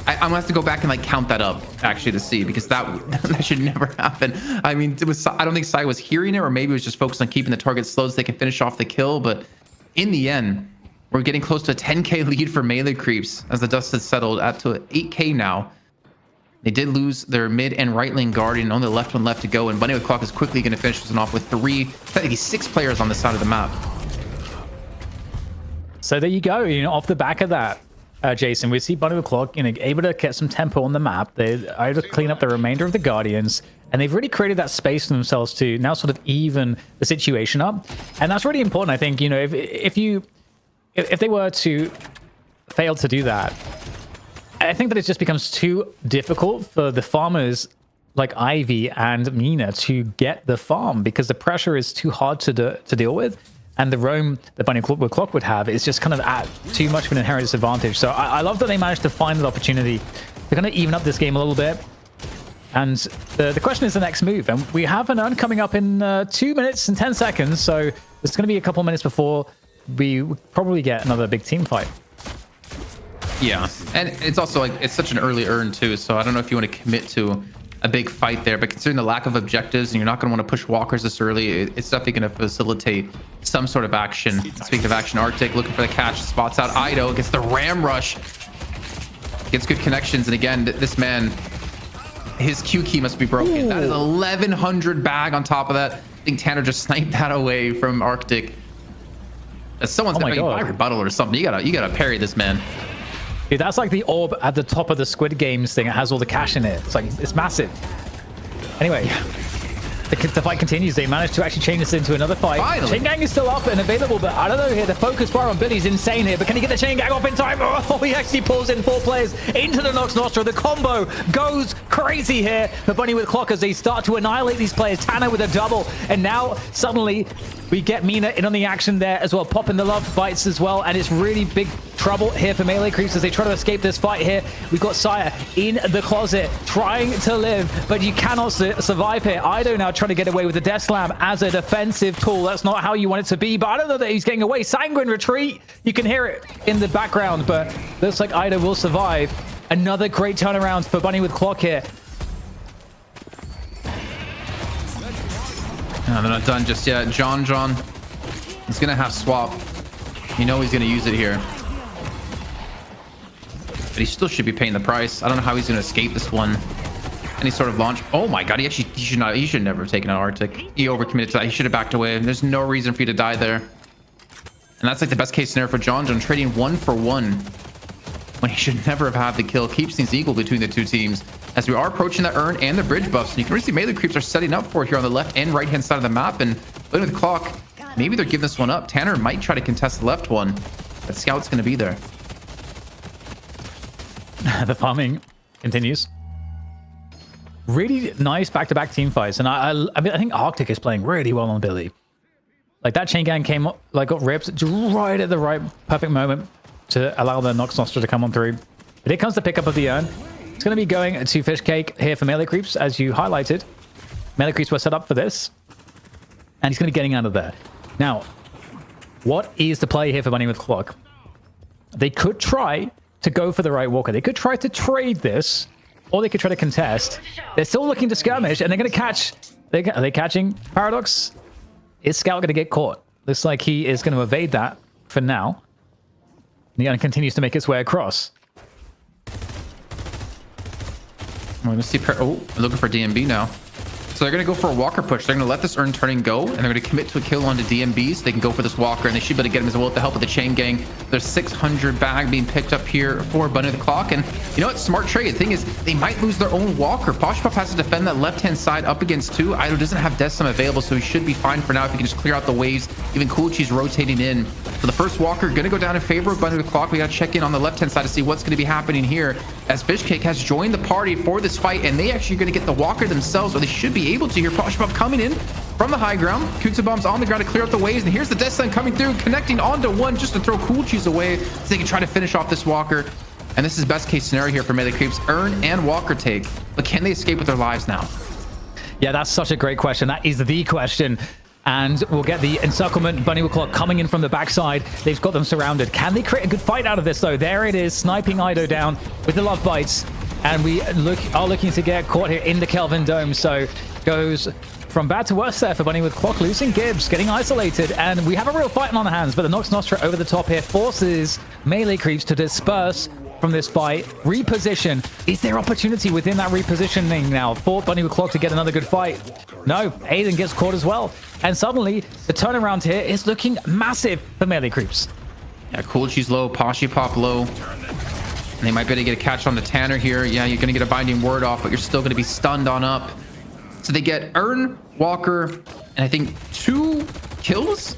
D: I'm gonna have to go back and like count that up actually to see, because that should never happen. I mean, I don't think Sai was hearing it, or maybe it was just focused on keeping the target slow so they can finish off the kill. But in the end, we're getting close to a 10k lead for melee creeps as the dust has settled up to 8k now. They did lose their mid and right lane guardian, only the left one left to go, and Bunny with Clock is quickly going to finish this one off with technically 6 players on the side of the map.
B: So there you go. Off the back of that, Jason, we see Bunny with Clock, able to get some tempo on the map. They are able to clean up the remainder of the Guardians, and they've really created that space for themselves to now sort of even the situation up. And that's really important, I think. If they were to fail to do that, I think that it just becomes too difficult for the farmers like Ivy and Mina to get the farm because the pressure is too hard to deal with. And the roam that Bunny with Clock would have is just kind of at too much of an inherent disadvantage. So I love that they managed to find an opportunity to kind of even up this game a little bit. And the question is the next move. And we have an urn coming up in 2 minutes and 10 seconds. So it's going to be a couple minutes before we probably get another big team fight.
D: Yeah, and it's also like it's such an early urn too. So I don't know if you want to commit to a big fight there, but considering the lack of objectives and you're not going to want to push walkers this early, it's definitely going to facilitate some sort of action. Speaking of action, Arctic looking for the catch, spots out Ido, gets the ram rush, gets good connections, and again, this man, his Q key must be broken. Ooh. That is 1100 bag on top of that. I think Tanner just sniped that away from Arctic. Someone's got to buy rebuttal or something. You gotta parry this man.
B: Dude, that's like the orb at the top of the Squid Games thing. It has all the cash in it. It's like, it's massive. Anyway, the fight continues. They managed to actually chain this into another fight.
D: Finally.
B: Chain gang is still up and available, but I don't know here. The focus bar on Billy's insane here, but can he get the chain gang off in time? Oh, he actually pulls in 4 players into the Nox Nostra. The combo goes crazy here for Bunny with Clock as they start to annihilate these players. Tanner with a double, and now suddenly we get Mina in on the action there as well, popping the love bites as well, and it's really big trouble here for melee creeps as they try to escape this fight here. We've got Sire in the closet trying to live, but you cannot survive here. Ido now trying to get away with the Death Slam as a defensive tool. That's not how you want it to be, but I don't know that he's getting away. Sanguine retreat. You can hear it in the background, but looks like Ido will survive. Another great turnaround for Bunny with Clock here.
D: No, they're not done just yet. John, he's gonna have swap. You know he's gonna use it here, but he still should be paying the price. I don't know how he's gonna escape this one. Any sort of launch. Oh my god, he should never have taken an Arctic. He overcommitted to that. He should have backed away. There's no reason for you to die there. And that's like the best case scenario for John trading 1 for 1 when he should never have had the kill. Keeps things equal between the two teams as we are approaching the urn and the bridge buffs. And you can really see melee creeps are setting up for it here on the left and right hand side of the map. And looking at the clock, maybe they're giving this one up. Tanner might try to contest the left one, but Scout's going to be there.
B: The farming continues. Really nice back-to-back team fights, and I mean, I think Arctic is playing really well on Billy. Like that chain gang came up, like got ripped right at the right perfect moment to allow the Nox Nostra to come on through. But here comes the pickup of the urn. It's going to be going to Fish Cake here for melee creeps, as you highlighted. Melee creeps were set up for this, and he's going to be getting out of there. Now, what is the play here for Bunny with Clock? They could try to go for the right walker. They could try to trade this, or they could try to contest. They're still looking to skirmish, and they're going to catch... Are they catching Paradox? Is Scout going to get caught? Looks like he is going to evade that for now. And he continues to make its way across.
D: We're going to see... looking for DMB now. So they're going to go for a walker push. They're going to let this urn turn and go, and they're going to commit to a kill onto DMB so they can go for this walker, and they should be able to get him as well with the help of the chain gang. There's 600 bag being picked up here for Bunny the Clock, and you know what? Smart trade. The thing is, they might lose their own walker. Poshpuff has to defend that left-hand side up against 2. Ido doesn't have Death Slam available, so he should be fine for now if he can just clear out the waves. Even Coolchi's rotating in. So the first walker going to go down in favor of Bunny the Clock. We got to check in on the left-hand side to see what's going to be happening here, as Fishcake has joined the party for this fight, and they actually are going to get the walker themselves, or they should be able to here. Poshpuff coming in from the high ground. Kutsu bombs on the ground to clear out the waves, and here's the Death Slam coming through, connecting onto 1 just to throw Coolchi's away so they can try to finish off this walker. And this is best case scenario here for melee creeps. Urn and walker take, but can they escape with their lives now?
B: Yeah, that's such a great question. That is the question. And we'll get the encirclement. Bunny with Clock coming in from the backside. They've got them surrounded. Can they create a good fight out of this, though? There it is, sniping Ido down with the love bites. And we are looking to get caught here in the Kelvin Dome. So goes from bad to worse there for Bunny with Clock, losing Gibbs, getting isolated. And we have a real fight on our hands, but the Nox Nostra over the top here forces melee creeps to disperse from this fight. Reposition. Is there opportunity within that repositioning now for Bunny with Clock to get another good fight? No, Aiden gets caught as well. And suddenly, the turnaround here is looking massive for melee creeps.
D: Yeah, Coolchi's low, Poshi Pop low. And they might be able to get a catch on the Tanner here. Yeah, you're going to get a binding word off, but you're still going to be stunned on up. So they get Urn, Walker, and I think 2 kills.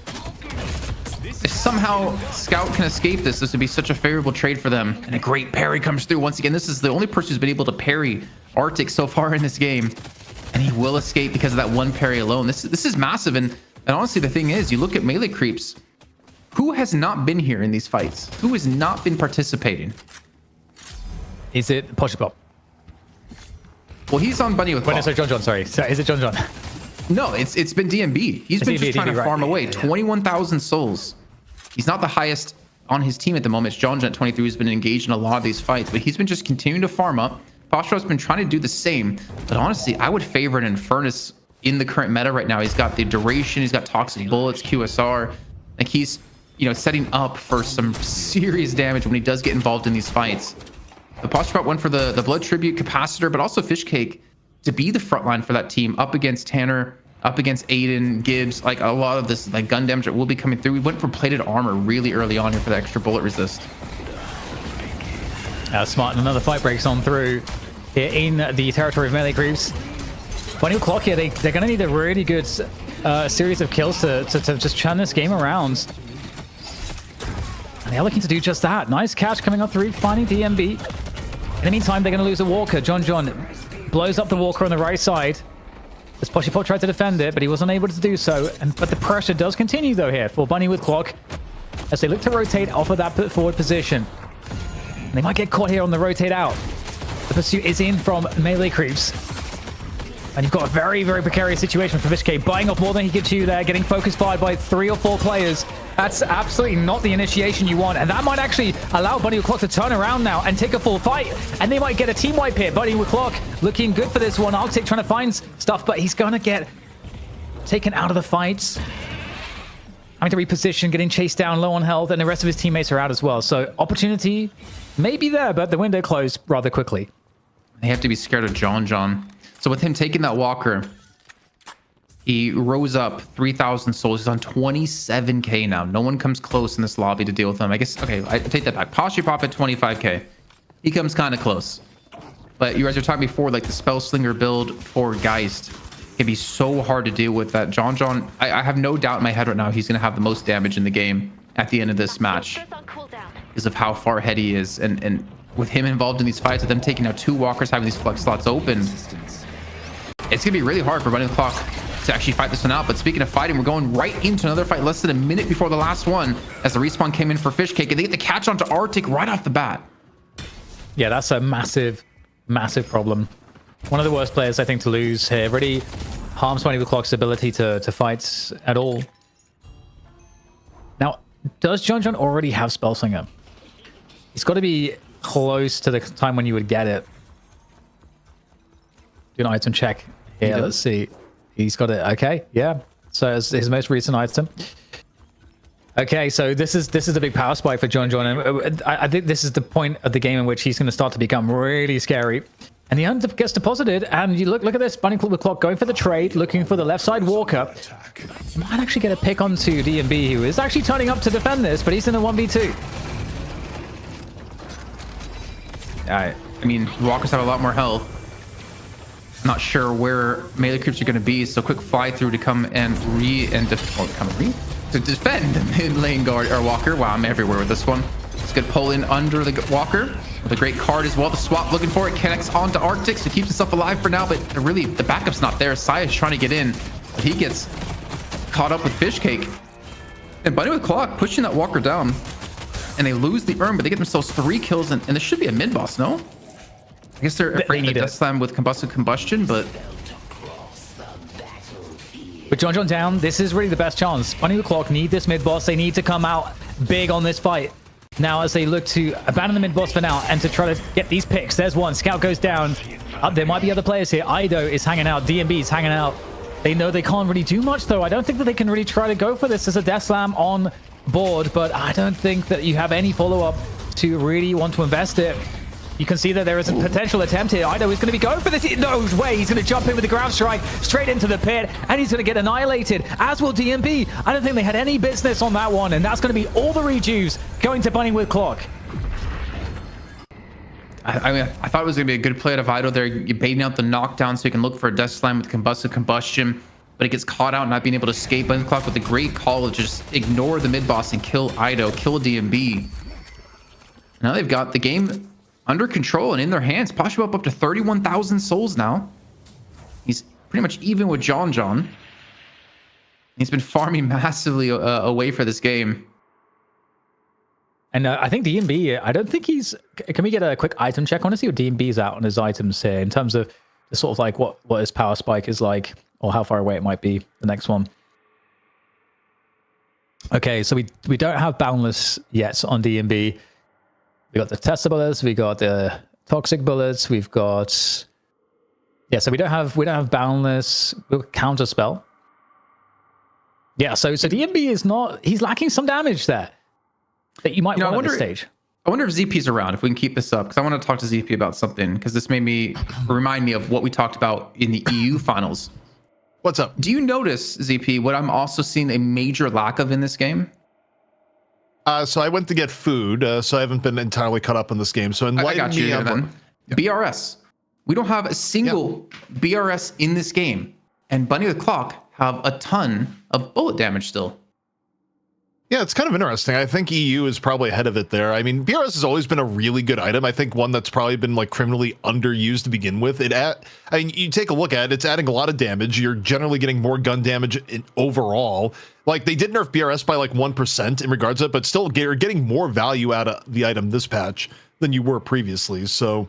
D: If somehow Scout can escape this, this would be such a favorable trade for them. And a great parry comes through. Once again, this is the only person who's been able to parry Arctic so far in this game. And he will escape because of that one parry alone. This is massive. And honestly, the thing is, you look at melee creeps. Who has not been here in these fights? Who has not been participating?
B: Is it Poshipop?
D: Well, he's on Bunny with
B: Wait, no,
D: Claw.
B: sorry, John. Sorry, is it John?
D: No, it's been DMB. He's been just trying to farm away. 21,000 souls. He's not the highest on his team at the moment. It's John at 23 who's been engaged in a lot of these fights, but he's been just continuing to farm up. Poshipop's been trying to do the same, but honestly, I would favor an Infernus in the current meta right now. He's got the duration, he's got toxic bullets, QSR. Like he's, setting up for some serious damage when he does get involved in these fights. The Poshipop went for the blood tribute capacitor, but also Fishcake to be the front line for that team up against Tanner, up against Aiden, Gibbs. Like a lot of this like gun damage that will be coming through. We went for plated armor really early on here for the extra bullet resist.
B: Smart, and another fight breaks on through here in the territory of melee creeps. Bunny Clock here, they're going to need a really good series of kills to just turn this game around. And they're looking to do just that. Nice catch coming up through, finding DMB. In the meantime, they're going to lose a Walker. John blows up the Walker on the right side. As Poshipop tried to defend it, but he wasn't able to do so. But the pressure does continue, though, here for Bunny with Clock as they look to rotate off of that forward position. And they might get caught here on the rotate out. The pursuit is in from melee creeps. And you've got a very, very precarious situation for Fishcake, buying off more than he could chew there, getting focus fired by 3 or 4 players. That's absolutely not the initiation you want. And that might actually allow Bunny with Clock to turn around now and take a full fight. And they might get a team wipe here. Bunny with Clock looking good for this one. Arctic trying to find stuff, but he's going to get taken out of the fights. Having to reposition, getting chased down low on health, and the rest of his teammates are out as well. So opportunity may be there, but the window closed rather quickly.
D: They have to be scared of John. So with him taking that Walker, he rose up 3,000 souls. He's on 27k now. No one comes close in this lobby to deal with him. I guess, okay, I take that back. Poshipop at 25k. He comes kind of close. But you guys were talking before, like the Spellslinger build for Geist can be so hard to deal with that. John, I have no doubt in my head right now he's going to have the most damage in the game at the end of this match because of how far ahead he is. And with him involved in these fights, with them taking out 2 Walkers, having these flex slots open, it's going to be really hard for Bunny the Clock to actually fight this one out. But speaking of fighting, we're going right into another fight less than a minute before the last one as the respawn came in for Fishcake, and they get the catch onto Arctic right off the bat.
B: Yeah, that's a massive problem. One of the worst players, I think, to lose here. Really harms Bunny the Clock's ability to fight at all. Now, does John already have Spellslinger? He's got to be close to the time when you would get it. Do an item check here. Let's see. He's got it. Okay, yeah. So it's his most recent item. Okay, so this is a big power spike for John. And I think this is the point of the game in which he's going to start to become really scary. And the hunter gets deposited, and you look at this. Bunny with Clock going for the trade, looking for the left side Walker. Might actually get a pick onto DMB, who is actually turning up to defend this, but he's in a 1v2.
D: I mean, Walkers have a lot more health. Not sure where melee creeps are going to be, so quick fly through to come and to defend the mid lane guard or Walker. Wow, I'm everywhere with this one. It's good pull in under the Walker with a great card as well. The swap looking for it connects onto Arctic, so keeps himself alive for now. But really, the backup's not there. Saya's trying to get in, but he gets caught up with Fishcake. And Bunny with Clock pushing that Walker down, and they lose the urn, but they get themselves 3 kills, and this should be a mid boss, no? I guess they're afraid of Death Slam with Combustible Combustion, but...
B: With John down, this is really the best chance. Bunny the Clock need this mid-boss. They need to come out big on this fight. Now, as they look to abandon the mid-boss for now and to try to get these picks. There's one. Scout goes down. There might be other players here. Ido is hanging out. DMB is hanging out. They know they can't really do much, though. I don't think that they can really try to go for this as a Death Slam on board, but I don't think that you have any follow-up to really want to invest it. You can see that there is a potential attempt here. Ido is going to be going for this. No way. He's going to jump in with the ground strike straight into the pit, and he's going to get annihilated, as will DMB. I don't think they had any business on that one, and that's going to be all the rejuves going to Bunny with Clock.
D: I mean, I thought it was going to be a good play out of Ido there. You're baiting out the knockdown so you can look for a Death Slam with Combustible Combustion. but it gets caught out, not being able to escape. Bunny the Clock with a great call to just ignore the mid boss and kill Ido, kill DMB. Now they've got the game under control and in their hands. Pasha up to 31,000 souls now. He's pretty much even with John. He's been farming massively away for this game.
B: And I think DMB, I don't think he's... Can we get a quick item check? I want to see what DMB's out on his items here in terms of the sort of like what his power spike is like, or how far away it might be, the next one. Okay, so we don't have Boundless yet on DMB. We got the Tester bullets, we got the Toxic bullets, we've got... Yeah, so we don't have Boundless, Counter Spell. Yeah, so DMB is not... He's lacking some damage there that you might want at this stage.
D: I wonder if ZP's around, if we can keep this up, because I want to talk to ZP about something, because this made me remind me of what we talked about in the EU finals.
A: What's up?
D: Do you notice, ZP, what I'm also seeing a major lack of in this game?
A: So I went to get food, so I haven't been entirely caught up on this game. So enlighten
D: I got you
A: me
D: there,
A: on
D: then. BRS. We don't have a single BRS in this game, and Bunny the Clock have a ton of bullet damage still.
A: Yeah, it's kind of interesting. I think EU is probably ahead of it there. I mean, BRS has always been a really good item. I think one that's probably been like criminally underused to begin with. I mean, you take a look at it, it's adding a lot of damage. You're generally getting more gun damage overall. Like, they did nerf BRS by like 1% in regards to it, but still you're getting more value out of the item this patch than you were previously. So,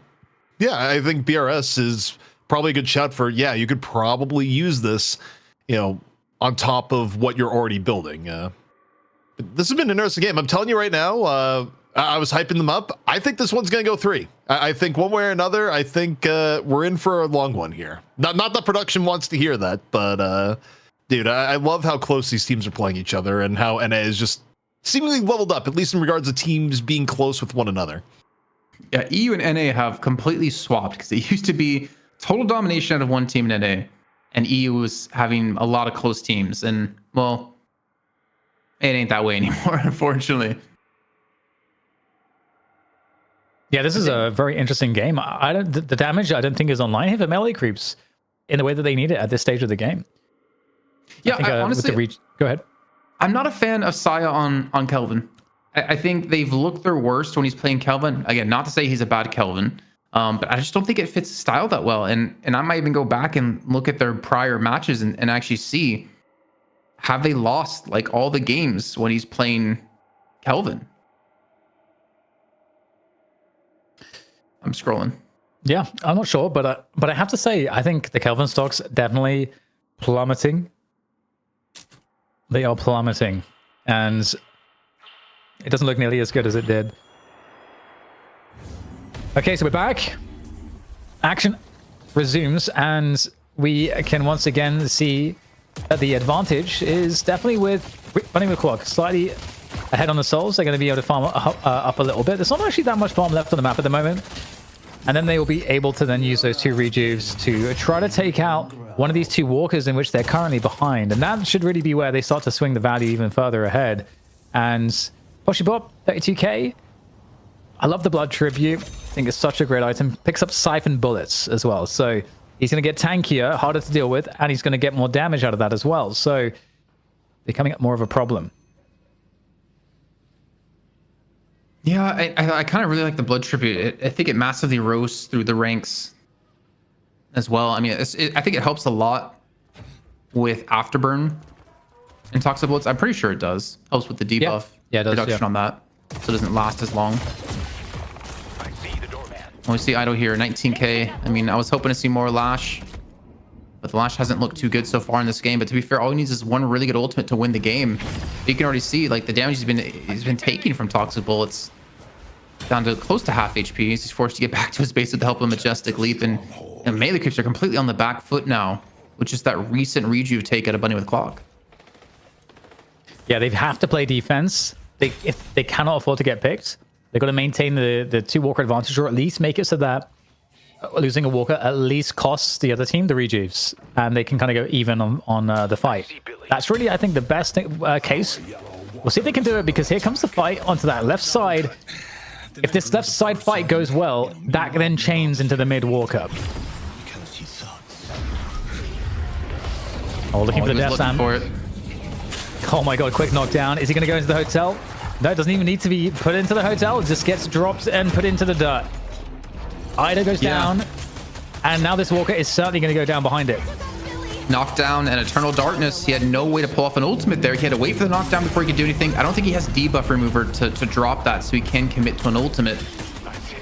A: yeah, I think BRS is probably a good shout for, yeah, you could probably use this, you know, on top of what you're already building. This has been an interesting game. I'm telling you right now, I was hyping them up. I think this one's going to go 3. I think one way or another, I think we're in for a long one here. Not that production wants to hear that, but dude, I love how close these teams are playing each other and how NA is just seemingly leveled up, at least in regards to teams being close with one another.
D: Yeah, EU and NA have completely swapped, because it used to be total domination out of one team in NA, and EU was having a lot of close teams. And, well, it ain't that way anymore, unfortunately.
B: Yeah, this is a very interesting game. The damage I don't think is online here for melee creeps in the way that they need it at this stage of the game.
D: Yeah,
B: I honestly, go ahead.
D: I'm not a fan of Saya on Kelvin. I think they've looked their worst when he's playing Kelvin. Again, not to say he's a bad Kelvin, but I just don't think it fits his style that well. And I might even go back and look at their prior matches and actually see, have they lost like all the games when he's playing Kelvin? I'm scrolling.
B: Yeah, I'm not sure, but I have to say, I think the Kelvin stocks definitely plummeting. They are plummeting, and it doesn't look nearly as good as it did. Okay, so we're back. Action resumes, and we can once again see that the advantage is definitely with Bunny the Clock. Slightly ahead on the souls. They're going to be able to farm up a little bit. There's not actually that much farm left on the map at the moment. And then they will be able to then use those 2 rejuves to try to take out one of these 2 walkers in which they're currently behind. And that should really be where they start to swing the value even further ahead. And Poshibop, 32k. I love the Blood Tribute. I think it's such a great item. Picks up Siphon Bullets as well. So he's going to get tankier, harder to deal with, and he's going to get more damage out of that as well. So becoming more of a problem.
D: Yeah, I kind of really like the Blood Tribute. I think it massively rose through the ranks as well. I mean, I think it helps a lot with Afterburn and Toxic Bullets. I'm pretty sure it does. Helps with the debuff reduction on that, so it doesn't last as long. We see Ido here, 19k. I mean, I was hoping to see more Lash, but the Lash hasn't looked too good so far in this game. But to be fair, all he needs is one really good ultimate to win the game. You can already see like the damage he's been taking from Toxic Bullets, down to close to half HP. He's forced to get back to his base with the help of Majestic Leap, and melee creeps are completely on the back foot now, with just that recent rejuve take out of Bunny with Clock.
B: Yeah, they have to play defense. If they cannot afford to get picked, they've got to maintain the 2 walker advantage, or at least make it so that losing a walker at least costs the other team the rejuves, and they can kind of go even on the fight. That's really, I think, the best case. We'll see if they can do it, because here comes the fight onto that left side. If this left side fight goes well, that then chains into the mid walker. Oh, looking for
D: he
B: the
D: was
B: death
D: looking
B: slam.
D: for it.
B: Oh my god, quick knockdown. Is he going to go into the hotel? No, it doesn't even need to be put into the hotel. It just gets dropped and put into the dirt. Ida goes down. And now this Walker is certainly going to go down behind it.
D: Knockdown and Eternal Darkness. He had no way to pull off an ultimate there. He had to wait for the knockdown before he could do anything. I don't think he has debuff remover to drop that so he can commit to an ultimate.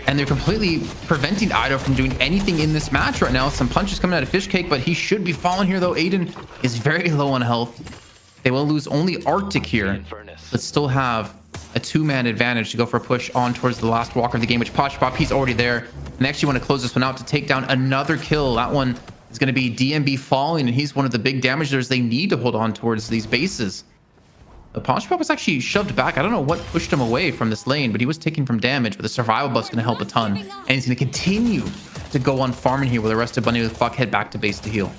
D: And they're completely preventing Ido from doing anything in this match right now. Some punches coming out of Fishcake, but he should be falling here though. Aiden is very low on health. They will lose only Arctic here, but still have a 2-man advantage to go for a push on towards the last walker of the game, which Posh Pop, he's already there. And they actually want to close this one out to take down another kill. That one is going to be DMB falling, and he's one of the big damagers they need to hold on towards these bases. The Posh Pop was actually shoved back. I don't know what pushed him away from this lane, but he was taking from damage, but the survival buff's going to help a ton. And he's going to continue to go on farming here with the rest of Bunny with Fuck head back to base to heal.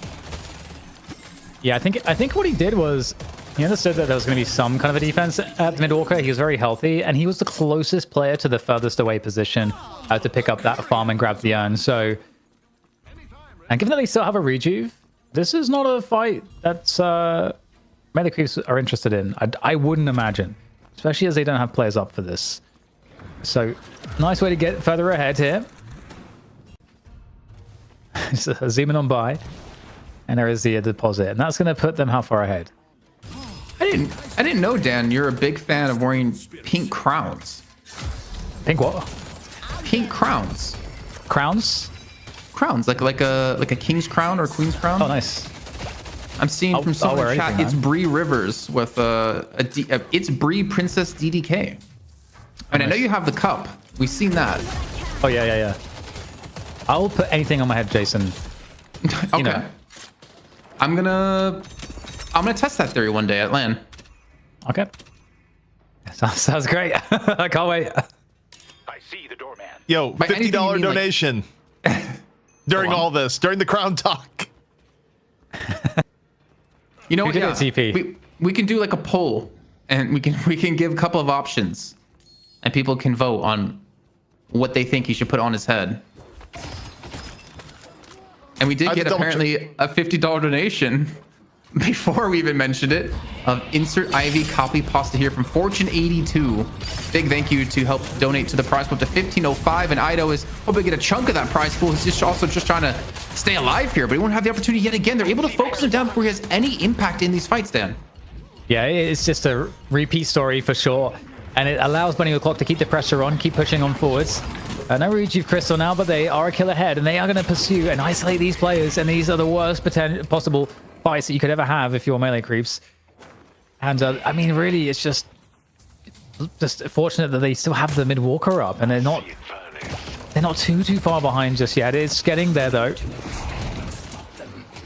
B: Yeah, I think what he did was he understood that there was going to be some kind of a defense at mid walker. He was very healthy, and he was the closest player to the furthest away position to pick up that farm and grab the urn. So, and given that they still have a rejuve, this is not a fight that's melee creeps are interested in. I wouldn't imagine, especially as they don't have players up for this. So, nice way to get further ahead here. Zooming on by, and there is the deposit, and that's going to put them how far ahead?
D: I didn't know, Dan, you're a big fan of wearing pink crowns.
B: Pink what?
D: Pink crowns.
B: Crowns?
D: Crowns, like a king's crown or a queen's crown.
B: Oh, nice.
D: I'm seeing from some in the chat,
B: anything,
D: it's Bree Rivers with it's Bree Princess DDK. And I know you have the cup. We've seen that.
B: Oh yeah. I'll put anything on my head, Jason.
D: Okay.
B: know.
D: I'm gonna test that theory one day at LAN.
B: Okay. Sounds great. I can't wait.
C: I see the doorman.
A: Yo,
D: By anything,
A: $50
D: you mean,
A: donation during all this, during the crown talk.
D: You know
B: Who
D: what?
B: did
D: Yeah,
B: it, TP?
D: we can do like a poll, and we can give a couple of options, and people can vote on what they think he should put on his head. And we did get apparently a $50 donation before we even mentioned it of insert Ivy copy pasta here from Fortune 82. Big thank you to help donate to the prize pool to 1505, and Ido is hoping to get a chunk of that prize pool. He's just also just trying to stay alive here, but he won't have the opportunity yet again. They're able to focus him down before he has any impact in these fights, Dan.
B: Yeah, it's just a repeat story for sure. And it allows Bunny O'Clock to keep the pressure on, keep pushing on forwards. No rejuve crystal now, but they are a kill ahead, and they are going to pursue and isolate these players. And these are the worst possible fights that you could ever have if you're melee creeps. And I mean, really, it's just fortunate that they still have the mid walker up, and they're not too far behind just yet. It's getting there though.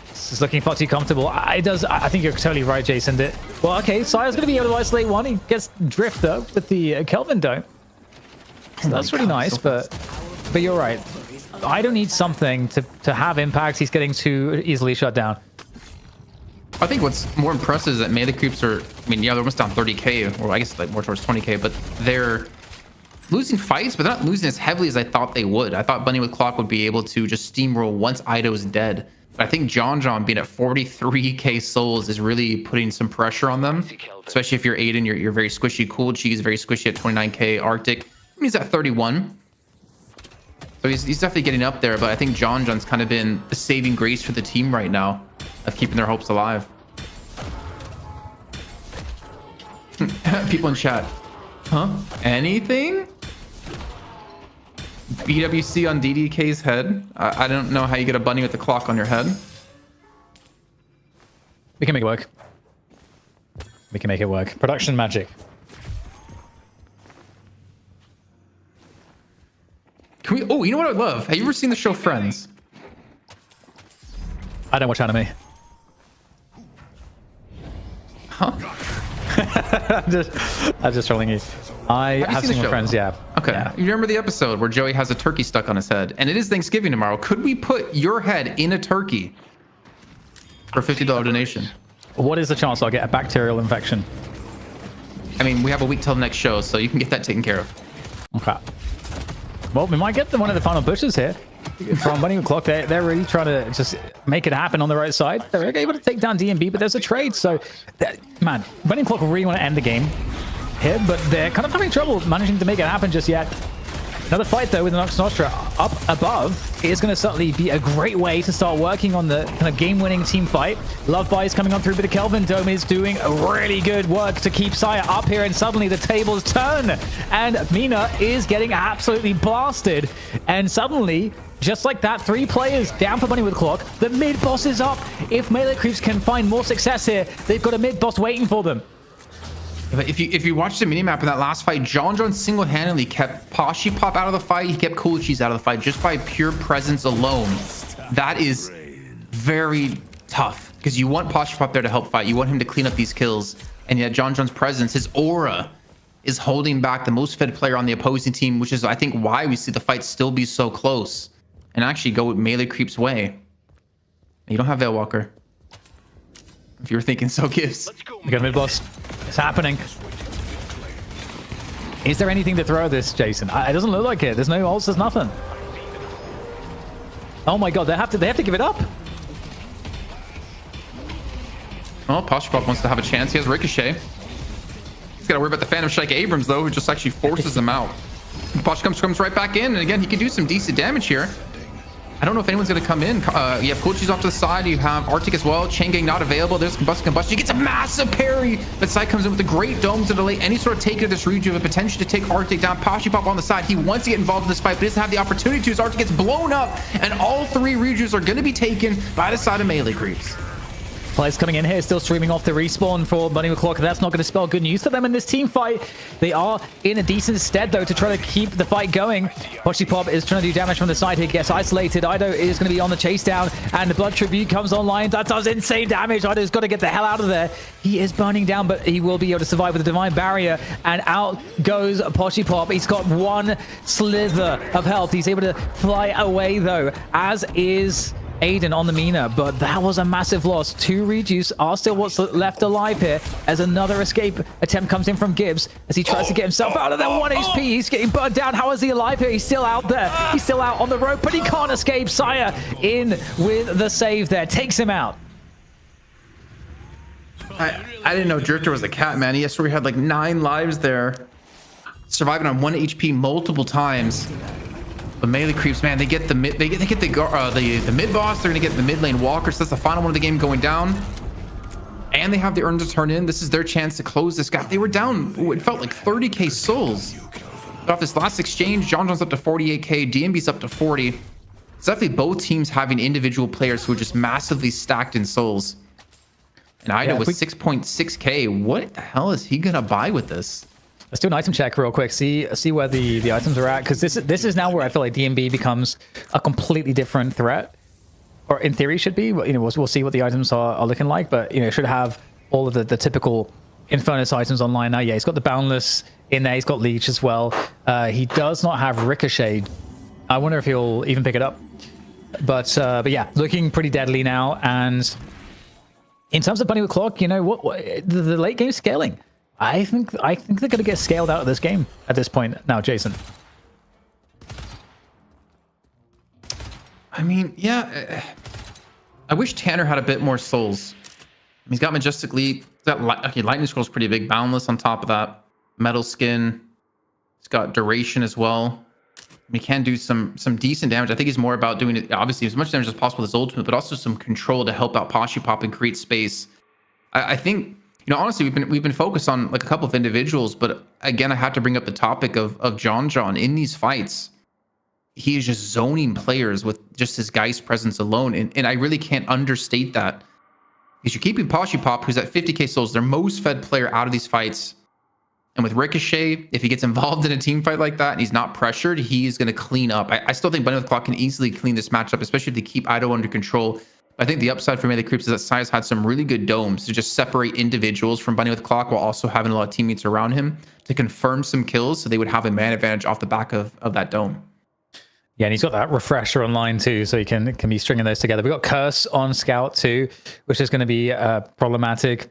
B: This is looking far too comfortable. I think you're totally right, Jason. Well, okay, Sire's going to be able to isolate one. He gets drift though with the Kelvin dome. So that's really nice, but you're right. I don't need something to have impact. He's getting too easily shut down.
D: I think what's more impressive is that melee creeps are, I mean, yeah, they're almost down 30k, or I guess like more towards 20k, but they're losing fights, but they're not losing as heavily as I thought they would. I thought Bunny with Clock would be able to just steamroll once Ido's dead. But I think John being at 43k souls is really putting some pressure on them, especially if you're Aiden, you're very squishy. Cool Cheese, very squishy at 29k. Arctic, I mean, he's at 31. So he's definitely getting up there, but I think John's kind of been the saving grace for the team right now of keeping their hopes alive. People in chat. Huh? Anything? BWC on DDK's head? I don't know how you get a bunny with a clock on your head.
B: We can make it work. We can make it work. Production magic.
D: Can we? Oh, you know what I would love? Have you ever seen the show Friends?
B: I don't watch anime.
D: Huh?
B: I'm just trolling you. I have seen my friends, yeah.
D: Okay.
B: Yeah.
D: You remember the episode where Joey has a turkey stuck on his head, and it is Thanksgiving tomorrow. Could we put your head in a turkey for a $50 donation?
B: What is the chance I'll get a bacterial infection?
D: I mean, we have a week till the next show, so you can get that taken care of.
B: Okay. Well, we might get one of the final pushes here. from Bunny Clock. They're really trying to just make it happen on the right side. They're able to take down DMB, but there's a trade. So, man, Bunny Clock really want to end the game here, but they're kind of having trouble managing to make it happen just yet. Another fight, though, with the Nox Nostra up above is going to certainly be a great way to start working on the kind of game-winning team fight. Love Buy is coming on through, but the Kelvin Dome is doing really good work to keep Saya up here, and suddenly the tables turn, and Mina is getting absolutely blasted, and suddenly, just like that, 3 players down for Bunny with Clock. The mid-boss is up. If Melee Creeps can find more success here, they've got a mid-boss waiting for them.
D: But if you watch the minimap in that last fight, John single-handedly kept Poshy Pop out of the fight. He kept Cool Cheese out of the fight just by pure presence alone. That is very tough because you want Poshy Pop there to help fight. You want him to clean up these kills. And yet John's presence, his aura, is holding back the most fed player on the opposing team, which is, I think, why we see the fight still be so close and actually go with Melee Creep's way. You don't have Veil Walker. If you were thinking so, Gibbs.
B: We got mid-boss. It's happening. Is there anything to throw at this, Jason? It doesn't look like it. There's no ults, there's nothing. Oh my god, they have to give it up.
D: Well, Poshy Pop wants to have a chance. He has Ricochet. He's got to worry about the Phantom Strike Abrams, though, who just actually forces him out. Poshy comes right back in, and again, he can do some decent damage here. I don't know if anyone's going to come in. You have Coolchi's off to the side. You have Arctic as well. Chain Gang not available. There's Combustion. He gets a massive parry. But Sai comes in with a great dome to delay any sort of take of this Reju, with potential to take Arctic down. Poshy Pop on the side. He wants to get involved in this fight, but doesn't have the opportunity to, as Arctic gets blown up. And all 3 Rejus are going to be taken by the side of Melee Creeps.
B: Players coming in here, still streaming off the respawn for Bunny McClock. That's not going to spell good news for them in this team fight. They are in a decent stead, though, to try to keep the fight going. Poshy Pop is trying to do damage from the side here, gets isolated. Ido is going to be on the chase down, and the Blood Tribute comes online. That does insane damage. Ido's got to get the hell out of there. He is burning down, but he will be able to survive with the Divine Barrier, and out goes Poshy Pop. He's got 1 slither of health. He's able to fly away, though, as is Aiden on the Mina, but that was a massive loss. 2 Rejuice are still what's left alive here as another escape attempt comes in from Gibbs as he tries to get himself out of there. 1 HP. He's getting burned down. How is he alive here? He's still out there. He's still out on the rope, but he can't escape. Saya in with the save there. Takes him out.
D: I didn't know Drifter was a cat, man. He had like 9 lives there, surviving on 1 HP multiple times. The Melee Creeps, man, they get the mid, they get the mid boss. They're gonna get the mid lane walker. So that's the final one of the game going down, and they have the urn to turn in. This is their chance to close this gap. They were down. It felt like 30k souls. But off this last exchange, John's up to 48k. DMB's up to 40. It's definitely both teams having individual players who are just massively stacked in souls. And Ida with 6.6k. What the hell is he gonna buy with this?
B: Let's do an item check real quick. See where the items are at, because this is now where I feel like DMB becomes a completely different threat, or in theory should be. You know, we'll see what the items are looking like, but you know, should have all of the typical Infernus items online now. Yeah, he's got the Boundless in there. He's got Leech as well. He does not have Ricochet. I wonder if he'll even pick it up. But yeah, looking pretty deadly now. And in terms of Bunny with Clock, you know what the late game scaling. I think they're going to get scaled out of this game at this point now, Jason.
D: I mean, yeah. I wish Tanner had a bit more souls. He's got Majestic Leap. Lightning Scroll's pretty big. Boundless on top of that. Metal Skin. He's got Duration as well. He can do some decent damage. I think he's more about doing it, obviously, as much damage as possible with his ultimate, but also some control to help out Poshy Pop and create space. I think... You know, honestly, we've been focused on like a couple of individuals, but again, I have to bring up the topic of John in these fights. He is just zoning players with just his Geist presence alone, and I really can't understate that. Because you're keeping Poshy Pop, who's at 50k souls, their most fed player out of these fights, and with Ricochet, if he gets involved in a team fight like that and he's not pressured, he's going to clean up. I still think Bunny with Clock can easily clean this matchup, especially if they keep Ido under control. I think the upside for Melee Creeps is that Sai's had some really good domes to just separate individuals from Bunny with Clock while also having a lot of teammates around him to confirm some kills, so they would have a man advantage off the back of that dome.
B: Yeah, and he's got that Refresher online too, so he can be stringing those together. We've got Curse on Scout too, which is going to be problematic,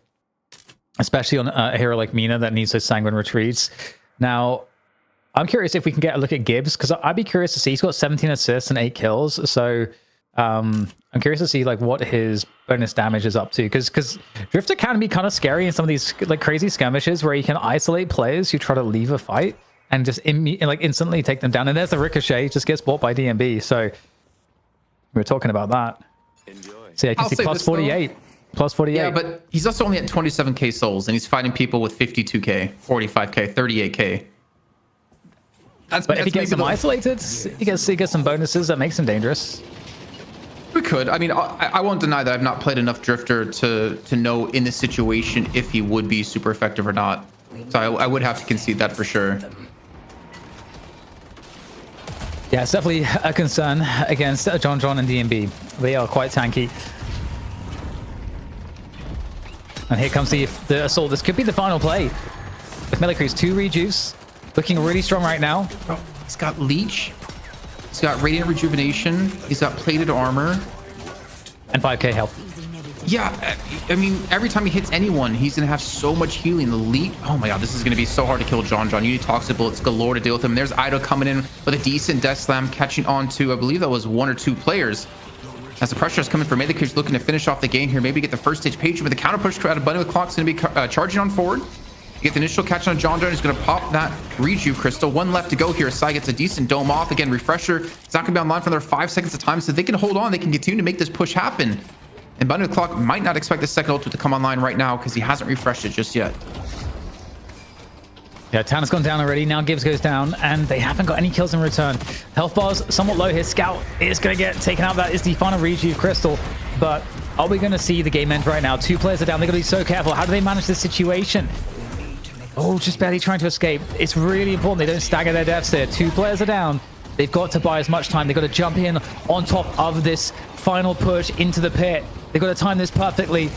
B: especially on a hero like Mina that needs those Sanguine retreats. Now, I'm curious if we can get a look at Gibbs, because I'd be curious to see. He's got 17 assists and 8 kills. So I'm curious to see like what his bonus damage is up to, because Drifter can be kind of scary in some of these like crazy skirmishes where you can isolate players who try to leave a fight and just instantly take them down. And there's the ricochet, just gets bought by DMB. So we're talking about that. So yeah, you can
D: I'll
B: see
D: say
B: plus
D: this, though.
B: 48. Plus 48.
D: Yeah, but he's also only at 27k souls, and he's fighting people with 52k, 45k, 38k.
B: But if he gets them isolated, he gets some bonuses that makes him dangerous.
D: We could. I mean, I won't deny that I've not played enough Drifter to know in this situation if he would be super effective or not. So I would have to concede that for sure.
B: Yeah, it's definitely a concern against John and DMB. They are quite tanky. And here comes the assault. This could be the final play. With Melicre's 2 rejuice, looking really strong right now.
D: Bro, he's got Leech. He's got Radiant Rejuvenation. He's got Plated Armor.
B: And 5k health.
D: Yeah, I mean, every time he hits anyone, he's going to have so much healing. The Leech, oh my god, this is going to be so hard to kill John. You need Toxic Bullets galore to deal with him. There's Ido coming in with a decent Death Slam, catching on to, I believe that was 1 or 2 players. As the pressure is coming for Melicre's looking to finish off the game here, maybe get the first stage page, but the counter push out of Bunny with Clock's going to be charging on forward. You get the initial catch on John. He's going to pop that Reju Crystal. 1 left to go here. Sai gets a decent dome off. Again, Refresher. It's not going to be online for another 5 seconds of time, so they can hold on. They can continue to make this push happen. And Bunny with Clock might not expect the second ultimate to come online right now because he hasn't refreshed it just yet.
B: Yeah, Tanner's gone down already. Now Gibbs goes down, and they haven't got any kills in return. Health bars somewhat low here. Scout is going to get taken out. That is the final Reju Crystal. But are we going to see the game end right now? 2 players are down. They're going to be so careful. How do they manage this situation? Oh, just barely trying to escape. It's really important they don't stagger their deaths here. 2 players are down. They've got to buy as much time. They've got to jump in on top of this final push into the pit. They've got to time this perfectly.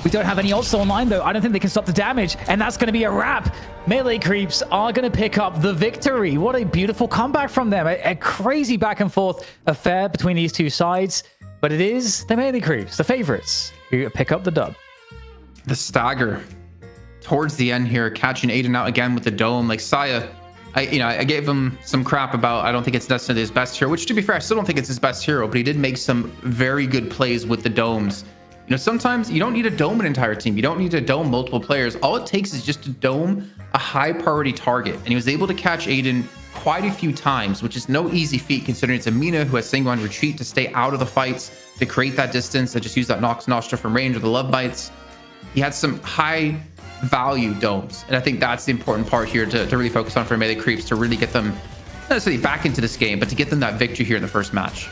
B: We don't have any ults online, though. I don't think they can stop the damage, and that's going to be a wrap. Melee Creeps are going to pick up the victory. What a beautiful comeback from them. A crazy back and forth affair between these 2 sides, but it is the Melee Creeps, the favorites, who pick up the dub.
D: The stagger towards the end here, catching Aiden out again with the dome. Like Saya, I gave him some crap about, I don't think it's necessarily his best hero, which to be fair, I still don't think it's his best hero, but he did make some very good plays with the domes. You know, sometimes you don't need to dome an entire team. You don't need to dome multiple players. All it takes is just to dome a high priority target. And he was able to catch Aiden quite a few times, which is no easy feat considering it's Amina who has Sanguine retreat to stay out of the fights, to create that distance, to just use that Nox Nostra from range or the Love Bites. He had some high value domes. And I think that's the important part here to really focus on for Melee Creeps, to really get them, not necessarily back into this game, but to get them that victory here in the first match.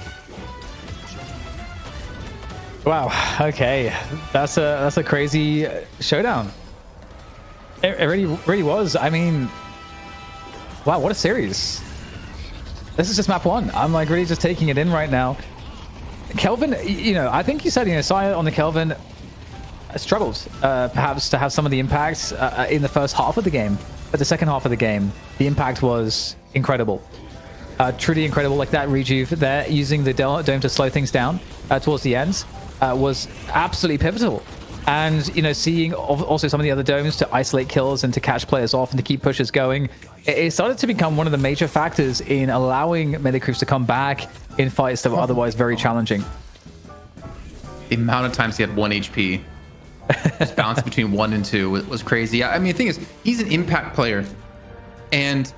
B: Wow. Okay, that's a crazy showdown. It really was. I mean, wow, what a series. This is just map 1. I'm like really just taking it in right now. Kelvin, I think you said, Saya on the Kelvin struggled perhaps to have some of the impacts in the first half of the game, but the second half of the game, the impact was incredible. Truly incredible. Like that rejuve there, using the dome to slow things down towards the ends. Was absolutely pivotal. And, seeing also some of the other domes to isolate kills and to catch players off and to keep pushes going, it started to become one of the major factors in allowing Melee Creeps to come back in fights that were otherwise very challenging.
D: The amount of times he had 1 HP, just bouncing between 1 and 2 was crazy. I mean, the thing is, he's an impact player, and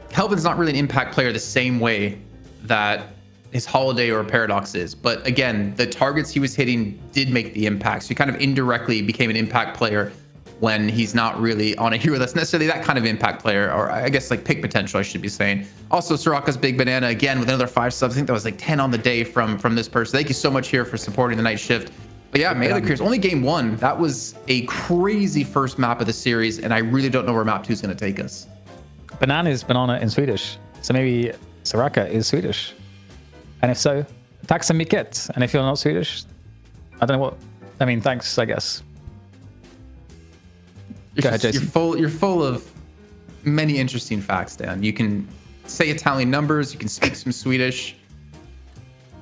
D: Kelvin's not really an impact player the same way that his Holiday or Paradox is. But again, the targets he was hitting did make the impact. So he kind of indirectly became an impact player when he's not really on a hero that's necessarily that kind of impact player, or I guess like pick potential, I should be saying. Also, Soraka's Big Banana, again, with another 5 subs. I think that was like 10 on the day from this person. Thank you so much here for supporting the night shift. But yeah, Melee Creeps, only game 1. That was a crazy first map of the series, and I really don't know where map 2 is going to take us.
B: Banana is banana in Swedish. So maybe Soraka is Swedish. And if so, tack så mycket. And if you're not Swedish, I don't know what. I mean, thanks, I guess. Go ahead, Jason.
D: You're full of many interesting facts, Dan. You can say Italian numbers. You can speak some Swedish.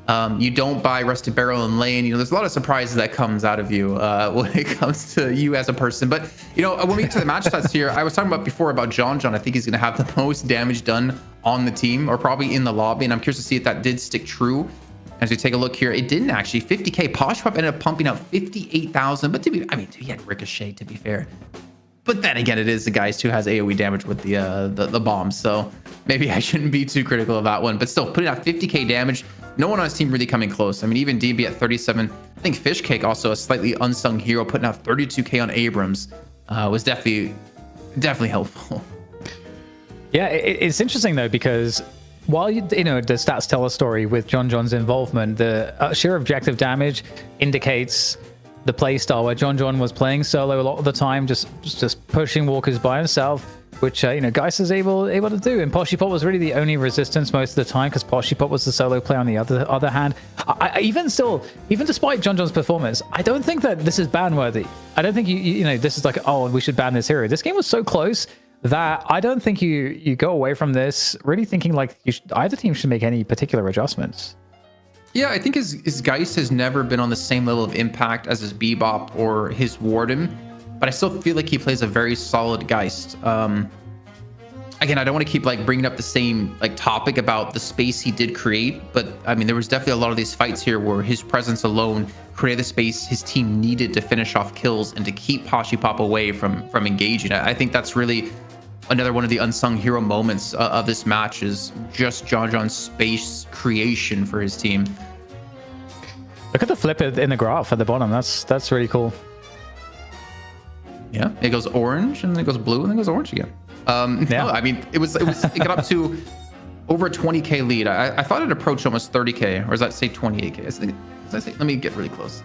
D: You don't buy Rusted Barrel in lane. You know, there's a lot of surprises that comes out of you when it comes to you as a person. But, you know, when we get to the match stats here, I was talking about before about John. I think he's going to have the most damage done on the team or probably in the lobby. And I'm curious to see if that did stick true. As we take a look here, it didn't actually. 50K. Posh Pop ended up pumping out 58,000. But he had Ricochet, to be fair. But then again, it is the guys who has AoE damage with the bombs. So maybe I shouldn't be too critical of that one. But still, putting out 50K damage. No one on his team really coming close. I mean, even DB at 37. I think Fishcake, also a slightly unsung hero, putting out 32K on Abrams, was definitely helpful.
B: Yeah, it's interesting though, because while you know the stats tell a story with John's involvement, the sheer objective damage indicates the play style where John was playing solo a lot of the time, just pushing walkers by himself, which you know Geist is able to do. And Poshipop was really the only resistance most of the time, because Poshipop was the solo play on the other hand. Even despite John's performance, I don't think that this is ban worthy. I don't think you know this is like, oh, we should ban this hero. This game was so close that I don't think you go away from this really thinking like either team should make any particular adjustments.
D: Yeah, I think his Geist has never been on the same level of impact as his Bebop or his Warden, but I still feel like he plays a very solid Geist. Again, I don't want to keep like bringing up the same like topic about the space he did create, but I mean, there was definitely a lot of these fights here where his presence alone created the space his team needed to finish off kills and to keep Poshipop away from engaging. I think that's really another one of the unsung hero moments of this match, is just John's space creation for his team.
B: Look at the flip in the graph at the bottom. That's really cool.
D: Yeah, it goes orange and then it goes blue and then it goes orange again.
B: Yeah.
D: No, I mean, it got up to over a 20K lead. I thought it approached almost 30K, or does that say 28K? Let me get really close.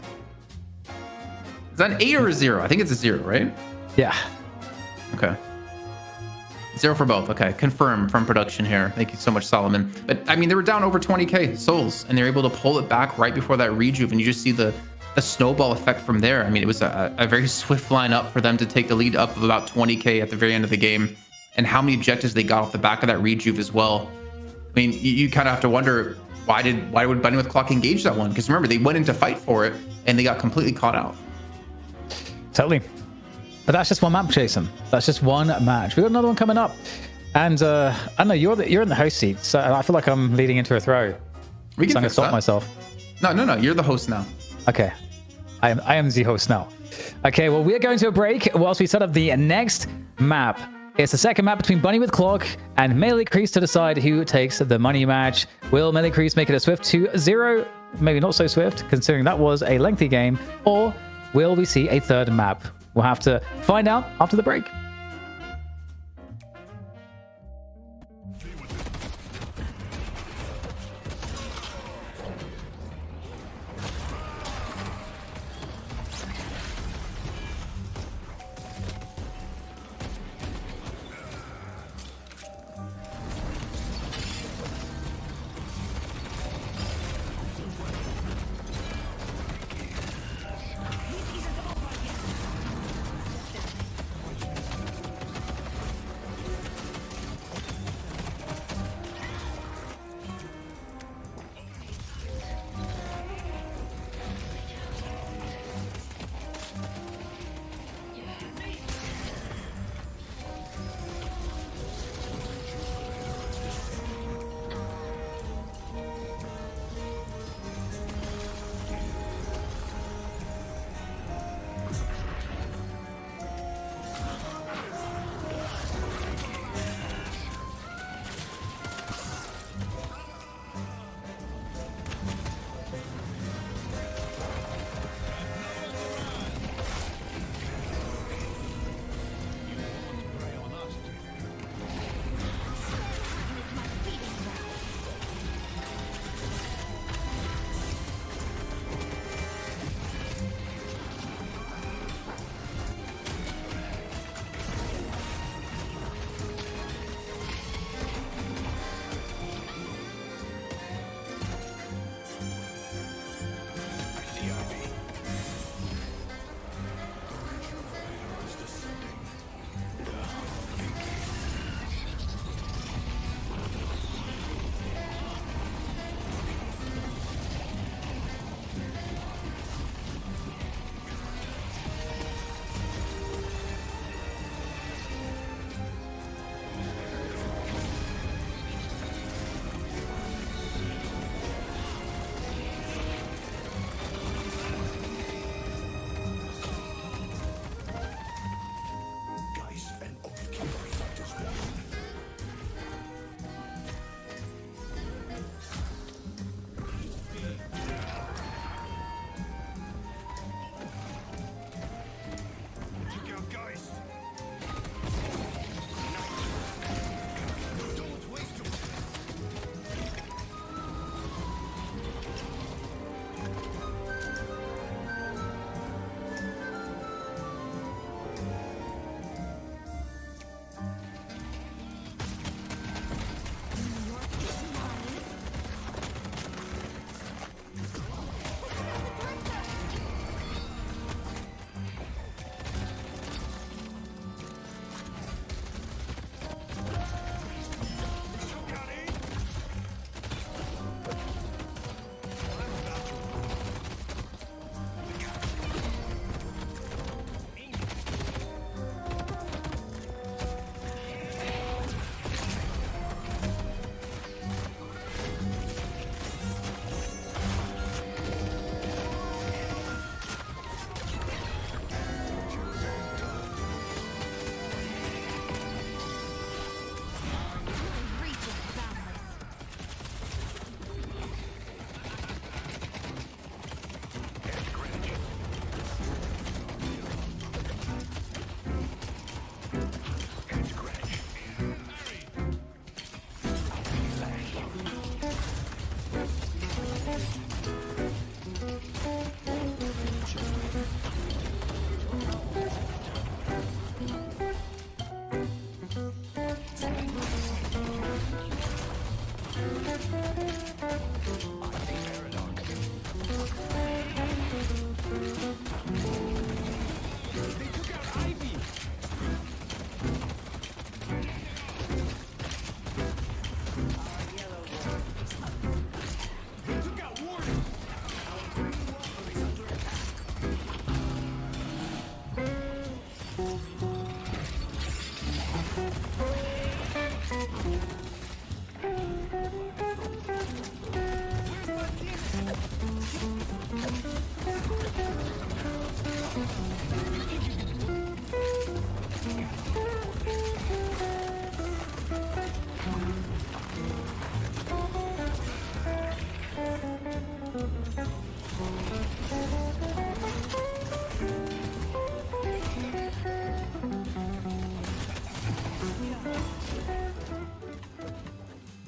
D: Is that an 8 or a 0? I think it's a 0, right?
B: Yeah.
D: Okay. 0 for both. Okay, confirm from production here. Thank you so much, Solomon. But I mean, they were down over 20K souls, and they're able to pull it back right before that rejuve, and you just see the snowball effect from there. I mean, it was a very swift line up for them to take the lead up of about 20K at the very end of the game, and how many objectives they got off the back of that rejuve as well. I mean, you kind of have to wonder, why would Bunny with Clock engage that one? Because remember, they went in to fight for it, and they got completely caught out.
B: Totally. But that's just one map, Jason. That's just one match. We got another one coming up, and I don't know, you're in the host seat, so I feel like I'm leading into a throw.
D: We can
B: so I'm gonna
D: fix
B: stop
D: that.
B: myself.
D: No, you're the host now.
B: Okay, I am the host now. Okay, well, we're going to a break whilst we set up the next map. It's the second map between Bunny with Clock and Melee Crease to decide who takes the money match. Will Melee Crease make it a swift 2-0? Maybe not so swift, considering that was a lengthy game. Or will we see a third map? We'll have to find out after the break.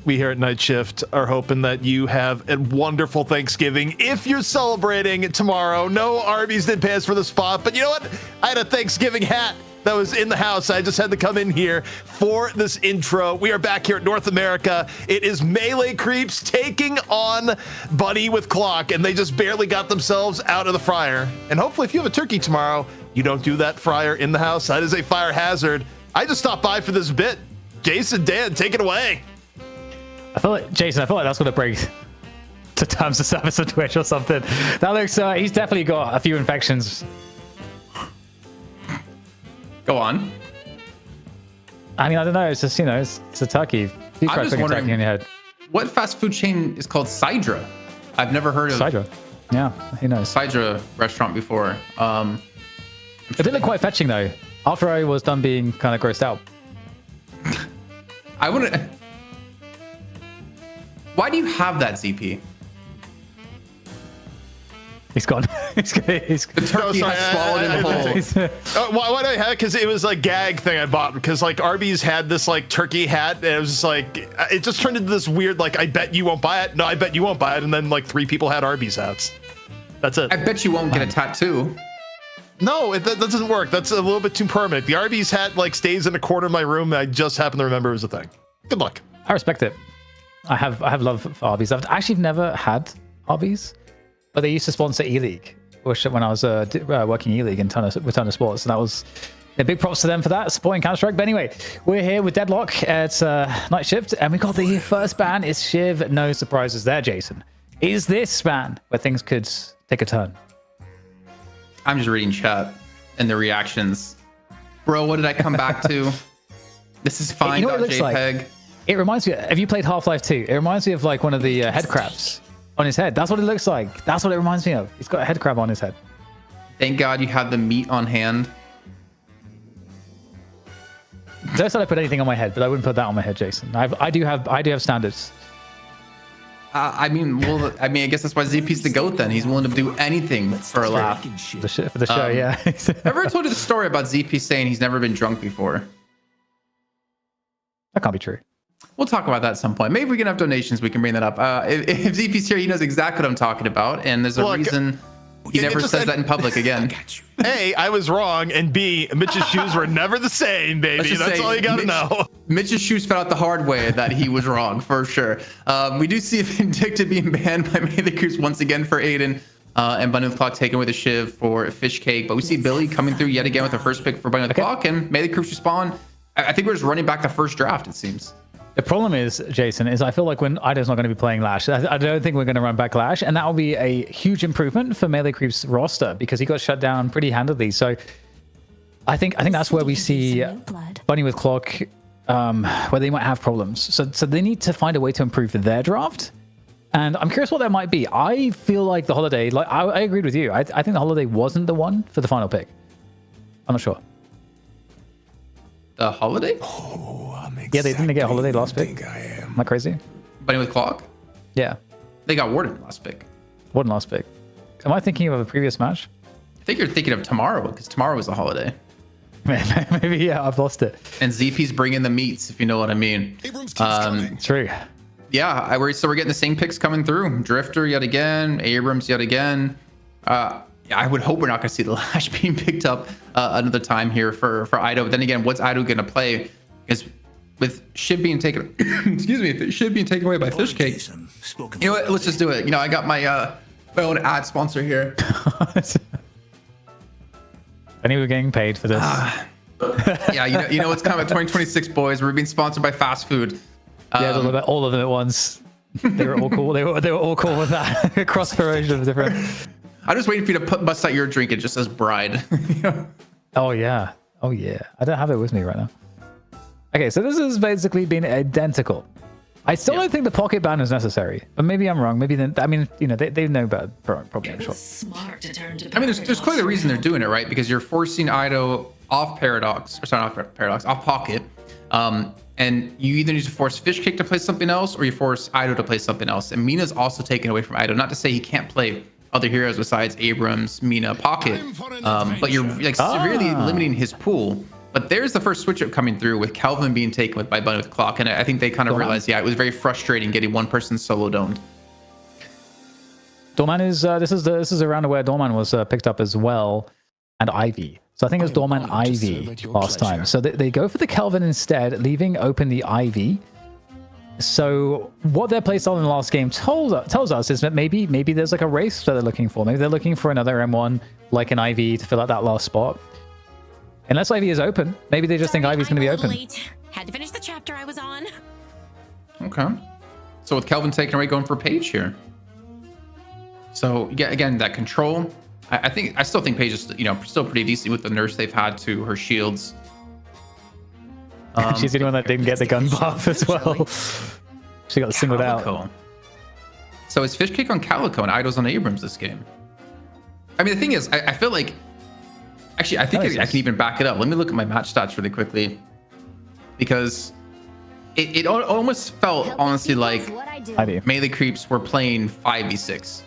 A: we here at Night Shift are hoping that you have a wonderful Thanksgiving. If you're celebrating tomorrow, no, Arby's did pay us for the spot, but you know what? I had a Thanksgiving hat that was in the house. I just had to come in here for this intro. We are back here at North America. It is Melee Creeps taking on Bunny with Clock, and they just barely got themselves out of the fryer. And hopefully if you have a turkey tomorrow, you don't do that fryer in the house. That is a fire hazard. I just stopped by for this bit. Jason, Dan, take it away.
B: I feel like, Jason, that's going to break to terms of service on Twitch or something. That looks, he's definitely got a few infections.
D: Go on.
B: I mean, I don't know. It's just, it's a turkey. You
D: I'm
B: try
D: just
B: putting a
D: wondering
B: turkey in your head.
D: what fast food chain is called Sidra. I've never heard of
B: Sidra. Yeah, who knows?
D: Sidra restaurant before.
B: It did look quite fetching though. After I was done being kind of grossed out.
D: I want to. Why do you have that ZP?
B: He's gone. he's
D: The turkey has swallowed in the hole.
A: Why do I have it? Because it was a gag thing I bought. Because like Arby's had this like turkey hat, and it was just like it just turned into this weird like I bet you won't buy it. No, I bet you won't buy it. And then like 3 people had Arby's hats. That's it.
D: I bet you won't get a tattoo.
A: No, that doesn't work. That's a little bit too permanent. The Arby's hat like stays in a corner of my room. I just happen to remember it was a thing. Good luck.
B: I respect it. I have love for Arby's. I've actually never had Arby's, but they used to sponsor E-League, which when I was working E-League with Turner Sports, and that was big props to them for that, supporting Counter-Strike. But anyway, we're here with Deadlock at Night Shift, and we got the first ban is Shiv. No surprises there, Jason. Is this ban where things could take a turn?
D: I'm just reading chat and the reactions. Bro, what did I come back to? This is fine.
B: You know what it looks
D: JPEG.
B: like? It reminds me, have you played Half-Life 2? It reminds me of like one of the head crabs on his head. That's what it looks like. That's what it reminds me of. He's got a head crab on his head.
D: Thank God you have the meat on hand.
B: Don't say I put anything on my head, but I wouldn't put that on my head, Jason. I do have standards.
D: I guess that's why ZP's the GOAT then. He's willing to do anything for a laugh.
B: For the show, yeah.
D: Ever told you the story about ZP saying he's never been drunk before?
B: That can't be true.
D: We'll talk about that at some point. Maybe we can have donations. We can bring that up. If ZP's here, he knows exactly what I'm talking about. And there's a reason he never says that in public again.
A: A, I was wrong. And B, Mitch's shoes were never the same, baby. That's all you got to know.
D: Mitch's shoes fell out the hard way that he was wrong, for sure. We do see Vindicta being banned by Melee Creeps once again for Aiden. And Bunny with Clock taken away the Shiv for Fish Cake. But we see Billy coming through yet again with the first pick for Bunny with Clock. And Melee Creeps respawn. I think we're just running back the first draft, it seems.
B: The problem is, Jason, is I feel like when Ida's not going to be playing Lash, I don't think we're going to run back Lash, and that will be a huge improvement for Melee Creep's roster because he got shut down pretty handily. So I think that's where we see Bunny with Clock, where they might have problems. So they need to find a way to improve their draft, and I'm curious what that might be. I feel like the Holiday, like I agreed with you. I think the Holiday wasn't the one for the final pick. I'm not sure.
D: The Holiday?
B: Yeah, they didn't get a Holiday last pick. Am I crazy?
D: Bunny with Clock?
B: Yeah.
D: They got Warden last pick.
B: Warden last pick. Am I thinking of a previous match?
D: I think you're thinking of tomorrow because tomorrow was the Holiday.
B: Maybe, yeah, I've lost it.
D: And ZP's bringing the meats, if you know what I mean.
B: True.
D: Yeah, so we're getting the same picks coming through. Drifter yet again, Abrams yet again. I would hope we're not going to see the Lash being picked up another time here for Ido. But then again, what's Ido going to play? Because with Shiv being taken, excuse me, if Shiv being taken away by Fish Cake, you know what? Let's just do it. I got my own ad sponsor here.
B: I knew we were getting paid for this.
D: Yeah, you know what's coming. 2026, boys. We're being sponsored by fast food.
B: Yeah, all of them at once. They were all cool. They were all cool with that. Cross promotion of different.
D: I'm just waiting for you to bust out your drink. It just says bride.
B: Oh yeah. I don't have it with me right now. Okay, so this has basically been identical. I still don't think the pocket ban is necessary, but maybe I'm wrong. Maybe they know better. Probably, I'm sure.
E: Smart to turn to
D: I mean, there's clearly a reason they're doing it, right? Because you're forcing Ido off off pocket, and you either need to force Fish Cake to play something else, or you force Ido to play something else. And Mina's also taken away from Ido. Not to say he can't play other heroes besides Abrams, Mina, Pocket, but you're like severely limiting his pool. But there's the first switch up coming through with Kelvin being taken with by Bunny with Clock, and I think they kind of realized, yeah, it was very frustrating getting one person solo domed.
B: Doorman is this is around where Doorman was picked up as well, and Ivy. So I think it was Doorman Ivy last time. So they go for the Kelvin instead, leaving open the Ivy. So what their playstyle in the last game tells us is that maybe there's like a race that they're looking for. Maybe they're looking for another M1 like an Ivy to fill out that last spot. Unless Ivy is open, maybe they just think Ivy's going to be open.
E: Late. Had to finish the chapter I was on.
D: Okay. So with Kelvin taken away, going for Paige here. So yeah, again, that control. I still think Paige is still pretty decent with the nerfs they've had to her shields.
B: She's the only one that didn't get the gun buff as well. She got singled out.
D: So it's Fish Cake on Calico and Idols on Abrams this game. I mean, the thing is, I feel like... Actually, I think I can even back it up. Let me look at my match stats really quickly. Because it almost felt, honestly, like melee creeps were playing 5v6.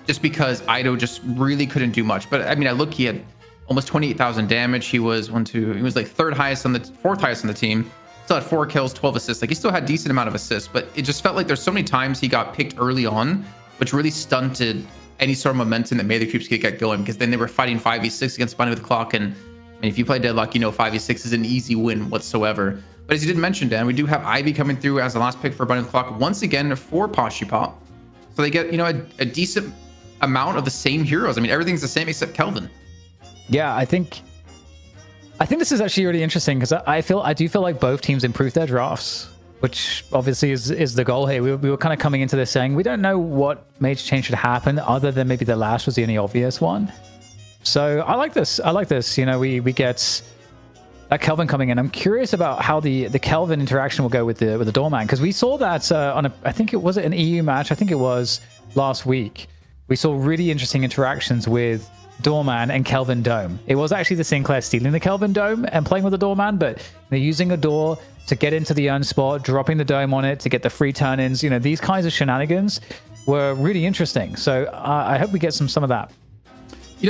D: Just because Ido just really couldn't do much. But I mean, he had almost 28,000 damage. He was he was like fourth highest on the team. Still had 4 kills, 12 assists. Like, he still had decent amount of assists, but it just felt like there's so many times he got picked early on, which really stunted any sort of momentum that melee creeps could get going, because then they were fighting 5v6 against Bunny with Clock, and if you play Deadlock, 5v6 is an easy win whatsoever. But as you did mention, Dan, we do have Ivy coming through as the last pick for Bunny with Clock once again for Poshy Pop. So they get a decent amount of the same heroes. I mean, everything's the same except Kelvin.
B: Yeah, I think this is actually really interesting, because I do feel like both teams improved their drafts, which obviously is the goal here. We were kind of coming into this saying we don't know what major change should happen, other than maybe the last was the only obvious one. So I like this. We get that Kelvin coming in. I'm curious about how the Kelvin interaction will go with the Doorman, because we saw that on I think it was an EU match. I think it was last week. We saw really interesting interactions with Doorman and Kelvin Dome. It was actually the Sinclair stealing the Kelvin Dome and playing with the Doorman, but they're using a door to get into the urn spot, dropping the Dome on it to get the free turn-ins. These kinds of shenanigans were really interesting. So I hope we get some of that.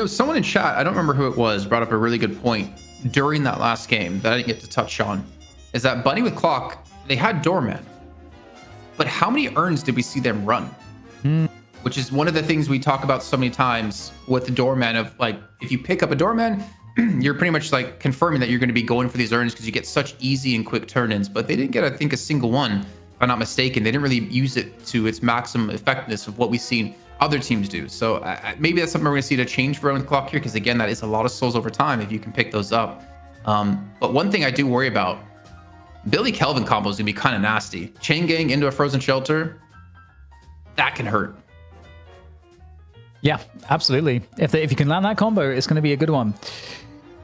D: Someone in chat, I don't remember who it was, brought up a really good point during that last game that I didn't get to touch on, is that Bunny with Clock, they had Doorman, but how many urns did we see them run? Which is one of the things we talk about so many times with the Doorman, of like, if you pick up a Doorman, you're pretty much like confirming that you're going to be going for these urns because you get such easy and quick turn-ins. But they didn't get, I think, a single one, if I'm not mistaken. They didn't really use it to its maximum effectiveness of what we've seen other teams do. So maybe that's something we're going to see to change for the Clock here, because again, that is a lot of souls over time if you can pick those up. But one thing I do worry about, Billy Kelvin combo is going to be kind of nasty. Chain gang into a frozen shelter, that can hurt.
B: Yeah, absolutely. If you can land that combo, it's going to be a good one.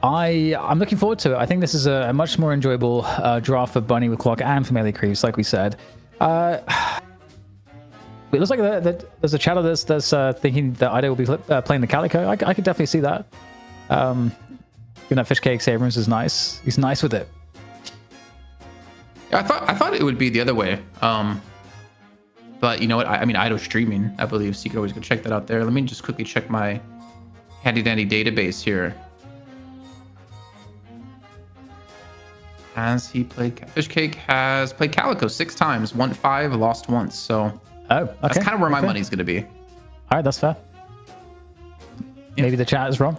B: I'm looking forward to it. I think this is a much more enjoyable draft for Bunny with Clock and for melee creeps, like we said. It looks like there's a chatter that's thinking that Ido will be playing the Calico. I could definitely see that. That Fish Cakes Abrams is nice. He's nice with it.
D: Yeah, I thought it would be the other way. But you know what? I mean, Ido's streaming, I believe, so you can always go check that out there. Let me just quickly check my handy dandy database here. Has he played? Fish Cake has played Calico 6 times, won 5, lost once. So that's kind of where my money's going to be.
B: All right, that's fair. Yeah. Maybe the chat is wrong.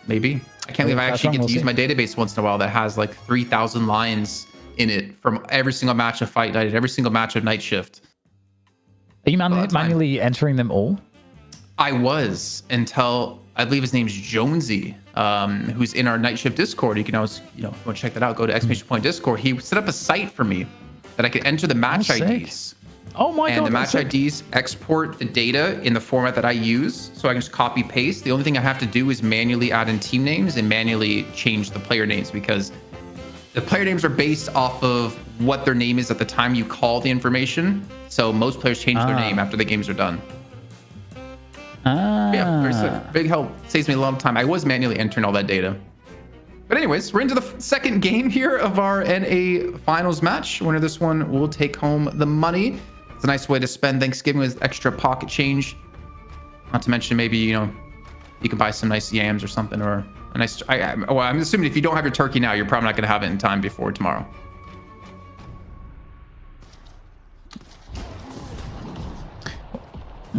D: Maybe. I can't believe I actually get to use my database once in a while that has like 3,000 lines in it from every single match of Fight Night, every single match of Night Shift.
B: Are you manually entering them all?
D: I was, until I believe his name's Jonesy, who's in our Night Shift Discord. You can always, go check that out. Go to ! Discord. He set up a site for me that I could enter the match IDs.
B: Oh my god!
D: And the match IDs export the data in the format that I use, so I can just copy paste. The only thing I have to do is manually add in team names and manually change the player names, because the player names are based off of what their name is at the time you call the information. So most players change their name after the games are done. Yeah, very sick. Big help. Saves me a lot of time. I was manually entering all that data. But anyways, we're into the second game here of our NA finals match. Winner of this one will take home the money. It's a nice way to spend Thanksgiving with extra pocket change. Not to mention maybe, you can buy some nice yams or something, or a And well, I'm assuming if you don't have your turkey now, you're probably not going to have it in time before tomorrow.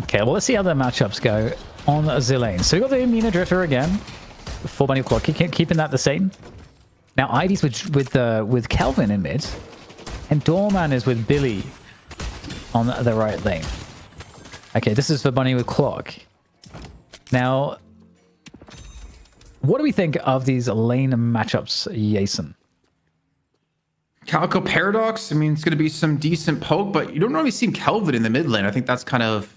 B: Okay, well, let's see how the matchups go on the lane. So we got the Mina Drifter again. 4 bunny clock, keeping that the same. Now Ivy's with Kelvin in mid, and Doorman is with Billy on the right lane. Okay, this is for Bunny with Clock. Now, what do we think of these lane matchups, Jason?
D: Calico Paradox, I mean, it's going to be some decent poke, but you don't normally see Kelvin in the mid lane. I think that's kind of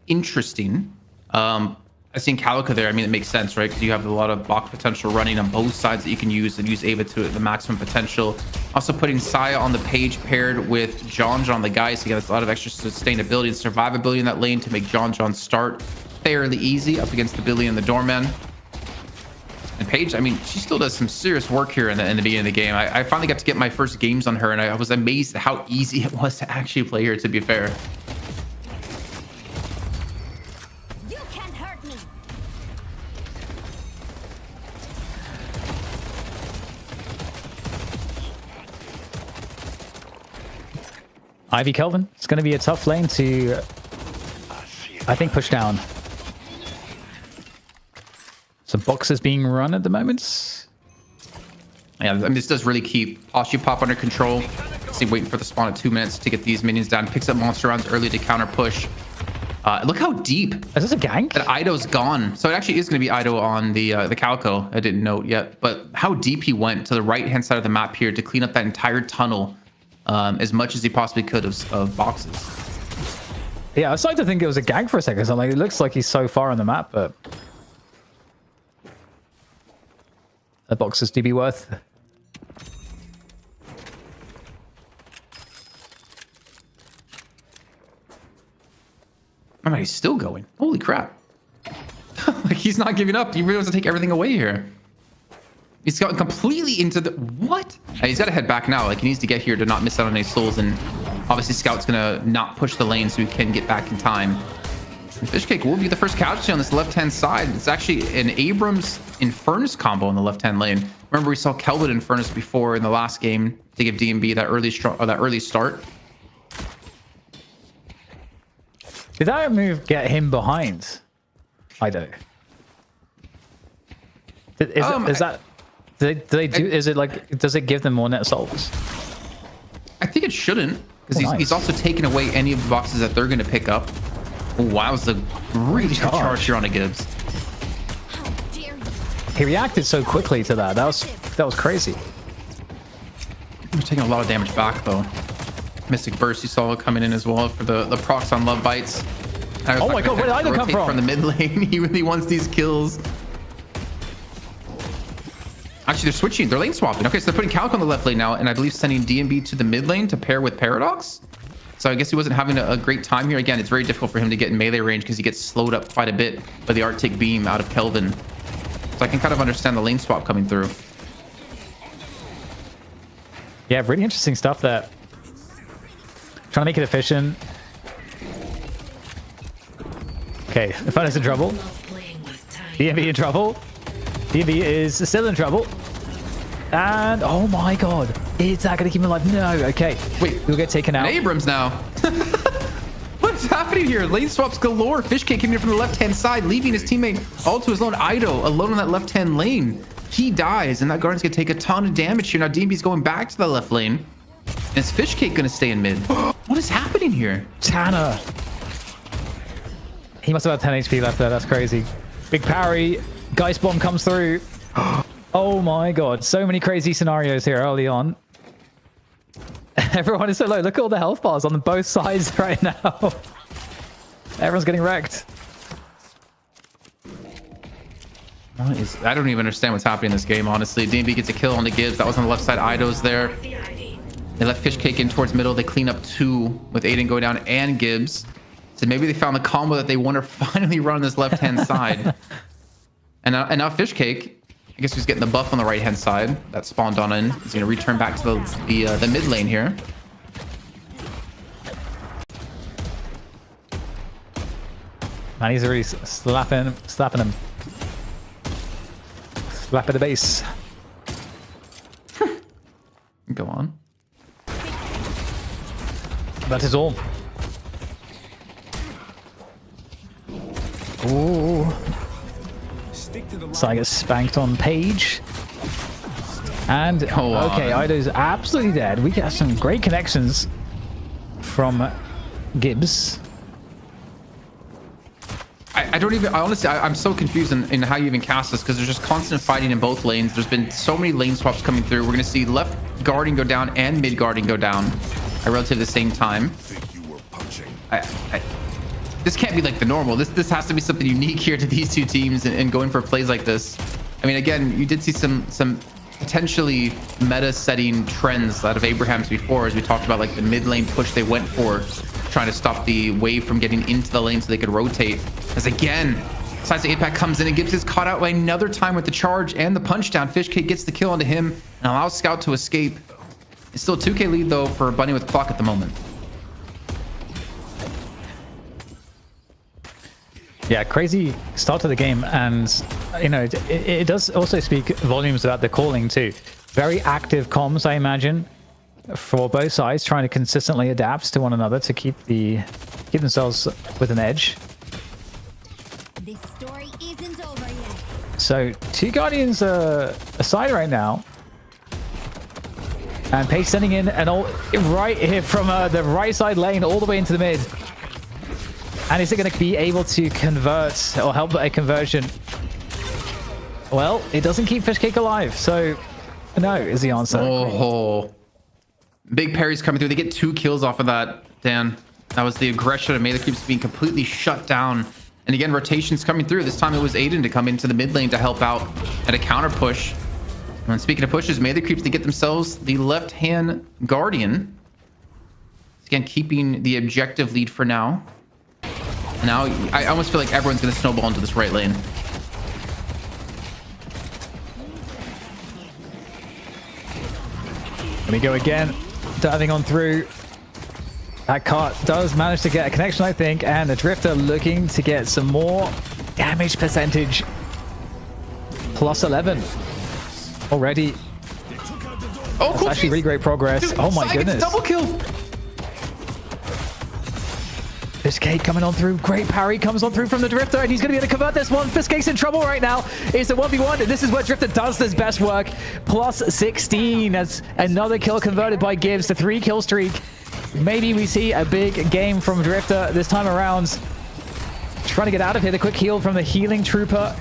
D: interesting. I've seen Calico there. I mean, it makes sense, right? Because you have a lot of box potential running on both sides that you can use and use Ava to the maximum potential. Also putting Saya on the page paired with John on the guy, so you got a lot of extra sustainability and survivability in that lane to make John start fairly easy up against the Billy and the Doorman. And Paige, I mean, she still does some serious work here in the beginning of the game. I finally got to get my first games on her, and I was amazed at how easy it was to actually play her, to be fair.
E: You can't hurt me.
B: Ivy Kelvin, it's going to be a tough lane to, I think, push down. Some boxes being run at the moment.
D: Yeah, I mean, this does really keep Posture Pop under control. See, waiting for the spawn at 2 minutes to get these minions down. Picks up monster rounds early to counter push. Look how deep.
B: Is this a gank?
D: That Ido's gone. So it actually is going to be Ido on the Calico. I didn't note yet. But how deep he went to the right-hand side of the map here to clean up that entire tunnel as much as he possibly could of boxes.
B: Yeah, I started to think it was a gank for a second. So I'm like, it looks like he's so far on the map, but... the boxes do be worth.
D: Oh, he's still going. Holy crap. Like, he's not giving up. He really wants to take everything away here. He's gotten completely into the... What? He's got to head back now. Like, he needs to get here to not miss out on any souls. And obviously, Scout's going to not push the lane so he can get back in time. Fishcake will be the first casualty on this left-hand side. It's actually an Abrams Infernus combo in the left-hand lane. Remember, we saw Kelvin Infernus before in the last game to give DMB that early start.
B: Did that move get him behind? I don't. Is that? Do they do? Is it like? Does it give them more net souls?
D: I think it shouldn't, because
B: nice.
D: he's also taken away any of the boxes that they're going to pick up. Oh, wow, it's a great charge here on a Gibbs.
E: How dare you?
B: He reacted so quickly to that. That was crazy.
D: We're taking a lot of damage back though. Mystic Burst you saw coming in as well for the procs on Love Bites.
B: Oh my god, where did Ido come from?
D: The mid lane. He really wants these kills. Actually, they're switching. They're lane swapping. Okay, so they're putting Calico on the left lane now, and I believe sending DMB to the mid lane to pair with Paradox. So I guess he wasn't having a great time here. Again, it's very difficult for him to get in melee range because he gets slowed up quite a bit by the Arctic Beam out of Kelvin. So I can kind of understand the lane swap coming through.
B: Yeah, really interesting stuff there. Trying to make it efficient. Okay, the fun is in trouble. DMV in trouble. DMV is still in trouble. And oh my god, is that going to keep him alive? No, okay.
D: Wait,
B: he'll get taken out.
D: And Abrams now. What's happening here? Lane swaps galore. Fishcake coming in from the left-hand side, leaving his teammate all to his lone. Ido alone on that left-hand lane. He dies, and that Guardian's going to take a ton of damage here. Now DMB's going back to the left lane. And is Fishcake going to stay in mid? What is happening here?
B: Tanner. He must have had 10 HP left there. That's crazy. Big parry. Geist Bomb comes through. Oh my god. So many crazy scenarios here early on. Everyone is so low. Look at all the health bars on both sides right now. Everyone's getting wrecked.
D: I don't even understand what's happening in this game, honestly. DMB gets a kill on the Gibbs. That was on the left side. Ido's there. They let Fishcake in towards middle. They clean up 2 with Aiden going down and Gibbs. So maybe they found the combo that they want to finally run on this left-hand side. And now Fishcake, I guess he's getting the buff on the right-hand side. That spawned on in. He's going to return back to the mid lane here.
B: Man, he's already slapping him. Slapping Slap at the base.
D: Go on.
B: That is all. Ooh. Sai gets spanked on Page. And
D: Go on.
B: okay, Ido's absolutely dead. We get some great connections from Gibbs.
D: I don't even, I'm so confused in how you even cast this because there's just constant fighting in both lanes. There's been so many lane swaps coming through. We're going to see left guarding go down and mid guarding go down at relatively the same time. This can't be like the normal. This has to be something unique here to these two teams and going for plays like this. I mean, again, you did see some potentially meta setting trends out of Abraham's before, as we talked about, like the mid lane push they went for, trying to stop the wave from getting into the lane so they could rotate. As again, Size 8-pack comes in and Gibbs is caught out by another time with the charge and the punch down. Fishcake gets the kill onto him and allows Scout to escape. It's still a 2k lead though for Bunny with clock at the moment.
B: Yeah, crazy start to the game, and you know it does also speak volumes about the calling too. Very active comms, I imagine, for both sides, trying to consistently adapt to one another to keep themselves with an edge.
E: This story isn't over yet.
B: So 2 Guardians aside right now, and Paige sending in an ult right here from the right side lane all the way into the mid. And is it going to be able to convert or help a conversion? Well, it doesn't keep Fishcake alive, so no is the answer.
D: Oh, big parries coming through. They get 2 kills off of that, Dan. That was the aggression of melee creeps being completely shut down. And again, rotations coming through. This time it was Aiden to come into the mid lane to help out at a counter push. And speaking of pushes, melee creeps to get themselves the left-hand Guardian. Again, keeping the objective lead for now. Now, I almost feel like everyone's going to snowball into this right lane.
B: Let me go again. Diving on through. That cart does manage to get a connection, I think. And the Drifter looking to get some more damage percentage. Plus 11. Already.
D: Oh,
B: That's
D: cool.
B: actually really great progress.
D: Dude,
B: oh my
D: Sai gets a
B: goodness.
D: double kill.
B: Fishcake coming on through. Great parry comes on through from the Drifter, and he's going to be able to convert this one. Fishcake's in trouble right now. It's a 1v1, and this is where Drifter does his best work. Plus 16 as another kill converted by Gibbs. The 3-kill streak. Maybe we see a big game from Drifter this time around. Trying to get out of here. The quick heal from the healing trooper.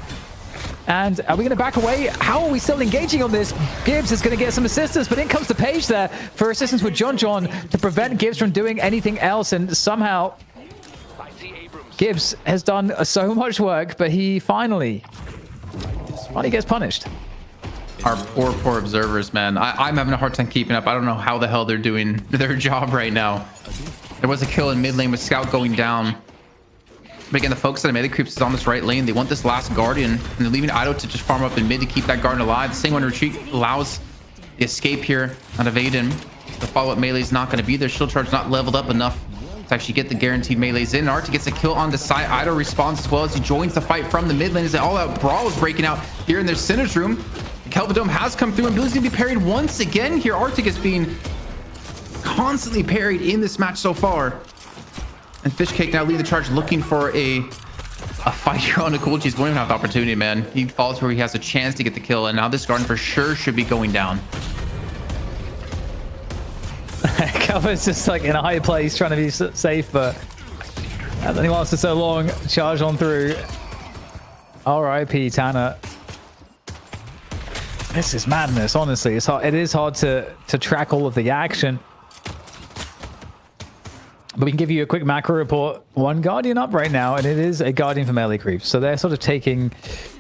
B: And are we going to back away? How are we still engaging on this? Gibbs is going to get some assistance, but in comes the Page there for assistance with John to prevent Gibbs from doing anything else, and somehow Gibbs has done so much work, but he finally gets punished.
D: Our poor observers, man. I'm having a hard time keeping up. I don't know how the hell they're doing their job right now. There was a kill in mid lane with Scout going down. But again, the focus on the melee creeps is on this right lane. They want this last Guardian, and they're leaving Ido to just farm up in mid to keep that Guardian alive. The Sing One retreat allows the escape here out of Aiden. The follow-up melee is not going to be there. Shield charge not leveled up enough to actually get the guaranteed melees in. Arta gets a kill on the side. Ido responds as well as he joins the fight from the mid lane as the all-out brawl is breaking out here in their Sinner's room. The Kelvin has come through, and Billy's going to be parried once again here. Arctic is being constantly parried in this match so far. And Fishcake now leading the charge, looking for a fight here on Nikolchi. He's going to have the opportunity, man. He falls where he has a chance to get the kill, and now this Guardian for sure should be going down.
B: Calvin's just like in a high place trying to be safe, but and then he lasted so long. Charge on through. R.I.P. Tanner. This is madness, honestly. It's hard. It is hard to track all of the action. But we can give you a quick macro report. 1 Guardian up right now, and it is a Guardian for melee creeps. So they're sort of taking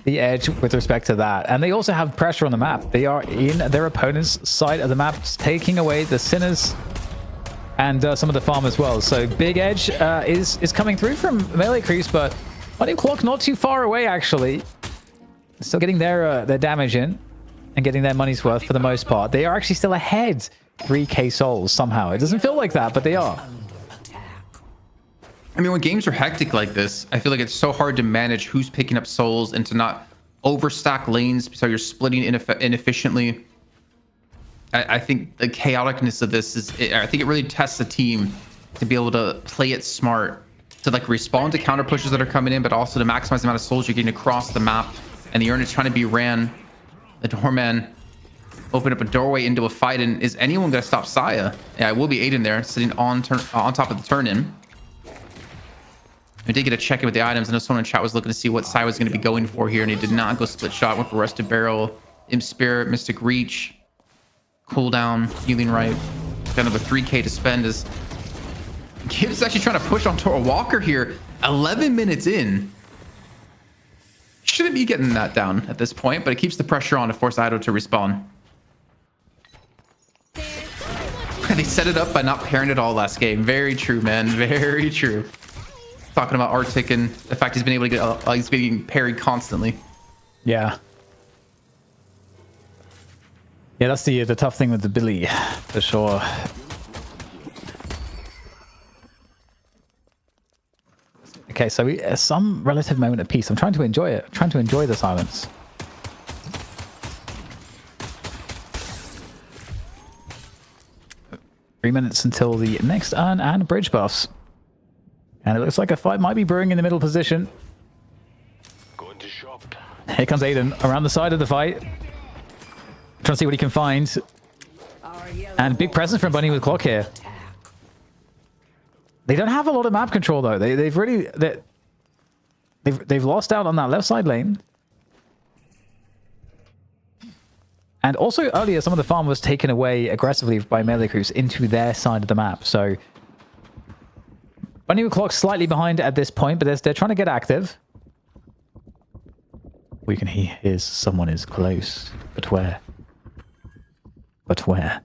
B: the edge with respect to that. And they also have pressure on the map. They are in their opponent's side of the map, taking away the Sinners and some of the farm as well. So big edge is coming through from melee creeps, but Bunny Clock not too far away, actually. Still getting their damage in and getting their money's worth for the most part. They are actually still ahead 3k souls somehow. It doesn't feel like that, but they are.
D: I mean, when games are hectic like this, I feel like it's so hard to manage who's picking up souls and to not overstack lanes, so you're splitting inefficiently. I think the chaoticness of this I think it really tests the team to be able to play it smart, to like respond to counter pushes that are coming in, but also to maximize the amount of souls you're getting across the map. And the Urn is trying to be ran. The doorman opened up a doorway into a fight, and is anyone going to stop Saya? Yeah, it will be Aiden there, sitting on top of the turn-in. We did get a check-in with the items. I know someone in chat was looking to see what Saya was going to be going for here, and he did not go split shot. Went for Rusted Barrel, Imp Spirit, Mystic Reach, cooldown, Healing Right. Kind of a 3k to spend as Gibbs is actually trying to push onto a Walker here. 11 minutes in. Shouldn't be getting that down at this point, but it keeps the pressure on to force Ido to respawn. They set it up by not pairing it all last game. Very true, man. Very true. Talking about Arctic and the fact he's been able to get he's being parried constantly.
B: Yeah. Yeah, that's the tough thing with the Billy, for sure. Okay, so some relative moment of peace. I'm trying to enjoy it. I'm trying to enjoy the silence. Three minutes until the next urn and bridge buffs. And it looks like a fight might be brewing in the middle position.
C: Going to shop.
B: Here comes Aiden around the side of the fight. Trying to see what he can find. And big presence from Bunny with Clock here. They don't have a lot of map control though. They've really they've lost out on that left side lane. And also earlier, some of the farm was taken away aggressively by melee creeps into their side of the map. So Bunny with Clock slightly behind at this point, but they're trying to get active. We can hear someone is close, but where? But where?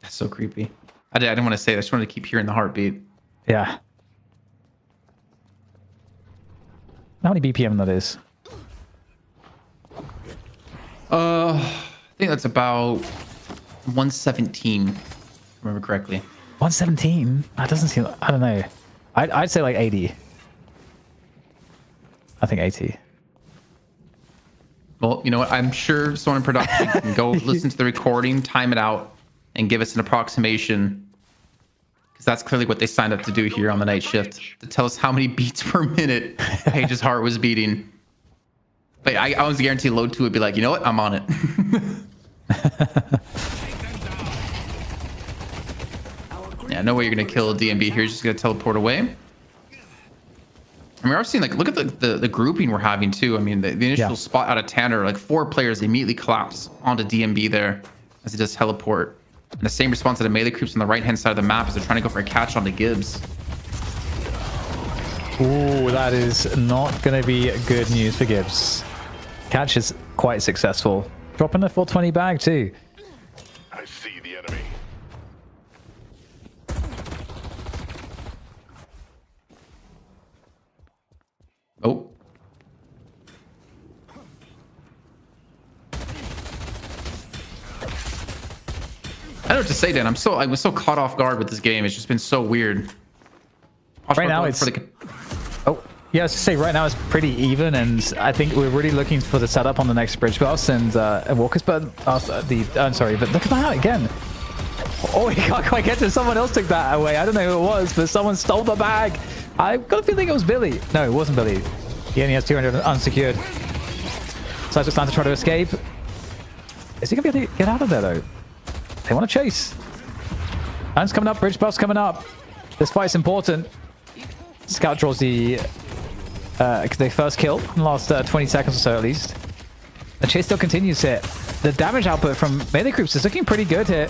D: That's so creepy. I didn't want to say it. I just wanted to keep hearing the heartbeat.
B: Yeah. How many BPM that is?
D: I think that's about 117, if I remember correctly.
B: 117? That doesn't seem... I don't know. I'd say like 80. I think 80.
D: Well, you know what? I'm sure someone in production can go listen to the recording, time it out, and give us an approximation. Because that's clearly what they signed up to do here on the night shift. To tell us how many beats per minute Paige's heart was beating. But I was guaranteed load 2 would be like, you know what? I'm on it. Yeah, no way you're going to kill a DMB here. You're just going to teleport away. I mean, we're seeing, like, look at the grouping we're having, too. I mean, the initial spot out of Tanner, like, 4 players immediately collapse onto DMB there as he does teleport. And the same response to the melee creeps on the right-hand side of the map as they're trying to go for a catch onto Gibbs.
B: Ooh, that is not going to be good news for Gibbs. Catch is quite successful. Dropping a 420 bag, too.
C: I see the enemy.
D: Oh. I don't know what to say, Dan. I was so caught off guard with this game. It's just been so weird.
B: Right now it's... Oh, yeah, I was to say right now it's pretty even, and I think we're really looking for the setup on the next bridge boss and Walker's, but I'm sorry, but look at that again. Oh, he can't quite get to. Someone else took that away. I don't know who it was, but someone stole the bag. I've got a feeling it was Billy. No, it wasn't Billy. He only has 200 unsecured. So I just plan to try to escape. Is he gonna be able to get out of there though? They want to chase. Urn's coming up, bridge buff's coming up. This fight's important. Scout draws the first kill in the last 20 seconds or so at least. The chase still continues here. The damage output from melee creeps is looking pretty good here.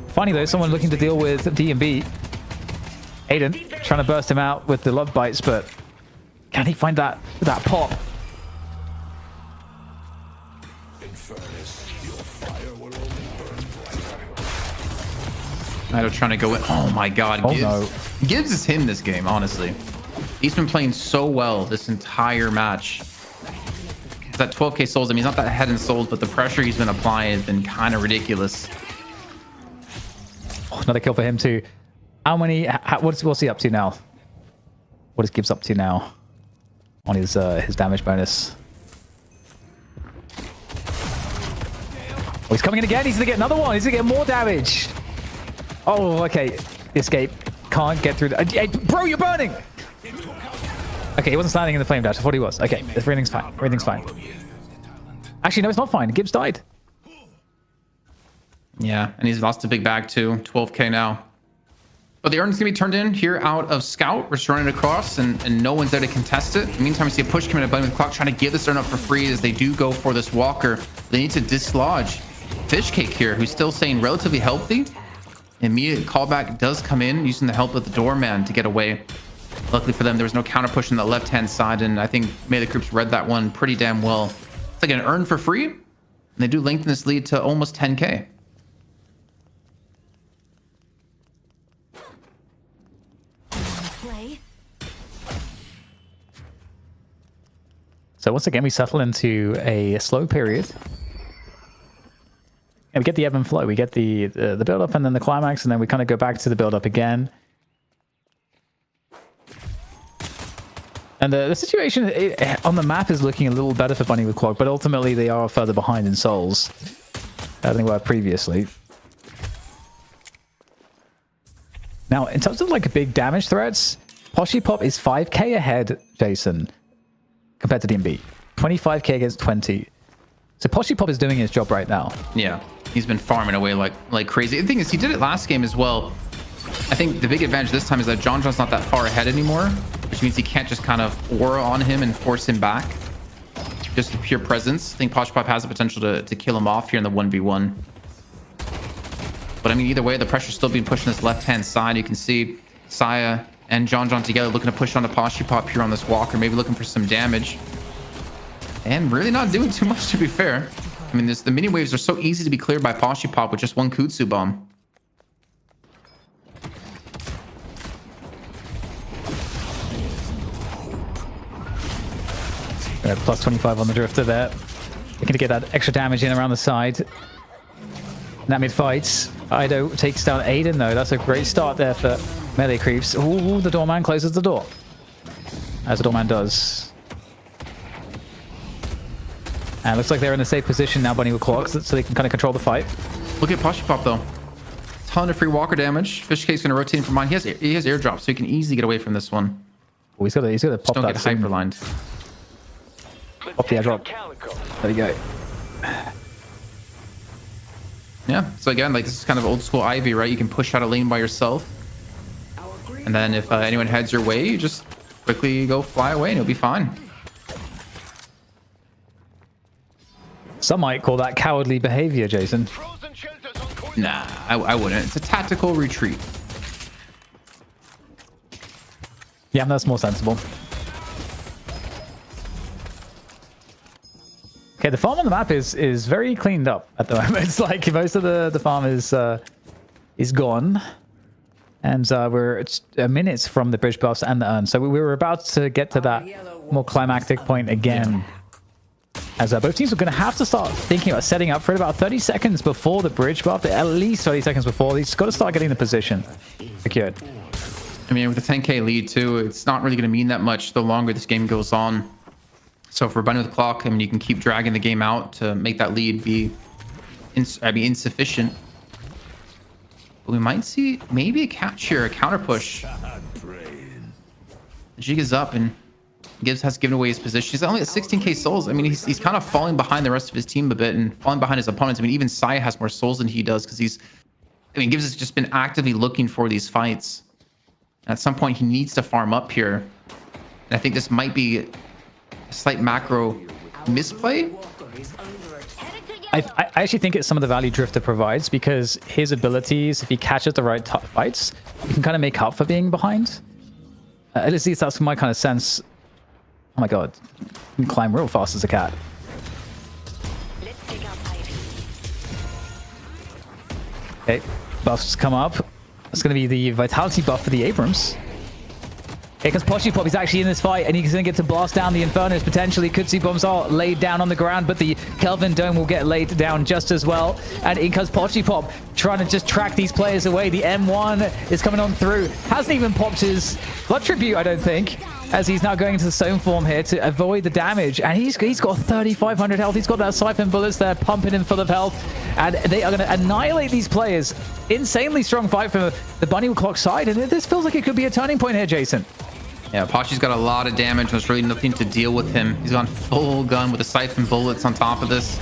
B: Finally though, someone looking to deal with D&B. Aiden trying to burst him out with the love bites, but can he find that pop?
D: I'm trying to go in. Oh my god,
B: Oh,
D: Gibbs.
B: no.
D: Gibbs is him this game, honestly. He's been playing so well this entire match. It's at 12k souls. I mean, he's not that head and souls, but the pressure he's been applying has been kind of ridiculous.
B: Oh, another kill for him too. How many? What's he up to now? What is Gibbs up to now on his damage bonus? Oh, he's coming in again. He's gonna get another one. He's gonna get more damage. Oh, okay. Escape. Can't get through. Hey, bro, you're burning. Okay, he wasn't standing in the flame dash. I thought he was. Okay, everything's fine. Everything's fine. Actually, no, it's not fine. Gibbs died.
D: Yeah, and he's lost a big bag too. 12k now. But the earning's gonna be turned in here out of Scout. We're just running across, and no one's there to contest it. In the meantime, we see a push coming in, Bunny with the clock, trying to give this earn up for free as they do go for this walker. They need to dislodge Fishcake here, who's still staying relatively healthy. Immediate callback does come in, using the help of the doorman to get away. Luckily for them, there was no counter push on the left-hand side, and I think Melee Groups read that one pretty damn well. It's like an earn for free, and they do lengthen this lead to almost 10k.
E: Play.
B: So once again, we settle into a slow period. And we get the ebb and flow. We get the build up and then the climax, and then we kind of go back to the build up again. And the situation on the map is looking a little better for Bunny with Clock, but ultimately they are further behind in souls than they were previously. Now, in terms of like big damage threats, Poshipop is 5k ahead, Jason, compared to DMB. 25k against 20. So Poshipop is doing his job right now.
D: Yeah, he's been farming away like crazy. The thing is, he did it last game as well. I think the big advantage this time is that John John's not that far ahead anymore, which means he can't just kind of aura on him and force him back. Just the pure presence. I think Poshipop has the potential to kill him off here in the 1v1. But I mean, either way, the pressure's still being pushed on this left-hand side. You can see Saya and John John together looking to push onto Poshipop here on this walker, maybe looking for some damage. And really not doing too much, to be fair. I mean, the mini waves are so easy to be cleared by Poshipop with just one Kutsu bomb.
B: Plus 25 on the drifter there. Looking to get that extra damage in around the side. That mid fights. Ido takes down Aiden though. That's a great start there for Melee Creeps. Ooh, the doorman closes the door. As the doorman does. And looks like they're in a safe position now, Bunny with Clocks, so they can kind of control the fight.
D: Look at Poshipop though. Ton of free walker damage. Fishcake's gonna rotate in from mine. He has airdrop, so he can easily get away from this one.
B: Oh, he's got to pop
D: Don't
B: that
D: get
B: soon.
D: hyperlined.
B: Pop the airdrop. There you go.
D: Yeah, so again, like this is kind of old school Ivy, right? You can push out a lane by yourself. And then if anyone heads your way, you just quickly go fly away and you'll be fine.
B: Some might call that cowardly behavior, Jason.
D: Nah, I wouldn't. It's a tactical retreat.
B: Yeah, that's more sensible. Okay, the farm on the map is very cleaned up at the moment. It's like most of the farm is gone. And we're minutes from the bridge buffs and the urn. So we were about to get to that more climactic point again. As both teams are going to have to start thinking about setting up for it about 30 seconds before the bridge buff. At least 30 seconds before. They've just got to start getting the position secured.
D: I mean, with a 10k lead too, it's not really going to mean that much the longer this game goes on. So for Bunny with the Clock, I mean, you can keep dragging the game out to make that lead be insufficient. But we might see maybe a catch here, a counter push. Jig is up and Gibbs has given away his position. He's only at 16k souls. I mean, he's kind of falling behind the rest of his team a bit and falling behind his opponents. I mean, even Saya has more souls than he does because Gibbs has just been actively looking for these fights. At some point, he needs to farm up here. And I think this might be a slight macro misplay.
B: I actually think it's some of the value Drifter provides because his abilities, if he catches the right fights, he can kind of make up for being behind. At least that's my kind of sense. Oh my god, you can climb real fast as a cat. Okay, buffs come up. It's going to be the Vitality buff for the Abrams. Here comes Poshy Pop. He's actually in this fight, and he's going to get to blast down the Infernos. Potentially, could see bombs are laid down on the ground, but the Kelvin Dome will get laid down just as well. And in comes Poshy Pop, trying to just track these players away. The M1 is coming on through. Hasn't even popped his Blood Tribute, I don't think, as he's now going into the Stone form here to avoid the damage. And he's got 3,500 health. He's got that Siphon Bullets there, pumping him full of health. And they are going to annihilate these players. Insanely strong fight for the Bunny Clock side. And this feels like it could be a turning point here, Jason.
D: Yeah, Poshy's got a lot of damage. There's really nothing to deal with him. He's gone full gun with the Siphon Bullets on top of this.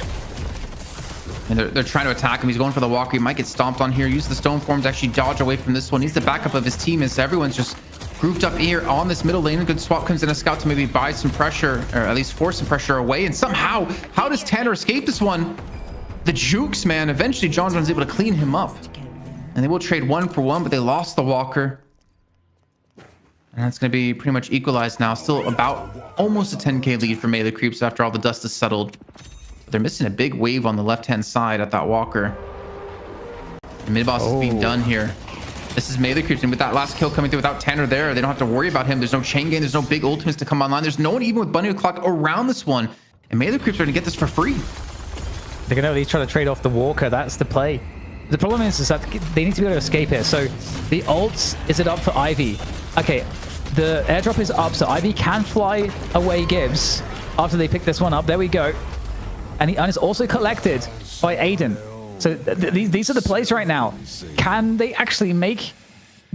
D: And they're trying to attack him. He's going for the Walker. He might get stomped on here. Use the Stone form to actually dodge away from this one. He's the backup of his team as everyone's just grouped up here on this middle lane. A good swap comes in. A scout to maybe buy some pressure, or at least force some pressure away. And somehow, how does Tanner escape this one? The jukes, man. Eventually, John John's able to clean him up. And they will trade 1 for 1, but they lost the Walker. And that's going to be pretty much equalized now. Still about almost a 10k lead for Melee Creeps after all the dust is settled. But they're missing a big wave on the left-hand side at that Walker. The mid-boss is being done here. This is Melee Creeps, and with that last kill coming through without Tanner there, they don't have to worry about him. There's no chain gain. There's no big ultimates to come online. There's no one even with Bunny O'Clock around this one. And Melee Creeps are going to get this for free.
B: They're going to at least try to trade off the Walker. That's the play. The problem is that they need to be able to escape here. So the ult, is it up for Ivy? Okay, the airdrop is up, so Ivy can fly away Gibbs after they pick this one up. There we go. And it's also collected by Aiden. So these are the plays right now. Can they actually make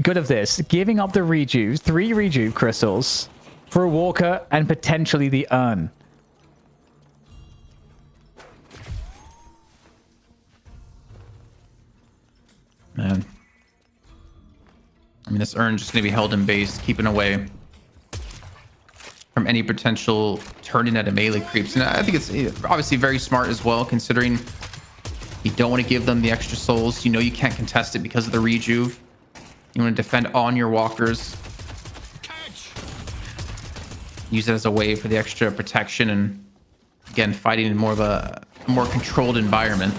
B: good of this? Giving up the rejuve, 3 rejuve crystals for a Walker and potentially the urn.
D: Man. I mean, this urn just going to be held in base, keeping away from any potential turning at a Melee Creeps. And I think it's obviously very smart as well, considering you don't want to give them the extra souls. You know you can't contest it because of the rejuve. You want to defend on your walkers. Use it as a way for the extra protection and, again, fighting in more of a more controlled environment.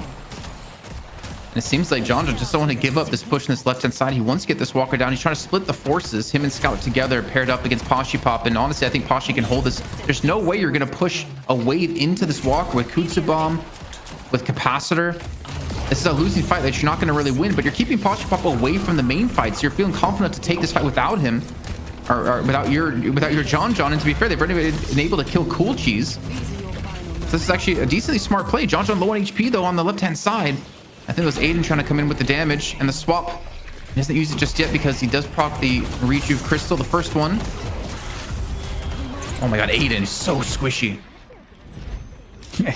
D: And it seems like John just don't want to give up this push on this left-hand side. He wants to get this Walker down. He's trying to split the forces. Him and Scout together, paired up against Poshy Pop. And honestly, I think Poshy can hold this. There's no way you're going to push a wave into this Walker with Kutsu Bomb, with Capacitor. This is a losing fight that you're not going to really win, but you're keeping Poshy Pop away from the main fight. So you're feeling confident to take this fight without him, or without your John. And to be fair, they've already been able to kill Cool Cheese. So this is actually a decently smart play. John low on HP, though, on the left-hand side. I think it was Aiden trying to come in with the damage and the swap. He doesn't use it just yet because he does proc the Rejuve Crystal, the first one. Oh my god, Aiden is so squishy.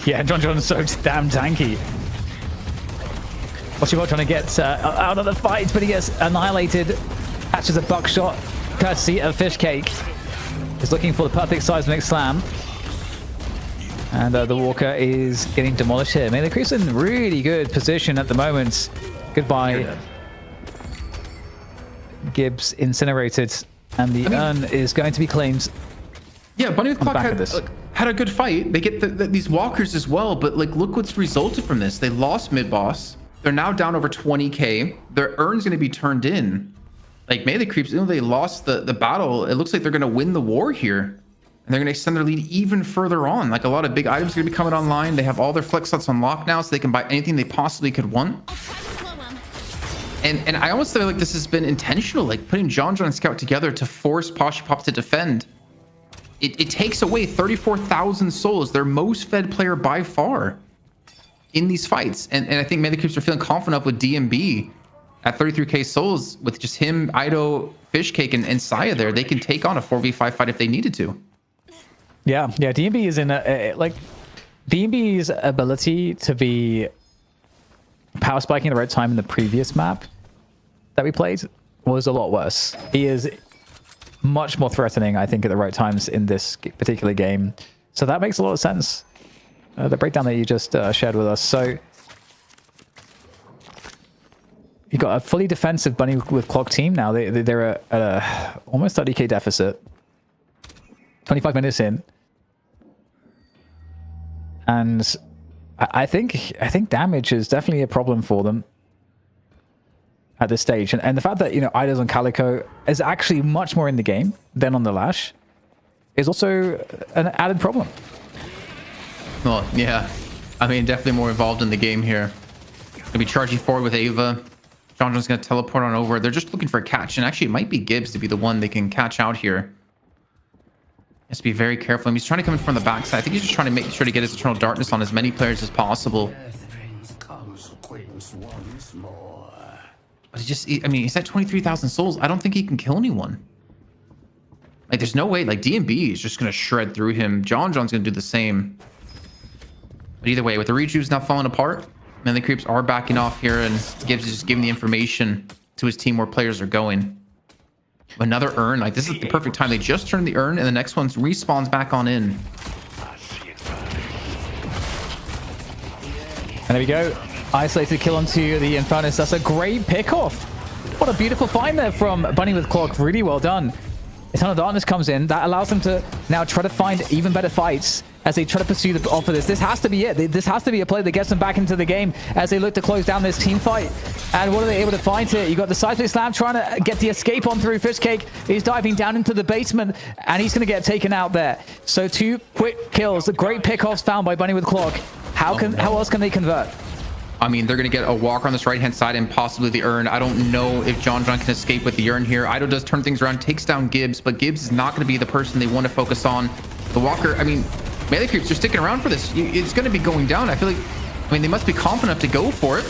B: Yeah, John is so damn tanky. What's trying to get out of the fight, but he gets annihilated. Catches a buckshot, courtesy of Fishcake. He's looking for the perfect seismic slam. And the Walker is getting demolished here. Melee Creeps in really good position at the moment. Goodbye. Gibbs incinerated. And the urn is going to be claimed.
D: Yeah, Bunny Clock had a good fight. They get these walkers as well, but like, look what's resulted from this. They lost mid-boss. They're now down over 20k. Their urn's going to be turned in. Like, Melee Creeps, even though they lost the battle, it looks like they're going to win the war here. And they're going to extend their lead even further on. Like, a lot of big items are going to be coming online. They have all their flex slots unlocked now, so they can buy anything they possibly could want. And I almost feel like this has been intentional, like putting John and Scout together to force Poshy Pop to defend. It takes away 34,000 souls, their most fed player by far in these fights. And I think Melee Creeps are feeling confident up with DMB at 33k souls. With just him, Ido, Fishcake, and Saya there, they can take on a 4v5 fight if they needed to.
B: Yeah, DMB is in like DMB's ability to be power spiking at the right time in the previous map that we played was a lot worse. He is much more threatening, I think, at the right times in this particular game. So that makes a lot of sense. The breakdown that you just shared with us. So you got a fully defensive Bunny with Clock team now. They're at a almost 30k deficit. 25 minutes in. And I think damage is definitely a problem for them. at this stage. And the fact that, Ida's on Calico is actually much more in the game than on the Lash is also an added problem.
D: Well, yeah. I mean, definitely more involved in the game here. Gonna be charging forward with Ava. John's gonna teleport on over. They're just looking for a catch, and actually it might be Gibbs to be the one they can catch out here. Has to be very careful. I mean, he's trying to come in from the backside. I think he's just trying to make sure to get his Eternal Darkness on as many players as possible. But I mean, he's at 23,000 souls. I don't think he can kill anyone. Like, there's no way. Like, DMB is just gonna shred through him. John's gonna do the same. But either way, with the Reju's now falling apart, and the creeps are backing off here, and Gibbs is just giving the information to his team where players are going. Another urn. Like, this is the perfect time. They just turned the urn, and the next one respawns back on in.
B: And there we go. Isolated kill onto the Infernus. That's a great pick-off. What a beautiful find there from Bunny with Clock. Really well done. Eternal Darkness comes in. That allows them to now try to find even better fights as they try to pursue the offer. This has to be it. This has to be a play that gets them back into the game as they look to close down this team fight. And what are they able to find here? You got the Seismic Slam trying to get the escape on through. Fishcake is diving down into the basement, and he's going to get taken out there. So 2 quick kills. Great pick-offs found by Bunny with Clock. How else can they convert?
D: I mean, they're going to get a walker on this right-hand side and possibly the urn. I don't know if John can escape with the urn here. Ido does turn things around, takes down Gibbs, but Gibbs is not going to be the person they want to focus on. The walker, I mean, melee creeps are sticking around for this. It's going to be going down. I feel like, I mean, they must be confident enough to go for it.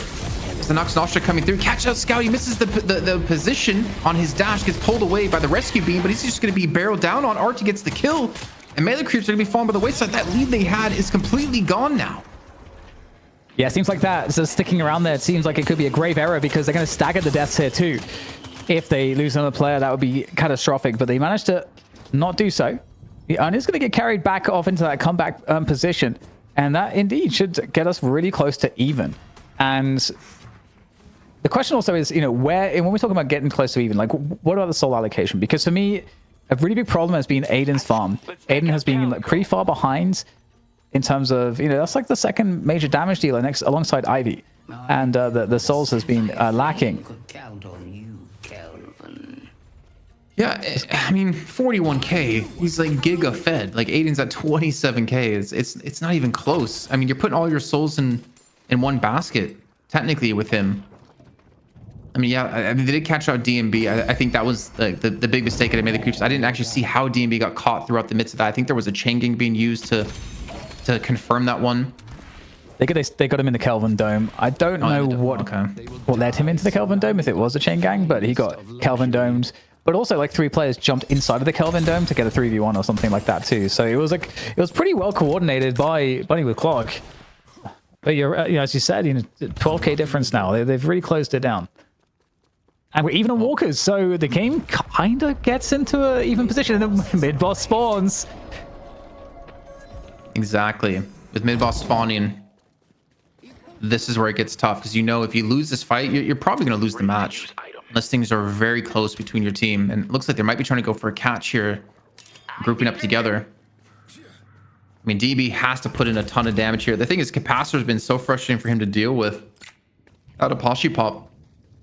D: As the Nox Nostra coming through. Catch out Scout. He misses the position on his dash, gets pulled away by the rescue beam, but he's just going to be barreled down on. Artie gets the kill, and melee creeps are going to be falling by the wayside. That lead they had is completely gone now.
B: Yeah, it seems like that. So sticking around there, it seems like it could be a grave error because they're going to stagger the deaths here too. If they lose another player, that would be catastrophic, but they managed to not do so. The urn is going to get carried back off into that comeback position, and that indeed should get us really close to even. And the question also is, when we're talking about getting close to even, like, what about the soul allocation? Because for me, a really big problem has been Aiden's farm. Aiden has been pretty far behind in terms of, that's like the second major damage dealer next alongside Ivy. And the souls has been lacking.
D: Yeah, I mean, 41k. He's like giga fed. Like Aiden's at 27k. It's not even close. I mean, you're putting all your souls in one basket technically with him. I mean, yeah, I mean, they did catch out DMB. I think that was the big mistake that I made the creeps. I didn't actually see how DMB got caught throughout the midst of that. I think there was a chain gang being used to confirm that one.
B: They got him in the Kelvin Dome. I don't know what led him into the Kelvin Dome, if it was a chain gang, but he got Kelvin Domed. But also, like, 3 players jumped inside of the Kelvin Dome to get a 3v1 or something like that too. So it was pretty well coordinated by Bunny with Clock. But as you said, 12k difference now. They've really closed it down. And we're even on walkers, so the game kind of gets into an even position. And the mid-boss spawns.
D: Exactly. With mid-boss spawning, this is where it gets tough. Because if you lose this fight, you're probably going to lose the match. Unless things are very close between your team. And it looks like they might be trying to go for a catch here. Grouping up together. I mean, DB has to put in a ton of damage here. The thing is, Capacitor has been so frustrating for him to deal with. Out of Poshy Pop.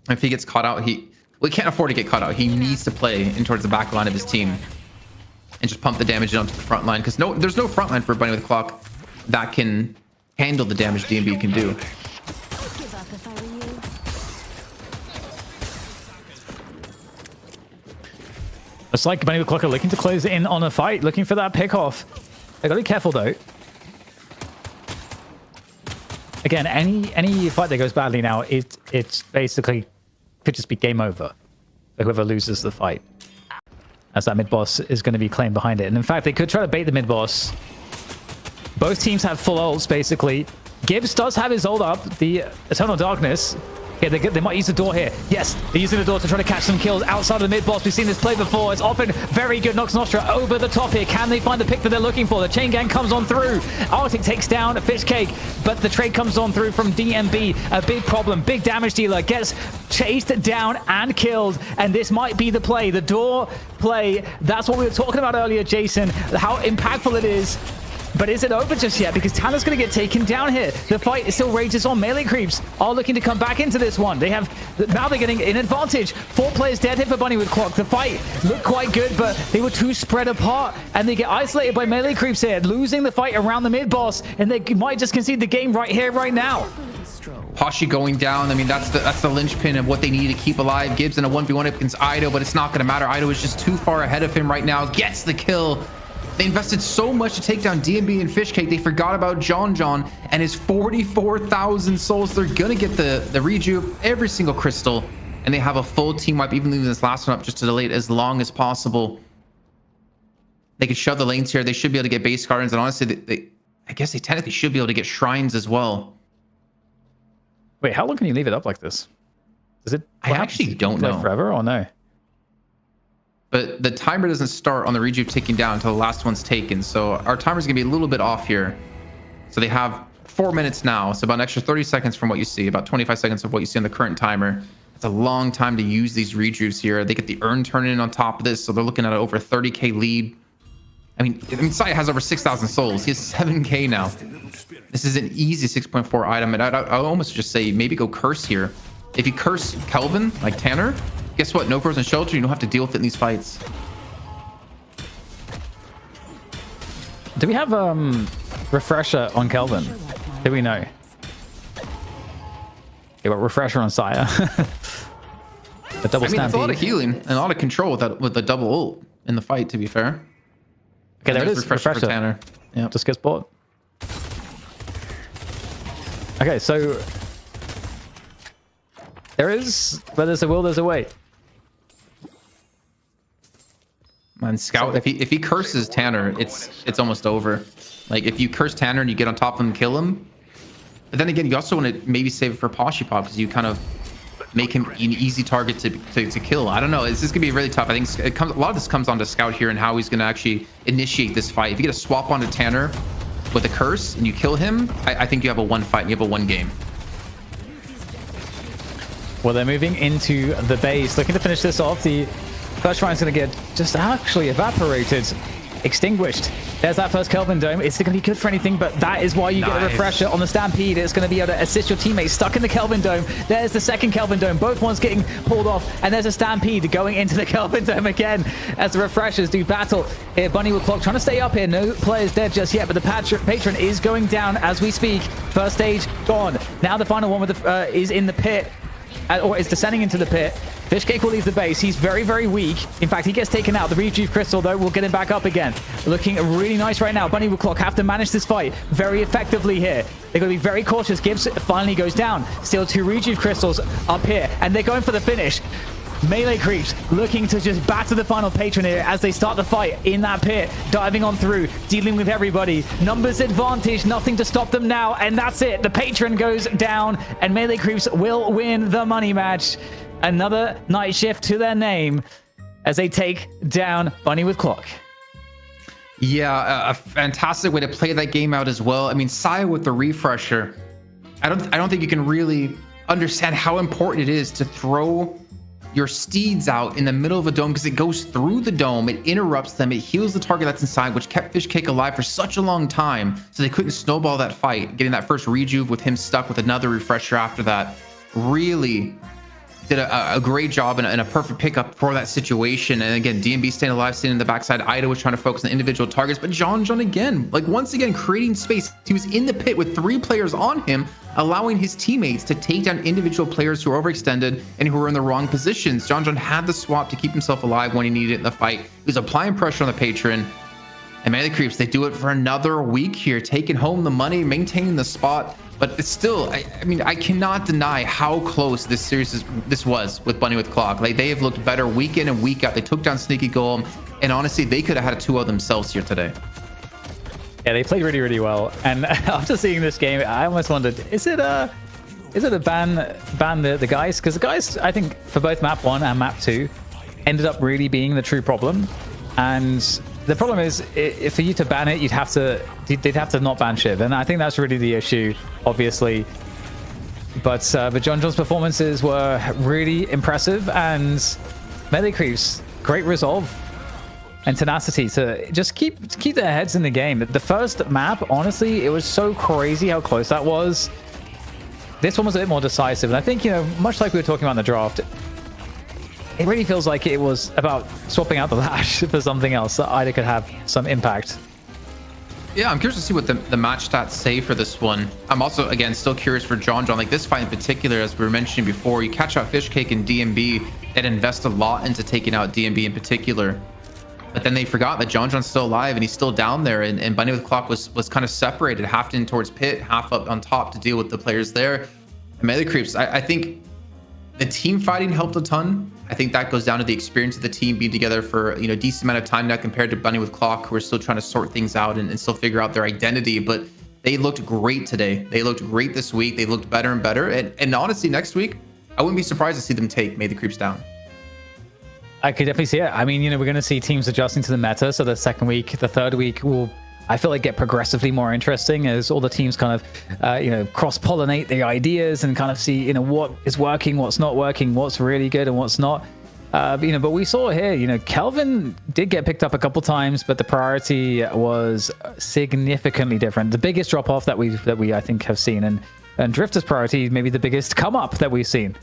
D: If he gets caught out, he can't afford to get caught out. He needs to play in towards the back line of his team. And just pump the damage onto the front line. Because there's no front line for Bunny with Clock that can handle the damage DB can do.
B: It's like Bunny with Clock are looking to close in on a fight, looking for that pick off. They gotta be careful though. Again, any fight that goes badly now, it's basically could just be game over for whoever loses the fight, as that mid boss is going to be claimed behind it. And in fact, they could try to bait the mid boss. Both teams have full ults basically. Gibbs does have his ult up, the Eternal Darkness. Yeah, they might use the door here. Yes, they're using the door to try to catch some kills outside of the mid-boss. We've seen this play before. It's often very good. Nox Nostra over the top here. Can they find the pick that they're looking for? The chain gang comes on through. Arctic takes down Fishcake, but the trade comes on through from DMB. A big problem. Big damage dealer gets chased down and killed. And this might be the play. The door play. That's what we were talking about earlier, Jason. How impactful it is. But is it over just yet? Because Tanner's going to get taken down here. The fight still rages on. Melee creeps are looking to come back into this one. Now they're getting an advantage. 4 players dead here for Bunny with Clock. The fight looked quite good, but they were too spread apart, and they get isolated by melee creeps here, losing the fight around the mid boss, and they might just concede the game right here, right now.
D: Pashi going down. I mean, that's the linchpin of what they need to keep alive. Gibbs in a 1v1 against Ido, but it's not going to matter. Ido is just too far ahead of him right now. Gets the kill. They invested so much to take down DMB and Fishcake. They forgot about John and his 44,000 souls. They're going to get the rejuve, every single crystal, and they have a full team wipe, even leaving this last one up just to delay it as long as possible. They could shove the lanes here. They should be able to get base gardens, and honestly, I guess they technically should be able to get shrines as well.
B: Wait, how long can you leave it up like this? Does it?
D: I actually don't know.
B: Forever or no?
D: But the timer doesn't start on the rejuve ticking down until the last one's taken. So our timer's gonna be a little bit off here. So they have 4 minutes now. So about an extra 30 seconds from what you see, about 25 seconds of what you see on the current timer. It's a long time to use these rejuves here. They get the urn turning in on top of this. So they're looking at over 30k lead. I mean, Saya has over 6,000 souls. He has 7k now. This is an easy 6.4 item. And I'd almost just say maybe go curse here. If you curse Kelvin, like Tanner, guess what? No frozen shelter. You don't have to deal with it in these fights.
B: Do we have refresher on Kelvin? Do we know? You got refresher on Saya. A double
D: I mean, that's a lot of
B: stampede.
D: healing and a lot of control with the double ult in the fight, to be fair.
B: Okay, there it is.
D: Refresher for Tanner.
B: Yeah, just gets bought. Okay, so there is, where there's a will, there's a way.
D: Man, Scout, if he curses Tanner, it's almost over. Like, if you curse Tanner and you get on top of him and kill him, but then again, you also want to maybe save it for Poshi Pop, because you kind of make him an easy target to kill. I don't know. This is gonna be really tough. I think a lot of this comes on to Scout here and how he's gonna actually initiate this fight. If you get a swap onto Tanner with a curse and you kill him, I think you have a 1 fight and you have a 1 game.
B: Well, they're moving into the base, looking to finish this off. The first shrine's going to get just actually evaporated, extinguished. There's that first Kelvin Dome. It's going to be good for anything, but that is why you get a refresher on the Stampede. It's going to be able to assist your teammates stuck in the Kelvin Dome. There's the second Kelvin Dome. Both ones getting pulled off, and there's a Stampede going into the Kelvin Dome again as the refreshers do battle. Here, Bunny with Clock trying to stay up here. No players dead just yet, but the patron is going down as we speak. First stage gone. Now the final one with the, is in the pit. Or is descending into the pit. Fishcake will leave the base. He's very, very weak. In fact, he gets taken out. The Rejuve Crystal, though, will get him back up again. Looking really nice right now. Bunny with Clock have to manage this fight very effectively here. They're going to be very cautious. Gibbs finally goes down. Still 2 Rejuve Crystals up here. And they're going for the finish. Melee creeps looking to just batter the final patron here as they start the fight in that pit, diving on through, dealing with everybody. Numbers advantage, nothing to stop them now, and that's it. The patron goes down, and Melee creeps will win the money match. Another night shift to their name as they take down Bunny with Clock.
D: Yeah, a fantastic way to play that game out as well. I mean, Saya with the refresher, I don't think you can really understand how important it is to throw your steeds out in the middle of a dome, because it goes through the dome, it interrupts them, it heals the target that's inside, which kept Fishcake alive for such a long time, so they couldn't snowball that fight. Getting that first rejuve with him stuck with another refresher after that really did a great job and a perfect pickup for that situation. And again, DMB staying alive, staying in the backside. Ido was trying to focus on individual targets, but John again, like once again, creating space. He was in the pit with 3 players on him, allowing his teammates to take down individual players who are overextended and who were in the wrong positions. John had the swap to keep himself alive when he needed it in the fight. He was applying pressure on the patron. And Melee Creeps, they do it for another week here, taking home the money, maintaining the spot. But it's still, I mean, I cannot deny how close this series was with Bunny with Clock. Like, they have looked better week in and week out. They took down Sneaky Golem, and honestly, they could have had a 2-0 themselves here today.
B: Yeah, they played really, really well. And after seeing this game, I almost wondered, is it a ban the guys? Because the guys, I think, for both map 1 and map 2, ended up really being the true problem. And the problem is, for you to ban it, they'd have to not ban Shiv, and I think that's really the issue, obviously. But John's performances were really impressive, and Melee Creeps, great resolve. and tenacity to just keep their heads in the game. The first map, honestly, it was so crazy how close that was. This one was a bit more decisive, and I think, you know, much like we were talking about in the draft, it really feels like it was about swapping out the Lash for something else that either could have some impact.
D: Yeah, I'm curious to see what the match stats say for this one. I'm also, again, still curious for John. Like this fight in particular, as we were mentioning before, you catch out Fishcake and DMB and invest a lot into taking out DMB in particular. But then they forgot that John's still alive and he's still down there. And Bunny with Clock was kind of separated, half in towards pit, half up on top to deal with the players there. And melee creeps, I think the team fighting helped a ton. I think that goes down to the experience of the team being together for, you know, a decent amount of time now compared to Bunny with Clock, who are still trying to sort things out and still figure out their identity. But they looked great today. They looked great this week. They looked better and better. And honestly, next week, I wouldn't be surprised to see them take May the Creeps down.
B: I could definitely see it. I mean, you know, we're going to see teams adjusting to the meta. So the second week, the third week will, I feel like, get progressively more interesting as all the teams kind of, you know, cross-pollinate the ideas and kind of see, you know, what is working, what's not working, what's really good and what's not. You know, but we saw here, you know, Kelvin did get picked up a couple times, but the priority was significantly different. The biggest drop-off that we I think have seen, and Drifter's priority maybe the biggest come-up that we've seen.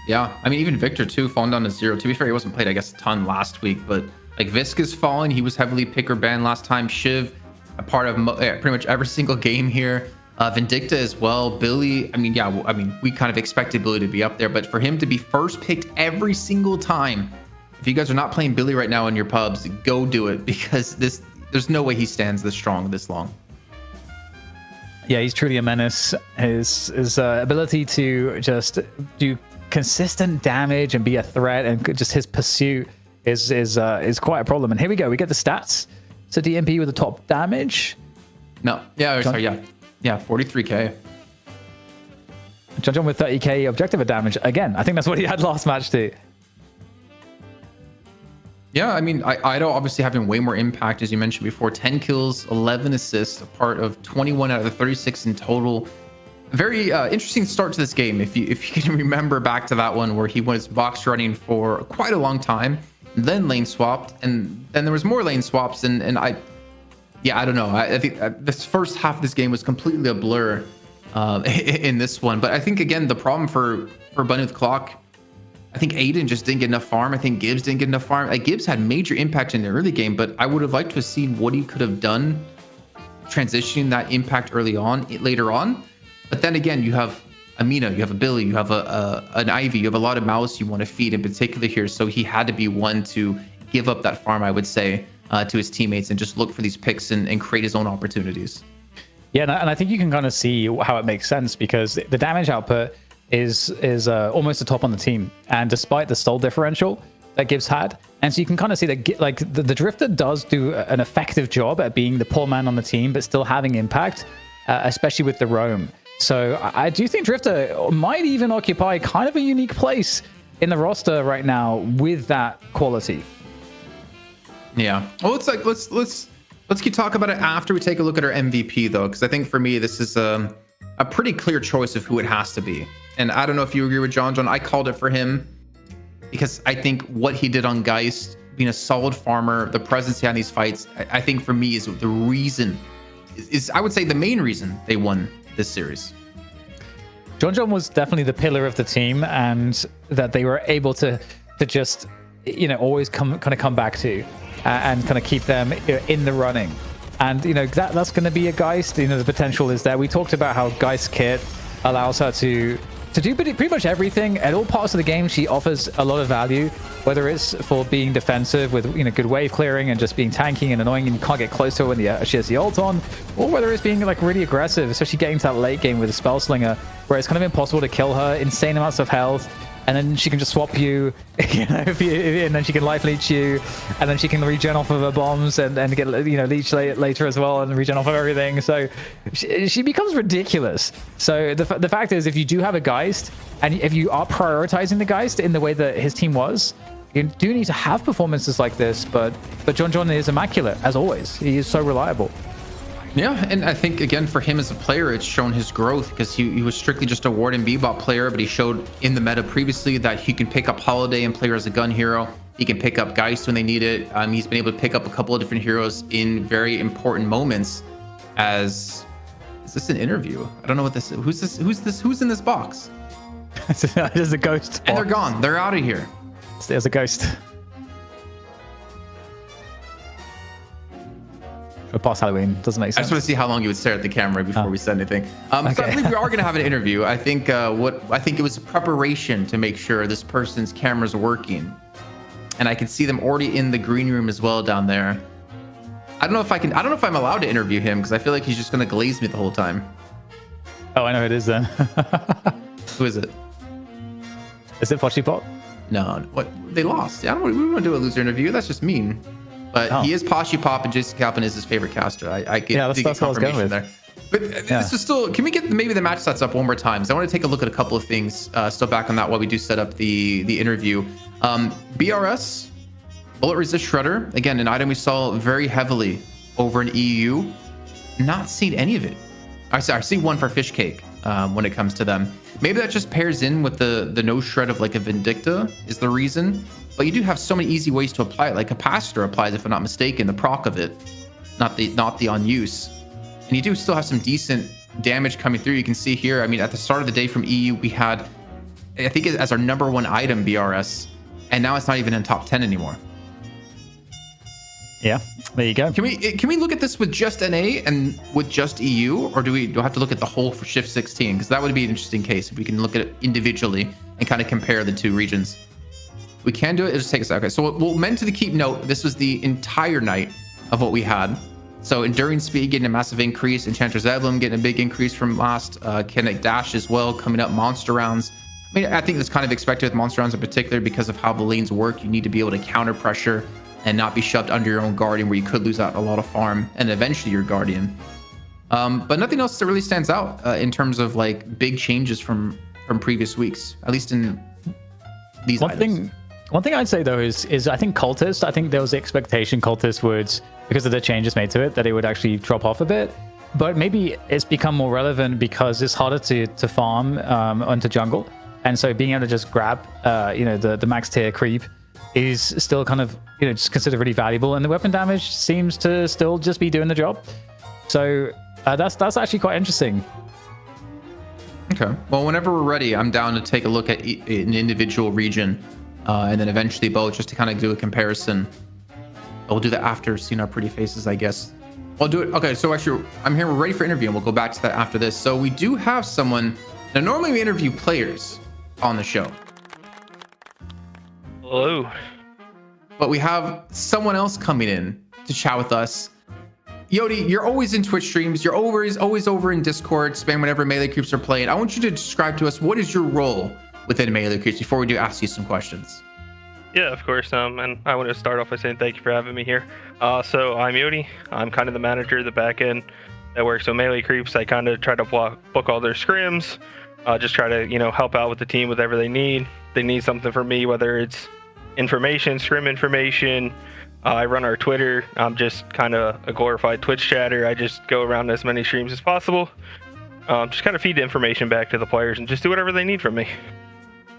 D: Yeah, I mean, even Victor too, falling down to 0. To be fair, he wasn't played, I guess, a ton last week, but like Visk is falling. He was heavily pick or ban last time. Shiv, a part of pretty much every single game here. Vindicta as well. Billy, I mean, yeah, I mean, we kind of expected Billy to be up there, but for him to be first picked every single time, if you guys are not playing Billy right now in your pubs, go do it, because there's no way he stands this strong this long.
B: Yeah, he's truly a menace. His ability to just do consistent damage and be a threat, and just his pursuit is quite a problem. And here we go. We get the stats. So DMP with the top damage.
D: No, yeah, sorry, yeah, 43k.
B: John with 30k objective damage. Again, I think that's what he had last match too.
D: Yeah, I mean, Ido obviously having way more impact, as you mentioned before. 10 kills, 11 assists, a part of 21 out of the 36 in total. Very interesting start to this game. If you can remember back to that one where he was box running for quite a long time, then lane swapped, and then there was more lane swaps, and I don't know. I think this first half of this game was completely a blur in this one. But I think, again, the problem for Bunny with Clock, I think Aiden just didn't get enough farm. I think Gibbs didn't get enough farm. Like, Gibbs had major impact in the early game, but I would have liked to have seen what he could have done transitioning that impact early on, later on. But then again, you have Amina, you have a Billy, you have an Ivy, you have a lot of mouse you want to feed in particular here. So he had to be one to give up that farm, I would say, to his teammates and just look for these picks and create his own opportunities.
B: Yeah, and I think you can kind of see how it makes sense, because the damage output is almost the top on the team, and despite the stall differential that Gibbs had, and so you can kind of see that like the Drifter does do an effective job at being the poor man on the team, but still having impact, especially with the roam. So I do think Drifter might even occupy kind of a unique place in the roster right now with that quality.
D: Yeah. Well, it's like let's keep talking about it after we take a look at our MVP though, because I think for me this is a pretty clear choice of who it has to be. And I don't know if you agree with John. I called it for him because I think what he did on Geist, being a solid farmer, the presence he had in these fights, I think for me is the reason, is I would say the main reason they won this series.
B: John was definitely the pillar of the team, and that they were able to just, you know, always come back to and kind of keep them in the running. And, you know, that's going to be a Geist. You know, the potential is there. We talked about how Geist kit allows her to do pretty much everything at all parts of the game. She offers a lot of value, whether it's for being defensive with, you know, good wave clearing and just being tanky and annoying and you can't get close to her when she has the ult on, or whether it's being like really aggressive, especially getting to that late game with a spell slinger where it's kind of impossible to kill her, insane amounts of health, and then she can just swap you, you know, and then she can life leech you, and then she can regen off of her bombs and get, you know, leech later as well and regen off of everything. So she becomes ridiculous. So the fact is, if you do have a Geist, and if you are prioritizing the Geist in the way that his team was, you do need to have performances like this. But John is immaculate as always. He is so reliable.
D: Yeah, and I think, again, for him as a player, it's shown his growth, because he was strictly just a ward and bebop player, but he showed in the meta previously that he can pick up Holiday and play her as a gun hero. He can pick up Geist when they need it. He's been able to pick up a couple of different heroes in very important moments. Is this an interview? I don't know what this is. Who's this? Who's in this box?
B: There's a ghost.
D: And they're gone. They're out of here.
B: There's a ghost. Past Halloween doesn't make
D: I
B: sense.
D: just want to see how long you would stare at the camera before we said anything. So I believe we are going to have an interview. I think it was preparation to make sure this person's camera's working, and I can see them already in the green room as well down there. I don't know if I'm allowed to interview him because I feel like he's just going to glaze me the whole time.
B: Oh, I know who it is then.
D: Who is it?
B: Is it Pochi Pop?
D: No, what they lost. I don't. We want to do a loser interview. That's just mean. But he is Poshy Pop, and Jason Calvin is his favorite caster. I get,
B: that's what I was going with
D: there. But this is still. Can we get maybe the match sets up one more time? Because I want to take a look at a couple of things. Still back on that while we do set up the interview. BRS, Bullet Resist Shredder. Again, an item we saw very heavily over in EU. Not seen any of it. I see one for Fish Cake when it comes to them. Maybe that just pairs in with the no shred of like a Vindicta is the reason. But you do have so many easy ways to apply it. Like Capacitor applies, if I'm not mistaken, the proc of it, not the on use. And you do still have some decent damage coming through. You can see here, I mean, at the start of the day from EU, we had, I think as our number 1 item, BRS, and now it's not even in top 10 anymore.
B: Yeah, there you go.
D: Can we look at this with just NA and with just EU, or do we have to look at the whole for Shift 16? Because that would be an interesting case if we can look at it individually and kind of compare the two regions. We can do it. It'll just take a second. So we'll meant to keep note. This was the entire night of what we had. So Enduring Speed getting a massive increase. Enchanter's Emblem getting a big increase from last. Kinetic Dash as well coming up. Monster rounds. I mean, I think that's kind of expected with monster rounds in particular because of how the lanes work. You need to be able to counter pressure and not be shoved under your own Guardian where you could lose out a lot of farm and eventually your Guardian. But nothing else that really stands out in terms of like big changes from previous weeks, at least in these items.
B: One thing I'd say though is I think Cultist, I think there was the expectation Cultist would, because of the changes made to it, that it would actually drop off a bit. But maybe it's become more relevant because it's harder to farm onto jungle. And so being able to just grab the max tier creep is still kind of just considered really valuable. And the weapon damage seems to still just be doing the job. So that's actually quite interesting.
D: Okay. Well, whenever we're ready, I'm down to take a look at an individual region. And then eventually both, just to kind of do a comparison. We'll do that after seeing our pretty faces, I guess. I'll do it. Okay, so actually, I'm here. We're ready for interview, and we'll go back to that after this. So we do have someone. Now, normally we interview players on the show.
I: Hello.
D: But we have someone else coming in to chat with us. Yodi, you're always in Twitch streams. You're always over in Discord, spam whenever Melee Creeps are playing. I want you to describe to us, what is your role within Melee Creeps before we do ask you some questions?
I: Yeah, of course. And I want to start off by saying thank you for having me here. So I'm Yodi. I'm kind of the manager of the back end that works with Melee Creeps. I kind of try to book all their scrims, just try to, help out with the team with whatever they need. They need something from me, whether it's information, scrim information. I run our Twitter. I'm just kind of a glorified Twitch chatter. I just go around as many streams as possible. Just kind of feed the information back to the players and just do whatever they need from me.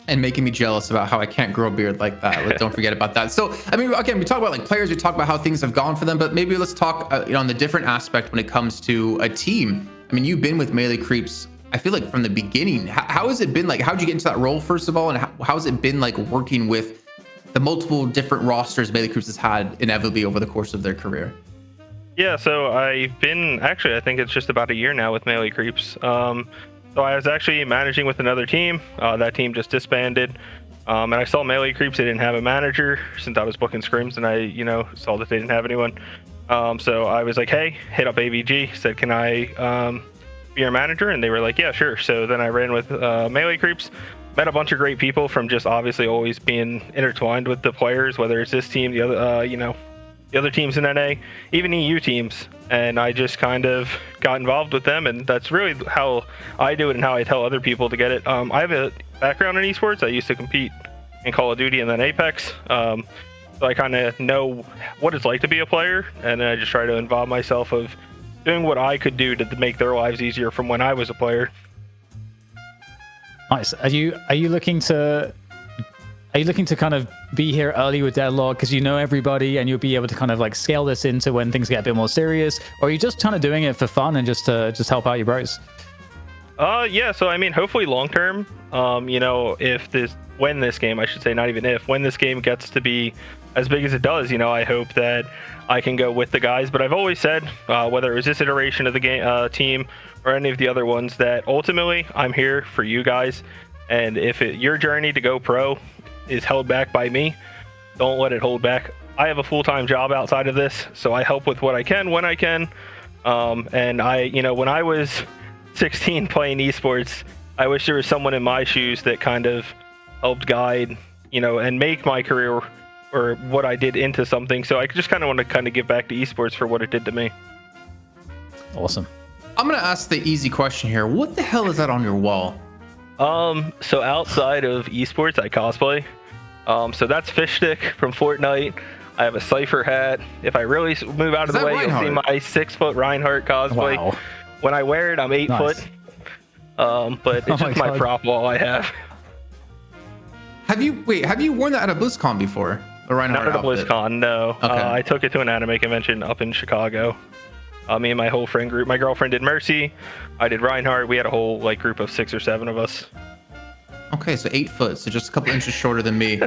D: And making me jealous about how I can't grow a beard like that. Like, don't forget about that. So, I mean, again, we talk about like players, we talk about how things have gone for them, but maybe let's talk on the different aspect when it comes to a team. I mean, you've been with Melee Creeps, I feel like from the beginning. How has it been like? How'd you get into that role, first of all? And how has it been like working with the multiple different rosters Melee Creeps has had inevitably over the course of their career?
I: Yeah, so I've been, actually, I think it's just about a year now with Melee Creeps. So I was actually managing with another team. That team just disbanded. And I saw Melee Creeps, they didn't have a manager since I was booking scrims, and I, saw that they didn't have anyone. So I was like, hey, hit up AVG, said, can I be your manager? And they were like, yeah, sure. So then I ran with Melee Creeps, met a bunch of great people from just obviously always being intertwined with the players, whether it's this team, the other, the other teams in NA, even EU teams. And I just kind of got involved with them, and that's really how I do it and how I tell other people to get it. I have a background in esports. I used to compete in Call of Duty and then Apex. So I kind of know what it's like to be a player, and then I just try to involve myself of doing what I could do to make their lives easier from when I was a player.
B: Nice. Are you looking to Are you looking to kind of be here early with Deadlock because you know everybody and you'll be able to kind of like scale this into when things get a bit more serious? Or are you just kind of doing it for fun and just to help out your bros?
I: Yeah, so I mean, hopefully long term, when this game, I should say, not even if, when this game gets to be as big as it does, I hope that I can go with the guys. But I've always said, whether it was this iteration of the game team or any of the other ones, that ultimately I'm here for you guys. And if your journey to go pro is held back by me, don't let it hold back. I have a full-time job outside of this, so I help with what I can when I can. And when I was 16 playing esports, I wish there was someone in my shoes that kind of helped guide, and make my career or what I did into something. So I just kind of want to kind of give back to esports for what it did to me.
B: Awesome.
D: I'm gonna ask the easy question here. What the hell is that on your wall?
I: So outside of esports, I cosplay. So that's Fish Stick from Fortnite. I have a Cypher hat. If I really move out of the way,
D: Reinhardt?
I: you'll see my 6-foot Reinhardt cosplay.
B: Wow.
I: When I wear it, I'm 8
B: Nice.
I: foot. But it's just my
B: God.
I: prop wall I have.
D: Have you worn that at a BlizzCon before? The Reinhardt
I: Not at a
D: outfit?
I: BlizzCon, no.
D: Okay.
I: I took it to an anime convention up in Chicago. Me and my whole friend group. My girlfriend did Mercy. I did Reinhardt. We had a whole group of 6 or 7 of us.
D: Okay, so 8 foot, so just a couple inches shorter than me.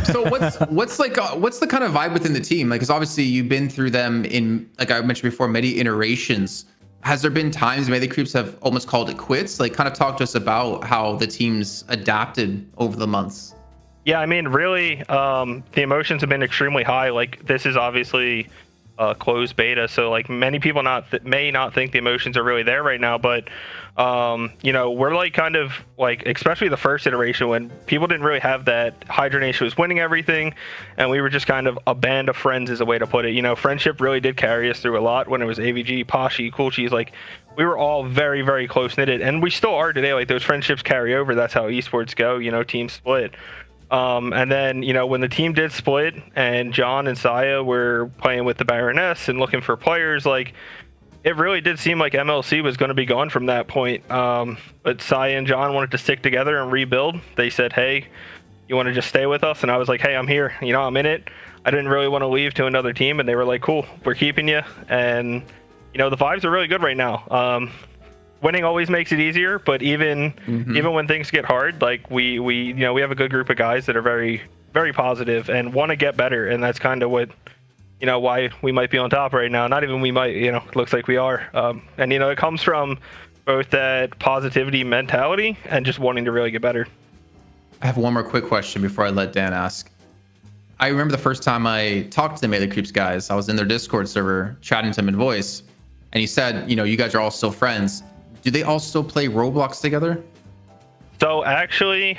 D: So what's the kind of vibe within the team? Because obviously you've been through them in, like I mentioned before, many iterations. Has there been times Melee Creeps have almost called it quits? Kind of talk to us about how the team's adapted over the months.
I: Yeah, I mean, really, the emotions have been extremely high. This is obviously closed beta, so many people may not think the emotions are really there right now, but we're kind of especially the first iteration when people didn't really have that. Hydra Nation was winning everything, and we were just kind of a band of friends, is a way to put it. Friendship really did carry us through a lot. When it was AVG, Pashi, Cool Cheese, we were all very, very close knitted, and we still are today. Those friendships carry over. That's how esports go. Teams split. And then, when the team did split and John and Saya were playing with the Baroness and looking for players, it really did seem like MLC was going to be gone from that point. But Saya and John wanted to stick together and rebuild. They said, hey, you want to just stay with us? And I was like, hey, I'm here. I'm in it. I didn't really want to leave to another team. And they were like, cool, we're keeping you. And, the vibes are really good right now. Winning always makes it easier, but even when things get hard, we have a good group of guys that are very, very positive and want to get better, and that's kind of what why we might be on top right now. Not even we might, it looks like we are, and it comes from both that positivity mentality and just wanting to really get better.
D: I have one more quick question before I let Dan ask. I remember the first time I talked to the Melee Creeps guys. I was in their Discord server chatting to them in voice, and he said, you guys are all still friends. Do they all still play Roblox together?
I: So actually,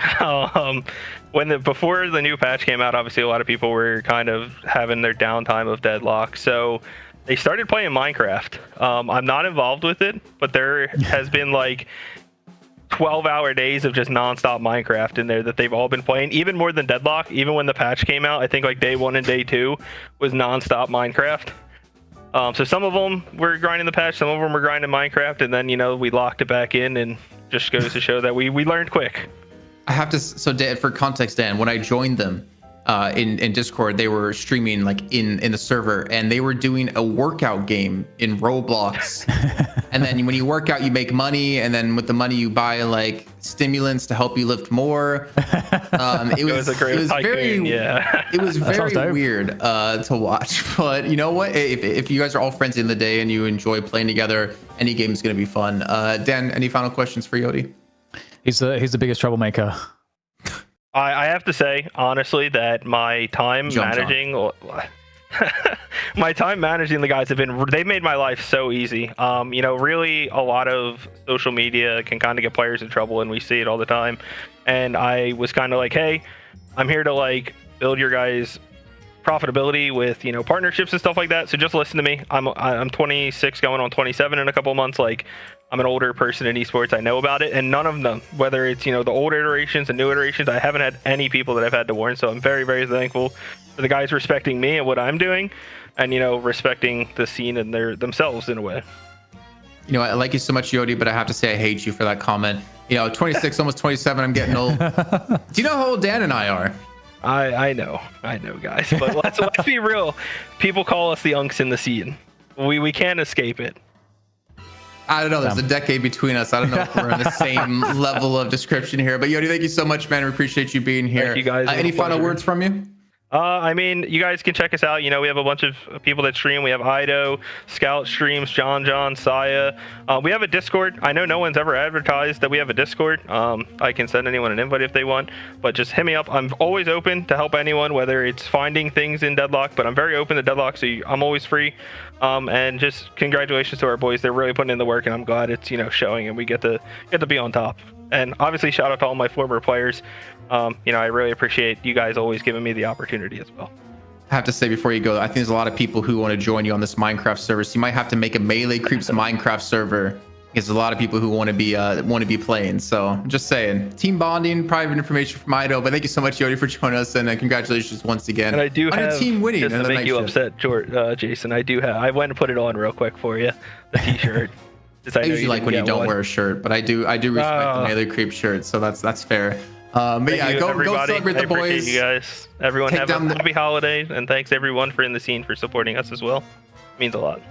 I: before the new patch came out, obviously a lot of people were kind of having their downtime of Deadlock. So they started playing Minecraft. I'm not involved with it, but there has been 12-hour days of just nonstop Minecraft in there that they've all been playing, even more than Deadlock. Even when the patch came out, I think day 1 and day 2 was nonstop Minecraft. So some of them were grinding the patch, some of them were grinding Minecraft, and then, we locked it back in, and just goes to show that we learned quick.
D: I have to, so Dan, for context, Dan, when I joined them in Discord, they were streaming in the server, and they were doing a workout game in Roblox. And then when you work out, you make money, and then with the money you buy stimulants to help you lift more. It was very,
I: yeah.
D: It was very weird to watch. But you know what? If you guys are all friends in the day and you enjoy playing together, any game is going to be fun. Dan, any final questions for Yodi?
B: He's the biggest troublemaker.
I: I have to say, honestly, that my time managing the guys they made my life so easy. Really a lot of social media can kind of get players in trouble, and we see it all the time. And I was kind of like, hey, I'm here to build your guys' profitability with partnerships and stuff like that. So just listen to me. I'm 26 going on 27 in a couple of months. I'm an older person in esports. I know about it, and none of them, whether it's the older iterations and new iterations, I haven't had any people that I've had to warn. So I'm very, very thankful for the guys respecting me and what I'm doing, and respecting the scene and themselves in a way.
D: I like you so much, Yodi, but I have to say I hate you for that comment. 26, almost 27. I'm getting old. Do you know how old Dan and I are?
I: I know, guys. But let's be real. People call us the unks in the scene. We can't escape it.
D: I don't know. There's a decade between us. I don't know if we're in the same level of description here. But Yodi, thank you so much, man. We appreciate you being here.
I: Thank you guys.
D: Any final words from you?
I: I mean, you guys can check us out. You know, we have a bunch of people that stream. We have Ido, Scout streams, John, Saya. We have a Discord. I know no one's ever advertised that we have a Discord. I can send anyone an invite if they want, but just hit me up. I'm always open to help anyone, whether it's finding things in Deadlock, but I'm very open to Deadlock, so I'm always free. And just congratulations to our boys. They're really putting in the work, and I'm glad it's, you know, showing, and we get to be on top. And obviously, shout out to all my former players. You know, I really appreciate you guys always giving me the opportunity as well.
D: I have to say before you go, I think there's a lot of people who want to join you on this Minecraft server. So you might have to make a Melee Creeps Minecraft server, because there's a lot of people who want to be playing. So just saying, team bonding, private information from Ido. But thank you so much, Yodi, for joining us, and congratulations once again.
I: And I do
D: on
I: have
D: your team winning.
I: just to make you upset, Jason. I went and put it on real quick for you, the T-shirt.
D: I usually like when you don't wear a shirt, but I do respect the Melee Creep shirt, so that's fair. But yeah, go celebrate the boys.
I: You guys, everyone have a happy holiday, and thanks everyone for in the scene for supporting us as well. It means a lot.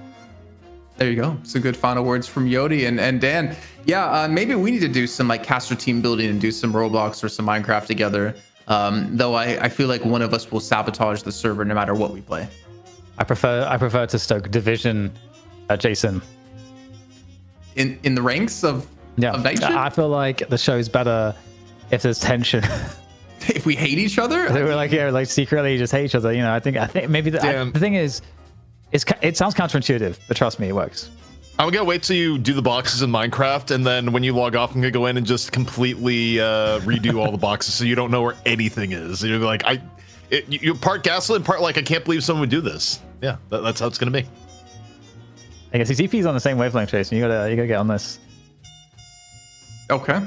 D: There you go. Some good final words from Yodi and Dan. Yeah, maybe we need to do some like caster team building and do some Roblox or some Minecraft together. Though I feel like one of us will sabotage the server no matter what we play.
B: I prefer to stoke division, Jason.
D: In the ranks of Night Shift?
B: I feel like the show's better if there's tension.
D: If we hate each other?
B: They were like secretly just hate each other. You know, I think maybe the thing is, it sounds counterintuitive, but trust me, it works.
A: I'm gonna wait till you do the boxes in Minecraft, and then when you log off, I'm gonna go in and just completely redo all the boxes so you don't know where anything is. You're like, you part gaslit, part like, I can't believe someone would do this. Yeah, that's how it's gonna be.
B: I guess CCP's on the same wavelength, Jason. You gotta get on this.
D: Okay.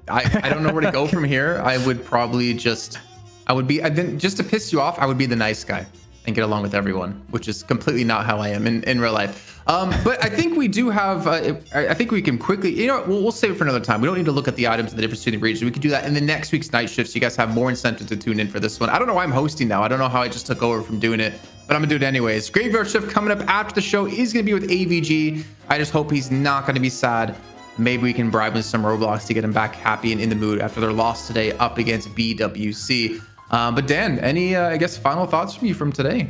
D: I don't know where to go from here. I would probably just to piss you off, I would be the nice guy and get along with everyone, which is completely not how I am in real life. But I think we do have, I think we can quickly, you know, we'll save it for another time. We don't need to look at the items and the difference between the regions. We could do that in the next week's Night Shift, so you guys have more incentive to tune in for this one. I don't know why I'm hosting now. I don't know how I just took over from doing it, but I'm gonna do it anyways. Graveyard Shift coming up after the show is gonna be with AVG. I just hope he's not gonna be sad. Maybe we can bribe him some Roblox to get him back happy and in the mood after their loss today up against BWC. But Dan, any, I guess, final thoughts from you from today?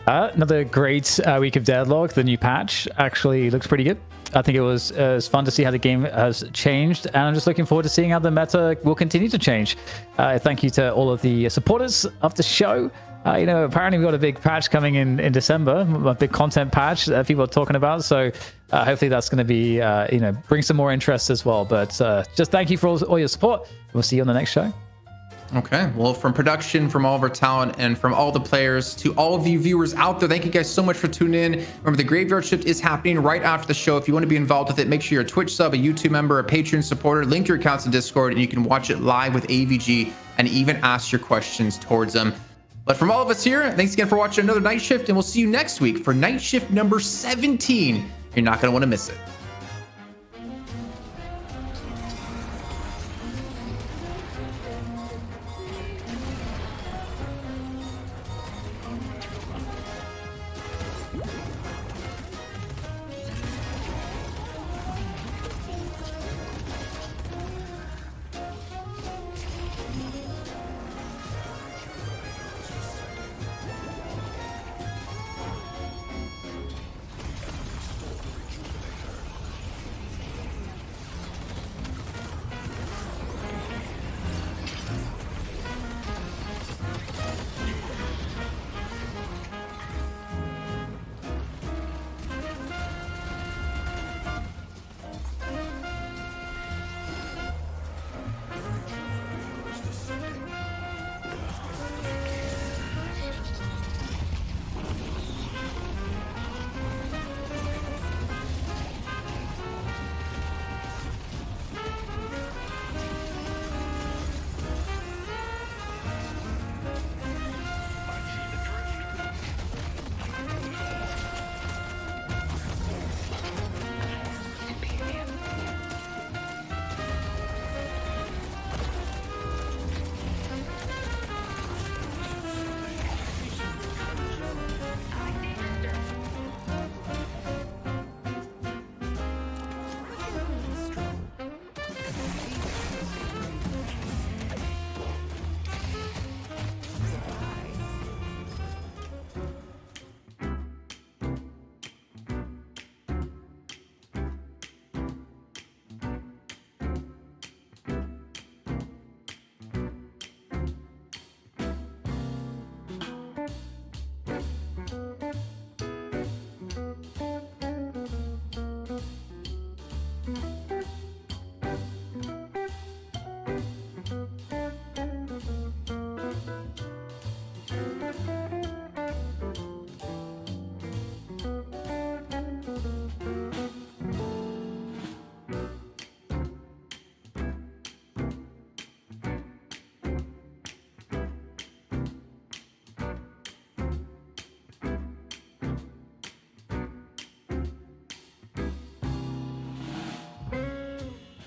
B: Another great week of Deadlock. The new patch actually looks pretty good. I think it was fun to see how the game has changed, and I'm just looking forward to seeing how the meta will continue to change. Thank you to all of the supporters of the show. You know, apparently we've got a big patch coming in December, a big content patch that people are talking about. So hopefully that's going to be, you know, bring some more interest as well. But just thank you for all your support. We'll see you on the next show.
D: Okay, well, from production, from all of our talent, and from all the players to all of you viewers out there, thank you guys so much for tuning in. Remember, the Graveyard Shift is happening right after the show. If you want to be involved with it, make sure you're a Twitch sub, a YouTube member, a Patreon supporter, link your accounts in Discord, and you can watch it live with AVG and even ask your questions towards them. But from all of us here, thanks again for watching another Night Shift, and we'll see you next week for Night Shift number 17. You're not going to want to miss it.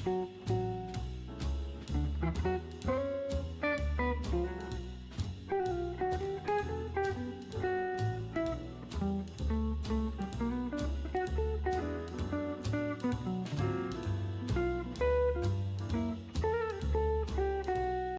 A: Bye.